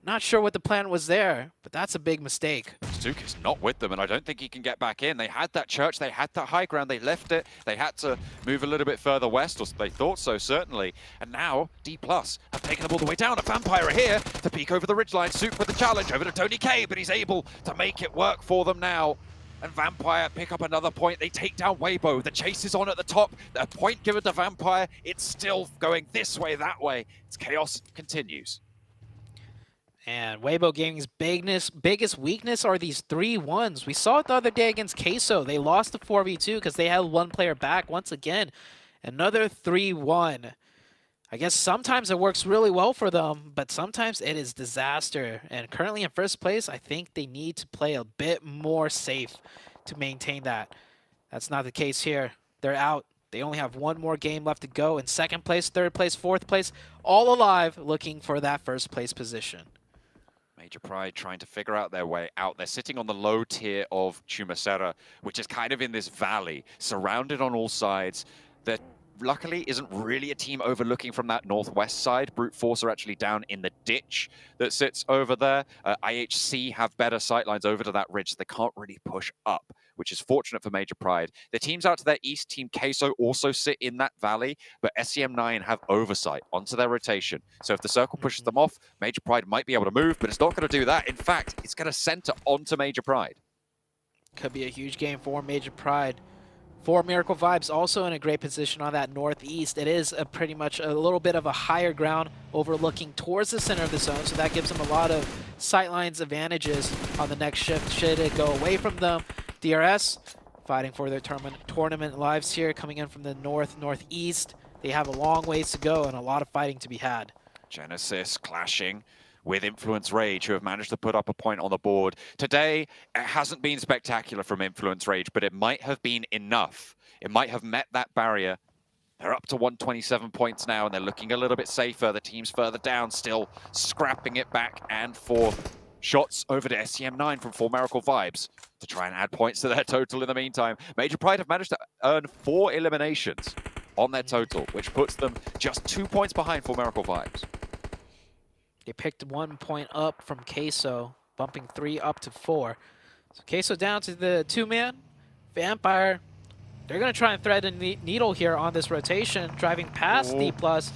Not sure what the plan was there, but that's a big mistake. Stuke is not with them, and I don't think he can get back in. They had that church, they had that high ground, they left it. They had to move a little bit further west, or they thought so, certainly. And now, D+ have taken them all the way down. A Vampire are here to peek over the ridgeline. Stuke with the challenge over to Tony K, but he's able to make it work for them now. And Vampire pick up another point. They take down Weibo. The chase is on at the top. A point given to Vampire. It's still going this way, that way. Its chaos continues. And Weibo Gaming's biggest weakness are these 3-1s. We saw it the other day against Queso. They lost the 4v2 because they had 1 player back once again. Another 3-1. I guess sometimes it works really well for them, but sometimes it is disaster. And currently in first place, I think they need to play a bit more safe to maintain that. That's not the case here. They're out. They only have one more game left to go. In second place, third place, fourth place, all alive, looking for that first place position. Major Pride trying to figure out their way out. They're sitting on the low tier of Chumacera, which is kind of in this valley, surrounded on all sides. There luckily isn't really a team overlooking from that northwest side. Brute Force are actually down in the ditch that sits over there. IHC have better sightlines over to that ridge, so they can't really push up, which is fortunate for Major Pride. The teams out to their east, Team Queso, also sit in that valley, but SEM9 have oversight onto their rotation. So if the circle pushes them off, Major Pride might be able to move, but it's not going to do that. In fact, it's going to center onto Major Pride. Could be a huge game for Major Pride. For Miracle Vibes, also in a great position on that northeast. It is pretty much a little bit of a higher ground overlooking towards the center of the zone, so that gives them a lot of sightlines advantages on the next shift. Should it go away from them, DRS fighting for their tournament lives here, coming in from the northeast. They have a long ways to go and a lot of fighting to be had. Genesis clashing with Influence Rage, who have managed to put up a point on the board. Today, it hasn't been spectacular from Influence Rage, but it might have been enough. It might have met that barrier. They're up to 127 points now, and they're looking a little bit safer. The teams further down still scrapping it back and forth. Shots over to SEM9 from 4 Miracle Vibes to try and add points to their total in the meantime. Major Pride have managed to earn 4 eliminations on their total, which puts them just 2 points behind 4 Miracle Vibes. They picked 1 point up from Queso, bumping 3 up to 4. So Queso down to the 2-man. Vampire, they're going to try and thread the needle here on this rotation, driving past D+, past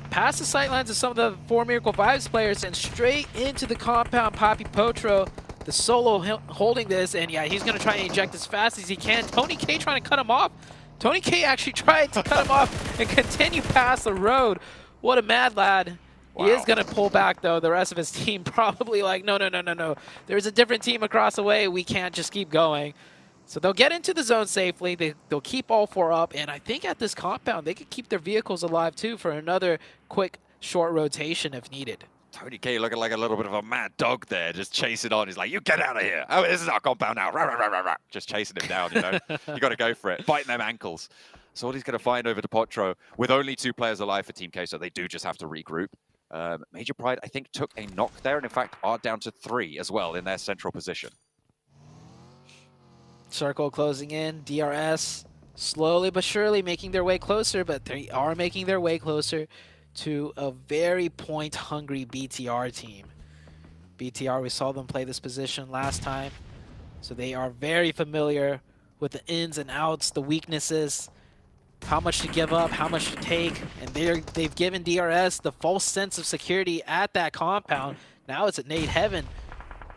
the sightlines of some of the 4 Miracle Vibes players, and straight into the compound. Papi Potro, the solo holding this, and yeah, he's going to try and eject as fast as he can. Tony K trying to cut him off. Tony K actually tried to cut him off and continue past the road. What a mad lad. Wow. He is going to pull back, though. The rest of his team probably like, no. There's a different team across the way. We can't just keep going. So they'll get into the zone safely. They'll keep all 4 up. And I think at this compound, they could keep their vehicles alive, too, for another quick, short rotation if needed. Tony K looking like a little bit of a mad dog there, just chasing on. He's like, you get out of here. Oh, this is our compound now. Rah, rah, rah, rah, rah. Just chasing him down, you know. You got to go for it. Biting them ankles. So what he's going to find over to Potro, with only 2 players alive for Team K, so they do just have to regroup. Major Pride, I think, took a knock there, and in fact are down to 3 as well in their central position. Circle closing in. DRS slowly but surely making their way closer, but they are making their way closer to a very point-hungry BTR team. BTR, we saw them play this position last time, so they are very familiar with the ins and outs, the weaknesses, how much to give up, how much to take, and they've given DRS the false sense of security at that compound. Now it's at nade heaven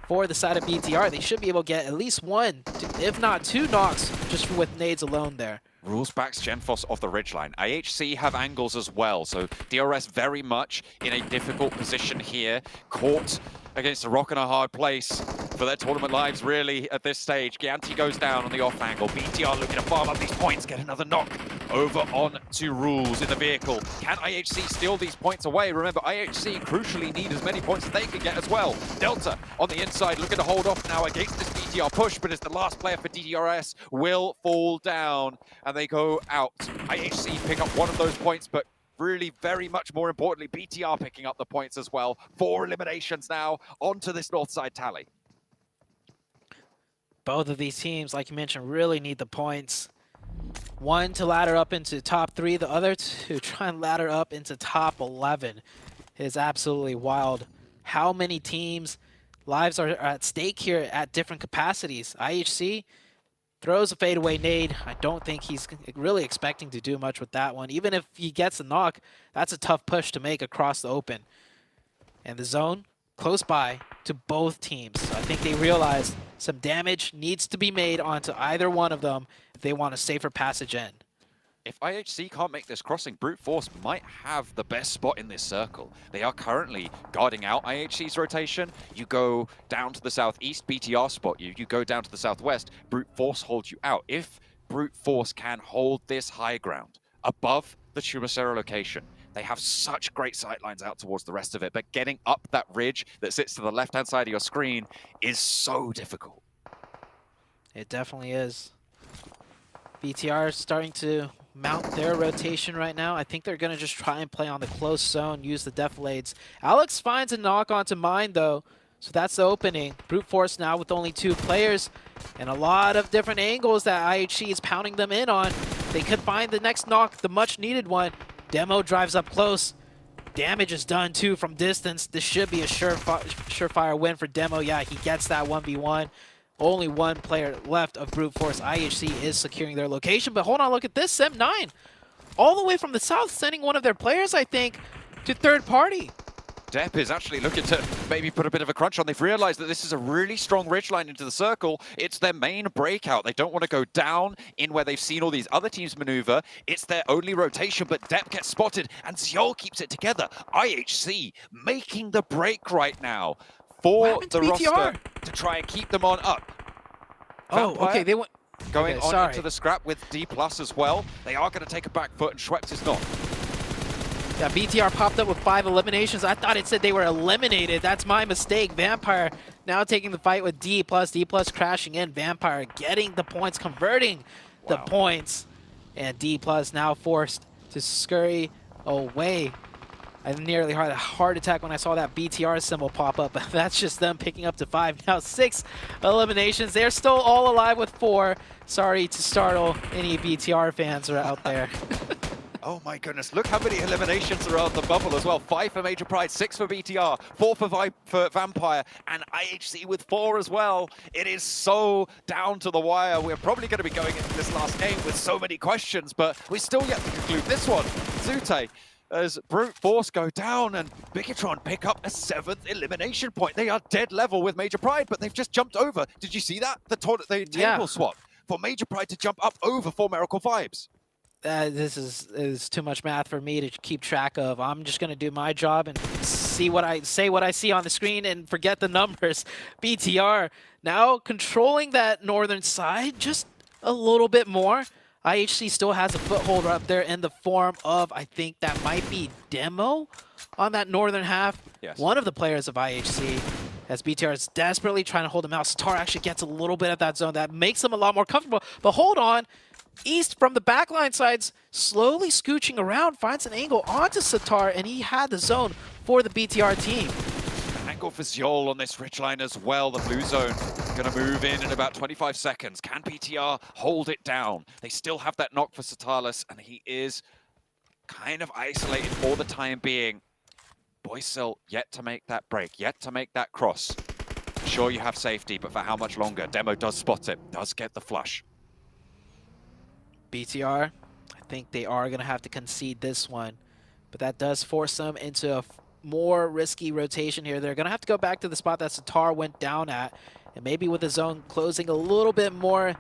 for the side of BTR. They should be able to get at least 1, if not 2 knocks just with nades alone there. Rules backs Genfos off the ridgeline. IHC have angles as well, so DRS very much in a difficult position here. Caught against a rock and a hard place for their tournament lives, really, at this stage. Gianti goes down on the off angle. BTR looking to farm up these points, get another knock over on to Rules in the vehicle. Can IHC steal these points away? Remember, IHC crucially need as many points as they can get as well. Delta on the inside looking to hold off now against this BTR push, but as the last player for DRS will fall down and they go out. IHC pick up 1 of those points, but really, very much more importantly, BTR picking up the points as well. 4 eliminations now onto this north side tally. Both of these teams, like you mentioned, really need the points. One to ladder up into top 3, the other to try and ladder up into top 11. It is absolutely wild how many teams' lives are at stake here at different capacities. IHC throws a fadeaway nade. I don't think he's really expecting to do much with that one. Even if he gets a knock, that's a tough push to make across the open. And the zone, close by to both teams. So I think they realize some damage needs to be made onto either one of them if they want a safer passage in. If IHC can't make this crossing, Brute Force might have the best spot in this circle. They are currently guarding out IHC's rotation. You go down to the southeast, BTR spot you. You go down to the southwest, Brute Force holds you out. If Brute Force can hold this high ground, above the Chumacero location. They have such great sightlines out towards the rest of it, but getting up that ridge that sits to the left-hand side of your screen is so difficult. It definitely is. BTR is starting to mount their rotation right now. I think they're going to just try and play on the close zone, use the deflades. Alex finds a knock onto mine, though, so that's the opening. Brute Force now with only 2 players and a lot of different angles that IHC is pounding them in on. They could find the next knock, the much-needed one. Demo drives up close. Damage is done, too, from distance. This should be a surefire win for Demo. Yeah, he gets that 1v1. Only 1 player left of Brute Force. IHC is securing their location. But hold on, look at this. Sem9, all the way from the south, sending one of their players, I think, to third party. Depp is actually looking to maybe put a bit of a crunch on. They've realized that this is a really strong ridgeline into the circle. It's their main breakout. They don't want to go down in where they've seen all these other teams maneuver. It's their only rotation, but Depp gets spotted, and Xiol keeps it together. IHC making the break right now for the roster to try and keep them on up. Oh, Vampire okay, they went... Going okay, on sorry. into the scrap with D+ as well. They are going to take a back foot, and Schweppes is not. Yeah, BTR popped up with 5 eliminations. I thought it said they were eliminated. That's my mistake. Vampire now taking the fight with D+. D+ crashing in. Vampire getting the points, converting the points. And D+ now forced to scurry away. I nearly had a heart attack when I saw that BTR symbol pop up. That's just them picking up to 5. Now 6 eliminations. They're still all alive with 4. Sorry to startle any BTR fans are out there. Oh my goodness, look how many eliminations are on the bubble as well. 5 for Major Pride, 6 for BTR, 4 for Vampire, and IHC with 4 as well. It is so down to the wire. We're probably going to be going into this last game with so many questions, but we still yet to conclude this one. Zute, as Brute Force go down and Bigatron pick up a 7th elimination point. They are dead level with Major Pride, but they've just jumped over. Did you see that? The table swap for Major Pride to jump up over for Miracle Vibes. This is too much math for me to keep track of. I'm just going to do my job and say what I see on the screen and forget the numbers. BTR now controlling that northern side just a little bit more. IHC still has a foothold up there in the form of, I think that might be Demo on that northern half. Yes. One of the players of IHC, as BTR is desperately trying to hold him out. Satar actually gets a little bit of that zone. That makes him a lot more comfortable. But hold on. East from the backline sides, slowly scooching around, finds an angle onto Satar, and he had the zone for the BTR team. Angle for Xiol on this ridgeline as well. The blue zone going to move in about 25 seconds. Can BTR hold it down? They still have that knock for Satalis, and he is kind of isolated for the time being. Boysil yet to make that break, yet to make that cross. Sure, you have safety, but for how much longer? Demo does spot it, does get the flush. BTR, I think they are going to have to concede this one, but that does force them into a more risky rotation here. They're going to have to go back to the spot that Satar went down at, and maybe with the zone closing a little bit more,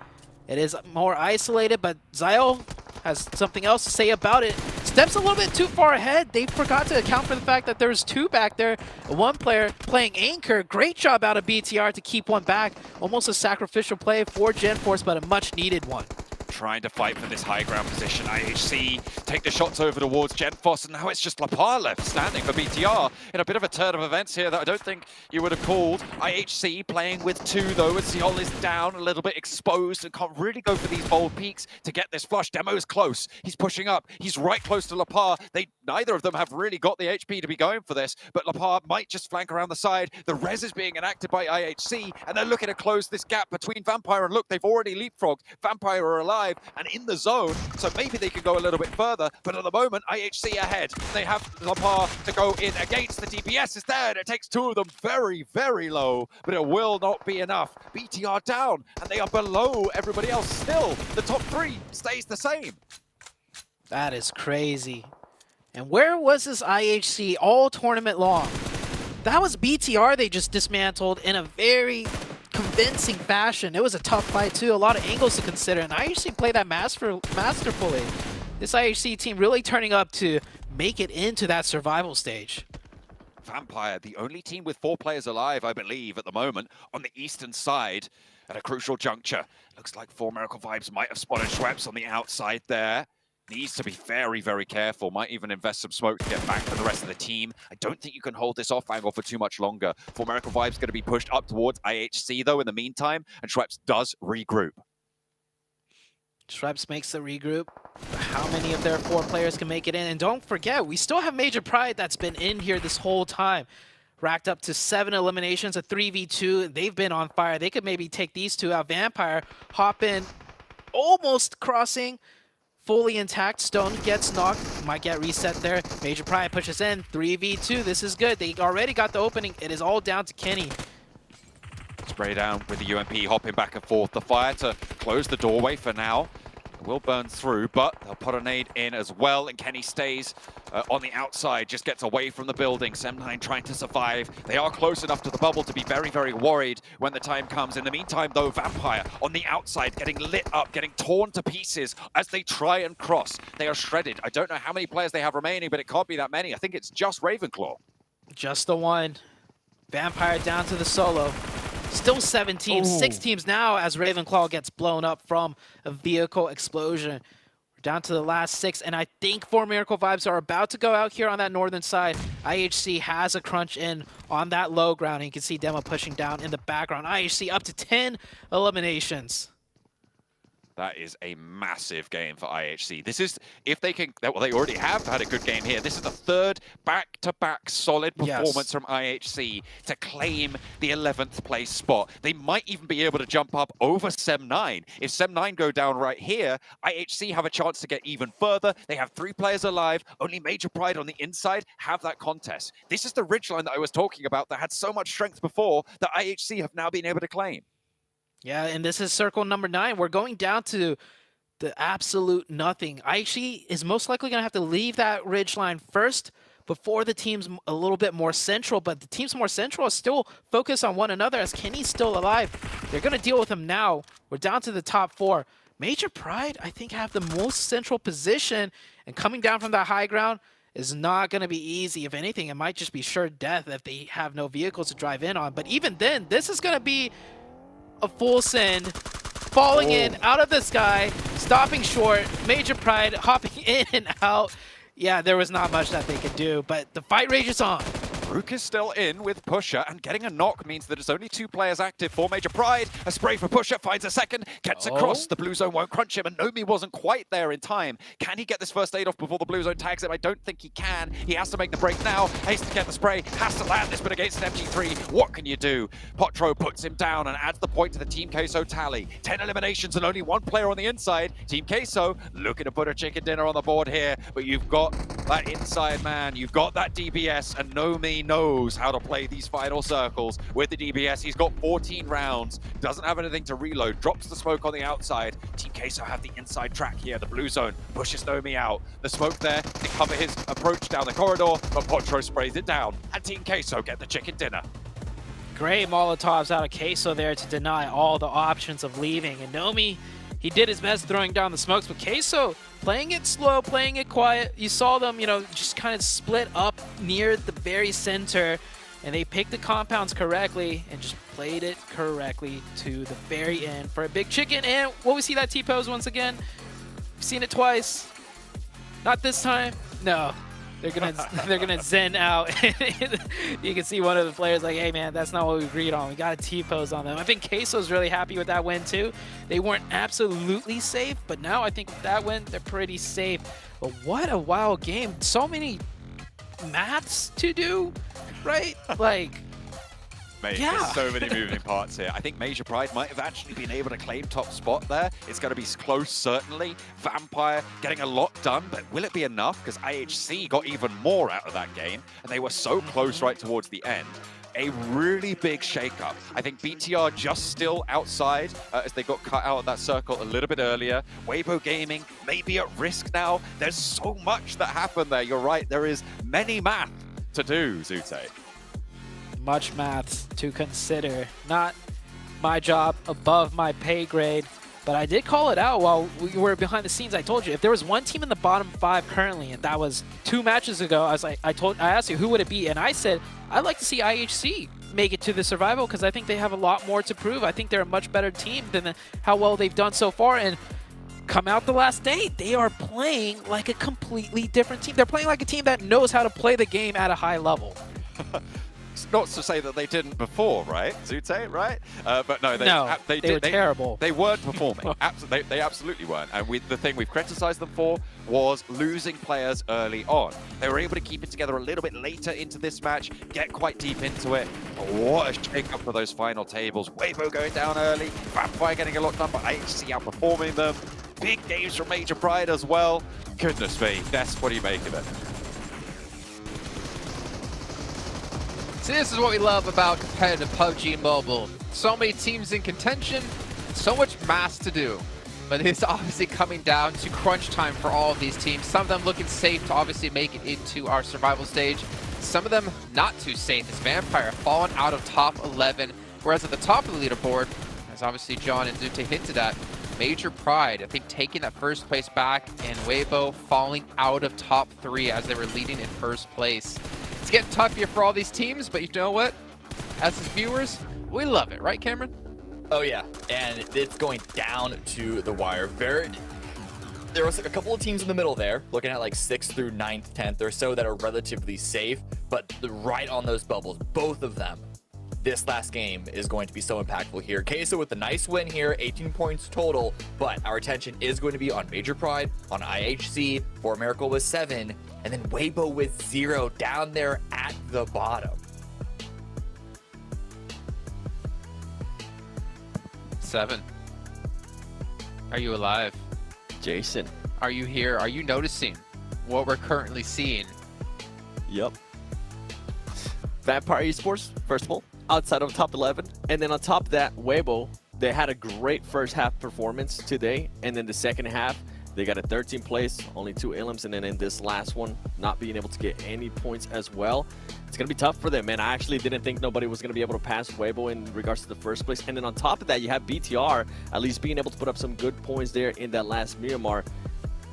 it is more isolated, but Xiol has something else to say about it. Steps a little bit too far ahead. They forgot to account for the fact that there's 2 back there. One player playing anchor. Great job out of BTR to keep one back. Almost a sacrificial play for Gen Force, but a much needed one. Trying to fight for this high ground position. IHC take the shots over towards Genfos, and now it's just Lapar left standing for BTR in a bit of a turn of events here that I don't think you would have called. IHC playing with 2 though, as Xiol is down, a little bit exposed, and can't really go for these bold peaks to get this flush. Demo's close. He's pushing up. He's right close to Lapar. Neither of them have really got the HP to be going for this, but Lapar might just flank around the side. The res is being enacted by IHC, and they're looking to close this gap between Vampire and look, they've already leapfrogged. Vampire are alive and in the zone, so maybe they can go a little bit further, but at the moment, IHC ahead. They have Lapar to go in against the DPS is there, and it takes 2 of them very, very low, but it will not be enough. BTR down, and they are below everybody else still. The top 3 stays the same. That is crazy. And where was this IHC all tournament long? That was BTR they just dismantled in a very convincing fashion. It was a tough fight too, a lot of angles to consider, and IHC played that masterfully. This IHC team really turning up to make it into that survival stage. Vampire, the only team with 4 players alive, I believe, at the moment, on the eastern side at a crucial juncture. Looks like 4 Miracle Vibes might have spotted Schweppes on the outside there. needs to be very, very careful. Might even invest some smoke to get back to the rest of the team. I don't think you can hold this off angle for too much longer. For Miracle Vibes going to be pushed up towards IHC though in the meantime, and Schweppes does regroup. Schweppes makes the regroup. How many of their 4 players can make it in? And don't forget, we still have Major Pride that's been in here this whole time. Racked up to 7 eliminations, a 3v2. They've been on fire. They could maybe take these 2 out. Vampire hop in, almost crossing, fully intact. Stone gets knocked, might get reset there. Major Pride pushes in, 3v2. This is good. They already got the opening. It is all down to Kenny. Spray down with the UMP hopping back and forth. The fire to close the doorway for now. It will burn through, but they'll put a nade in as well, and Kenny stays on the outside, just gets away from the building. Sem9 trying to survive. They are close enough to the bubble to be very, very worried when the time comes. In the meantime, though, Vampire on the outside getting lit up, getting torn to pieces as they try and cross. They are shredded. I don't know how many players they have remaining, but it can't be that many. I think it's just Ravenclaw. Just the one. Vampire down to the solo. Still 7 teams, 6 teams now as Ravenclaw gets blown up from a vehicle explosion. We're down to the last 6, and I think 4 Miracle Vibes are about to go out here on that northern side. IHC has a crunch in on that low ground, and you can see Demo pushing down in the background. IHC up to 10 eliminations. That is a massive game for IHC. This is, if they can, well, they already have had a good game here. This is the 3rd back-to-back solid performance from IHC to claim the 11th place spot. They might even be able to jump up over Sem9. If Sem9 go down right here, IHC have a chance to get even further. They have 3 players alive. Only Major Pride on the inside have that contest. This is the ridgeline that I was talking about that had so much strength before that IHC have now been able to claim. Yeah, and this is circle number 9. We're going down to the absolute nothing. IHC is most likely going to have to leave that ridge line first before the team's a little bit more central, but the team's more central is still focused on one another as Kenny's still alive. They're going to deal with him now. We're down to the top 4. Major Pride, I think, have the most central position, and coming down from that high ground is not going to be easy. If anything, it might just be sure death if they have no vehicles to drive in on. But even then, this is going to be a full send, falling in out of the sky, stopping short. Major Pride hopping in and out. Yeah, there was not much that they could do, but the fight rages on. Rook is still in with Pusher, and getting a knock means that it's only 2 players active for Major Pride. A spray for Pusher, finds a second, gets across. The blue zone won't crunch him, and Nomi wasn't quite there in time. Can he get this first aid off before the blue zone tags him? I don't think he can. He has to make the break now. Has to get the spray, has to land this, but against an MG3, what can you do? Potro puts him down and adds the point to the Team Queso tally. 10 eliminations and only 1 player on the inside. Team Queso looking to put a chicken dinner on the board here, but you've got that inside man, you've got that DBS, and Nomi knows how to play these final circles with the DBS. He's got 14 rounds, doesn't have anything to reload, drops the smoke on the outside. Team Queso have the inside track here. The blue zone pushes Nomi out. The smoke there to cover his approach down the corridor, but Potro sprays it down, and Team Queso get the chicken dinner. Great Molotovs out of Queso there to deny all the options of leaving. And Nomi, he did his best throwing down the smokes, but Queso playing it slow, playing it quiet. You saw them, you know, just kind of split up near the very center, and they picked the compounds correctly and just played it correctly to the very end for a big chicken. And will we see that T-pose once again? We've seen it twice. Not this time. No. They're gonna zen out. You can see one of the players like, hey man, that's not what we agreed on. We got a T-pose on them. I think Queso's really happy with that win too. They weren't absolutely safe, but now I think with that win, they're pretty safe. But what a wild game. So many maths to do, right? Like, Mate, yeah. There's so many moving parts here. I think Major Pride might have actually been able to claim top spot there. It's going to be close, certainly. Vampire getting a lot done, but will it be enough? Because IHC got even more out of that game, and they were so close right towards the end. A really big shakeup. I think BTR just still outside as they got cut out of that circle a little bit earlier. Weibo Gaming may be at risk now. There's so much that happened there. You're right. There is many math to do, Zute. Much maths to consider. Not my job, above my pay grade, but I did call it out while we were behind the scenes. I told you, if there was one team in the bottom 5 currently, and that was 2 matches ago, I was like, I asked you who would it be, and I said I'd like to see IHC make it to the survival because I think they have a lot more to prove. I think they're a much better team than how well they've done so far, and come out the last day, they are playing like a completely different team. They're playing like a team that knows how to play the game at a high level. It's not to say that they didn't before, right? Zute, right? But no, they were terrible. They weren't performing. They absolutely weren't. And the thing we've criticized them for was losing players early on. They were able to keep it together a little bit later into this match, get quite deep into it. But what a shake-up for those final tables. Weibo going down early, Vampire getting a lot done, but IHC outperforming them. Big games from Major Pride as well. Goodness me, Ness, what do you make of it? See, this is what we love about competitive PUBG Mobile. So many teams in contention, so much mass to do. But it's obviously coming down to crunch time for all of these teams. Some of them looking safe to obviously make it into our survival stage. Some of them not too safe as Vampire fallen out of top 11. Whereas at the top of the leaderboard, as obviously John and Zute hinted at, Major Pride, I think, taking that first place back, and Weibo falling out of top 3 as they were leading in first place. It's getting tough here for all these teams, but you know what? As his viewers, we love it, right, Cameron? Oh yeah, and it's going down to the wire. There was a couple of teams in the middle there, looking at like 6th through 9th, 10th or so, that are relatively safe, but right on those bubbles, both of them. This last game is going to be so impactful here. Queso with a nice win here, 18 points total, but our attention is going to be on Major Pride, on IHC, For Miracle with 7, and then Weibo with 0 down there at the bottom. 7. Are you alive? Jason. Are you here? Are you noticing what we're currently seeing? Yep. Vampire Esports, first of all, outside of top 11. And then on top of that, Weibo, they had a great first half performance today. And then the second half, they got a 13th place, only 2 elims. And then in this last one, not being able to get any points as well. It's going to be tough for them, man. I actually didn't think nobody was going to be able to pass Weibo in regards to the first place. And then on top of that, you have BTR at least being able to put up some good points there in that last Miramar.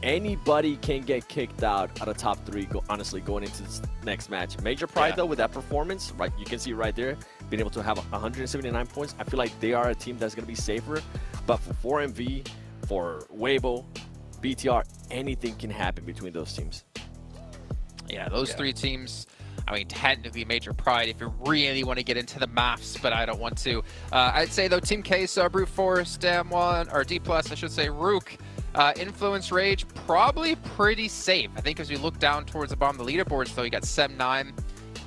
Anybody can get kicked out of top 3, honestly, going into this next match. Major Pride, though, with that performance, right, you can see right there, being able to have 179 points. I feel like they are a team that's going to be safer. But for 4MV, for Weibo, BTR, anything can happen between those teams. Yeah, those 3 teams, I mean, technically Major Pride if you really want to get into the maths, but I don't want to. I'd say, though, Team Queso, Brute Force, Dam1, or D+, I should say, Rook, Influence Rage, probably pretty safe. I think as we look down towards the bottom of the leaderboards, though, you got 7-9.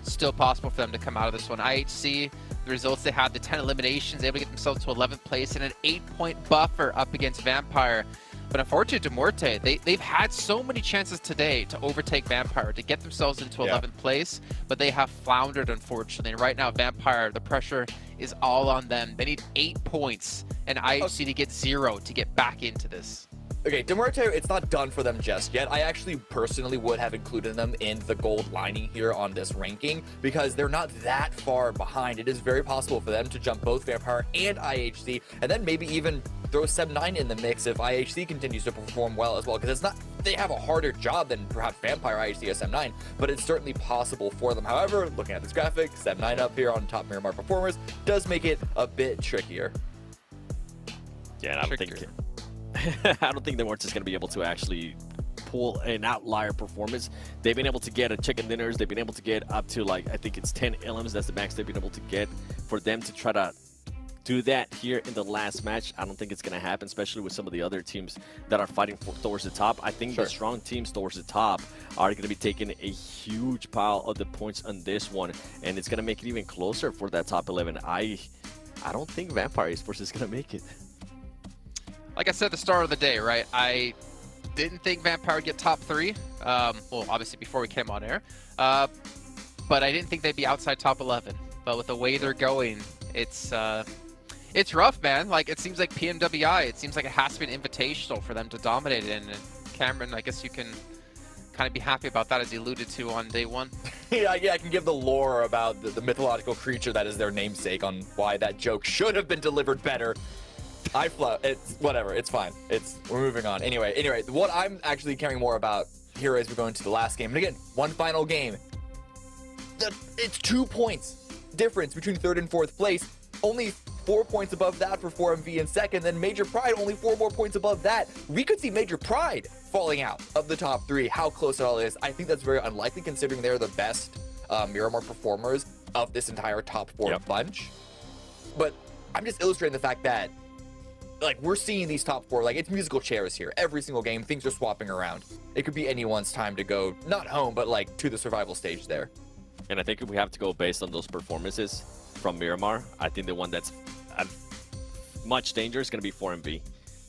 Still possible for them to come out of this one. IHC, the results they had, the 10 eliminations, able to get themselves to 11th place and an 8-point buffer up against Vampire. But unfortunately, Demorte, they've had so many chances today to overtake Vampire, to get themselves into 11th place, but they have floundered, unfortunately. And right now, Vampire, the pressure is all on them. They need 8 points and IHC to get 0 to get back into this. Okay, Demorte, it's not done for them just yet. I actually personally would have included them in the gold lining here on this ranking because they're not that far behind. It is very possible for them to jump both Vampire and IHC, and then maybe even throw 7-9 in the mix if IHC continues to perform well as well, because it's not, they have a harder job than perhaps Vampire, IHC, or 7-9, but it's certainly possible for them. However, looking at this graphic, 7-9 up here on top Miramar performers does make it a bit trickier. Yeah, and I don't think the Morts is going to be able to actually pull an outlier performance. They've been able to get a chicken dinners. They've been able to get up to, like, I think it's 10 elims. That's the max they've been able to get. For them to try to do that here in the last match, I don't think it's going to happen, especially with some of the other teams that are fighting towards the top. I think the strong teams towards the top are going to be taking a huge pile of the points on this one, and it's going to make it even closer for that top 11. I don't think Vampire Esports is going to make it. Like I said at the start of the day, right, I didn't think Vampire would get top 3. Well, obviously before we came on air. But I didn't think they'd be outside top 11. But with the way they're going, it's rough, man. Like, it seems like PMWI, it seems like it has to be an invitational for them to dominate it. And Cameron, I guess you can kind of be happy about that, as you alluded to on day 1. Yeah, I can give the lore about the mythological creature that is their namesake on why that joke should have been delivered better. It's whatever. It's fine. We're moving on. Anyway, what I'm actually caring more about here as we go into the last game, and again, one final game. It's 2 points difference between 3rd and 4th place. Only 4 points above that for 4MV in second, then Major Pride only 4 more points above that. We could see Major Pride falling out of the top 3. How close it all is, I think that's very unlikely considering they're the best Miramar performers of this entire top 4 bunch. But I'm just illustrating the fact that like we're seeing these top 4, like it's musical chairs here. Every single game, things are swapping around. It could be anyone's time to go, not home, but like to the survival stage there. And I think if we have to go based on those performances from Miramar, I think the one that's at much danger is going to be 4MV.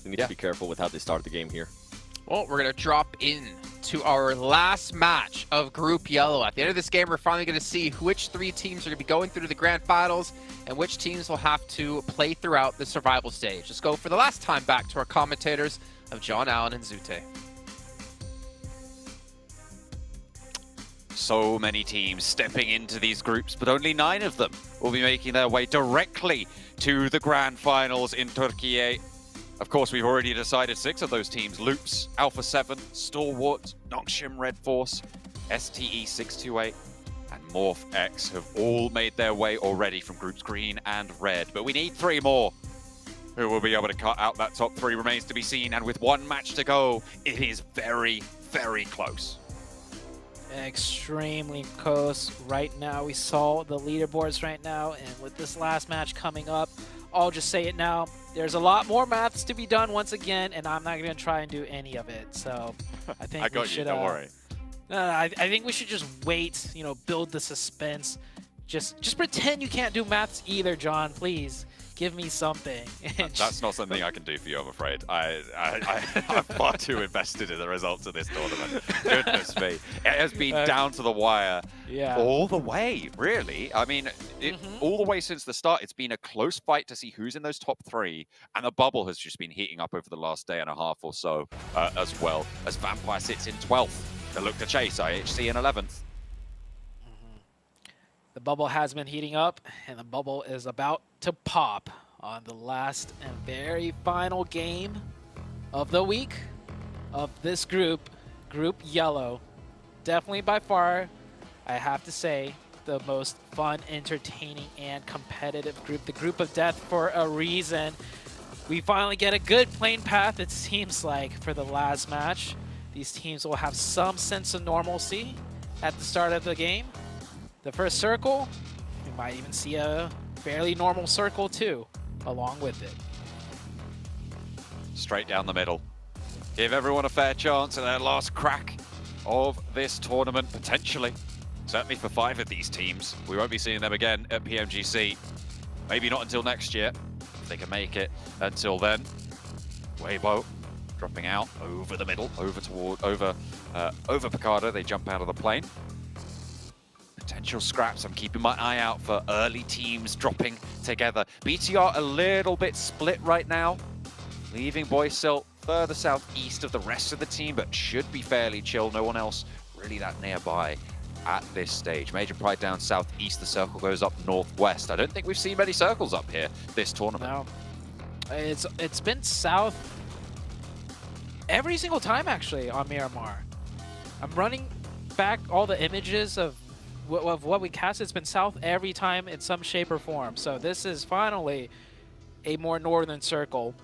They need to be careful with how they start the game here. Well, we're going to drop in to our last match of Group Yellow. At the end of this game, we're finally going to see which 3 teams are going to be going through to the Grand Finals and which teams will have to play throughout the survival stage. Let's go for the last time back to our commentators of John Allen and Zute. So many teams stepping into these groups, but only 9 of them will be making their way directly to the Grand Finals in Türkiye. Of course, we've already decided 6 of those teams. Loops, Alpha 7, Stalwart, Nongshim Red Force, STE 628, and Morph X have all made their way already from groups green and red. But we need 3 more. Who will be able to cut out that top 3 remains to be seen. And with 1 match to go, it is very, very close. Extremely close right now. We saw the leaderboards right now, and with this last match coming up, I'll just say it now, there's a lot more maths to be done once again, and I'm not going to try and do any of it. So I think I got you, don't worry. I think we should just wait, you know, build the suspense. Just pretend you can't do maths either, John, please. Give me something. That's not something I can do for you, I'm afraid. I'm far too invested in the results of this tournament. Goodness me. It has been down to the wire all the way, really. I mean, all the way since the start, it's been a close fight to see who's in those top 3. And the bubble has just been heating up over the last day and a half or so as well, as Vampire sits in 12th. They look to chase IHC in 11th. The bubble has been heating up, and the bubble is about to pop on the last and very final game of the week of this group, Group Yellow. Definitely by far, I have to say, the most fun, entertaining, and competitive group. The group of death for a reason. We finally get a good playing path, it seems like, for the last match. These teams will have some sense of normalcy at the start of the game. The first circle, we might even see a fairly normal circle too, along with it. Straight down the middle. Give everyone a fair chance at their last crack of this tournament, potentially. Certainly for 5 of these teams. We won't be seeing them again at PMGC. Maybe not until next year, if they can make it until then. Weibo dropping out over the middle, over Picardo. They jump out of the plane. Potential scraps. I'm keeping my eye out for early teams dropping together. BTR a little bit split right now, leaving Boysil further southeast of the rest of the team, but should be fairly chill. No one else really that nearby at this stage. Major Pride down southeast. The circle goes up northwest. I don't think we've seen many circles up here this tournament. No. It's been south every single time actually on Miramar. I'm running back all the images of what we cast. It's been south every time in some shape or form. So this is finally a more northern circle.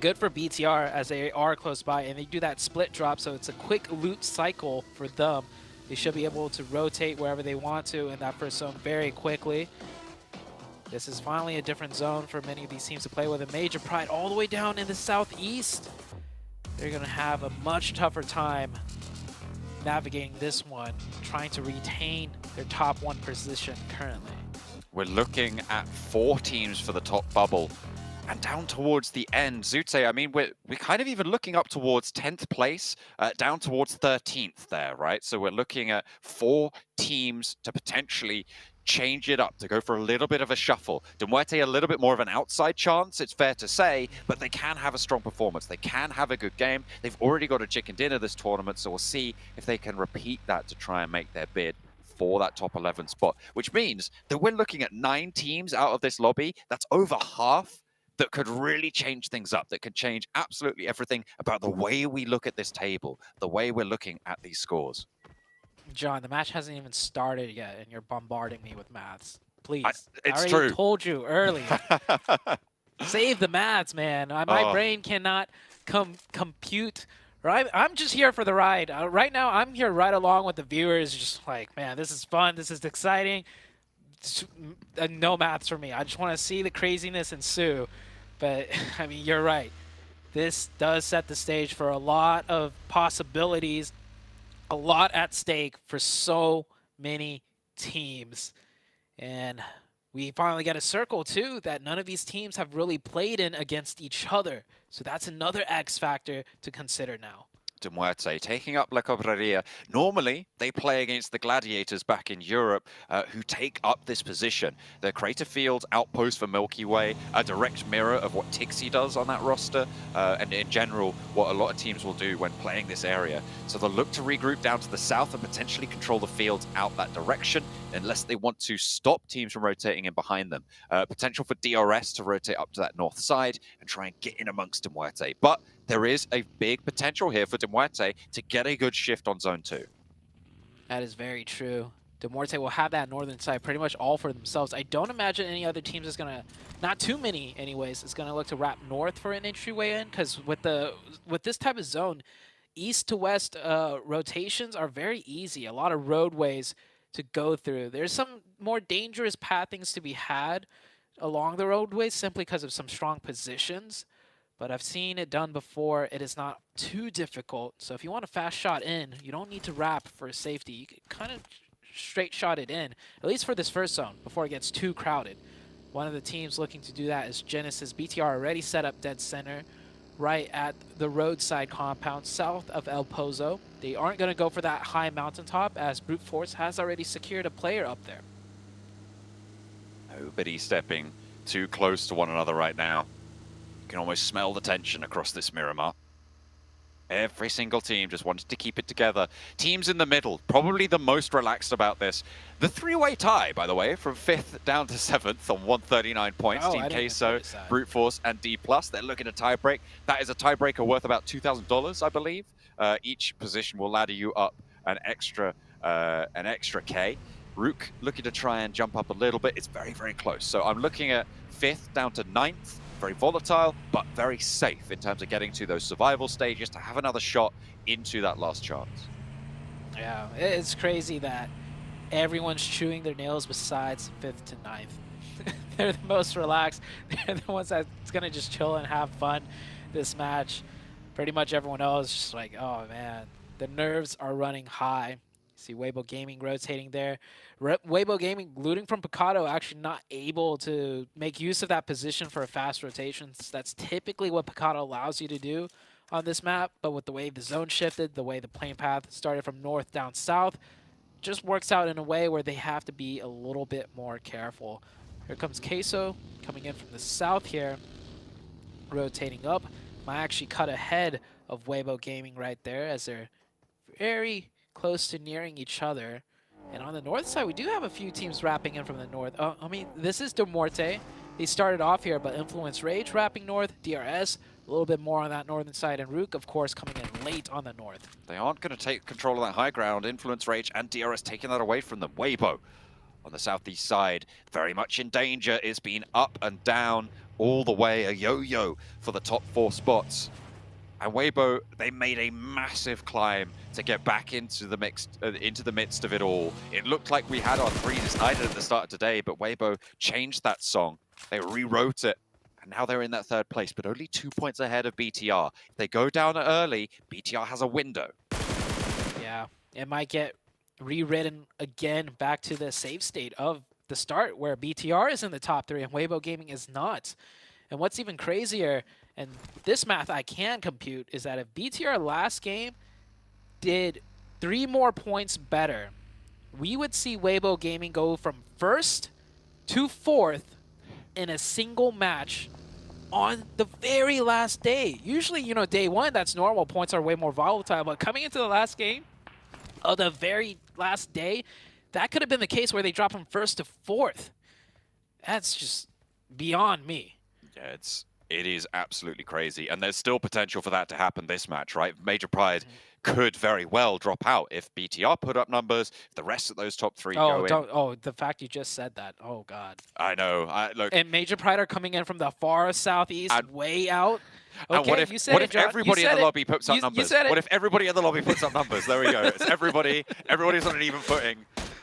Good for BTR as they are close by, and they do that split drop, so it's a quick loot cycle for them. They should be able to rotate wherever they want to in that first zone very quickly. This is finally a different zone for many of these teams to play with. A Major Pride all the way down in the southeast. They're going to have a much tougher time navigating this one, trying to retain their top 1 position currently. We're looking at 4 teams for the top bubble. And down towards the end, Zute, I mean, we're kind of even looking up towards 10th place, down towards 13th there, right? So we're looking at 4 teams to potentially change it up, to go for a little bit of a shuffle. Demuerte a little bit more of an outside chance, it's fair to say, but they can have a strong performance. They can have a good game. They've already got a chicken dinner this tournament, so we'll see if they can repeat that to try and make their bid for that top 11 spot, which means that we're looking at 9 teams out of this lobby. That's over half that could really change things up, that could change absolutely everything about the way we look at this table, the way we're looking at these scores. John, the match hasn't even started yet, and you're bombarding me with maths. please. It's I already true. told you earlier. Save the maths, man. My brain cannot compute. Right? I'm just here for the ride. Right now, I'm here right along with the viewers. Just like, man, this is fun. This is exciting. No maths for me. I just want to see the craziness ensue. But, I mean, you're right. This does set the stage for a lot of possibilities, a lot at stake for so many teams. And we finally get a circle, too, that none of these teams have really played in against each other. So that's another X factor to consider now. De Muerte taking up La Cobreria. Normally, they play against the Gladiators back in Europe, who take up this position. The Crater Field outpost for Milky Way, a direct mirror of what Tixie does on that roster, and in general, what a lot of teams will do when playing this area. So they'll look to regroup down to the south and potentially control the fields out that direction, unless they want to stop teams from rotating in behind them. Potential for DRS to rotate up to that north side and try and get in amongst De Muerte. But there is a big potential here for De Muerte to get a good shift on Zone 2. That is very true. De Muerte will have that northern side pretty much all for themselves. I don't imagine any other teams is going to, not too many anyways, is going to look to wrap north for an entryway in, because with this type of zone, east to west rotations are very easy. A lot of roadways to go through. There's some more dangerous pathings to be had along the roadways simply because of some strong positions. But I've seen it done before. It is not too difficult. So if you want a fast shot in, you don't need to wrap for safety. You can kind of straight shot it in, at least for this first zone, before it gets too crowded. One of the teams looking to do that is Genesis. BTR already set up dead center right at the roadside compound south of El Pozo. They aren't going to go for that high mountaintop, as Brute Force has already secured a player up there. Nobody stepping too close to one another right now. You can almost smell the tension across this Miramar. Every single team just wanted to keep it together. Teams in the middle, probably the most relaxed about this. The three-way tie, by the way, from 5th down to 7th on 139 points. Oh, Team Queso, Brute Force, and D+. They're looking to tiebreak. That is a tiebreaker worth about $2,000, I believe. Each position will ladder you up an extra K. Rook looking to try and jump up a little bit. It's very, very close. So I'm looking at 5th down to 9th. Very volatile, but very safe in terms of getting to those survival stages to have another shot into that last chance. Yeah, it's crazy that everyone's chewing their nails besides 5th to 9th. They're the most relaxed. They're the ones that's going to just chill and have fun this match. Pretty much everyone else just like, oh man, the nerves are running high. See Weibo Gaming rotating there. Weibo Gaming looting from Picado, actually not able to make use of that position for a fast rotation. That's typically what Picado allows you to do on this map, but with the way the zone shifted, the way the plane path started from north down south, just works out in a way where they have to be a little bit more careful. Here comes Queso coming in from the south here, rotating up. Might actually cut ahead of Weibo Gaming right there, as they're very close to nearing each other. And on the north side, we do have a few teams wrapping in from the north. I mean, this is De Muerte. They started off here, but Influence Rage wrapping north, DRS, a little bit more on that northern side, and Rook, of course, coming in late on the north. They aren't going to take control of that high ground. Influence Rage and DRS taking that away from them. Weibo on the southeast side, very much in danger. It's been up and down all the way, a yo-yo for the top 4 spots. And Weibo, they made a massive climb to get back into the midst of it all. It looked like we had our 3 decided at the start of today, but Weibo changed that song. They rewrote it, and now they're in that 3rd place, but only 2 points ahead of BTR. If they go down early, BTR has a window. Yeah, it might get rewritten again back to the save state of the start, where BTR is in the top 3 and Weibo Gaming is not. And what's even crazier, and this math I can compute, is that if BTR last game did 3 more points better, we would see Weibo Gaming go from 1st to 4th in a single match on the very last day. Usually, you know, day 1, that's normal. Points are way more volatile, but coming into the last game of the very last day, that could have been the case where they dropped from 1st to 4th. That's just beyond me. Yeah, it's It is absolutely crazy, and there's still potential for that to happen this match, right? Major Pride could very well drop out if BTR put up numbers, if the rest of those top 3 go in. Oh, the fact you just said that. Oh, God. I know. Look, and Major Pride are coming in from the far southeast, way out. Okay, and what if, you said it, John. Everybody in the lobby puts up numbers? You said it. What if everybody in the lobby puts up numbers? There we go. It's everybody's on an even footing.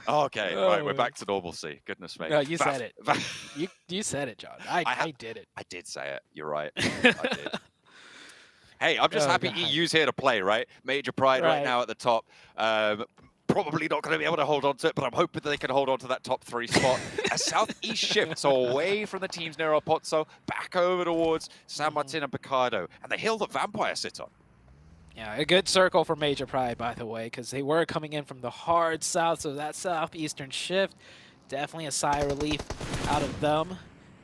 Okay, right, we're back to normalcy. Goodness me. No, you said it. you said it, John. I did it. I did say it. You're right. I did. Hey, I'm just happy EU's here to play, right? Major Pride right now at the top. Probably not going to be able to hold on to it, but I'm hoping that they can hold on to that top 3 spot. As Southeast shifts away from the teams near El Pozzo, back over towards San Martin and Picado, and the hill that Vampire sit on. Yeah, a good circle for Major Pride, by the way, because they were coming in from the hard south, so that southeastern shift, definitely a sigh of relief out of them,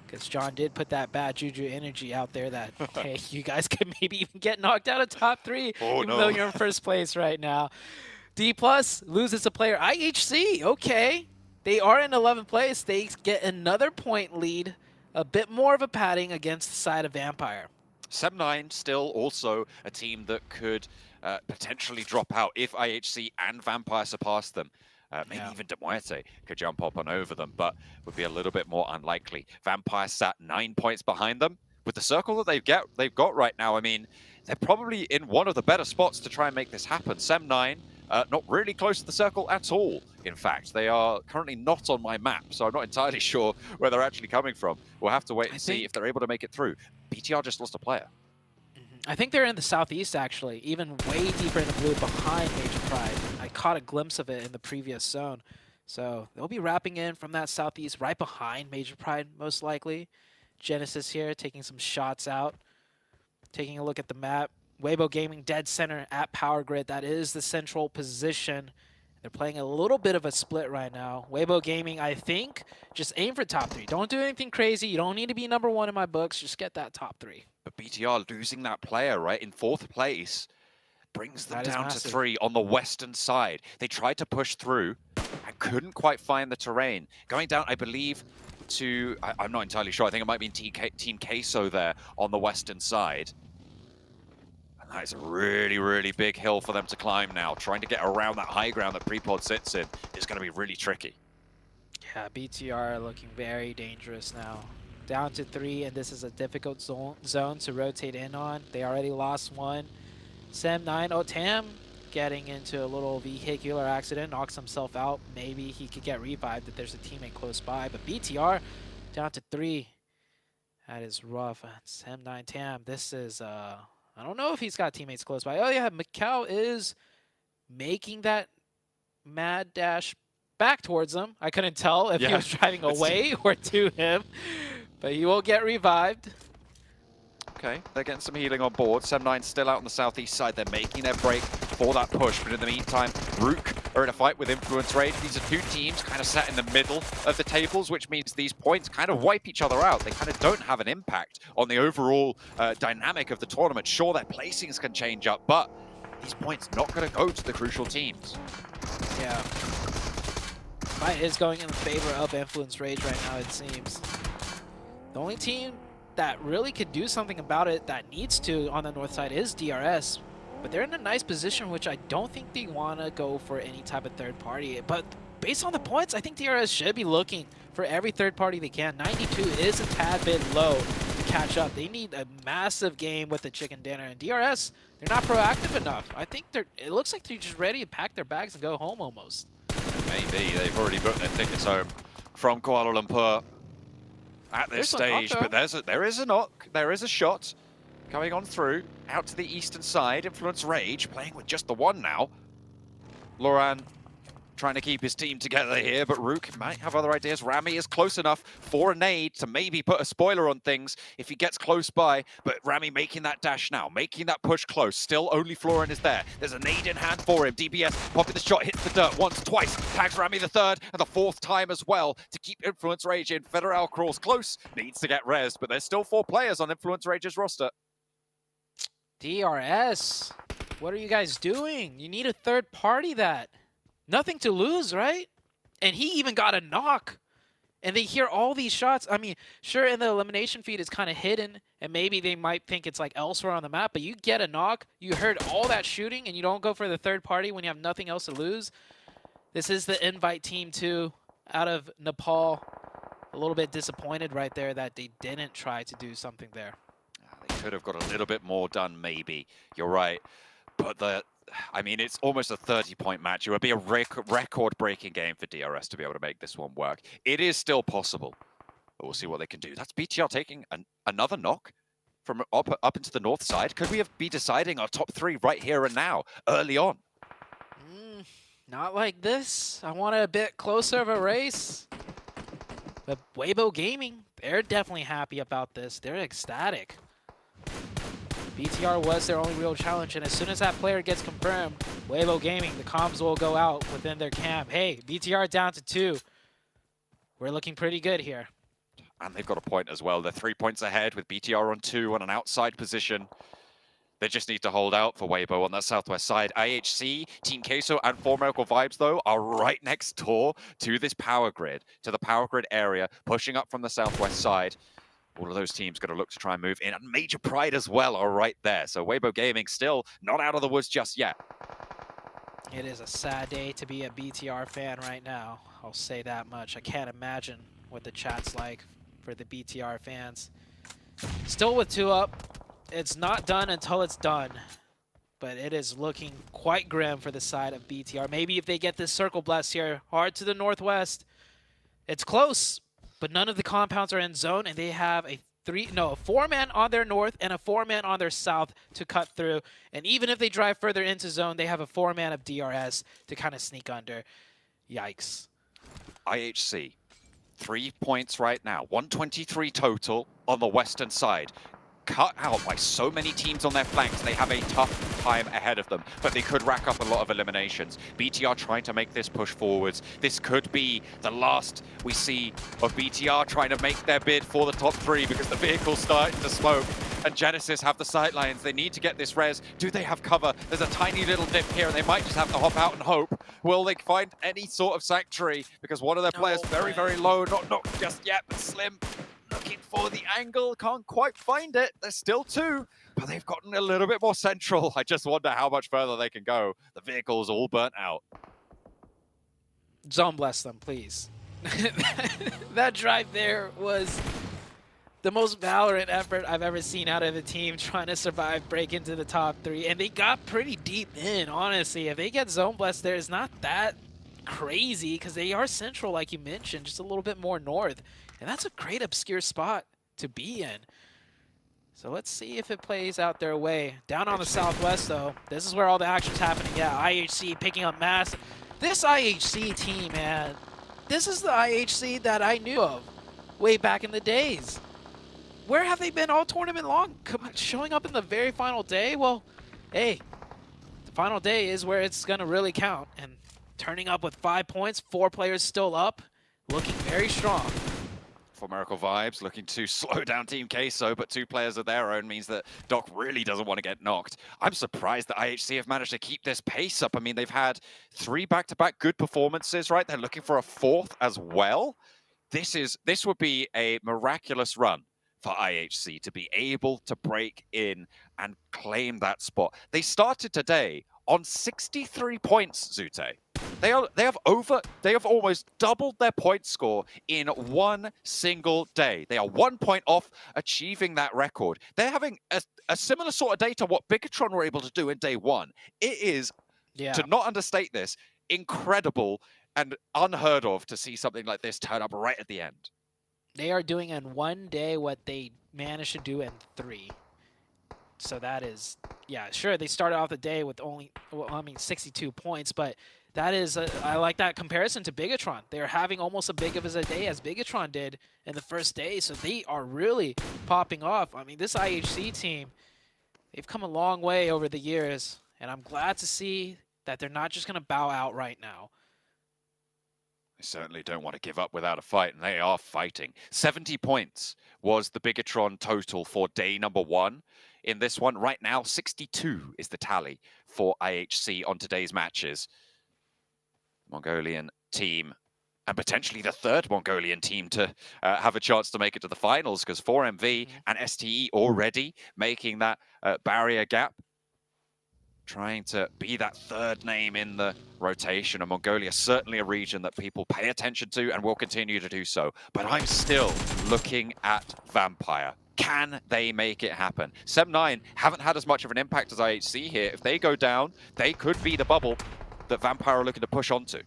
because John did put that bad juju energy out there that, hey, you guys could maybe even get knocked out of top 3, even though you're in first place right now. D+ loses a player. IHC, okay. They are in 11th place. They get another point lead, a bit more of a padding against the side of Vampire. Sem9 still also a team that could potentially drop out if IHC and Vampire surpass them. Maybe even De Muerte could jump up and over them, but would be a little bit more unlikely. Vampire sat 9 points behind them. With the circle that they've got right now, I mean, they're probably in one of the better spots to try and make this happen. Sem9, not really close to the circle at all, in fact. They are currently not on my map, so I'm not entirely sure where they're actually coming from. We'll have to wait and see if they're able to make it through. BTR just lost a player. I think they're in the southeast, actually, even way deeper in the blue behind Major Pride. I caught a glimpse of it in the previous zone. So they'll be wrapping in from that southeast right behind Major Pride, most likely. Genesis here taking some shots out. Taking a look at the map. Weibo Gaming dead center at Power Grid. That is the central position. They're playing a little bit of a split right now. Weibo Gaming, I think, just aim for top 3. Don't do anything crazy. You don't need to be #1 in my books. Just get that top 3. But BTR losing that player, right, in 4th place, brings them down to 3 on the western side. They tried to push through and couldn't quite find the terrain. Going down, I believe, to... I'm not entirely sure. I think it might be Team Queso there on the western side. That is a really, really big hill for them to climb now. Trying to get around that high ground that Prepod sits in is going to be really tricky. Yeah, BTR looking very dangerous now. Down to 3, and this is a difficult zone to rotate in on. They already lost 1. Sem9, oh, Tam getting into a little vehicular accident, knocks himself out. Maybe he could get revived if there's a teammate close by. But BTR down to 3. That is rough. Sem9 Tam, this is... I don't know if he's got teammates close by. Oh, yeah, Macau is making that mad dash back towards him. I couldn't tell if he was driving away or to him, but he will get revived. Okay, they're getting some healing on board. Sem9 still out on the southeast side. They're making their break for that push, but in the meantime, Rook are in a fight with Influence Rage. These are 2 teams kind of sat in the middle of the tables, which means these points kind of wipe each other out. They kind of don't have an impact on the overall dynamic of the tournament. Sure, their placings can change up, but these points not going to go to the crucial teams. Yeah. Fight is going in favor of Influence Rage right now, it seems. The only team that really could do something about it that needs to on the north side is DRS. But they're in a nice position, which I don't think they want to go for any type of third party. But based on the points, I think DRS should be looking for every third party they can. 92 is a tad bit low to catch up. They need a massive game with the chicken dinner. And DRS, they're not proactive enough. I think it looks like they're just ready to pack their bags and go home almost. Maybe. They've already booked their tickets home from Kuala Lumpur at this stage. But there is a knock. There is a shot. Going on through, out to the eastern side. Influence Rage, playing with just the 1 now. Loran trying to keep his team together here, but Rook might have other ideas. Rami is close enough for a nade to maybe put a spoiler on things if he gets close by, but Rami making that dash now, making that push close. Still only Florin is there. There's a nade in hand for him. DBS popping the shot, hits the dirt once, twice, tags Rami the 3rd, and the 4th time as well to keep Influence Rage in. Federal crawls close, needs to get res, but there's still 4 players on Influence Rage's roster. DRS, what are you guys doing? You need a third party that. Nothing to lose, right? And he even got a knock And they hear all these shots. I mean, sure, in the elimination feed, it's kind of hidden, and maybe they might think it's like elsewhere on the map, but you get a knock, you heard all that shooting, and you don't go for the third party when you have nothing else to lose. This is the invite team, too, out of Nepal. A little bit disappointed right there that they didn't try to do something there. They could have got a little bit more done, maybe. You're right. But I mean, it's almost a 30-point match. It would be a record-breaking game for DRS to be able to make this one work. It is still possible, but we'll see what they can do. That's BTR taking another knock from up into the north side. Could we be deciding our top 3 right here and now, early on? Not like this. I want a bit closer of a race. But Weibo Gaming, they're definitely happy about this. They're ecstatic. BTR was their only real challenge, and as soon as that player gets confirmed, Weibo Gaming, the comms will go out within their camp. Hey, BTR down to 2. We're looking pretty good here. And they've got a point as well. They're 3 points ahead with BTR on 2 on an outside position. They just need to hold out for Weibo on that southwest side. IHC, Team Queso, and 4 Miracle Vibes, though, are right next door to this power grid, to the power grid area, pushing up from the southwest side. All of those teams going to look to try and move in. And Major Pride as well are right there. So Weibo Gaming still not out of the woods just yet. It is a sad day to be a BTR fan right now. I'll say that much. I can't imagine what the chat's like for the BTR fans. Still with 2 up. It's not done until it's done. But it is looking quite grim for the side of BTR. Maybe if they get this circle blast here, hard to the northwest. It's close. But none of the compounds are in zone, and they have a 4-man on their north and a 4-man on their south to cut through. And even if they drive further into zone, they have a 4-man of DRS to kind of sneak under. Yikes. IHC, 3 points right now. 123 total on the western side. Cut out by so many teams on their flanks. They have a tough time ahead of them, but they could rack up a lot of eliminations. BTR trying to make this push forwards. This could be the last we see of BTR trying to make their bid for the top 3 because the vehicle's starting to smoke and Genesis have the sightlines. They need to get this res. Do they have cover? There's a tiny little dip here and they might just have to hop out and hope. Will they find any sort of sanctuary? Because one of their players very, very low. Not just yet, but Slim. Looking for the angle, can't quite find it. There's still 2, but they've gotten a little bit more central. I just wonder how much further they can go. The vehicle's all burnt out. Zone bless them, please. That drive there was the most Valorant effort I've ever seen out of the team trying to survive, break into the top 3, and they got pretty deep in, honestly. If they get zone blessed there, it's not that crazy because they are central, like you mentioned, just a little bit more north. And that's a great obscure spot to be in. So let's see if it plays out their way. Down on the southwest, though, this is where all the action's happening. Yeah, IHC picking up mass. This IHC team, man, this is the IHC that I knew of way back in the days. Where have they been all tournament long? Showing up in the very final day? Well, hey, the final day is where it's going to really count. And turning up with 5 points, 4 players still up, looking very strong. For Miracle Vibes, looking to slow down Team Queso, but 2 players of their own means that Doc really doesn't want to get knocked. I'm surprised that IHC have managed to keep this pace up. I mean, they've had 3 back-to-back good performances, right? They're looking for a 4th as well. This would be a miraculous run for IHC to be able to break in and claim that spot. They started today on 63 points, Zute. They have almost doubled their point score in one single day. They are 1 point off achieving that record. They're having a similar sort of day to what Bigatron were able to do in day 1. It is, to not understate this, incredible and unheard of to see something like this turn up right at the end. They are doing in one day what they managed to do in 3. So that is, yeah, sure, they started off the day with only, 62 points, but that is, I like that comparison to Bigatron. They're having almost as big of a day as Bigatron did in the first day, so they are really popping off. I mean, this IHC team, they've come a long way over the years, and I'm glad to see that they're not just going to bow out right now. They certainly don't want to give up without a fight, and they are fighting. 70 points was the Bigatron total for day number 1. In this one, right now, 62 is the tally for IHC on today's matches. Mongolian team and potentially the third Mongolian team to have a chance to make it to the finals, because 4MV and STE already making that barrier gap, trying to be that third name in the rotation. And Mongolia certainly a region that people pay attention to and will continue to do so. But I'm still looking at Vampire. Can they make it happen? Sem9 haven't had as much of an impact as IHC here. If they go down, they could be the bubble that Vampire are looking to push onto.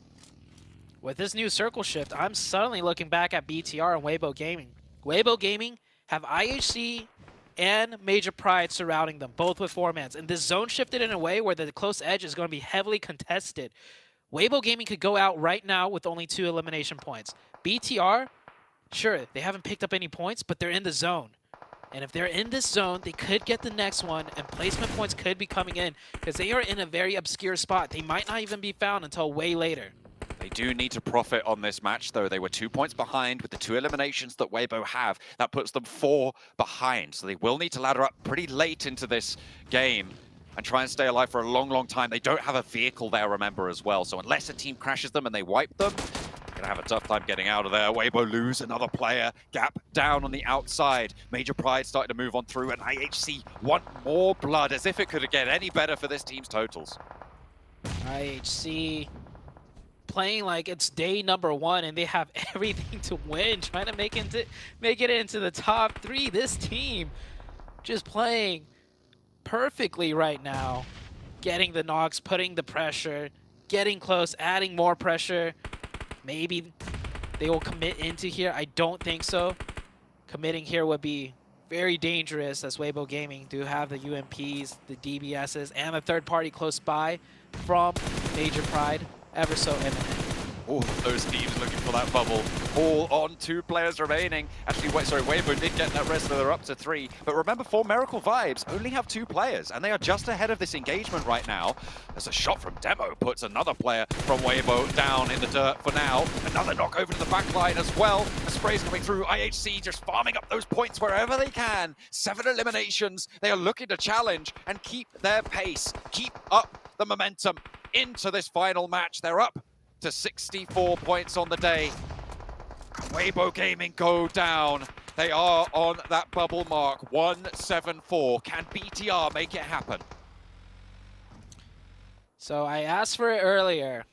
With this new circle shift, I'm suddenly looking back at BTR and Weibo Gaming. Weibo Gaming have IHC and Major Pride surrounding them, both with formats. And this zone shifted in a way where the close edge is going to be heavily contested. Weibo Gaming could go out right now with only 2 elimination points. BTR, sure, they haven't picked up any points, but they're in the zone. And if they're in this zone, they could get the next one, and placement points could be coming in, because they are in a very obscure spot. They might not even be found until way later. They do need to profit on this match, though. They were 2 points behind with the 2 eliminations that Weibo have. That puts them 4 behind. So they will need to ladder up pretty late into this game and try and stay alive for a long, long time. They don't have a vehicle there, remember, as well. So unless a team crashes them and they wipe them, they're going to have a tough time getting out of there. Weibo lose another player. Gap down on the outside. Major Pride starting to move on through, and IHC want more blood, as if it could get any better for this team's totals. IHC playing like it's day number 1 and they have everything to win, trying to make it into the top 3. This team just playing perfectly right now, getting the knocks, putting the pressure, getting close, adding more pressure. Maybe they will commit into here. I don't think so. Committing here would be very dangerous, as Weibo Gaming do have the UMPs, the DBSs, and a third party close by from Major Pride. Ever so imminent. All of those teams looking for that bubble. All on 2 players remaining. Actually, Weibo did get that rest, so they're up to 3. But remember, 4 Miracle Vibes only have 2 players, and they are just ahead of this engagement right now. As a shot from Demo puts another player from Weibo down in the dirt for now. Another knock over to the back line as well. The spray's coming through. IHC just farming up those points wherever they can. 7 eliminations. They are looking to challenge and keep their pace. Keep up the momentum into this final match. They're up to 64 points on the day. Weibo Gaming go down. They are on that bubble mark, 174. Can BTR make it happen? So I asked for it earlier,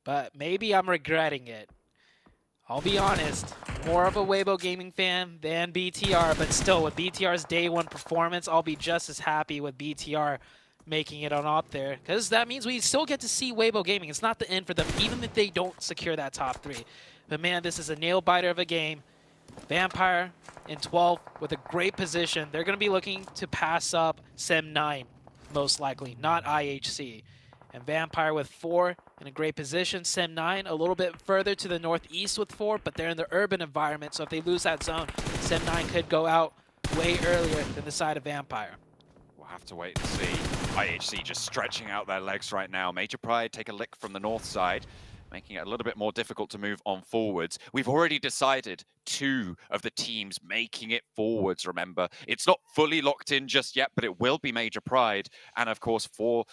but maybe I'm regretting it. I'll be honest, more of a Weibo Gaming fan than BTR, but still, with BTR's day 1 performance, I'll be just as happy with BTR making it on up there, because that means we still get to see Weibo Gaming. It's not the end for them, even if they don't secure that top 3. But man, this is a nail-biter of a game. Vampire in 12 with a great position. They're going to be looking to pass up Sem9, most likely, not IHC. And Vampire with 4 in a great position. Sem9 a little bit further to the northeast with 4, but they're in the urban environment, so if they lose that zone, Sem9 could go out way earlier than the side of Vampire. We'll have to wait and see. IHC just stretching out their legs right now. Major Pride take a lick from the north side, making it a little bit more difficult to move on forwards. We've already decided 2 of the teams making it forwards, remember. It's not fully locked in just yet, but it will be Major Pride. And of course, for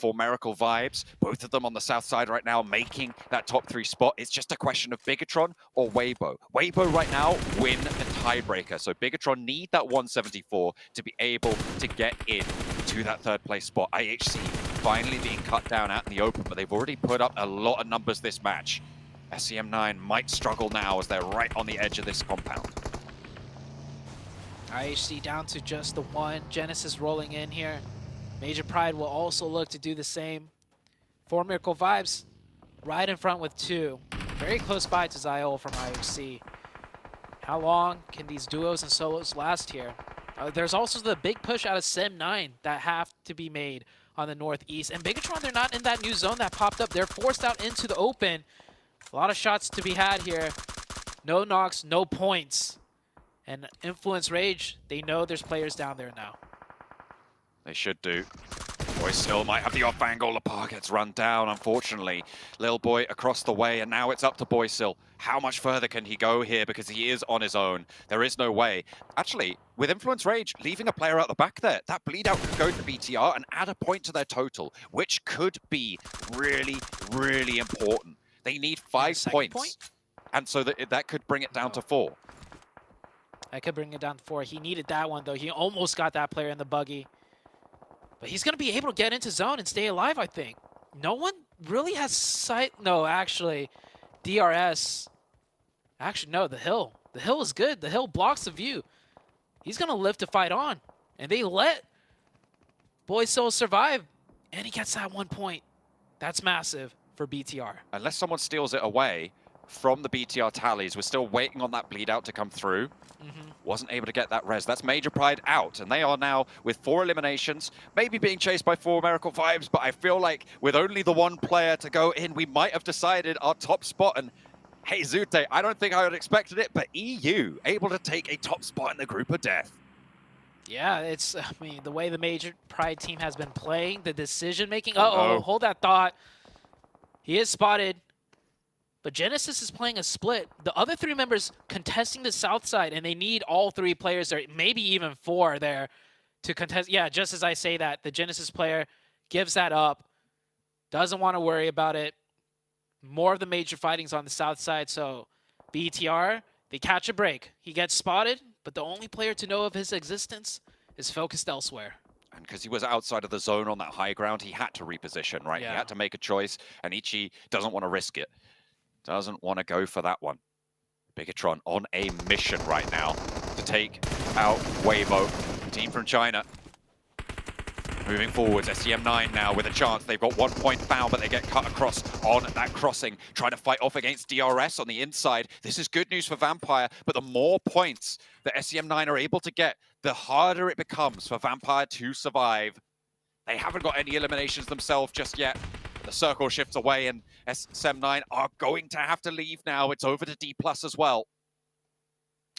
Miracle Vibes, both of them on the south side right now, making that top 3 spot. It's just a question of Bigatron or Weibo. Weibo right now win the tiebreaker. So Bigatron need that 174 to be able to get in to that 3rd place spot. IHC finally being cut down out in the open, but they've already put up a lot of numbers this match. SEM9 might struggle now as they're right on the edge of this compound. IHC down to just the 1. Genesis rolling in here. Major Pride will also look to do the same. 4 Miracle Vibes right in front with 2. Very close by to Ziol from IHC. How long can these duos and solos last here? There's also the big push out of Sem9 that have to be made on the northeast. And Bigatron, they're not in that new zone that popped up. They're forced out into the open. A lot of shots to be had here. No knocks, no points. And Influence Rage, they know there's players down there now. They should do. Boy still might have the off angle. Lepar gets run down, unfortunately. Lil Boy across the way, and now it's up to Boysil. How much further can he go here? Because he is on his own. There is no way. Actually, with Influence Rage, leaving a player out the back there, that bleed out could go to BTR and add a point to their total, which could be really, really important. They need 5 points. and so that could bring it down to 4. That could bring it down to 4. He needed that one, though. He almost got that player in the buggy. But he's going to be able to get into zone and stay alive, I think. No one really has sight. No, actually, DRS. Actually, no, the hill. The hill is good. The hill blocks the view. He's going to live to fight on. And they let Boy Soul survive. And he gets that 1 point. That's massive for BTR. Unless someone steals it away from the BTR tallies, we're still waiting on that bleed out to come through. Wasn't able to get that res. That's Major Pride out, and they are now with 4 eliminations, maybe being chased by 4 Miracle Vibes, but I feel like with only the 1 player to go in, we might have decided our top spot. And hey, Zute, I don't think I would have expected it, but EU able to take a top spot in the group of death. Yeah, it's, I mean, the way the Major Pride team has been playing, the decision-making. Uh-oh, hold that thought. He is spotted. But Genesis is playing a split. The other 3 members contesting the south side, and they need all 3 players there, maybe even 4 there to contest. Yeah, just as I say that, the Genesis player gives that up, doesn't want to worry about it. More of the major fightings on the south side, so BTR, they catch a break. He gets spotted, but the only player to know of his existence is focused elsewhere. And because he was outside of the zone on that high ground, he had to reposition, right? Yeah. He had to make a choice, and Ichi doesn't want to risk it. Doesn't want to go for that one. Bigatron on a mission right now to take out Weibo, team from China. Moving forwards, SEM9 now with a chance. They've got 1 point found, but they get cut across on that crossing, trying to fight off against DRS on the inside. This is good news for Vampire, but the more points that SEM9 are able to get, the harder it becomes for Vampire to survive. They haven't got any eliminations themselves just yet. The circle shifts away, and SEM9 are going to have to leave now. It's over to D+ as well.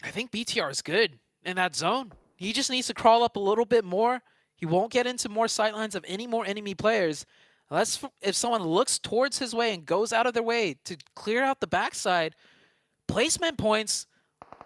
I think BTR is good in that zone. He just needs to crawl up a little bit more. He won't get into more sightlines of any more enemy players. Unless if someone looks towards his way and goes out of their way to clear out the backside, placement points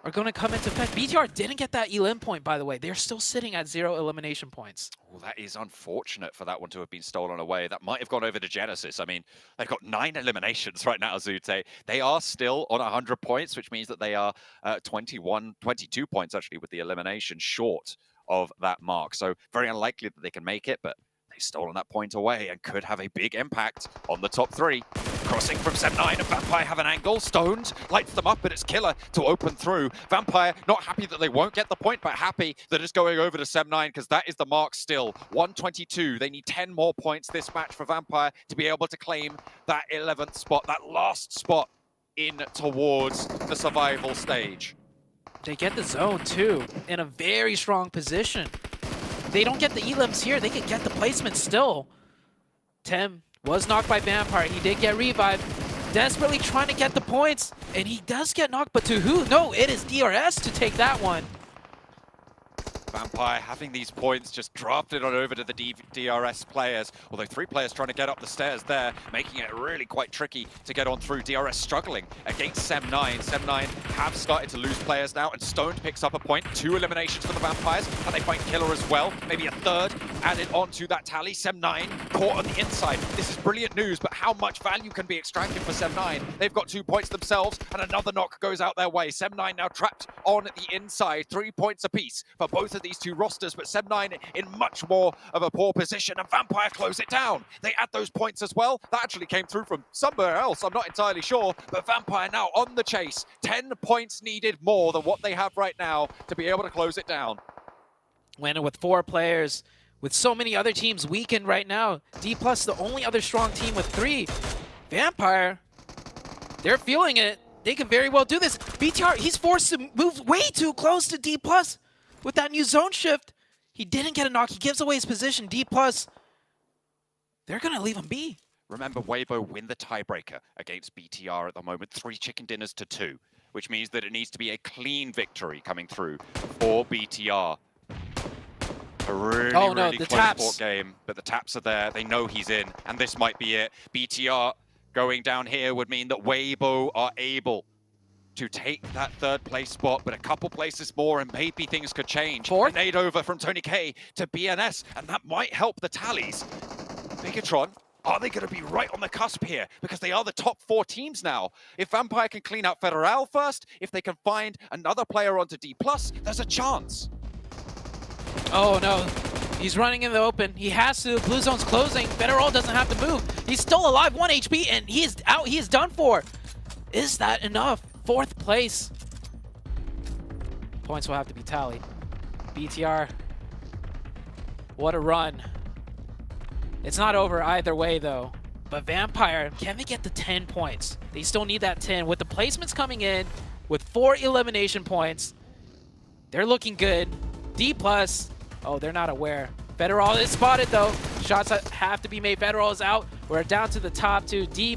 are going to come into effect. BTR didn't get that elim point, by the way. They're still sitting at 0 elimination points. Well, that is unfortunate for that one to have been stolen away. That might have gone over to Genesis. I mean, they've got 9 eliminations right now, Zute. They are still on 100 points, which means that they are 22 points, actually, with the elimination short of that mark. So very unlikely that they can make it, but they've stolen that point away and could have a big impact on the top 3. Crossing from SEM9, and Vampire have an angle. Stoned lights them up, but it's Killer to open through. Vampire not happy that they won't get the point, but happy that it's going over to SEM9 because that is the mark still. 122. They need 10 more points this match for Vampire to be able to claim that 11th spot, that last spot in towards the survival stage. They get the zone, too, in a very strong position. They don't get the elims here. They can get the placement still. Tem was knocked by Vampire. He did get revived. Desperately trying to get the points. And he does get knocked, but to who? No, it is DRS to take that one. Vampire having these points just drafted on over to the DRS players. Although 3 players trying to get up the stairs there, making it really quite tricky to get on through. DRS struggling against SEM9. SEM9 have started to lose players now, and Stoned picks up a point. 2 eliminations for the Vampires, and they find Killer as well. Maybe a 3rd added onto that tally. SEM9 caught on the inside. This is brilliant news, but how much value can be extracted for SEM9? They've got 2 points themselves, and another knock goes out their way. SEM9 now trapped on the inside. 3 points apiece for both of these 2 rosters, but SEM9 in much more of a poor position, and Vampire close it down. They add those points as well. That actually came through from somewhere else, I'm not entirely sure, but Vampire now on the chase. 10 points needed more than what they have right now to be able to close it down. When with 4 players, with so many other teams weakened right now, D+, the only other strong team with 3. Vampire, they're feeling it. They can very well do this. BTR, he's forced to move way too close to D+. With that new zone shift, he didn't get a knock. He gives away his position. D+, they're going to leave him be. Remember, Weibo win the tiebreaker against BTR at the moment. 3 chicken dinners to 2, which means that it needs to be a clean victory coming through for BTR. A really close sport game, but the taps are there. They know he's in, and this might be it. BTR going down here would mean that Weibo are able to take that 3rd place spot, but a couple places more and maybe things could change. 4th? An aid over from Tony K to BNS, and that might help the tallies. Bigatron Are they going to be right on the cusp here? Because they are the top 4 teams now. If Vampire can clean out Federal first, if they can find another player onto D+, there's a chance. Oh no, he's running in the open. He has to. Blue zone's closing. Federal doesn't have to move. He's still alive, 1 HP, and he is out. He is done for. Is that enough? 4th place. Points will have to be tallied. BTR, what a run. It's not over either way though. But Vampire, can they get the 10 points? They still need that 10. With the placements coming in, with 4 elimination points, they're looking good. D+, oh, they're not aware. Federal is spotted though. Shots have to be made. Federal is out. We're down to the top 2. D+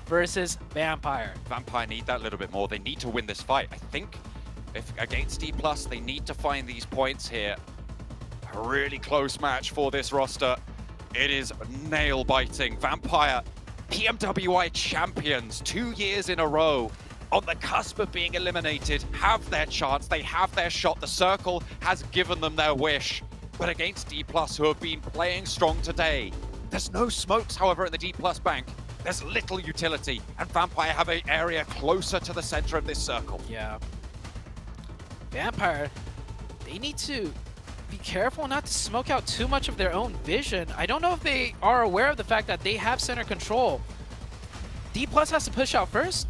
versus Vampire. Vampire need that little bit more. They need to win this fight. I think if against D+, they need to find these points here. A really close match for this roster. It is nail-biting. Vampire, PMWI champions, 2 years in a row, on the cusp of being eliminated, have their chance, they have their shot. The circle has given them their wish. But against D+, who have been playing strong today, there's no smokes, however, in the D+ bank. There's little utility, and Vampire have an area closer to the center of this circle. Yeah. Vampire, they need to be careful not to smoke out too much of their own vision. I don't know if they are aware of the fact that they have center control. D+ has to push out first,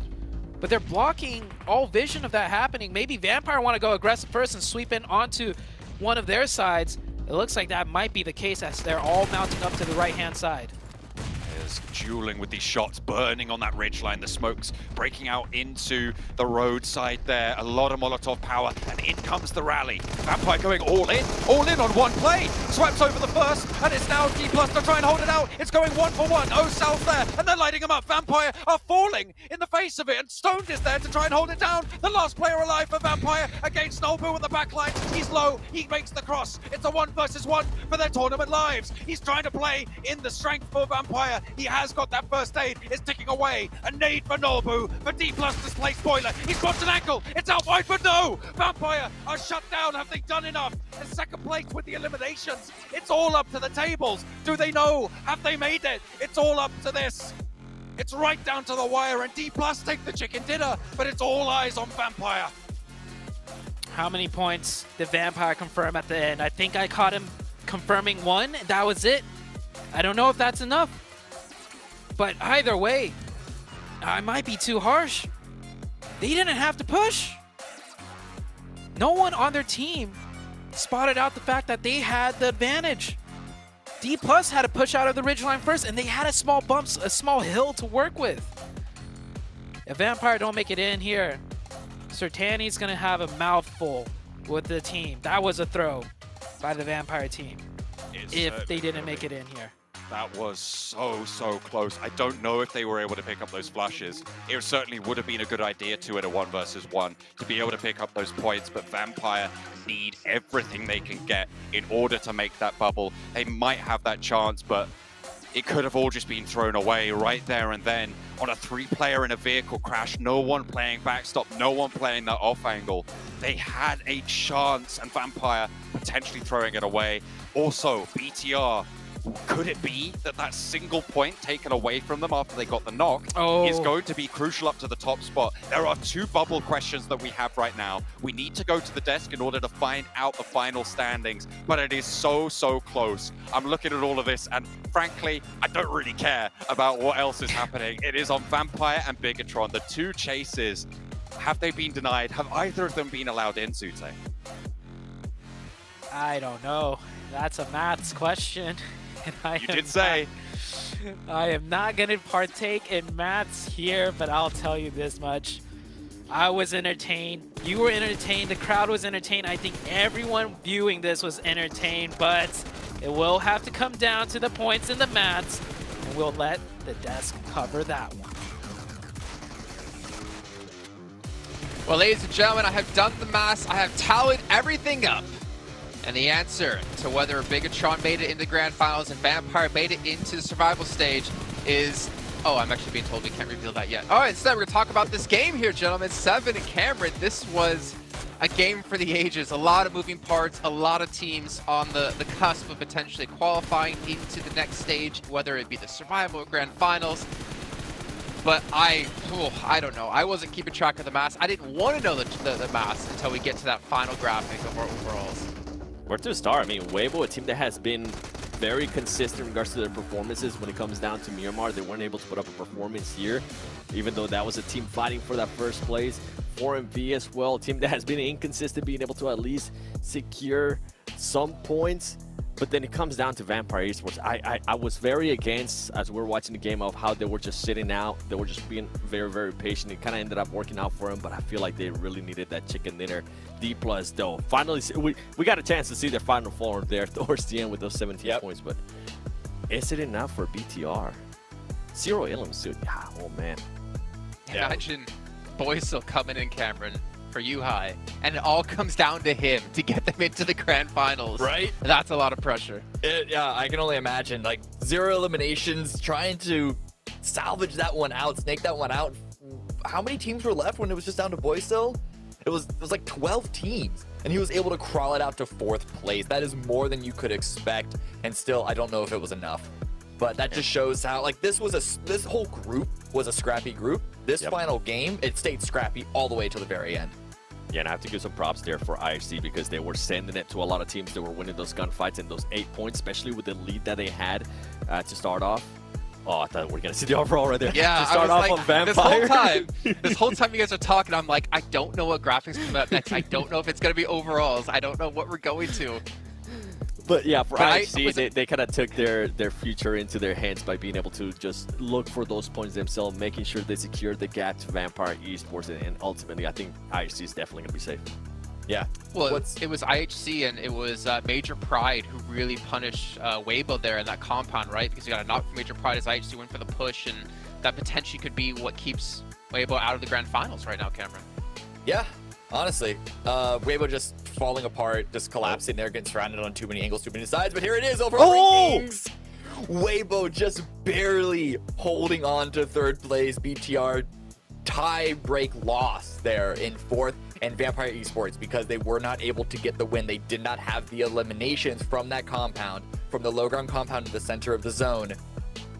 but they're blocking all vision of that happening. Maybe Vampire want to go aggressive first and sweep in onto one of their sides. It looks like that might be the case as they're all mounting up to the right-hand side. Dueling with these shots, burning on that ridgeline, the smokes breaking out into the roadside there. A lot of Molotov power, and in comes the rally. Vampire going all in on one play. Swipes over the first, and it's now D+ to try and hold it out. It's going 1 for 1. Oh, South there, and they're lighting him up. Vampire are falling in the face of it, and Stoned is there to try and hold it down. The last player alive for Vampire against Nobu with the backline. He's low, he makes the cross. It's a 1 versus 1 for their tournament lives. He's trying to play in the strength for Vampire. He has got that first aid. It's ticking away. A nade for Nobu. For D+ display spoiler. He's dropped an ankle. It's out wide, but no! Vampire are shut down. Have they done enough? And second place with the eliminations. It's all up to the tables. Do they know? Have they made it? It's all up to this. It's right down to the wire, and D+ take the chicken dinner, but it's all eyes on Vampire. How many points did Vampire confirm at the end? I think I caught him confirming 1. That was it. I don't know if that's enough. But either way, I might be too harsh. They didn't have to push. No one on their team spotted out the fact that they had the advantage. D+ had to push out of the ridgeline first, and they had a small bumps, a small hill to work with. If Vampire don't make it in here, Sertani's gonna have a mouthful with the team. That was a throw by the Vampire team if they didn't make it in here. That was so close. I don't know if they were able to pick up those flashes. It certainly would have been a good idea to in a 1 versus 1 to be able to pick up those points, but Vampire need everything they can get in order to make that bubble. They might have that chance, but it could have all just been thrown away right there and then on a 3-player in a vehicle crash. No one playing backstop, no one playing that off angle. They had a chance, and Vampire potentially throwing it away. Also, BTR, could it be that that single point taken away from them after they got the knock is going to be crucial up to the top spot? There are 2 bubble questions that we have right now. We need to go to the desk in order to find out the final standings, but it is so close. I'm looking at all of this, and frankly, I don't really care about what else is happening. It is on Vampire and Bigatron, the 2 chases. Have they been denied? Have either of them been allowed in, Sute? I don't know. That's a maths question. You did say. I am not going to partake in maths here, but I'll tell you this much. I was entertained. You were entertained. The crowd was entertained. I think everyone viewing this was entertained, but it will have to come down to the points and the maths, and we'll let the desk cover that one. Well, ladies and gentlemen, I have done the maths. I have tallied everything up. And the answer to whether Bigatron made it into the Grand Finals and Vampire made it into the survival stage is... Oh, I'm actually being told we can't reveal that yet. All right, instead we're going to talk about this game here, gentlemen. Seven and Cameron, this was a game for the ages. A lot of moving parts, a lot of teams on the cusp of potentially qualifying into the next stage, whether it be the Survival or Grand Finals. But I don't know. I wasn't keeping track of the mass. I didn't want to know the mass until we get to that final graphic of our overalls. Where to start? I mean, Weibo, a team that has been very consistent in regards to their performances. When it comes down to Myanmar, they weren't able to put up a performance here, even though that was a team fighting for that first place. 4MV as well, a team that has been inconsistent, being able to at least secure some points. But then it comes down to Vampire Esports. I was very against, as we were watching the game, of how they were just sitting out. They were just being very, very patient. It kind of ended up working out for them, but I feel like they really needed that chicken dinner. D+, though. Finally, we got a chance to see their final form there towards the end with those 17 points, but is it enough for BTR? 0 Ilums, dude. Yeah, oh, man. Imagine Boysil coming in, Cameron, for U-High, and it all comes down to him to get them into the Grand Finals. Right? That's a lot of pressure. Yeah, I can only imagine. Like, 0 eliminations, trying to salvage that one out, snake that one out. How many teams were left when it was just down to Boysil? It was like 12 teams, and he was able to crawl it out to 4th place. That is more than you could expect, and still, I don't know if it was enough. But that just shows how, like, this whole group was a scrappy group. This final game, it stayed scrappy all the way to the very end. Yeah, and I have to give some props there for IHC because they were sending it to a lot of teams that were winning those gunfights and those 8 points, especially with the lead that they had to start off. Oh, I thought we were going to see the overall right there. Yeah, to start off on Vampire. This whole time you guys are talking, I'm like, I don't know what graphics come up next. I don't know if it's going to be overalls. I don't know what we're going to. But yeah, for IHC, they kind of took their future into their hands by being able to just look for those points themselves, making sure they secure the gap to Vampire Esports, and ultimately, I think IHC is definitely going to be safe. Yeah. Well, it was IHC and it was Major Pride who really punished Weibo there in that compound, right? Because you got a knock from Major Pride as IHC went for the push, and that potentially could be what keeps Weibo out of the Grand Finals right now, Cameron. Yeah. Honestly, Weibo just falling apart, just collapsing there, getting surrounded on too many angles, too many sides. But here it is, overall rankings. Weibo just barely holding on to 3rd place. BTR tie break loss there in 4th, and Vampire Esports, because they were not able to get the win. They did not have the eliminations from that compound, from the low ground compound to the center of the zone.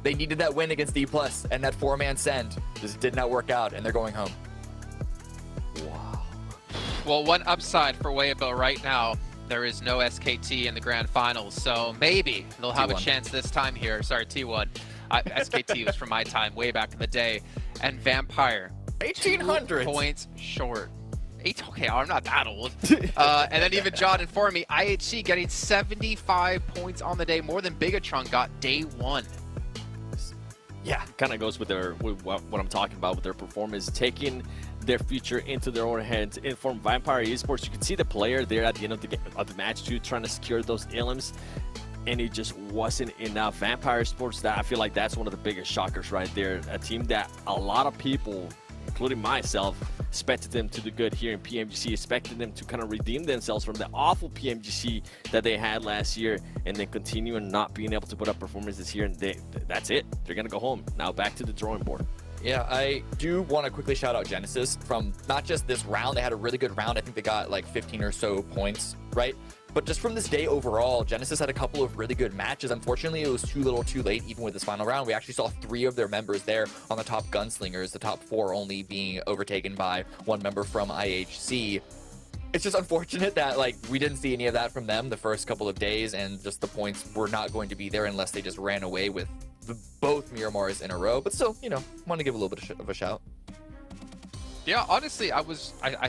They needed that win against D+, and that 4-man send just did not work out, and they're going home. Well, one upside for Weibo right now, there is no SKT in the Grand Finals, so maybe they'll have a chance this time here. Sorry, T1. SKT was from my time, way back in the day. And Vampire, 1,800 points short. Okay, I'm not that old. And then even John informed me, IHC getting 75 points on the day, more than Bigatron got day 1. Yeah, kind of goes with what I'm talking about with their performance, taking their future into their own hands. And from Vampire Esports, you can see the player there at the end of the match too, trying to secure those Ilums, and it just wasn't enough. Vampire Esports, that I feel like that's one of the biggest shockers right there. A team that a lot of people, including myself, expected them to do good here in PMGC, expected them to kind of redeem themselves from the awful PMGC that they had last year, and then continue and not being able to put up performances here, and that's it. They're going to go home. Now back to the drawing board. Yeah, I do want to quickly shout out Genesis from not just this round. They had a really good round. I think they got like 15 or so points, right? But just from this day overall, Genesis had a couple of really good matches. Unfortunately, it was too little too late, even with this final round. We actually saw 3 of their members there on the top gunslingers, the top 4 only being overtaken by 1 member from IHC. It's just unfortunate that like we didn't see any of that from them the first couple of days, and just the points were not going to be there unless they just ran away with both Miramars in a row. But still, you know, want to give a little bit of a shout. Yeah, honestly, I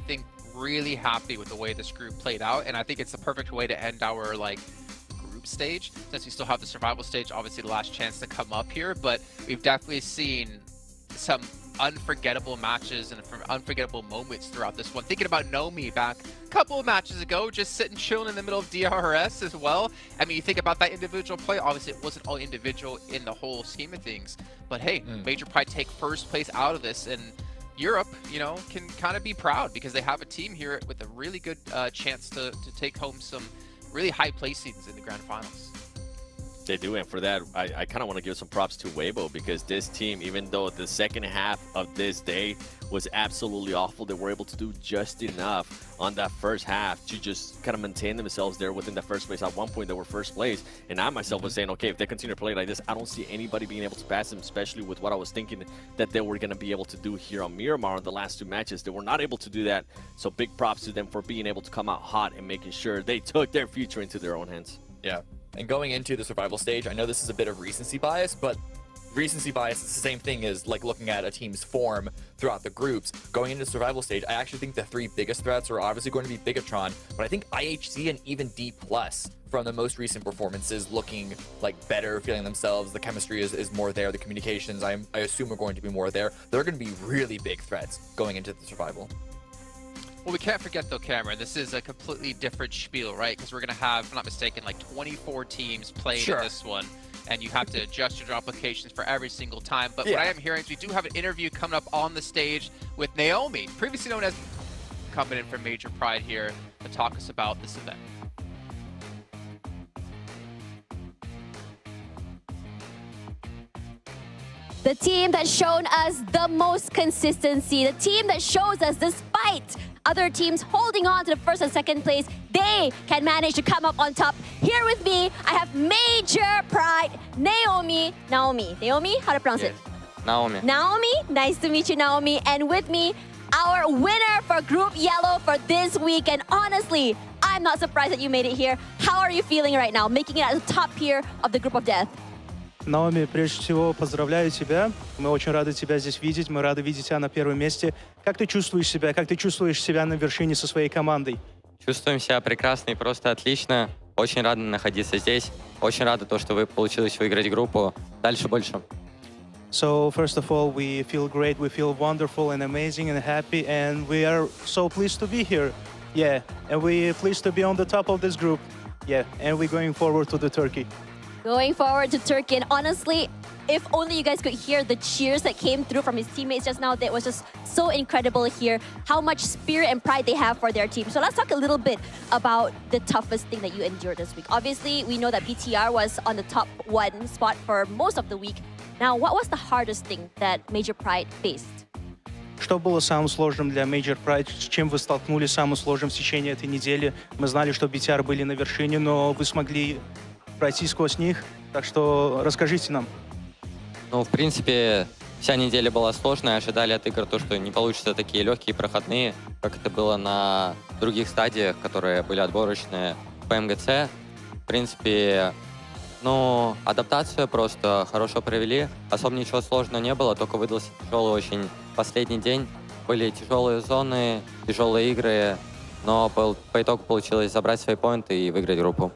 think really happy with the way this group played out, and I think it's the perfect way to end our like group stage, since we still have the survival stage, obviously the last chance to come up here. But we've definitely seen some unforgettable matches and unforgettable moments throughout this one. Thinking about Nomi back a couple of matches ago, just sitting chilling in the middle of DRS as well. I mean, you think about that individual play, obviously it wasn't all individual in the whole scheme of things, but hey, Major Pride take 1st place out of this, and Europe, you know, can kind of be proud because they have a team here with a really good chance to take home some really high placings in the Grand Finals. They do, and for that, I kind of want to give some props to Weibo, because this team, even though the second half of this day was absolutely awful, they were able to do just enough on that first half to just kind of maintain themselves there within the first place. At one point, they were first place, and I myself was saying, okay, if they continue to play like this, I don't see anybody being able to pass them, especially with what I was thinking that they were going to be able to do here on Miramar in the last two matches. They were not able to do that, so big props to them for being able to come out hot and making sure they took their future into their own hands. Yeah. And going into the survival stage, I know this is a bit of recency bias, but recency bias is the same thing as like looking at a team's form throughout the groups. Going into the survival stage, I actually think the three biggest threats are obviously going to be Bigatron, but I think IHC and even D+ from the most recent performances looking like better, feeling themselves. The chemistry is more there. The communications, I assume, are going to be more there. They're going to be really big threats going into the survival. Well, we can't forget though, Cameron, this is a completely different spiel, right? Because we're going to have, if I'm not mistaken, like 24 teams playing in this one, and you have to adjust your drop locations for every single time. But what I am hearing is we do have an interview coming up on the stage with Naomi, previously known as, coming in from Major Pride here to talk us about this event. The team that's shown us the most consistency, the team that shows us despite other teams holding on to the first and second place, they can manage to come up on top. Here with me, I have Major Pride, Naomi, how to pronounce it? Naomi. Naomi, nice to meet you, Naomi. And with me, our winner for Group Yellow for this week. And honestly, I'm not surprised that you made it here. How are you feeling right now, making it at the top here of the Group of Death? Наоми, прежде всего, поздравляю тебя. Мы очень рады тебя здесь видеть. Мы рады видеть тебя на первом месте. Как ты чувствуешь себя? Как ты чувствуешь себя на вершине со своей командой? Чувствуем себя прекрасно и просто отлично. Очень рады находиться здесь. Очень рады то, что вы получилось выиграть группу. Дальше больше. So, first of all, we feel great. We feel wonderful and amazing and happy. And we are so pleased to be here. Yeah, and we're pleased to be on the top of this group. Yeah, and we're going forward to the Turkey. Going forward to Turkey, and honestly, if only you guys could hear the cheers that came through from his teammates just now, that was just so incredible here, how much spirit and pride they have for their team. So let's talk a little bit about the toughest thing that you endured this week. Obviously, we know that BTR was on the top one spot for most of the week. Now, what was the hardest thing that Major Pride faced? Что было самым сложным для Major Pride? С чем вы столкнулись самым сложным в течение этой недели? Мы знали, что BTR были на вершине, но вы смогли пройти сквозь них, так что расскажите нам. Ну, в принципе, вся неделя была сложная, ожидали от игр то, что не получатся такие легкие проходные, как это было на других стадиях, которые были отборочные в PMGC. В принципе, ну, адаптацию просто хорошо провели, особо ничего сложного не было, только выдался тяжелый очень последний день. Были тяжелые зоны, тяжелые игры, но по итогу получилось забрать свои поинты и выиграть группу.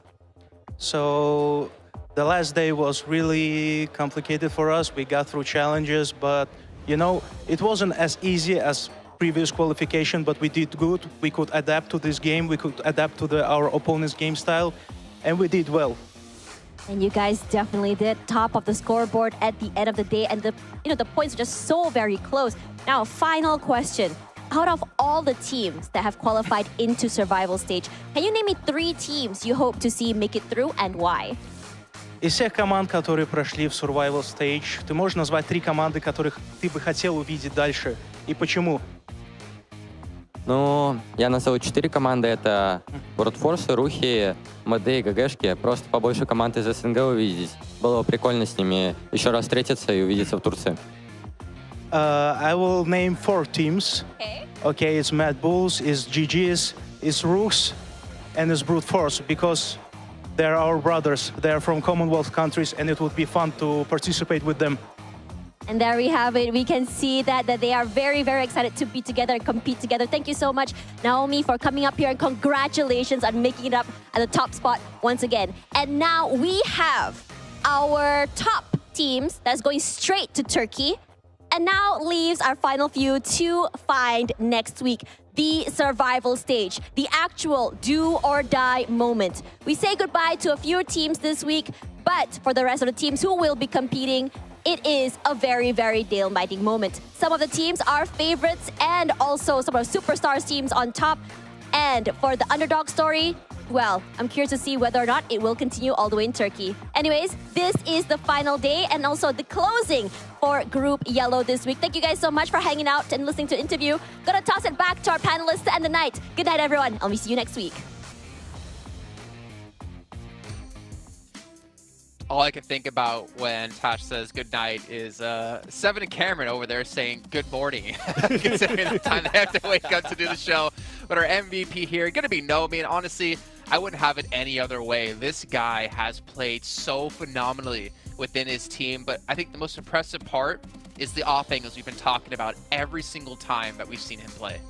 So the last day was really complicated for us. We got through challenges, but you know, it wasn't as easy as previous qualification, but we did good. We could adapt to this game. We could adapt to our opponent's game style, and we did well. And you guys definitely did. Top of the scoreboard at the end of the day, and the points are just so very close. Now, final question. Out of all the teams that have qualified into survival stage, can you name me 3 teams you hope to see make it through and why? Из всех команд, которые прошли в Survival Stage, ты можешь назвать 3 команды, которых ты бы хотел увидеть дальше, и почему? Ну, я назову 4 команды. Это Бродфорсы, Рухи, МД и ГГшки. Просто побольше команд из СНГ увидеть. Было бы прикольно с ними еще раз встретиться и увидеться в Турции. I will name 4 teams. Okay, it's Mad Bulls, it's GG's, it's Rooks, and it's Brute Force, because they're our brothers. They're from Commonwealth countries, and it would be fun to participate with them. And there we have it. We can see that they are very, very excited to be together and compete together. Thank you so much, Naomi, for coming up here, and congratulations on making it up at the top spot once again. And now we have our top teams that's going straight to Turkey. And now leaves our final few to find next week, the survival stage, the actual do or die moment. We say goodbye to a few teams this week, but for the rest of the teams who will be competing, it is a very, very nail-biting moment. Some of the teams are favorites and also some of the superstars teams on top. And for the underdog story, Well, I'm curious to see whether or not it will continue all the way in Turkey. Anyways, this is the final day and also the closing for Group Yellow this week. Thank you guys so much for hanging out and listening to the interview. Gonna toss it back to our panelists to end the night. Good night, everyone. I'll see you next week. All I can think about when Tash says good night is Seven and Cameron over there saying good morning, considering the time they have to wake up to do the show. But our MVP here, gonna be Nomi, and honestly, I wouldn't have it any other way. This guy has played so phenomenally within his team, but I think the most impressive part is the off angles we've been talking about every single time that we've seen him play.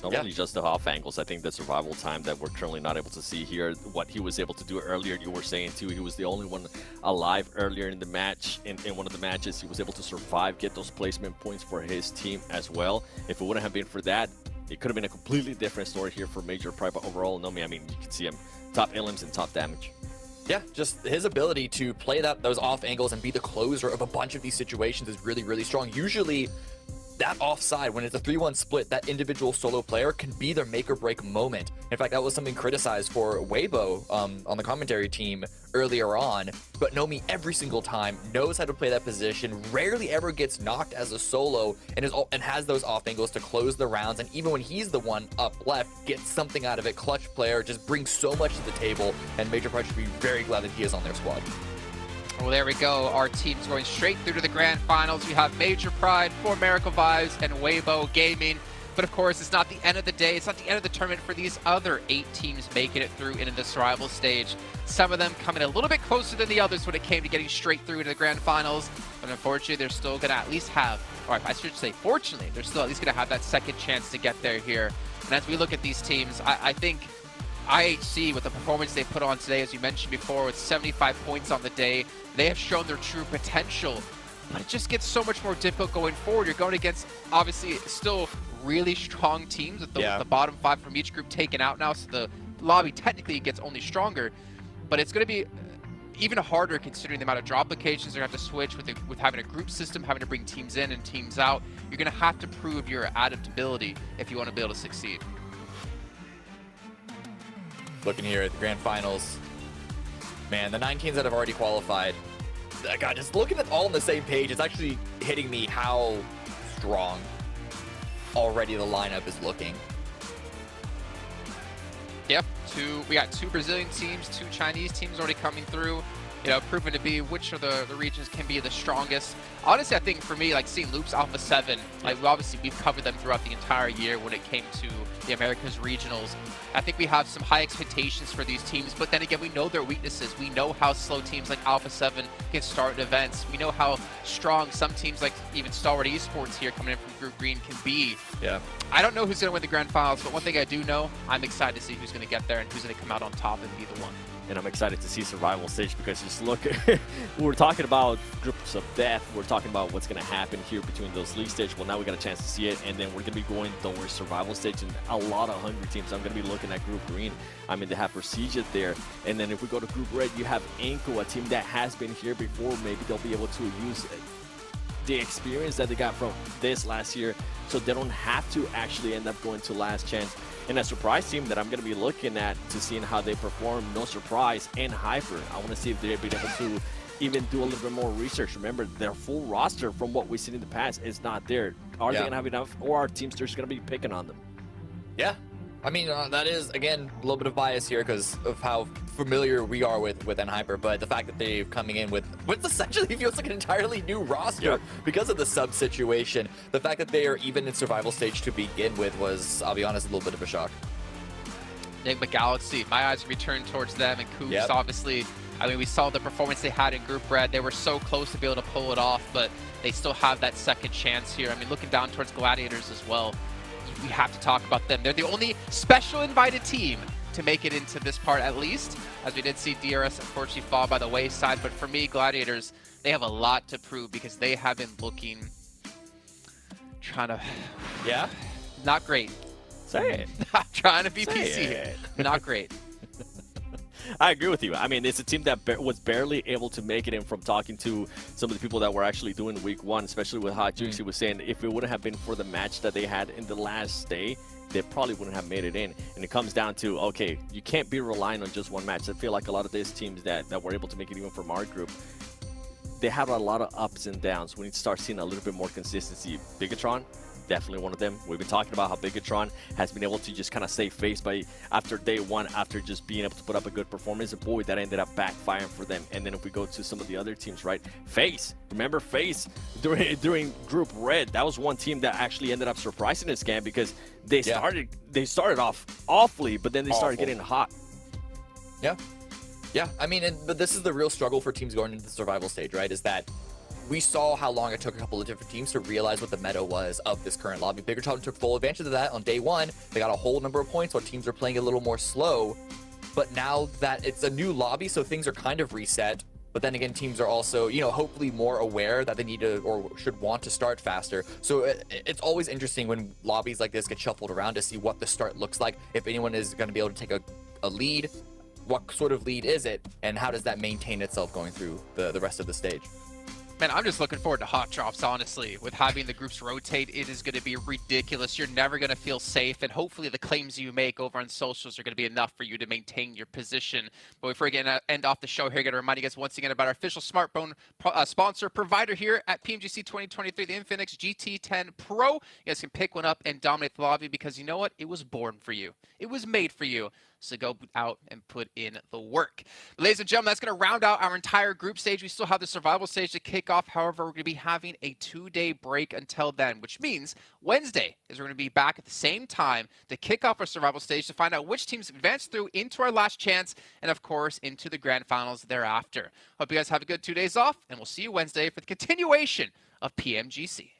Not only just the off angles, I think the survival time that we're currently not able to see here, what he was able to do earlier, you were saying too, he was the only one alive earlier in the match. In one of the matches, he was able to survive, get those placement points for his team as well. If it wouldn't have been for that, it could have been a completely different story here for Major Pride, but overall, Nomi, I mean, you can see him top elims and top damage. Yeah, just his ability to play those off angles and be the closer of a bunch of these situations is really, really strong. Usually, that offside, when it's a 3-1 split, that individual solo player can be their make or break moment. In fact, that was something criticized for Weibo on the commentary team earlier on. But Nomi, every single time, knows how to play that position, rarely ever gets knocked as a solo, and has those off angles to close the rounds. And even when he's the one up left, gets something out of it. Clutch player, just brings so much to the table, and Major Pride should be very glad that he is on their squad. Well, there we go. Our team's going straight through to the Grand Finals. We have Major Pride, For Miracle Vibes, and Weibo Gaming. But of course, it's not the end of the day. It's not the end of the tournament for these other 8 teams making it through into the survival stage. Some of them coming a little bit closer than the others when it came to getting straight through into the Grand Finals. But unfortunately, they're still going to at least have, or I should say fortunately, they're still at least going to have that second chance to get there here. And as we look at these teams, I think IHC, with the performance they put on today, as you mentioned before, with 75 points on the day, they have shown their true potential. But it just gets so much more difficult going forward. You're going against, obviously, still really strong teams with the bottom 5 from each group taken out now, so the lobby technically gets only stronger. But it's going to be even harder considering the amount of drop locations they're going to have to switch with having a group system, having to bring teams in and teams out. You're going to have to prove your adaptability if you want to be able to succeed. Looking here at the Grand Finals, man, the 9 teams that have already qualified, God, just looking at all on the same page, it's actually hitting me how strong already the lineup is looking. Yep, we got 2 Brazilian teams, 2 Chinese teams already coming through, you know, proven to be which of the regions can be the strongest. Honestly, I think for me, like seeing Loop's Alpha 7, like we've covered them throughout the entire year when it came to the Americas regionals. I think we have some high expectations for these teams, but then again, we know their weaknesses. We know how slow teams like Alpha 7 can start events. We know how strong some teams like even Stalwart Esports here coming in from Group Green can be. Yeah. I don't know who's going to win the Grand Finals, but one thing I do know, I'm excited to see who's going to get there and who's going to come out on top and be the one. And I'm excited to see survival stage because just look, we're talking about groups of death. We're talking about what's going to happen here between those league stage. Well, now we got a chance to see it, and then we're going to be going towards survival stage and a lot of hungry teams. I'm going to be looking at Group Green. I mean, they have Prestigious there. And then if we go to Group Red, you have Inco, a team that has been here before. Maybe they'll be able to use the experience that they got from this last year, so they don't have to actually end up going to last chance. And a surprise team that I'm going to be looking at to seeing how they perform, No Surprise and Hyper. I want to see if they're able to even do a little bit more research. Remember, their full roster from what we've seen in the past is not there. Are they going to have enough, or are teams just going to be picking on them? Yeah. I mean, that is, again, a little bit of bias here because of how familiar we are with Hyper, but the fact that they're coming in with what essentially feels like an entirely new roster because of the sub situation, the fact that they are even in survival stage to begin with was, I'll be honest, a little bit of a shock. Enigma Galaxy, my eyes returned towards them, and Coups, obviously, I mean, we saw the performance they had in Group Red. They were so close to be able to pull it off, but they still have that second chance here. I mean, looking down towards Gladiators as well, we have to talk about them. They're the only special invited team to make it into this part, at least, as we did see DRS unfortunately fall by the wayside. But for me, Gladiators, they have a lot to prove because they have been looking, not great. Say it. Not trying to be PC here. Not great. I agree with you. I mean, it's a team that was barely able to make it in from talking to some of the people that were actually doing week one, especially with how Juicy was saying if it wouldn't have been for the match that they had in the last day, they probably wouldn't have made it in. And it comes down to, okay, you can't be relying on just one match. I feel like a lot of these teams that were able to make it even from our group, they had a lot of ups and downs. We need to start seeing a little bit more consistency. Bigatron, definitely one of them. We've been talking about how Bigatron has been able to just kind of save face by after day one, after just being able to put up a good performance. And boy, that ended up backfiring for them. And then if we go to some of the other teams, right? FaZe, remember FaZe during Group Red? That was one team that actually ended up surprising this game because they started off awfully, but then they started getting hot. Yeah. Yeah, I mean, but this is the real struggle for teams going into the survival stage, right? Is that we saw how long it took a couple of different teams to realize what the meta was of this current lobby. Bigatron took full advantage of that on day one. They got a whole number of points while teams are playing a little more slow. But now that it's a new lobby, so things are kind of reset. But then again, teams are also, you know, hopefully more aware that they need to or should want to start faster. So it's always interesting when lobbies like this get shuffled around to see what the start looks like. If anyone is going to be able to take a lead, what sort of lead is it, and how does that maintain itself going through the rest of the stage? Man, I'm just looking forward to hot drops, honestly. With having the groups rotate, it is going to be ridiculous. You're never going to feel safe, and hopefully the claims you make over on socials are going to be enough for you to maintain your position. But before we get to end off the show here, I got to remind you guys once again about our official smartphone sponsor provider here at PMGC 2023, the Infinix GT10 Pro. You guys can pick one up and dominate the lobby because you know what? It was born for you. It was made for you. So go out and put in the work. Ladies and gentlemen, that's going to round out our entire group stage. We still have the survival stage to kick off. However, we're going to be having a 2-day break until then, which means Wednesday is we're going to be back at the same time to kick off our survival stage to find out which teams advance through into our last chance and, of course, into the grand finals thereafter. Hope you guys have a good 2 days off, and we'll see you Wednesday for the continuation of PMGC.